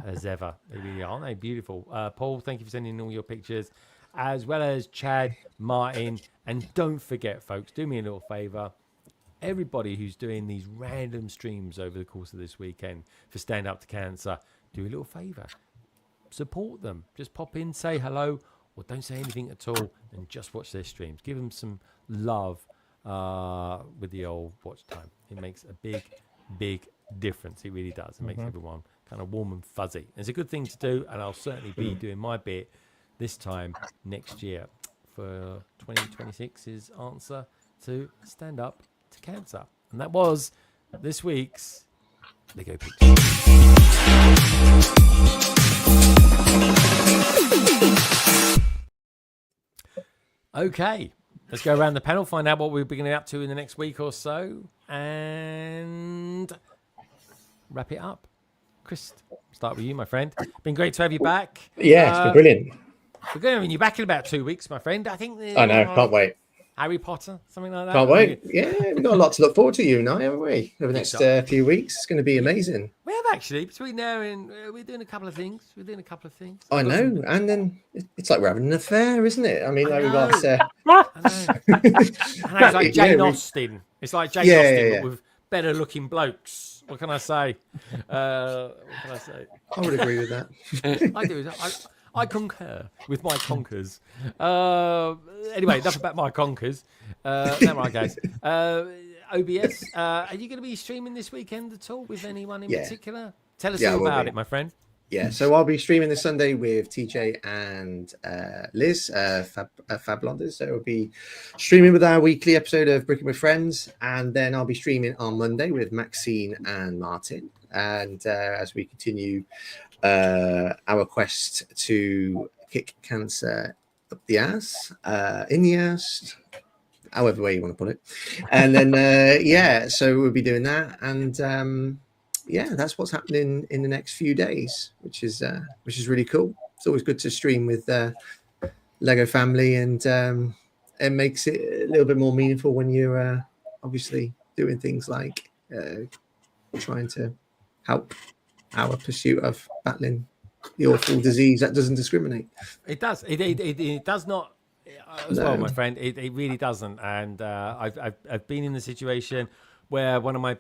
as ever. They really are, aren't they? Beautiful. Paul, thank you for sending in all your pictures, as well as Chad, Martin, and don't forget, folks, do me a little favour. Everybody who's doing these random streams over the course of this weekend for Stand Up to Cancer, do a little favour. Support them. Just pop in, say hello, or don't say anything at all, and just watch their streams. Give them some love with the old watch time. It makes a big, big difference. It really does. It makes everyone kind of warm and fuzzy. It's a good thing to do, and I'll certainly be doing my bit this time next year for 2026's answer to Stand Up to Cancer. And that was this week's Lego Pictures. Okay, let's go around the panel, find out what we'll be getting up to in the next week or so, and wrap it up. Chris, start with you, my friend. Been great to have you back. Yeah, it's been brilliant. We're going to have you back in about 2 weeks, my friend. I think. I know, can't wait. Harry Potter, something like that. Can't wait. Yeah, we've got a lot to look forward to, you and I, haven't we? Over the next few weeks. It's going to be amazing. We have actually, between now and we're doing a couple of things. I know. And then it's like we're having an affair, isn't it? I mean, we've got... It's like Jane Austen. It's like Jane Austen, but with better looking blokes. What can I say? I would agree with that. I do. I concur with my conkers. Anyway, enough about my conkers. Never mind, guys. OBS, are you going to be streaming this weekend at all with anyone in particular? Tell us all about it, my friend. Yeah, so I'll be streaming this Sunday with TJ and Liz, Fab Blonders. So we'll be streaming with our weekly episode of Bricking with Friends, and then I'll be streaming on Monday with Maxine and Martin. And as we continue our quest to kick cancer up the ass, in the ass, however way you want to put it. And then, so we'll be doing that. And that's what's happening in the next few days, which is really cool. It's always good to stream with Lego family, and it makes it a little bit more meaningful when you're obviously doing things like trying to help our pursuit of battling the awful disease that doesn't discriminate. It does. It does not. Well, my friend, it really doesn't. And I've been in the situation where one of my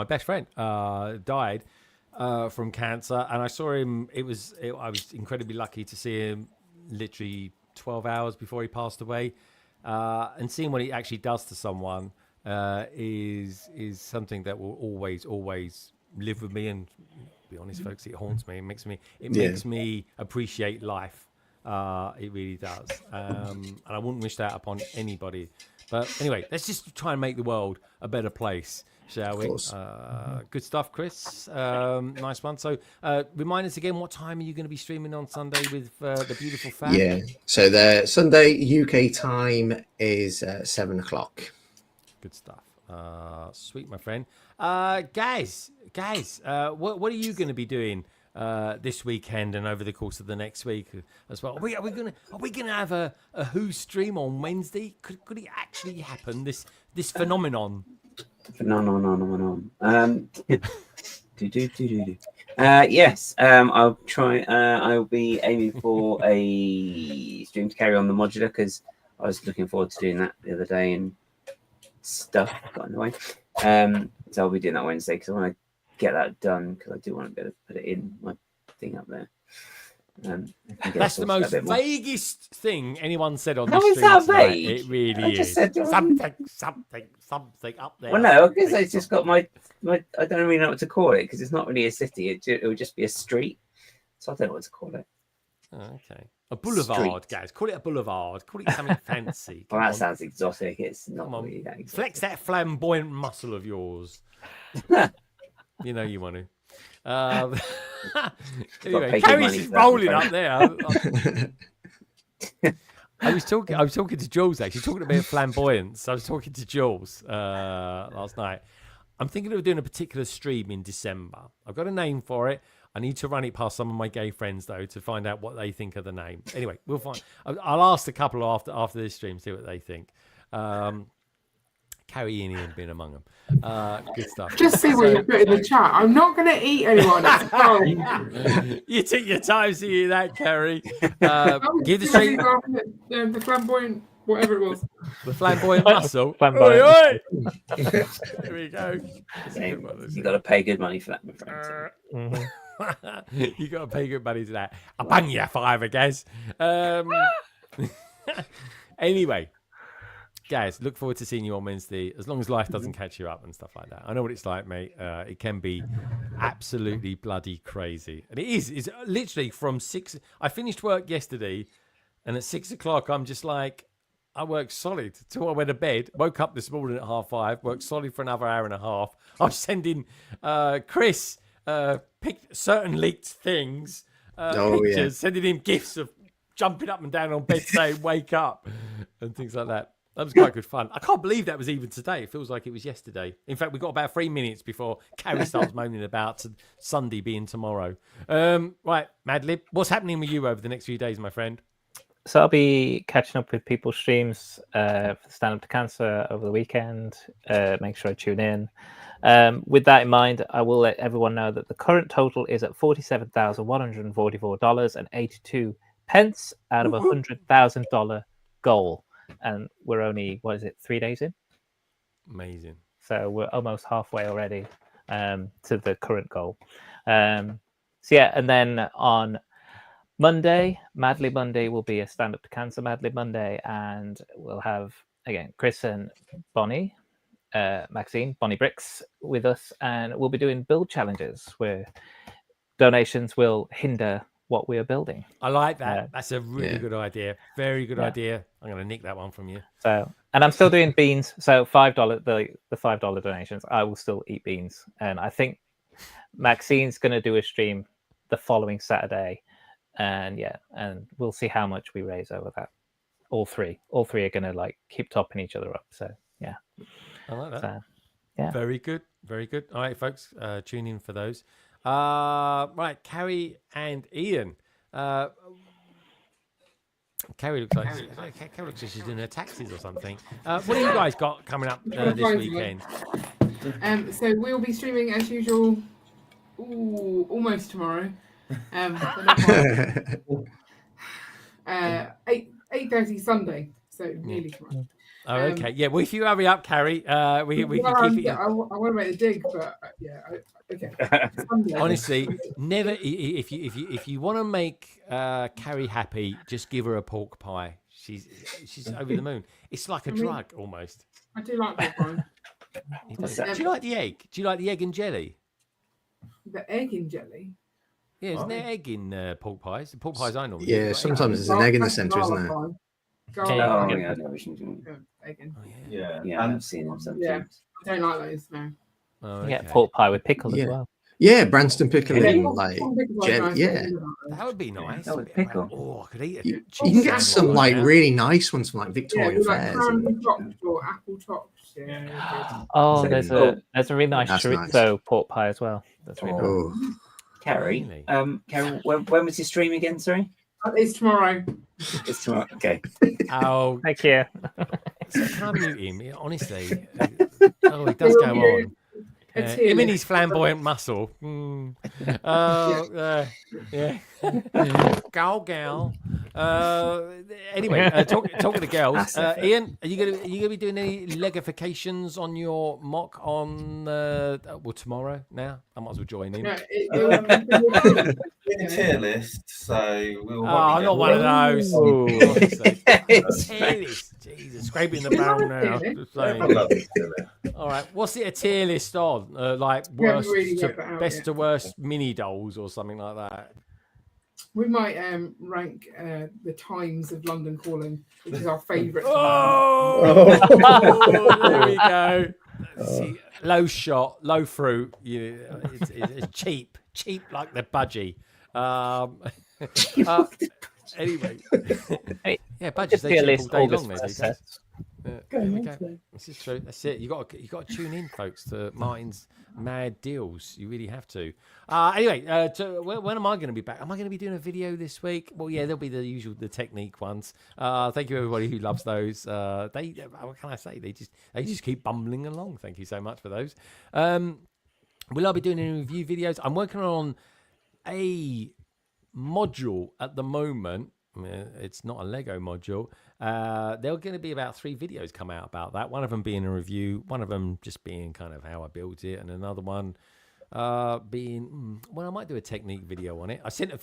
best friend died from cancer, and I saw him. I was incredibly lucky to see him literally 12 hours before he passed away, and seeing what it actually does to someone is something that will always live with me. And to be honest, folks, it haunts me. It makes me appreciate life. It really does. And I wouldn't wish that upon anybody. But anyway, let's just try and make the world a better place, shall we? Good stuff, Chris. Nice one. So remind us again, what time are you going to be streaming on Sunday with the beautiful Fab? Yeah, so the Sunday UK time is 7:00. Good stuff. Sweet, my friend. Guys, what are you going to be doing this weekend and over the course of the next week as well? Are we gonna have a Who stream on Wednesday? Could it actually happen? This phenomenon. Yes. I'll try. I'll be aiming for a stream to carry on the modular, because I was looking forward to doing that the other day and stuff got in the way. So I'll be doing that Wednesday because I want to get that done, because I do want to be able to put it in my thing up there. That's the most vaguest thing anyone said on How this is stream that tonight. vague? It really I is. just said something up there. Well, no, because it's just got my I don't really know what to call it, because it's not really a city. It would just be a street. So I don't know what to call it. Oh, okay. A boulevard, guys. Call it a boulevard. Call it something fancy. Well, that sounds exotic. It's not really that exotic. Flex that flamboyant muscle of yours. You know you want to. Anyway, Carrie's just rolling up there. I was talking to Jules, actually, talking about flamboyance. I was talking to Jules last night. I'm thinking of doing a particular stream in December. I've got a name for it. I need to run it past some of my gay friends, though, to find out what they think of the name. Anyway, we'll find. I'll ask a couple after this stream, see what they think. Carrie and Ian being among them. Good stuff. Just see what you put in the chat. I'm not going to eat anyone. It's fine. You took your time seeing that, Carrie. Give the stream the flamboyant, whatever it was. the flamboyant muscle. Flamboyant. Oi, oi. There we go. You got to pay good money for that, my friend. You got to pay good money to that. I'll bang you $5, guys. Anyway. Guys, look forward to seeing you on Wednesday, as long as life doesn't catch you up and stuff like that. I know what it's like, mate. It can be absolutely bloody crazy. And it is. It's literally from 6. I finished work yesterday, and at 6 o'clock, I'm just like, I worked solid till I went to bed. Woke up this morning at 5:30, worked solid for another hour and a half. I was sending Chris picked certain leaked things pictures, sending him gifs of jumping up and down on bed saying "wake up" and things like that. That was quite good fun. I can't believe that was even today. It feels like it was yesterday. In fact, we got about 3 minutes before Carrie starts moaning about Sunday being tomorrow. Right, Madlib, what's happening with you over the next few days, my friend? So I'll be catching up with people's streams for Stand Up to Cancer over the weekend. Make sure I tune in. With that in mind, I will let everyone know that the current total is at $47,144.82 out of a $100,000 goal. And we're only, 3 days in? Amazing. So we're almost halfway already to the current goal. So yeah, and then on Monday, Madly Monday will be a Stand Up to Cancer Madly Monday, and we'll have, again, Chris and Bonnie, Maxine, Bonnie Bricks with us, and we'll be doing build challenges where donations will hinder what we are building. I like that. That's a really good idea. Very good idea. I'm going to nick that one from you. So, and I'm still doing beans. So $5, the $5 donations, I will still eat beans. And I think Maxine's going to do a stream the following Saturday. And and we'll see how much we raise over that. All three are going to keep topping each other up. So yeah. I like that. So, yeah. Very good. Very good. All right, folks, tune in for those. Right, Carrie and Ian. Carrie looks like she's doing her taxes or something. What do you guys got coming up this weekend? So we'll be streaming as usual. Almost tomorrow. 8:30 Sunday. So nearly tomorrow. Oh, okay. Yeah. Well, if you hurry up, Carrie, we can keep it. I want to make the dig, but okay. Honestly, never. If you want to make Carrie happy, just give her a pork pie. She's over the moon. It's like a drug almost. I do like pork pie. Do you like the egg? Do you like the egg and jelly? The egg and jelly. Yeah, isn't there egg in pork pies? The pork pies I normally. Yeah, sometimes there's an egg in the centre, isn't there? I've seen them sometimes. Yeah, I don't like those. No. Oh, You get pork pie with pickles as well. Yeah, Branston pickle and jelly. Yeah, that would be nice. That would pickle. Oh, I could eat it. You can get some really nice ones from Victoria Fairs. Cranberry topped or apple topped. Yeah. Oh, there's a really nice chorizo pork pie as well. That's really nice. Carrie, Carrie, when was your stream again? Sorry. It's tomorrow. It's tomorrow. Okay. Oh, thank you. So can I mute him? Honestly, he does go on. Him and his flamboyant muscle. Yeah. Gal. Anyway, talking to girls. Ian, are you gonna be doing any Legifications on your mock on tomorrow? Now I might as well join in. In a tier list, so we'll. I'm not one of those. Tier list. Jesus, scraping the barrel now. Just saying. All right, what's it a tier list on? Like worst best to worst mini dolls or something like that. We might rank the times of London Calling, which is our favourite. There we go. See, low shot, low fruit. It's cheap like the budgie. Anyway, yeah, budgies they cheap all day long. There we go. This is true. That's it. You got to tune in, folks, to Martin's mad deals. You really have to. Anyway, when am I going to be back? Am I going to be doing a video this week? Well, yeah, there'll be the Technic ones. Thank you everybody who loves those. What can I say? They just keep bumbling along. Thank you so much for those. Will I be doing any review videos? I'm working on a module at the moment. It's not a Lego module. There are going to be about 3 videos come out about that. One of them being a review, one of them just being kind of how I built it, and another one being I might do a Technic video on it. I sent one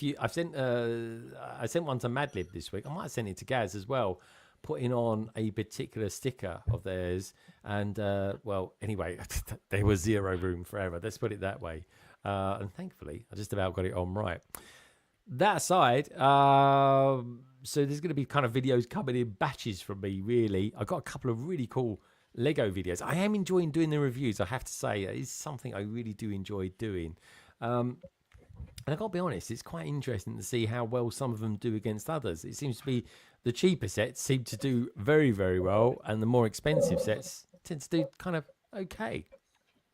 to Madlib this week. I might have sent it to Gaz as well, putting on a particular sticker of theirs. And anyway, there was zero room forever. Let's put it that way. And thankfully, I just about got it on right. That aside, so there's going to be kind of videos coming in batches from me, really. I've got a couple of really cool Lego videos. I am enjoying doing the reviews, I have to say. It is something I really do enjoy doing. And I've got to be honest, it's quite interesting to see how well some of them do against others. It seems to be the cheaper sets seem to do very, very well, and the more expensive sets tend to do kind of okay.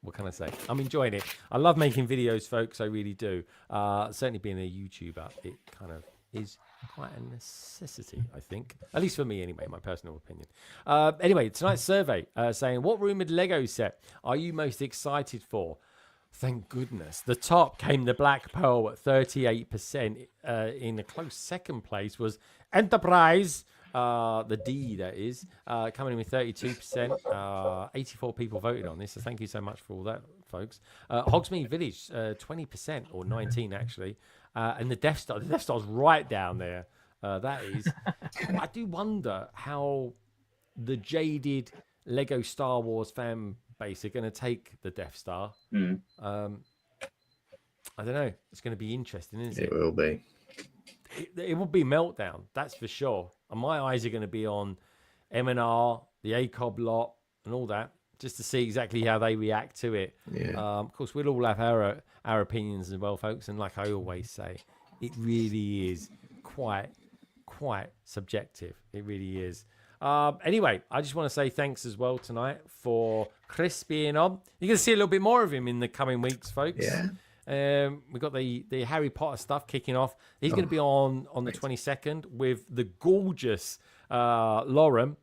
What can I say? I'm enjoying it. I love making videos, folks. I really do. Certainly being a YouTuber, it kind of is quite a necessity, I think. At least for me, anyway, my personal opinion. Anyway, tonight's survey saying, what rumoured Lego set are you most excited for? Thank goodness. The top came the Black Pearl at 38%. In a close second place was Enterprise, the D, that is, coming in with 32%. 84 people voted on this, so thank you so much for all that, folks. Hogsmeade Village, 20%, or 19 actually. And the Death Star's right down there. That is. I do wonder how the jaded Lego Star Wars fan base are going to take the Death Star. I don't know. It's going to be interesting, isn't it? It will be. It will be Meltdown, that's for sure. And my eyes are going to be on M&R, the ACOB lot, and all that, just to see exactly how they react to it. Yeah. Of course, we'll all have our opinions as well, folks. And like I always say, it really is quite subjective. It really is. Anyway, I just want to say thanks as well tonight for Chris being on. You're going to see a little bit more of him in the coming weeks, folks. Yeah. We've got the Harry Potter stuff kicking off. He's going to be on the 22nd with the gorgeous Lauren,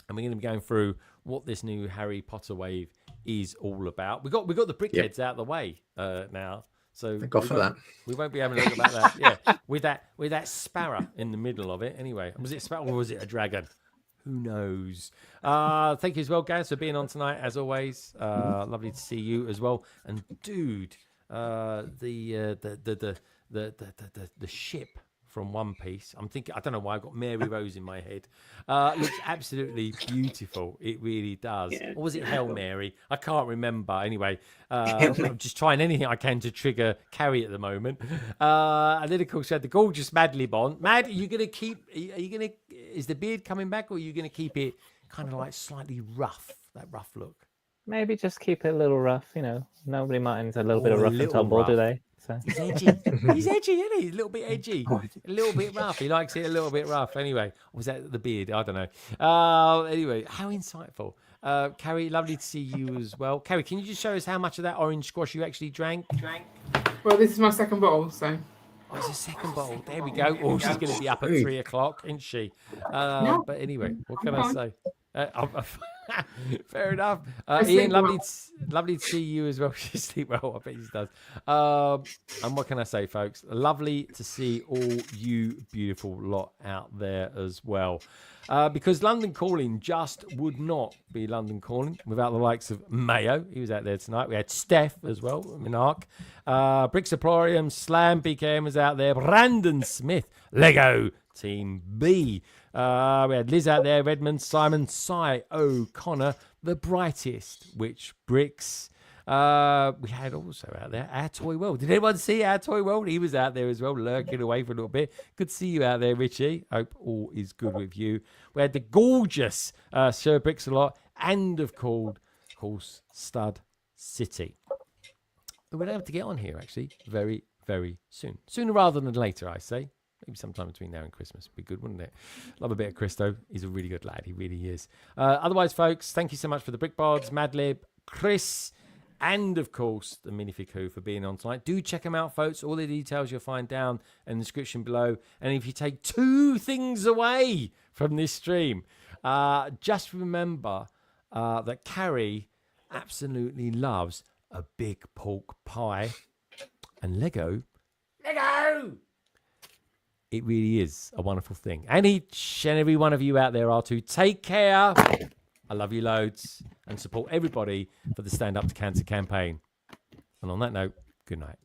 and we're going to be going through what this new Harry Potter wave is all about. We got the Brickheads out of the way now, so thank God for that. We won't be having a look about that. Yeah, with that sparrow in the middle of it. Anyway, was it sparrow or was it a dragon? Who knows? Thank you as well, Gaz, for being on tonight as always. Lovely to see you as well. And dude, the ship from One Piece. I'm thinking, I don't know why I've got Mary Rose in my head. Looks absolutely beautiful. It really does. Yeah. Or was it Hail Mary? I can't remember. Anyway, I'm just trying anything I can to trigger Carrie at the moment. And then of course we had the gorgeous Mad Lib on. Mad, are you gonna is the beard coming back, or are you gonna keep it kind of like slightly rough, that rough look? Maybe just keep it a little rough, Nobody minds a little bit of rough and tumble, do they? So. He's edgy. He's edgy, isn't he? A little bit edgy. A little bit rough. He likes it a little bit rough. Anyway, was that the beard? I don't know. Anyway, how insightful. Carrie, lovely to see you as well. Carrie, can you just show us how much of that orange squash you actually drank? Well, this is my second bottle, so. Oh, it's a second bottle. There we go. Oh, she's going to be up at 3 o'clock, isn't she? No. But anyway, what can I say? Fair enough. Ian, lovely to see you as well. She sleep well, I bet she does. And what can I say, folks? Lovely to see all you beautiful lot out there as well. Because London Calling just would not be London Calling without the likes of Mayo. He was out there tonight. We had Steph as well, Minark. Brixaplorium, Slam, BKM was out there. Brandon Smith, Lego Team B. We had Liz out there, Redmond, Simon, Cy, O'Connor, The Brightest, Which Bricks. We had also out there Our Toy World. Did anyone see Our Toy World? He was out there as well, lurking away for a little bit. Good to see you out there, Richie. Hope all is good with you. We had the gorgeous Sir Bricks a lot, and of course, Stud City. We're going to have to get on here actually very, very soon. Sooner rather than later, I say. Maybe sometime between now and Christmas would be good, wouldn't it? Love a bit of Christo. He's a really good lad. He really is. Otherwise, folks, thank you so much for the Brickbods, Madlib, Chris, and of course, the Minifig Who for being on tonight. Do check them out, folks. All the details you'll find down in the description below. And if you take 2 things away from this stream, just remember that Carrie absolutely loves a big pork pie. And Lego, it really is a wonderful thing. And each and every one of you out there are too. Take care. I love you loads. And support everybody for the Stand Up to Cancer campaign. And on that note, good night.